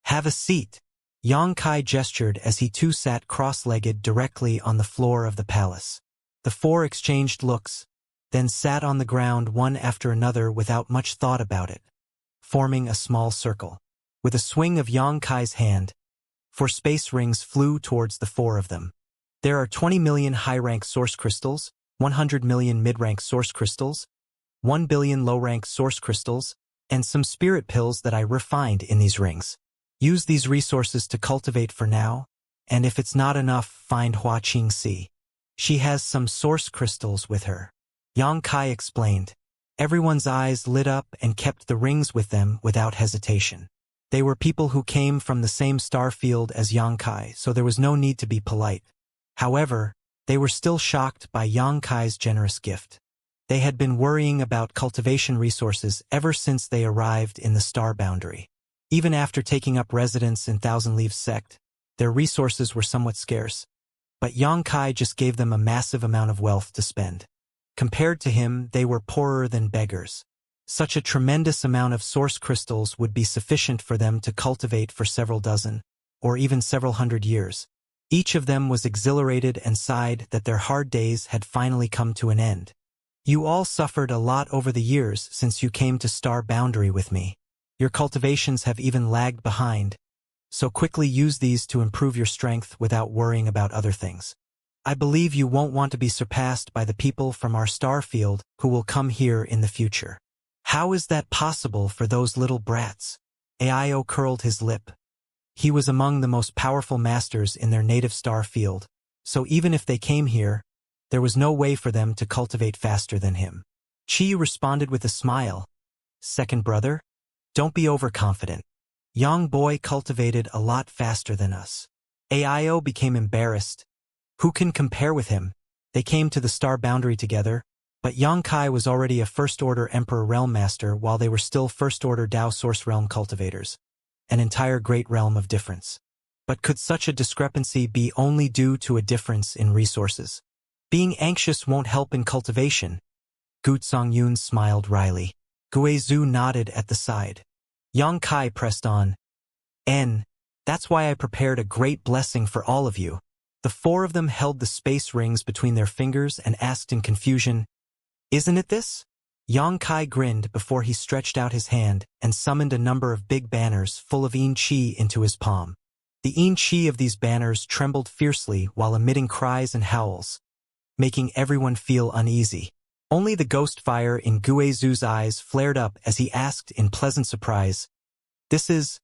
"Have a seat." Yang Kai gestured as he too sat cross-legged directly on the floor of the palace. The four exchanged looks, then sat on the ground one after another without much thought about it, forming a small circle. With a swing of Xianxia's hand, 4 space rings flew towards the 4 of them. There are 20 million high-rank source crystals, 100 million mid-rank source crystals, 1 billion low-rank source crystals, and some spirit pills that I refined in these rings. Use these resources to cultivate for now, and if it's not enough, find Xianxia. She has some source crystals with her. Xianxia explained. Everyone's eyes lit up and kept the rings with them without hesitation. They were people who came from the same star field as Xianxia, so there was no need to be polite. However, they were still shocked by Xianxia's generous gift. They had been worrying about cultivation resources ever since they arrived in the star boundary. Even after taking up residence in Thousand Leaves Sect, their resources were somewhat scarce. But Xianxia just gave them a massive amount of wealth to spend. Compared to him, they were poorer than beggars. Such a tremendous amount of source crystals would be sufficient for them to cultivate for several dozen, or even several hundred years. Each of them was exhilarated and sighed that their hard days had finally come to an end. You all suffered a lot over the years since you came to Star Boundary with me. Your cultivations have even lagged behind, so quickly use these to improve your strength without worrying about other things. I believe you won't want to be surpassed by the people from our star field who will come here in the future. How is that possible for those little brats? Aio curled his lip. He was among the most powerful masters in their native star field, so even if they came here, there was no way for them to cultivate faster than him. Chi responded with a smile. Second brother? Don't be overconfident. Young boy cultivated a lot faster than us. Aio became embarrassed. Who can compare with him? They came to the star boundary together, but Xianxia was already a First-Order Emperor Realm Master while they were still First-Order Dao Source Realm cultivators. An entire great realm of difference. But could such a discrepancy be only due to a difference in resources? Being anxious won't help in cultivation. Gu Songyun smiled wryly. Guizhu nodded at the side. Xianxia pressed on. That's why I prepared a great blessing for all of you. The 4 of them held the space rings between their fingers and asked in confusion, Isn't it this? Xianxia grinned before he stretched out his hand and summoned a number of big banners full of yin qi into his palm. The yin qi of these banners trembled fiercely while emitting cries and howls, making everyone feel uneasy. Only the ghost fire in Guizhu's eyes flared up as he asked in pleasant surprise, This is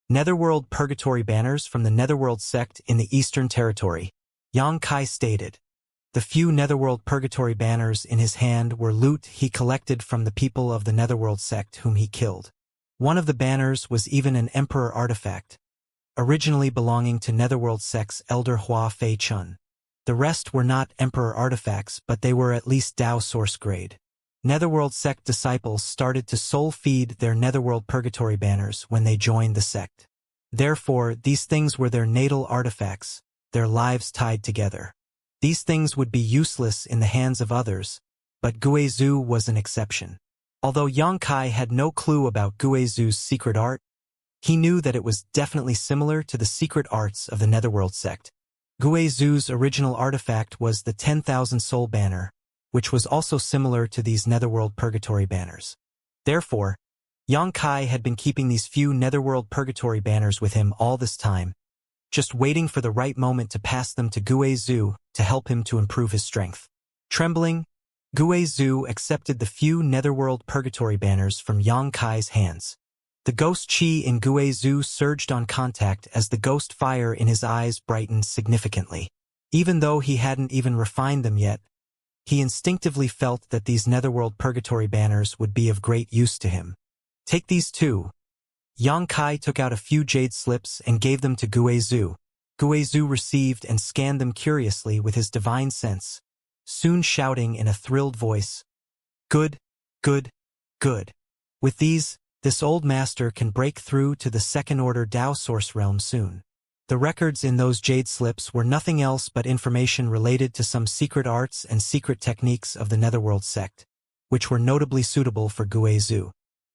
Netherworld Purgatory banners from the Netherworld sect in the Eastern Territory, Xianxia stated. The few Netherworld Purgatory banners in his hand were loot he collected from the people of the Netherworld sect whom he killed. One of the banners was even an Emperor artifact, originally belonging to Netherworld sect's Elder Hua Fei Chun. The rest were not Emperor artifacts, but they were at least Dao source grade. Netherworld sect disciples started to soul-feed their Netherworld Purgatory banners when they joined the sect. Therefore, these things were their natal artifacts, their lives tied together. These things would be useless in the hands of others, but Guizhu was an exception. Although Xianxia had no clue about Guizhu's secret art, he knew that it was definitely similar to the secret arts of the Netherworld sect. Guizhu's original artifact was the 10,000 soul banner, which was also similar to these Netherworld Purgatory banners. Therefore, Xianxia had been keeping these few Netherworld Purgatory banners with him all this time, just waiting for the right moment to pass them to Guizhu to help him to improve his strength. Trembling, Guizhu accepted the few Netherworld Purgatory banners from Xianxia's hands. The ghost chi in Guizhu surged on contact as the ghost fire in his eyes brightened significantly. Even though he hadn't even refined them yet, he instinctively felt that these Netherworld Purgatory banners would be of great use to him. Take these too. Xianxia took out a few jade slips and gave them to Guizhu. Guizhu received and scanned them curiously with his divine sense, soon shouting in a thrilled voice, Good, good, good. With these, this old master can break through to the second-order Dao source realm soon. The records in those jade slips were nothing else but information related to some secret arts and secret techniques of the Netherworld sect, which were notably suitable for Guizhu.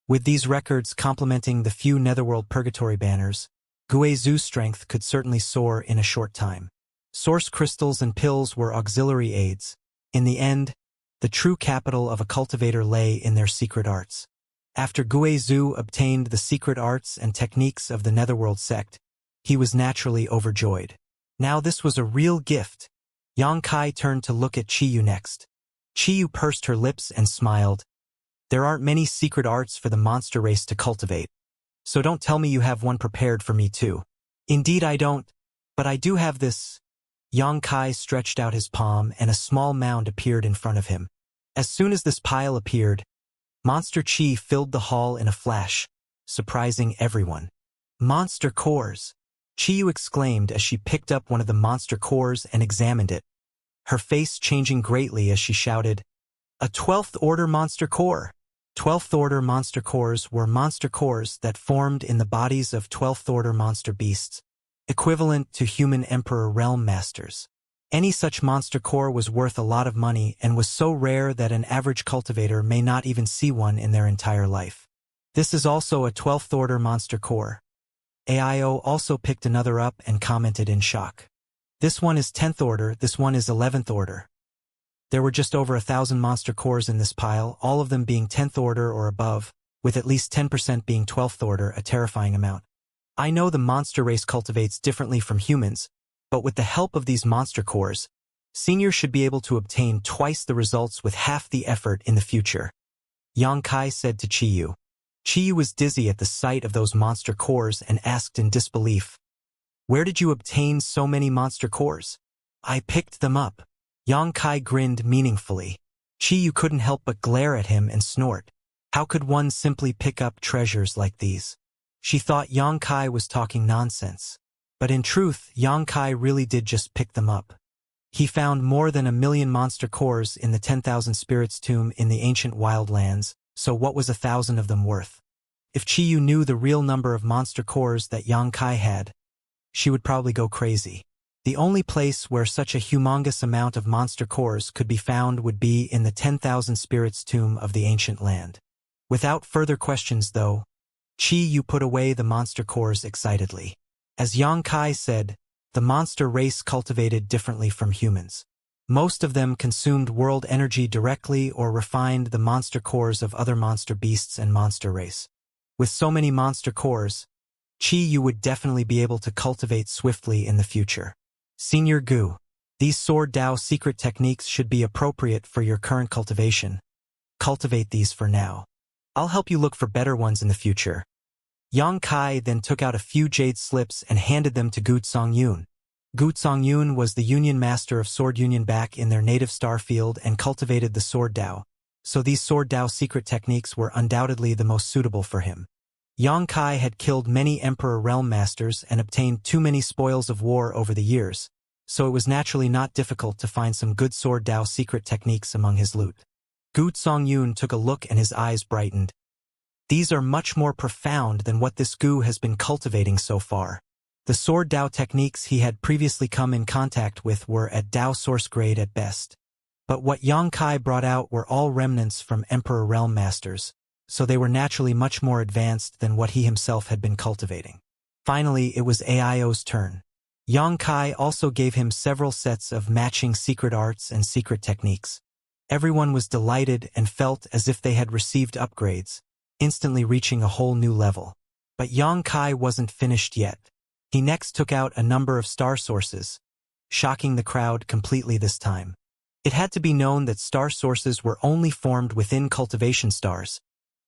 With these records complementing the few Netherworld Purgatory banners, Guizhu's strength could certainly soar in a short time. Source crystals and pills were auxiliary aids, In the end, the true capital of a cultivator lay in their secret arts. After Guizhou obtained the secret arts and techniques of the Netherworld sect, he was naturally overjoyed. Now this was a real gift. Yang Kai turned to look at Qiyu next. Qiyu pursed her lips and smiled. There aren't many secret arts for the monster race to cultivate. So don't tell me you have one prepared for me too. Indeed I don't, but I do have this. Yang Kai stretched out his palm and a small mound appeared in front of him. As soon as this pile appeared, Monster Chi filled the hall in a flash, surprising everyone. Monster cores! Qiyu exclaimed as she picked up one of the monster cores and examined it, her face changing greatly as she shouted, "A 12th order monster core!" 12th order monster cores were monster cores that formed in the bodies of 12th order monster beasts, equivalent to human emperor realm masters. Any such monster core was worth a lot of money and was so rare that an average cultivator may not even see one in their entire life. This is also a 12th order monster core. AIO also picked another up and commented in shock. This one is 10th order, this one is 11th order. There were just over 1,000 monster cores in this pile, all of them being 10th order or above, with at least 10% being 12th order, a terrifying amount. I know the monster race cultivates differently from humans, but with the help of these monster cores, Senior should be able to obtain twice the results with half the effort in the future. Yang Kai said to Qiyu. Qiyu was dizzy at the sight of those monster cores and asked in disbelief, "Where did you obtain so many monster cores?" "I picked them up." Yang Kai grinned meaningfully. Qiyu couldn't help but glare at him and snort. How could one simply pick up treasures like these? She thought Yang Kai was talking nonsense. But in truth, Yang Kai really did just pick them up. He found more than 1,000,000 monster cores in the 10,000 spirits tomb in the ancient wildlands, so what was 1,000 of them worth? If Qiyu knew the real number of monster cores that Yang Kai had, she would probably go crazy. The only place where such a humongous amount of monster cores could be found would be in the 10,000 spirits tomb of the ancient land. Without further questions though, Qiyu put away the monster cores excitedly. As Yang Kai said, the monster race cultivated differently from humans. Most of them consumed world energy directly or refined the monster cores of other monster beasts and monster race. With so many monster cores, Qiyu would definitely be able to cultivate swiftly in the future. Senior Gu, these Sword Dao secret techniques should be appropriate for your current cultivation. Cultivate these for now. I'll help you look for better ones in the future. Yang Kai then took out a few jade slips and handed them to Gu Songyun. Gu Songyun was the Union Master of Sword Union back in their native star field and cultivated the Sword Dao, so these Sword Dao secret techniques were undoubtedly the most suitable for him. Yang Kai had killed many Emperor Realm Masters and obtained too many spoils of war over the years, so it was naturally not difficult to find some good Sword Dao secret techniques among his loot. Gu Songyun took a look and his eyes brightened. These are much more profound than what this Gu has been cultivating so far. The Sword Dao techniques he had previously come in contact with were at Dao source grade at best. But what Yang Kai brought out were all remnants from Emperor Realm Masters, so they were naturally much more advanced than what he himself had been cultivating. Finally, it was AIO's turn. Yang Kai also gave him several sets of matching secret arts and secret techniques. Everyone was delighted and felt as if they had received upgrades, instantly reaching a whole new level. But Yang Kai wasn't finished yet. He next took out a number of star sources, shocking the crowd completely this time. It had to be known that star sources were only formed within cultivation stars,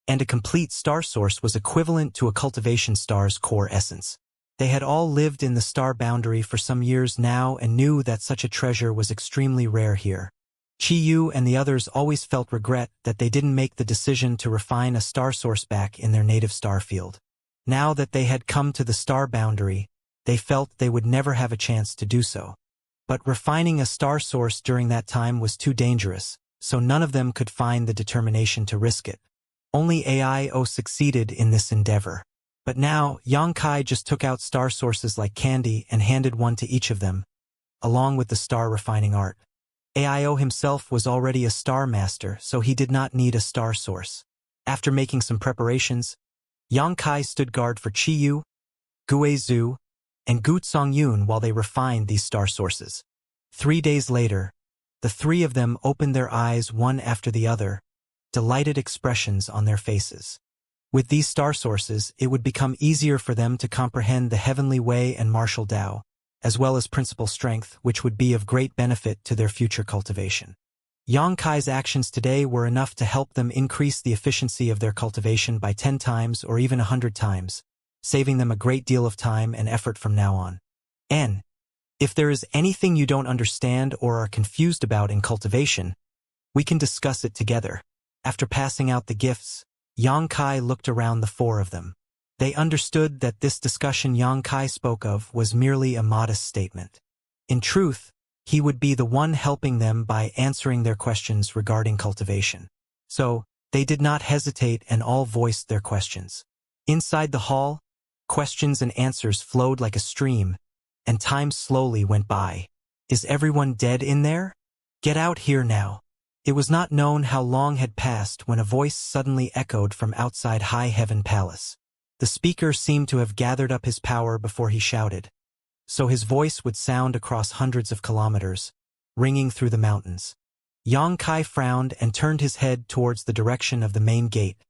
and a complete star source was equivalent to a cultivation star's core essence. They had all lived in the star boundary for some years now and knew that such a treasure was extremely rare here. Qiyu and the others always felt regret that they didn't make the decision to refine a star source back in their native star field. Now that they had come to the star boundary, they felt they would never have a chance to do so. But refining a star source during that time was too dangerous, so none of them could find the determination to risk it. Only AIO succeeded in this endeavor. But now, Yang Kai just took out star sources like candy and handed one to each of them, along with the star refining art. AIO himself was already a star master, so he did not need a star source. After making some preparations, Yang Kai stood guard for Qiyu, Guizhou, and Gu Songyun while they refined these star sources. 3 days later, The three of them opened their eyes one after the other, delighted expressions on their faces. With these star sources, it would become easier for them to comprehend the heavenly way and martial Tao, as well as principal strength, which would be of great benefit to their future cultivation. Yang Kai's actions today were enough to help them increase the efficiency of their cultivation by 10 times or even 100 times, saving them a great deal of time and effort from now on. N. If there is anything you don't understand or are confused about in cultivation, we can discuss it together. After passing out the gifts, Yang Kai looked around the four of them. They understood that this discussion Yang Kai spoke of was merely a modest statement. In truth, he would be the one helping them by answering their questions regarding cultivation. So, they did not hesitate and all voiced their questions. Inside the hall, questions and answers flowed like a stream, and time slowly went by. Is everyone dead in there? Get out here now. It was not known how long had passed when a voice suddenly echoed from outside High Heaven Palace. The speaker seemed to have gathered up his power before he shouted, so his voice would sound across hundreds of kilometers, ringing through the mountains. Yang Kai frowned and turned his head towards the direction of the main gate,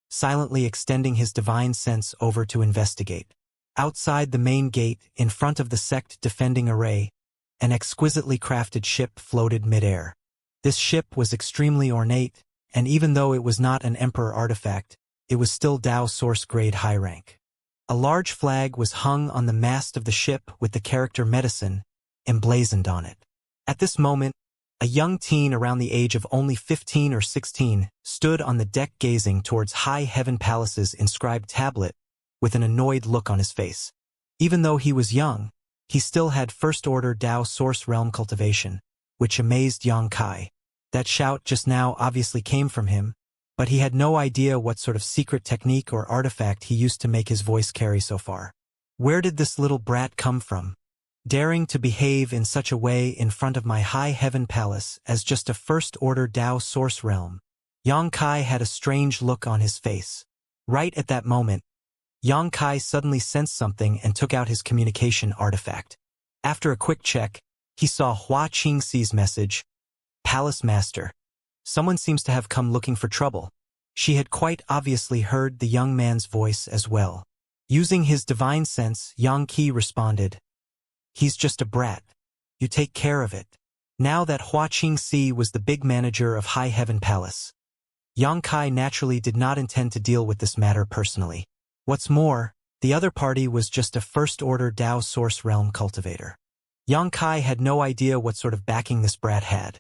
silently extending his divine sense over to investigate. Outside the main gate, in front of the sect defending array, an exquisitely crafted ship floated mid-air. This ship was extremely ornate, and even though it was not an emperor artifact, it was still Tao source grade high rank. A large flag was hung on the mast of the ship with the character medicine emblazoned on it. At this moment, a young teen around the age of only 15 or 16 stood on the deck gazing towards High Heaven Palace's inscribed tablet with an annoyed look on his face. Even though he was young, he still had first-order Tao source realm cultivation, which amazed Yang Kai. That shout just now obviously came from him, but he had no idea what sort of secret technique or artifact he used to make his voice carry so far. Where did this little brat come from? Daring to behave in such a way in front of my High Heaven Palace as just a first-order Tao source realm. Yang Kai had a strange look on his face. Right at that moment, Yang Kai suddenly sensed something and took out his communication artifact. After a quick check, he saw Hua Qingxi's message, Palace Master. Someone seems to have come looking for trouble. She had quite obviously heard the young man's voice as well. Using his divine sense, Yang Qi responded, He's just a brat. You take care of it. Now that Hua Qingxi was the big manager of High Heaven Palace, Yang Kai naturally did not intend to deal with this matter personally. What's more, the other party was just a first-order Tao source realm cultivator. Yang Kai had no idea what sort of backing this brat had,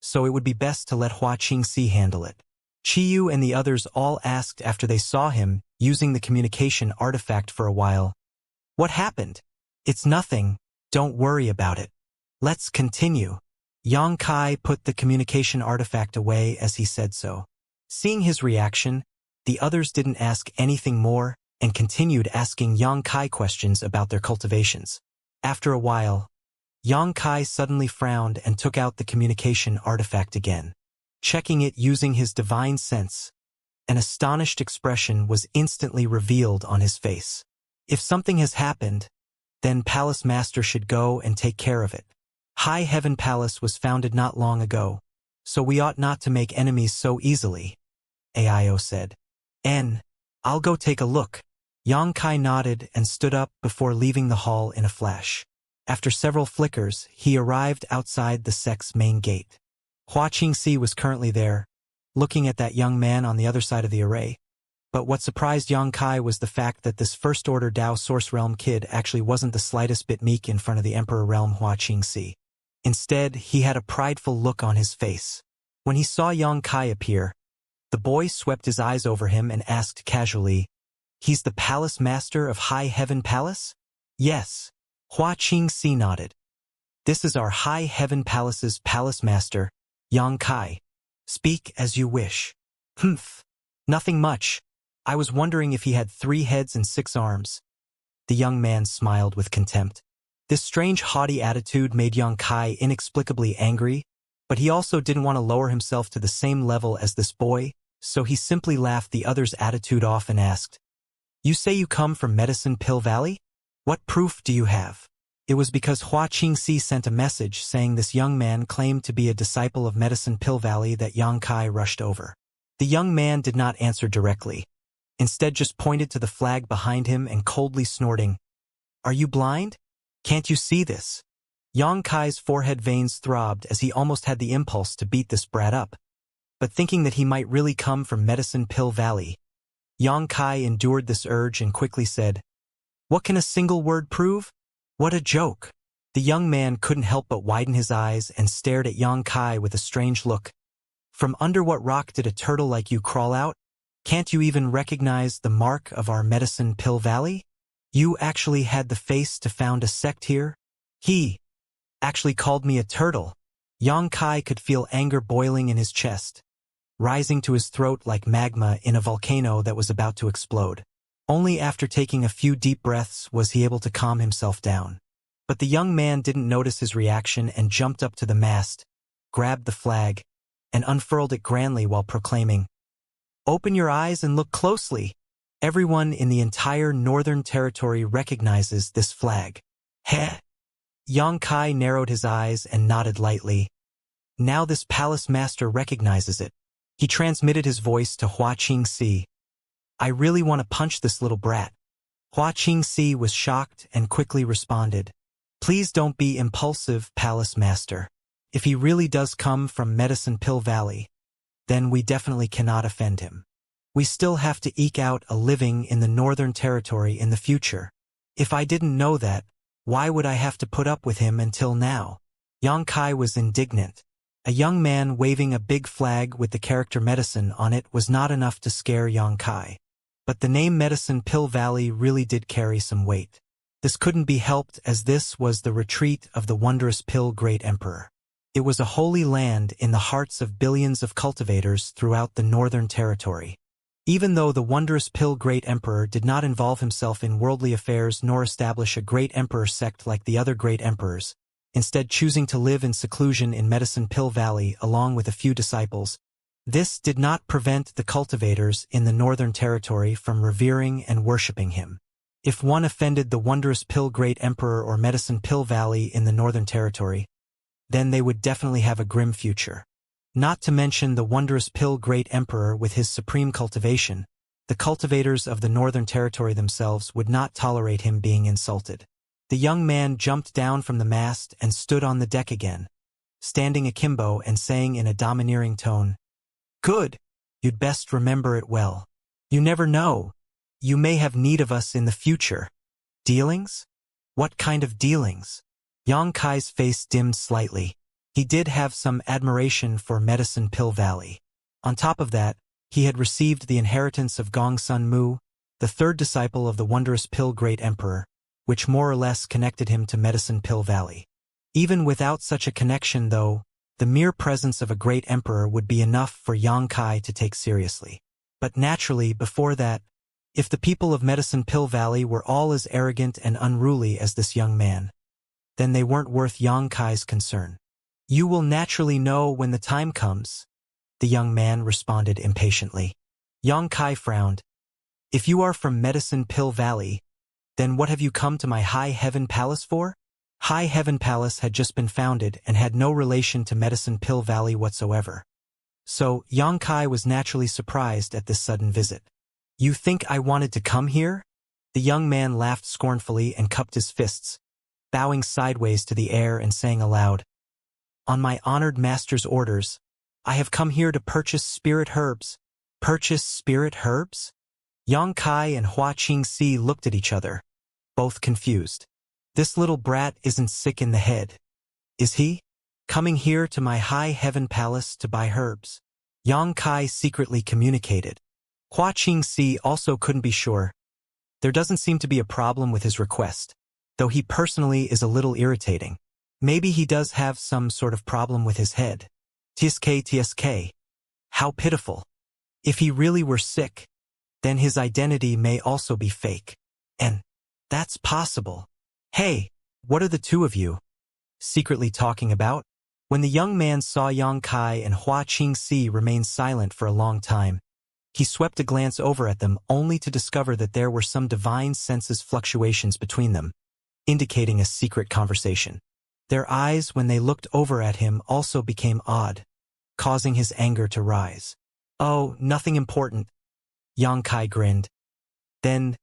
so it would be best to let Hua Qingxi handle it. Qiyu and the others all asked after they saw him using the communication artifact for a while. What happened? It's nothing, don't worry about it. Let's continue. Yang Kai put the communication artifact away as he said so. Seeing his reaction, the others didn't ask anything more and continued asking Yang Kai questions about their cultivations. After a while, Yang Kai suddenly frowned and took out the communication artifact again. Checking it using his divine sense, an astonished expression was instantly revealed on his face. If something has happened, then Palace Master should go and take care of it. High Heaven Palace was founded not long ago, so we ought not to make enemies so easily, Aio said. I'll go take a look. Yang Kai nodded and stood up before leaving the hall in a flash. After several flickers, he arrived outside the sect's main gate. Hua Qingxi was currently there, looking at that young man on the other side of the array. But what surprised Yang Kai was the fact that this first-order Tao Source Realm kid actually wasn't the slightest bit meek in front of the Emperor Realm Hua Qingxi. Instead, he had a prideful look on his face. When he saw Yang Kai appear, the boy swept his eyes over him and asked casually, He's the Palace Master of High Heaven Palace? Yes. Hua Qingxi nodded. This is our High Heaven Palace's Palace Master, Yang Kai. Speak as you wish. Humph. Nothing much. I was wondering if he had 3 heads and 6 arms. The young man smiled with contempt. This strange haughty attitude made Yang Kai inexplicably angry, but he also didn't want to lower himself to the same level as this boy, so he simply laughed the other's attitude off and asked, You say you come from Medicine Pill Valley? What proof do you have? It was because Hua Qingxi sent a message saying this young man claimed to be a disciple of Medicine Pill Valley that Yang Kai rushed over. The young man did not answer directly. Instead just pointed to the flag behind him and coldly snorting, "Are you blind? Can't you see this?" Yang Kai's forehead veins throbbed as he almost had the impulse to beat this brat up. But thinking that he might really come from Medicine Pill Valley, Yang Kai endured this urge and quickly said, "What can a single word prove? What a joke." The young man couldn't help but widen his eyes and stared at Yang Kai with a strange look. "From under what rock did a turtle like you crawl out? Can't you even recognize the mark of our Medicine Pill Valley? You actually had the face to found a sect here? He actually called me a turtle." Yang Kai could feel anger boiling in his chest, rising to his throat like magma in a volcano that was about to explode. Only after taking a few deep breaths was he able to calm himself down. But the young man didn't notice his reaction and jumped up to the mast, grabbed the flag, and unfurled it grandly while proclaiming, "Open your eyes and look closely. Everyone in the entire Northern Territory recognizes this flag." Heh! Yang Kai narrowed his eyes and nodded lightly. Now this palace master recognizes it. He transmitted his voice to Hua Qingxi. "I really want to punch this little brat." Hua Qingxi was shocked and quickly responded, "Please don't be impulsive, palace master. If he really does come from Medicine Pill Valley, then we definitely cannot offend him. We still have to eke out a living in the Northern Territory in the future. If I didn't know that, why would I have to put up with him until now?" Yang Kai was indignant. A young man waving a big flag with the character medicine on it was not enough to scare Yang Kai. But the name Medicine Pill Valley really did carry some weight. This couldn't be helped as this was the retreat of the wondrous Pill Great Emperor. It was a holy land in the hearts of billions of cultivators throughout the Northern Territory. Even though the wondrous Pill Great Emperor did not involve himself in worldly affairs nor establish a great emperor sect like the other great emperors, instead choosing to live in seclusion in Medicine Pill Valley along with a few disciples, this did not prevent the cultivators in the Northern Territory from revering and worshipping him. If one offended the wondrous Pill Great Emperor or Medicine Pill Valley in the Northern Territory, then they would definitely have a grim future. Not to mention the wondrous Pill Great Emperor with his supreme cultivation, the cultivators of the Northern Territory themselves would not tolerate him being insulted. The young man jumped down from the mast and stood on the deck again, standing akimbo and saying in a domineering tone, "Good. You'd best remember it well. You never know. You may have need of us in the future." "Dealings? What kind of dealings?" Yang Kai's face dimmed slightly. He did have some admiration for Medicine Pill Valley. On top of that, he had received the inheritance of Gong Sun Mu, the third disciple of the wondrous Pill Great Emperor, which more or less connected him to Medicine Pill Valley. Even without such a connection, though, the mere presence of a great emperor would be enough for Yang Kai to take seriously. But naturally, before that, if the people of Medicine Pill Valley were all as arrogant and unruly as this young man, then they weren't worth Yang Kai's concern. "You will naturally know when the time comes," the young man responded impatiently. Yang Kai frowned. "If you are from Medicine Pill Valley, then what have you come to my High Heaven Palace for?" High Heaven Palace had just been founded and had no relation to Medicine Pill Valley whatsoever. So Yang Kai was naturally surprised at this sudden visit. "You think I wanted to come here?" The young man laughed scornfully and cupped his fists, bowing sideways to the air and saying aloud, "On my honored master's orders, I have come here to purchase spirit herbs." "Purchase spirit herbs?" Yang Kai and Hua Qingxi looked at each other, both confused. This little brat isn't sick in the head, is he? Coming here to my High Heaven Palace to buy herbs? Yang Kai secretly communicated. Hua Qingxi also couldn't be sure. There doesn't seem to be a problem with his request, though he personally is a little irritating. Maybe he does have some sort of problem with his head. TSK. How pitiful. If he really were sick, then his identity may also be fake. And that's possible. "Hey, what are the two of you secretly talking about?" When the young man saw Yang Kai and Hua Qingxi remain silent for a long time, he swept a glance over at them only to discover that there were some divine senses fluctuations between them. indicating a secret conversation. Their eyes, when they looked over at him, also became odd, causing his anger to rise. "Oh, nothing important," Xianxia grinned. "Then,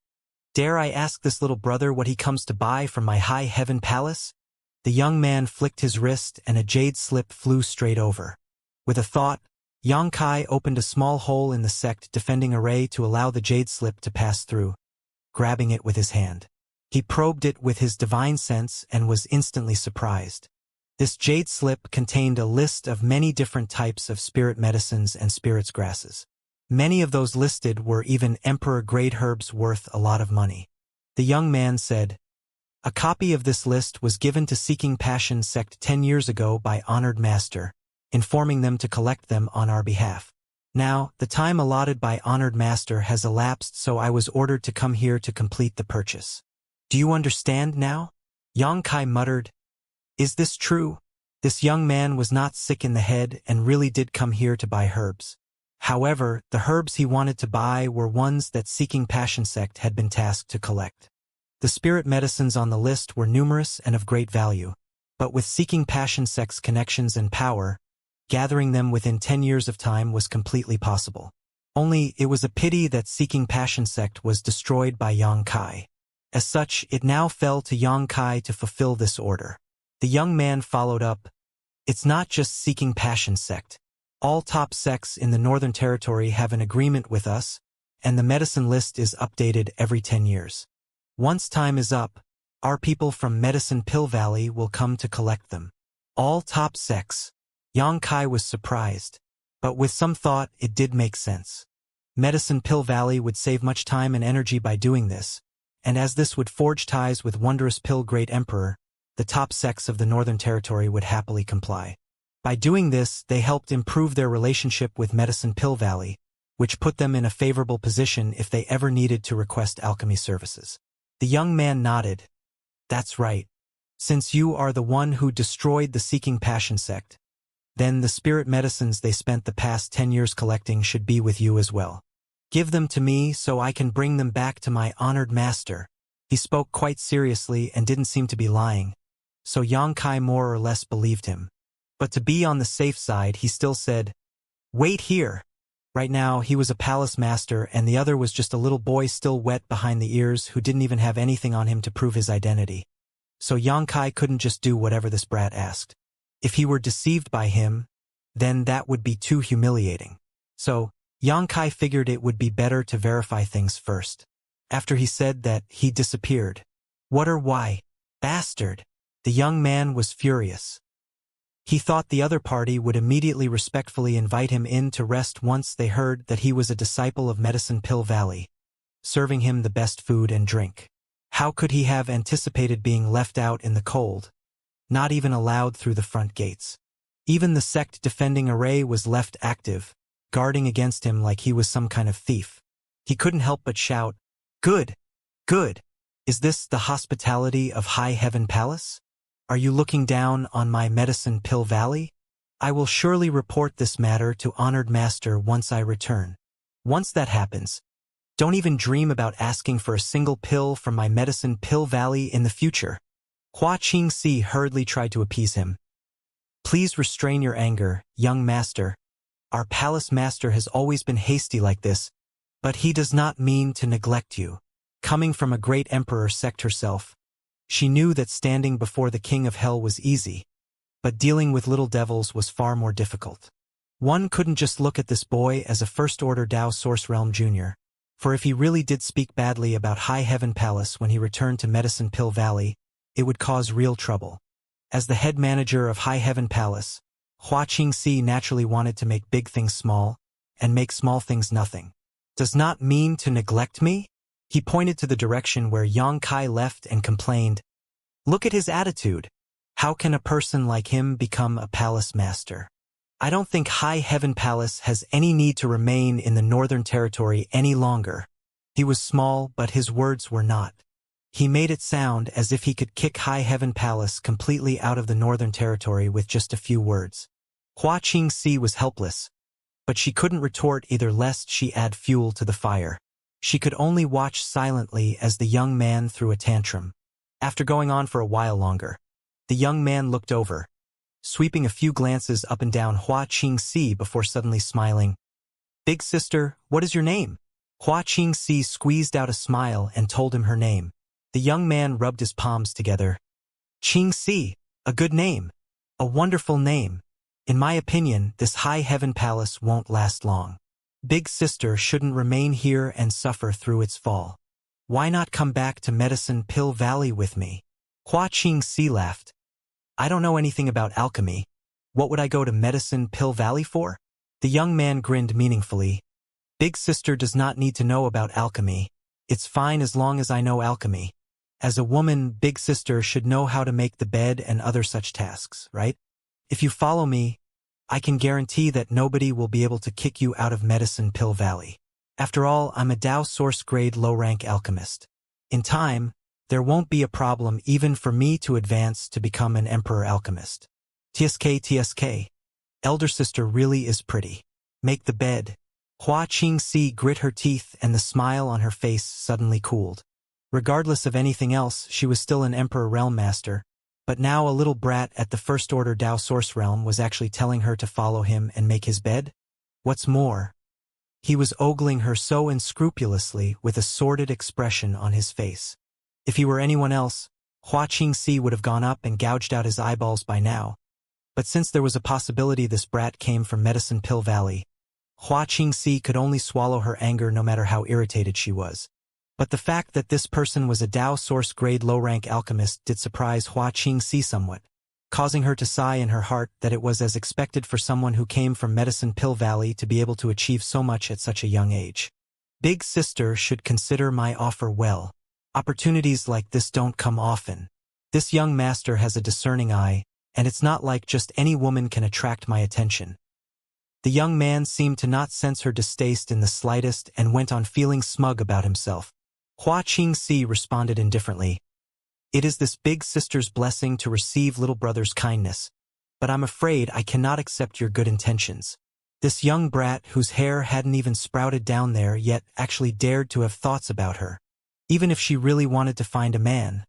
dare I ask this little brother what he comes to buy from my high heaven palace?" The young man flicked his wrist and a jade slip flew straight over. With a thought, Xianxia opened a small hole in the sect defending array to allow the jade slip to pass through, grabbing it with his hand. He probed it with his divine sense and was instantly surprised. This jade slip contained a list of many different types of spirit medicines and spirits grasses. Many of those listed were even emperor-grade herbs worth a lot of money. The young man said, "A copy of this list was given to Seeking Passion sect 10 years ago by Honored Master, informing them to collect them on our behalf. Now, the time allotted by Honored Master has elapsed, so I was ordered to come here to complete the purchase. Do you understand now?" Xianxia muttered, "Is this true? This young man was not sick in the head and really did come here to buy herbs. However, the herbs he wanted to buy were ones that Seeking Passion sect had been tasked to collect. The spirit medicines on the list were numerous and of great value, but with Seeking Passion sect's connections and power, gathering them within 10 years of time was completely possible. Only it was a pity that Seeking Passion sect was destroyed by Xianxia. As such, it now fell to Xianxia to fulfill this order." The young man followed up, "It's not just Seeking Passion sect. All top sects in the Northern Territory have an agreement with us, and the medicine list is updated every 10 years. Once time is up, our people from Medicine Pill Valley will come to collect them." All top sects. Xianxia was surprised, but with some thought it did make sense. Medicine Pill Valley would save much time and energy by doing this, and as this would forge ties with Wondrous Pill Great Emperor, the top sects of the Northern Territory would happily comply. By doing this, they helped improve their relationship with Medicine Pill Valley, which put them in a favorable position if they ever needed to request alchemy services. The young man nodded. "That's right. Since you are the one who destroyed the Seeking Passion sect, then the spirit medicines they spent the past 10 years collecting should be with you as well. Give them to me so I can bring them back to my honored master." He spoke quite seriously and didn't seem to be lying, so Xianxia more or less believed him. But to be on the safe side, he still said, "Wait here." Right now, he was a palace master and the other was just a little boy still wet behind the ears who didn't even have anything on him to prove his identity. So Xianxia couldn't just do whatever this brat asked. If he were deceived by him, then that would be too humiliating. So, Xianxia figured it would be better to verify things first. After he said that, he disappeared. "What or why? Bastard!" The young man was furious. He thought the other party would immediately respectfully invite him in to rest once they heard that he was a disciple of Medicine Pill Valley, serving him the best food and drink. How could he have anticipated being left out in the cold, not even allowed through the front gates? Even the sect defending array was left active, guarding against him like he was some kind of thief. He couldn't help but shout, "Good! Good! Is this the hospitality of High Heaven Palace? Are you looking down on my Medicine Pill Valley? I will surely report this matter to Honored Master once I return. Once that happens, don't even dream about asking for a single pill from my Medicine Pill Valley in the future." Xianxia hurriedly tried to appease him. "Please restrain your anger, young master. Our palace master has always been hasty like this, but he does not mean to neglect you." Coming from a great emperor sect herself, she knew that standing before the king of hell was easy, but dealing with little devils was far more difficult. One couldn't just look at this boy as a first-order Dao Source Realm Junior, for if he really did speak badly about High Heaven Palace when he returned to Medicine Pill Valley, it would cause real trouble. As the head manager of High Heaven Palace, Xianxia naturally wanted to make big things small, and make small things nothing. "Does not mean to neglect me?" He pointed to the direction where Xianxia left and complained, "Look at his attitude. How can a person like him become a palace master? I don't think High Heaven Palace has any need to remain in the Northern Territory any longer." He was small, but his words were not. He made it sound as if he could kick High Heaven Palace completely out of the Northern Territory with just a few words. Xianxia was helpless, but she couldn't retort either lest she add fuel to the fire. She could only watch silently as the young man threw a tantrum. After going on for a while longer, the young man looked over, sweeping a few glances up and down Hua Qingxi before suddenly smiling. "Big sister, what is your name?" Hua Qingxi squeezed out a smile and told him her name. The young man rubbed his palms together. "Qingxi, a good name. A wonderful name. In my opinion, this high heaven palace won't last long. Big sister shouldn't remain here and suffer through its fall. Why not come back to Medicine Pill Valley with me?" Hua Qingxi laughed. "I don't know anything about alchemy. What would I go to Medicine Pill Valley for?" The young man grinned meaningfully. "Big sister does not need to know about alchemy. It's fine as long as I know alchemy. As a woman, big sister should know how to make the bed and other such tasks, right? If you follow me, I can guarantee that nobody will be able to kick you out of Medicine Pill Valley. After all, I'm a Dao source grade low-rank alchemist. In time, there won't be a problem even for me to advance to become an emperor alchemist. TSK. Elder sister really is pretty. Make the bed." Hua Qingxi grit her teeth and the smile on her face suddenly cooled. Regardless of anything else, she was still an Emperor Realm Master, but now a little brat at the First Order Dao Source Realm was actually telling her to follow him and make his bed? What's more, he was ogling her so unscrupulously with a sordid expression on his face. If he were anyone else, Hua Qingxi would have gone up and gouged out his eyeballs by now. But since there was a possibility this brat came from Medicine Pill Valley, Hua Qingxi could only swallow her anger no matter how irritated she was. But the fact that this person was a Dao Source grade low-rank alchemist did surprise Hua Qingxi somewhat, causing her to sigh in her heart that it was as expected for someone who came from Medicine Pill Valley to be able to achieve so much at such a young age. Big sister should consider my offer well. Opportunities like this don't come often. This young master has a discerning eye, and it's not like just any woman can attract my attention. The young man seemed to not sense her distaste in the slightest and went on feeling smug about himself. Hua Qingxi responded indifferently. "It is this big sister's blessing to receive little brother's kindness, but I'm afraid I cannot accept your good intentions." This young brat whose hair hadn't even sprouted down there yet actually dared to have thoughts about her. Even if she really wanted to find a man,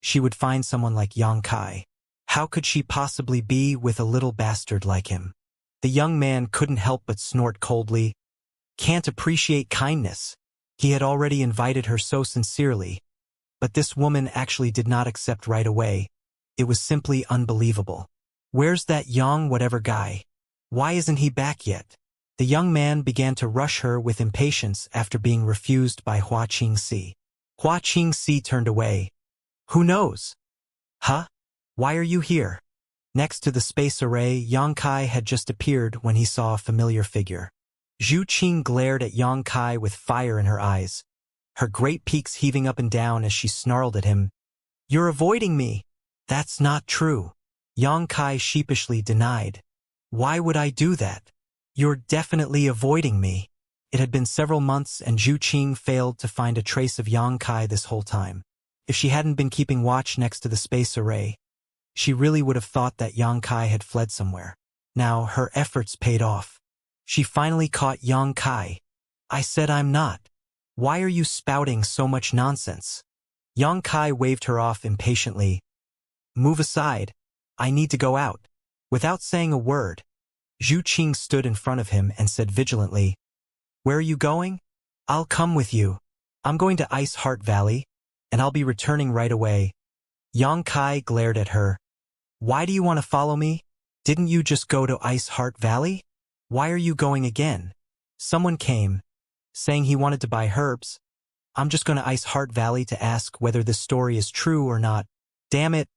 she would find someone like Xianxia. How could she possibly be with a little bastard like him? The young man couldn't help but snort coldly. Can't appreciate kindness. He had already invited her so sincerely, but this woman actually did not accept right away. It was simply unbelievable. Where's that Yang whatever guy? Why isn't he back yet? The young man began to rush her with impatience after being refused by Hua Qingxi. Hua Qingxi turned away. "Who knows?" "Huh? Why are you here?" Next to the space array, Xianxia had just appeared when he saw a familiar figure. Zhu Qing glared at Xianxia with fire in her eyes, her great peaks heaving up and down as she snarled at him. "You're avoiding me." "That's not true," Xianxia sheepishly denied. "Why would I do that? You're definitely avoiding me." It had been several months and Zhu Qing failed to find a trace of Xianxia this whole time. If she hadn't been keeping watch next to the space array, she really would have thought that Xianxia had fled somewhere. Now her efforts paid off. She finally caught Xianxia. "I said I'm not. Why are you spouting so much nonsense?" Xianxia waved her off impatiently. "Move aside. I need to go out." Without saying a word, Zhu Qing stood in front of him and said vigilantly, "Where are you going?" "I'll come with you. I'm going to Ice Heart Valley, and I'll be returning right away." Xianxia glared at her. "Why do you want to follow me? Didn't you just go to Ice Heart Valley? Why are you going again?" "Someone came, saying he wanted to buy herbs. I'm just going to Ice Heart Valley to ask whether this story is true or not." "Damn it,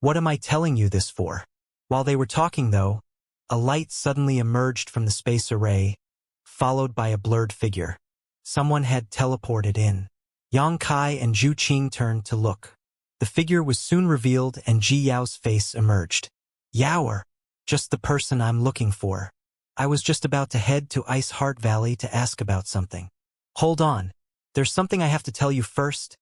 what am I telling you this for?" While they were talking though, a light suddenly emerged from the space array, followed by a blurred figure. Someone had teleported in. Xianxia and Zhu Qing turned to look. The figure was soon revealed and Ji Yao's face emerged. "Yaoer, just the person I'm looking for. I was just about to head to Ice Heart Valley to ask about something." "Hold on, there's something I have to tell you first."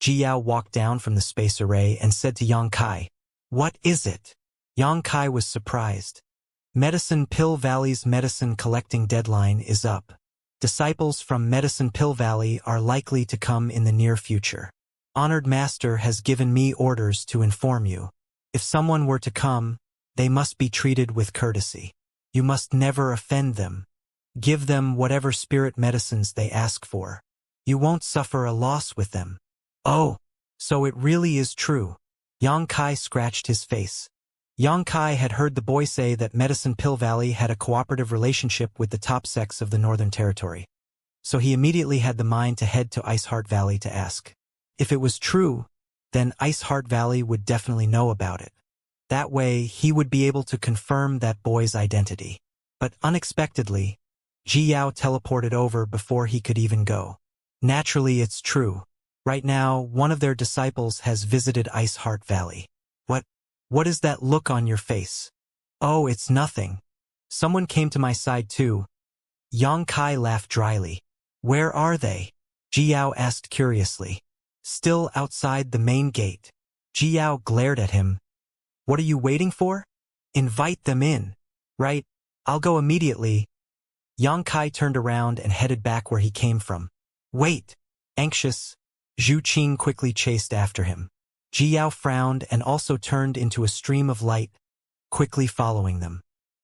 Ji Yao walked down from the space array and said to Xianxia, "What is it?" Xianxia was surprised. Medicine Pill Valley's medicine collecting deadline is up. Disciples from Medicine Pill Valley are likely to come in the near future. Honored master has given me orders to inform you. If someone were to come, they must be treated with courtesy. You must never offend them. Give them whatever spirit medicines they ask for. You won't suffer a loss with them. Oh, so it really is true. Yang Kai scratched his face. Yang Kai had heard the boy say that Medicine Pill Valley had a cooperative relationship with the top sects of the Northern Territory. So he immediately had the mind to head to Ice Heart Valley to ask. If it was true, then Ice Heart Valley would definitely know about it. That way, he would be able to confirm that boy's identity. But unexpectedly, Ji Yao teleported over before he could even go. Naturally, it's true. Right now, one of their disciples has visited Ice Heart Valley. What is that look on your face? Oh, it's nothing. Someone came to my side too. Yang Kai laughed dryly. Where are they? Ji Yao asked curiously. Still outside the main gate. Ji Yao glared at him. What are you waiting for? Invite them in. Right, I'll go immediately. Yang Kai turned around and headed back where he came from. Wait! Anxious, Zhu Qing quickly chased after him. Ji Yao frowned and also turned into a stream of light, quickly following them.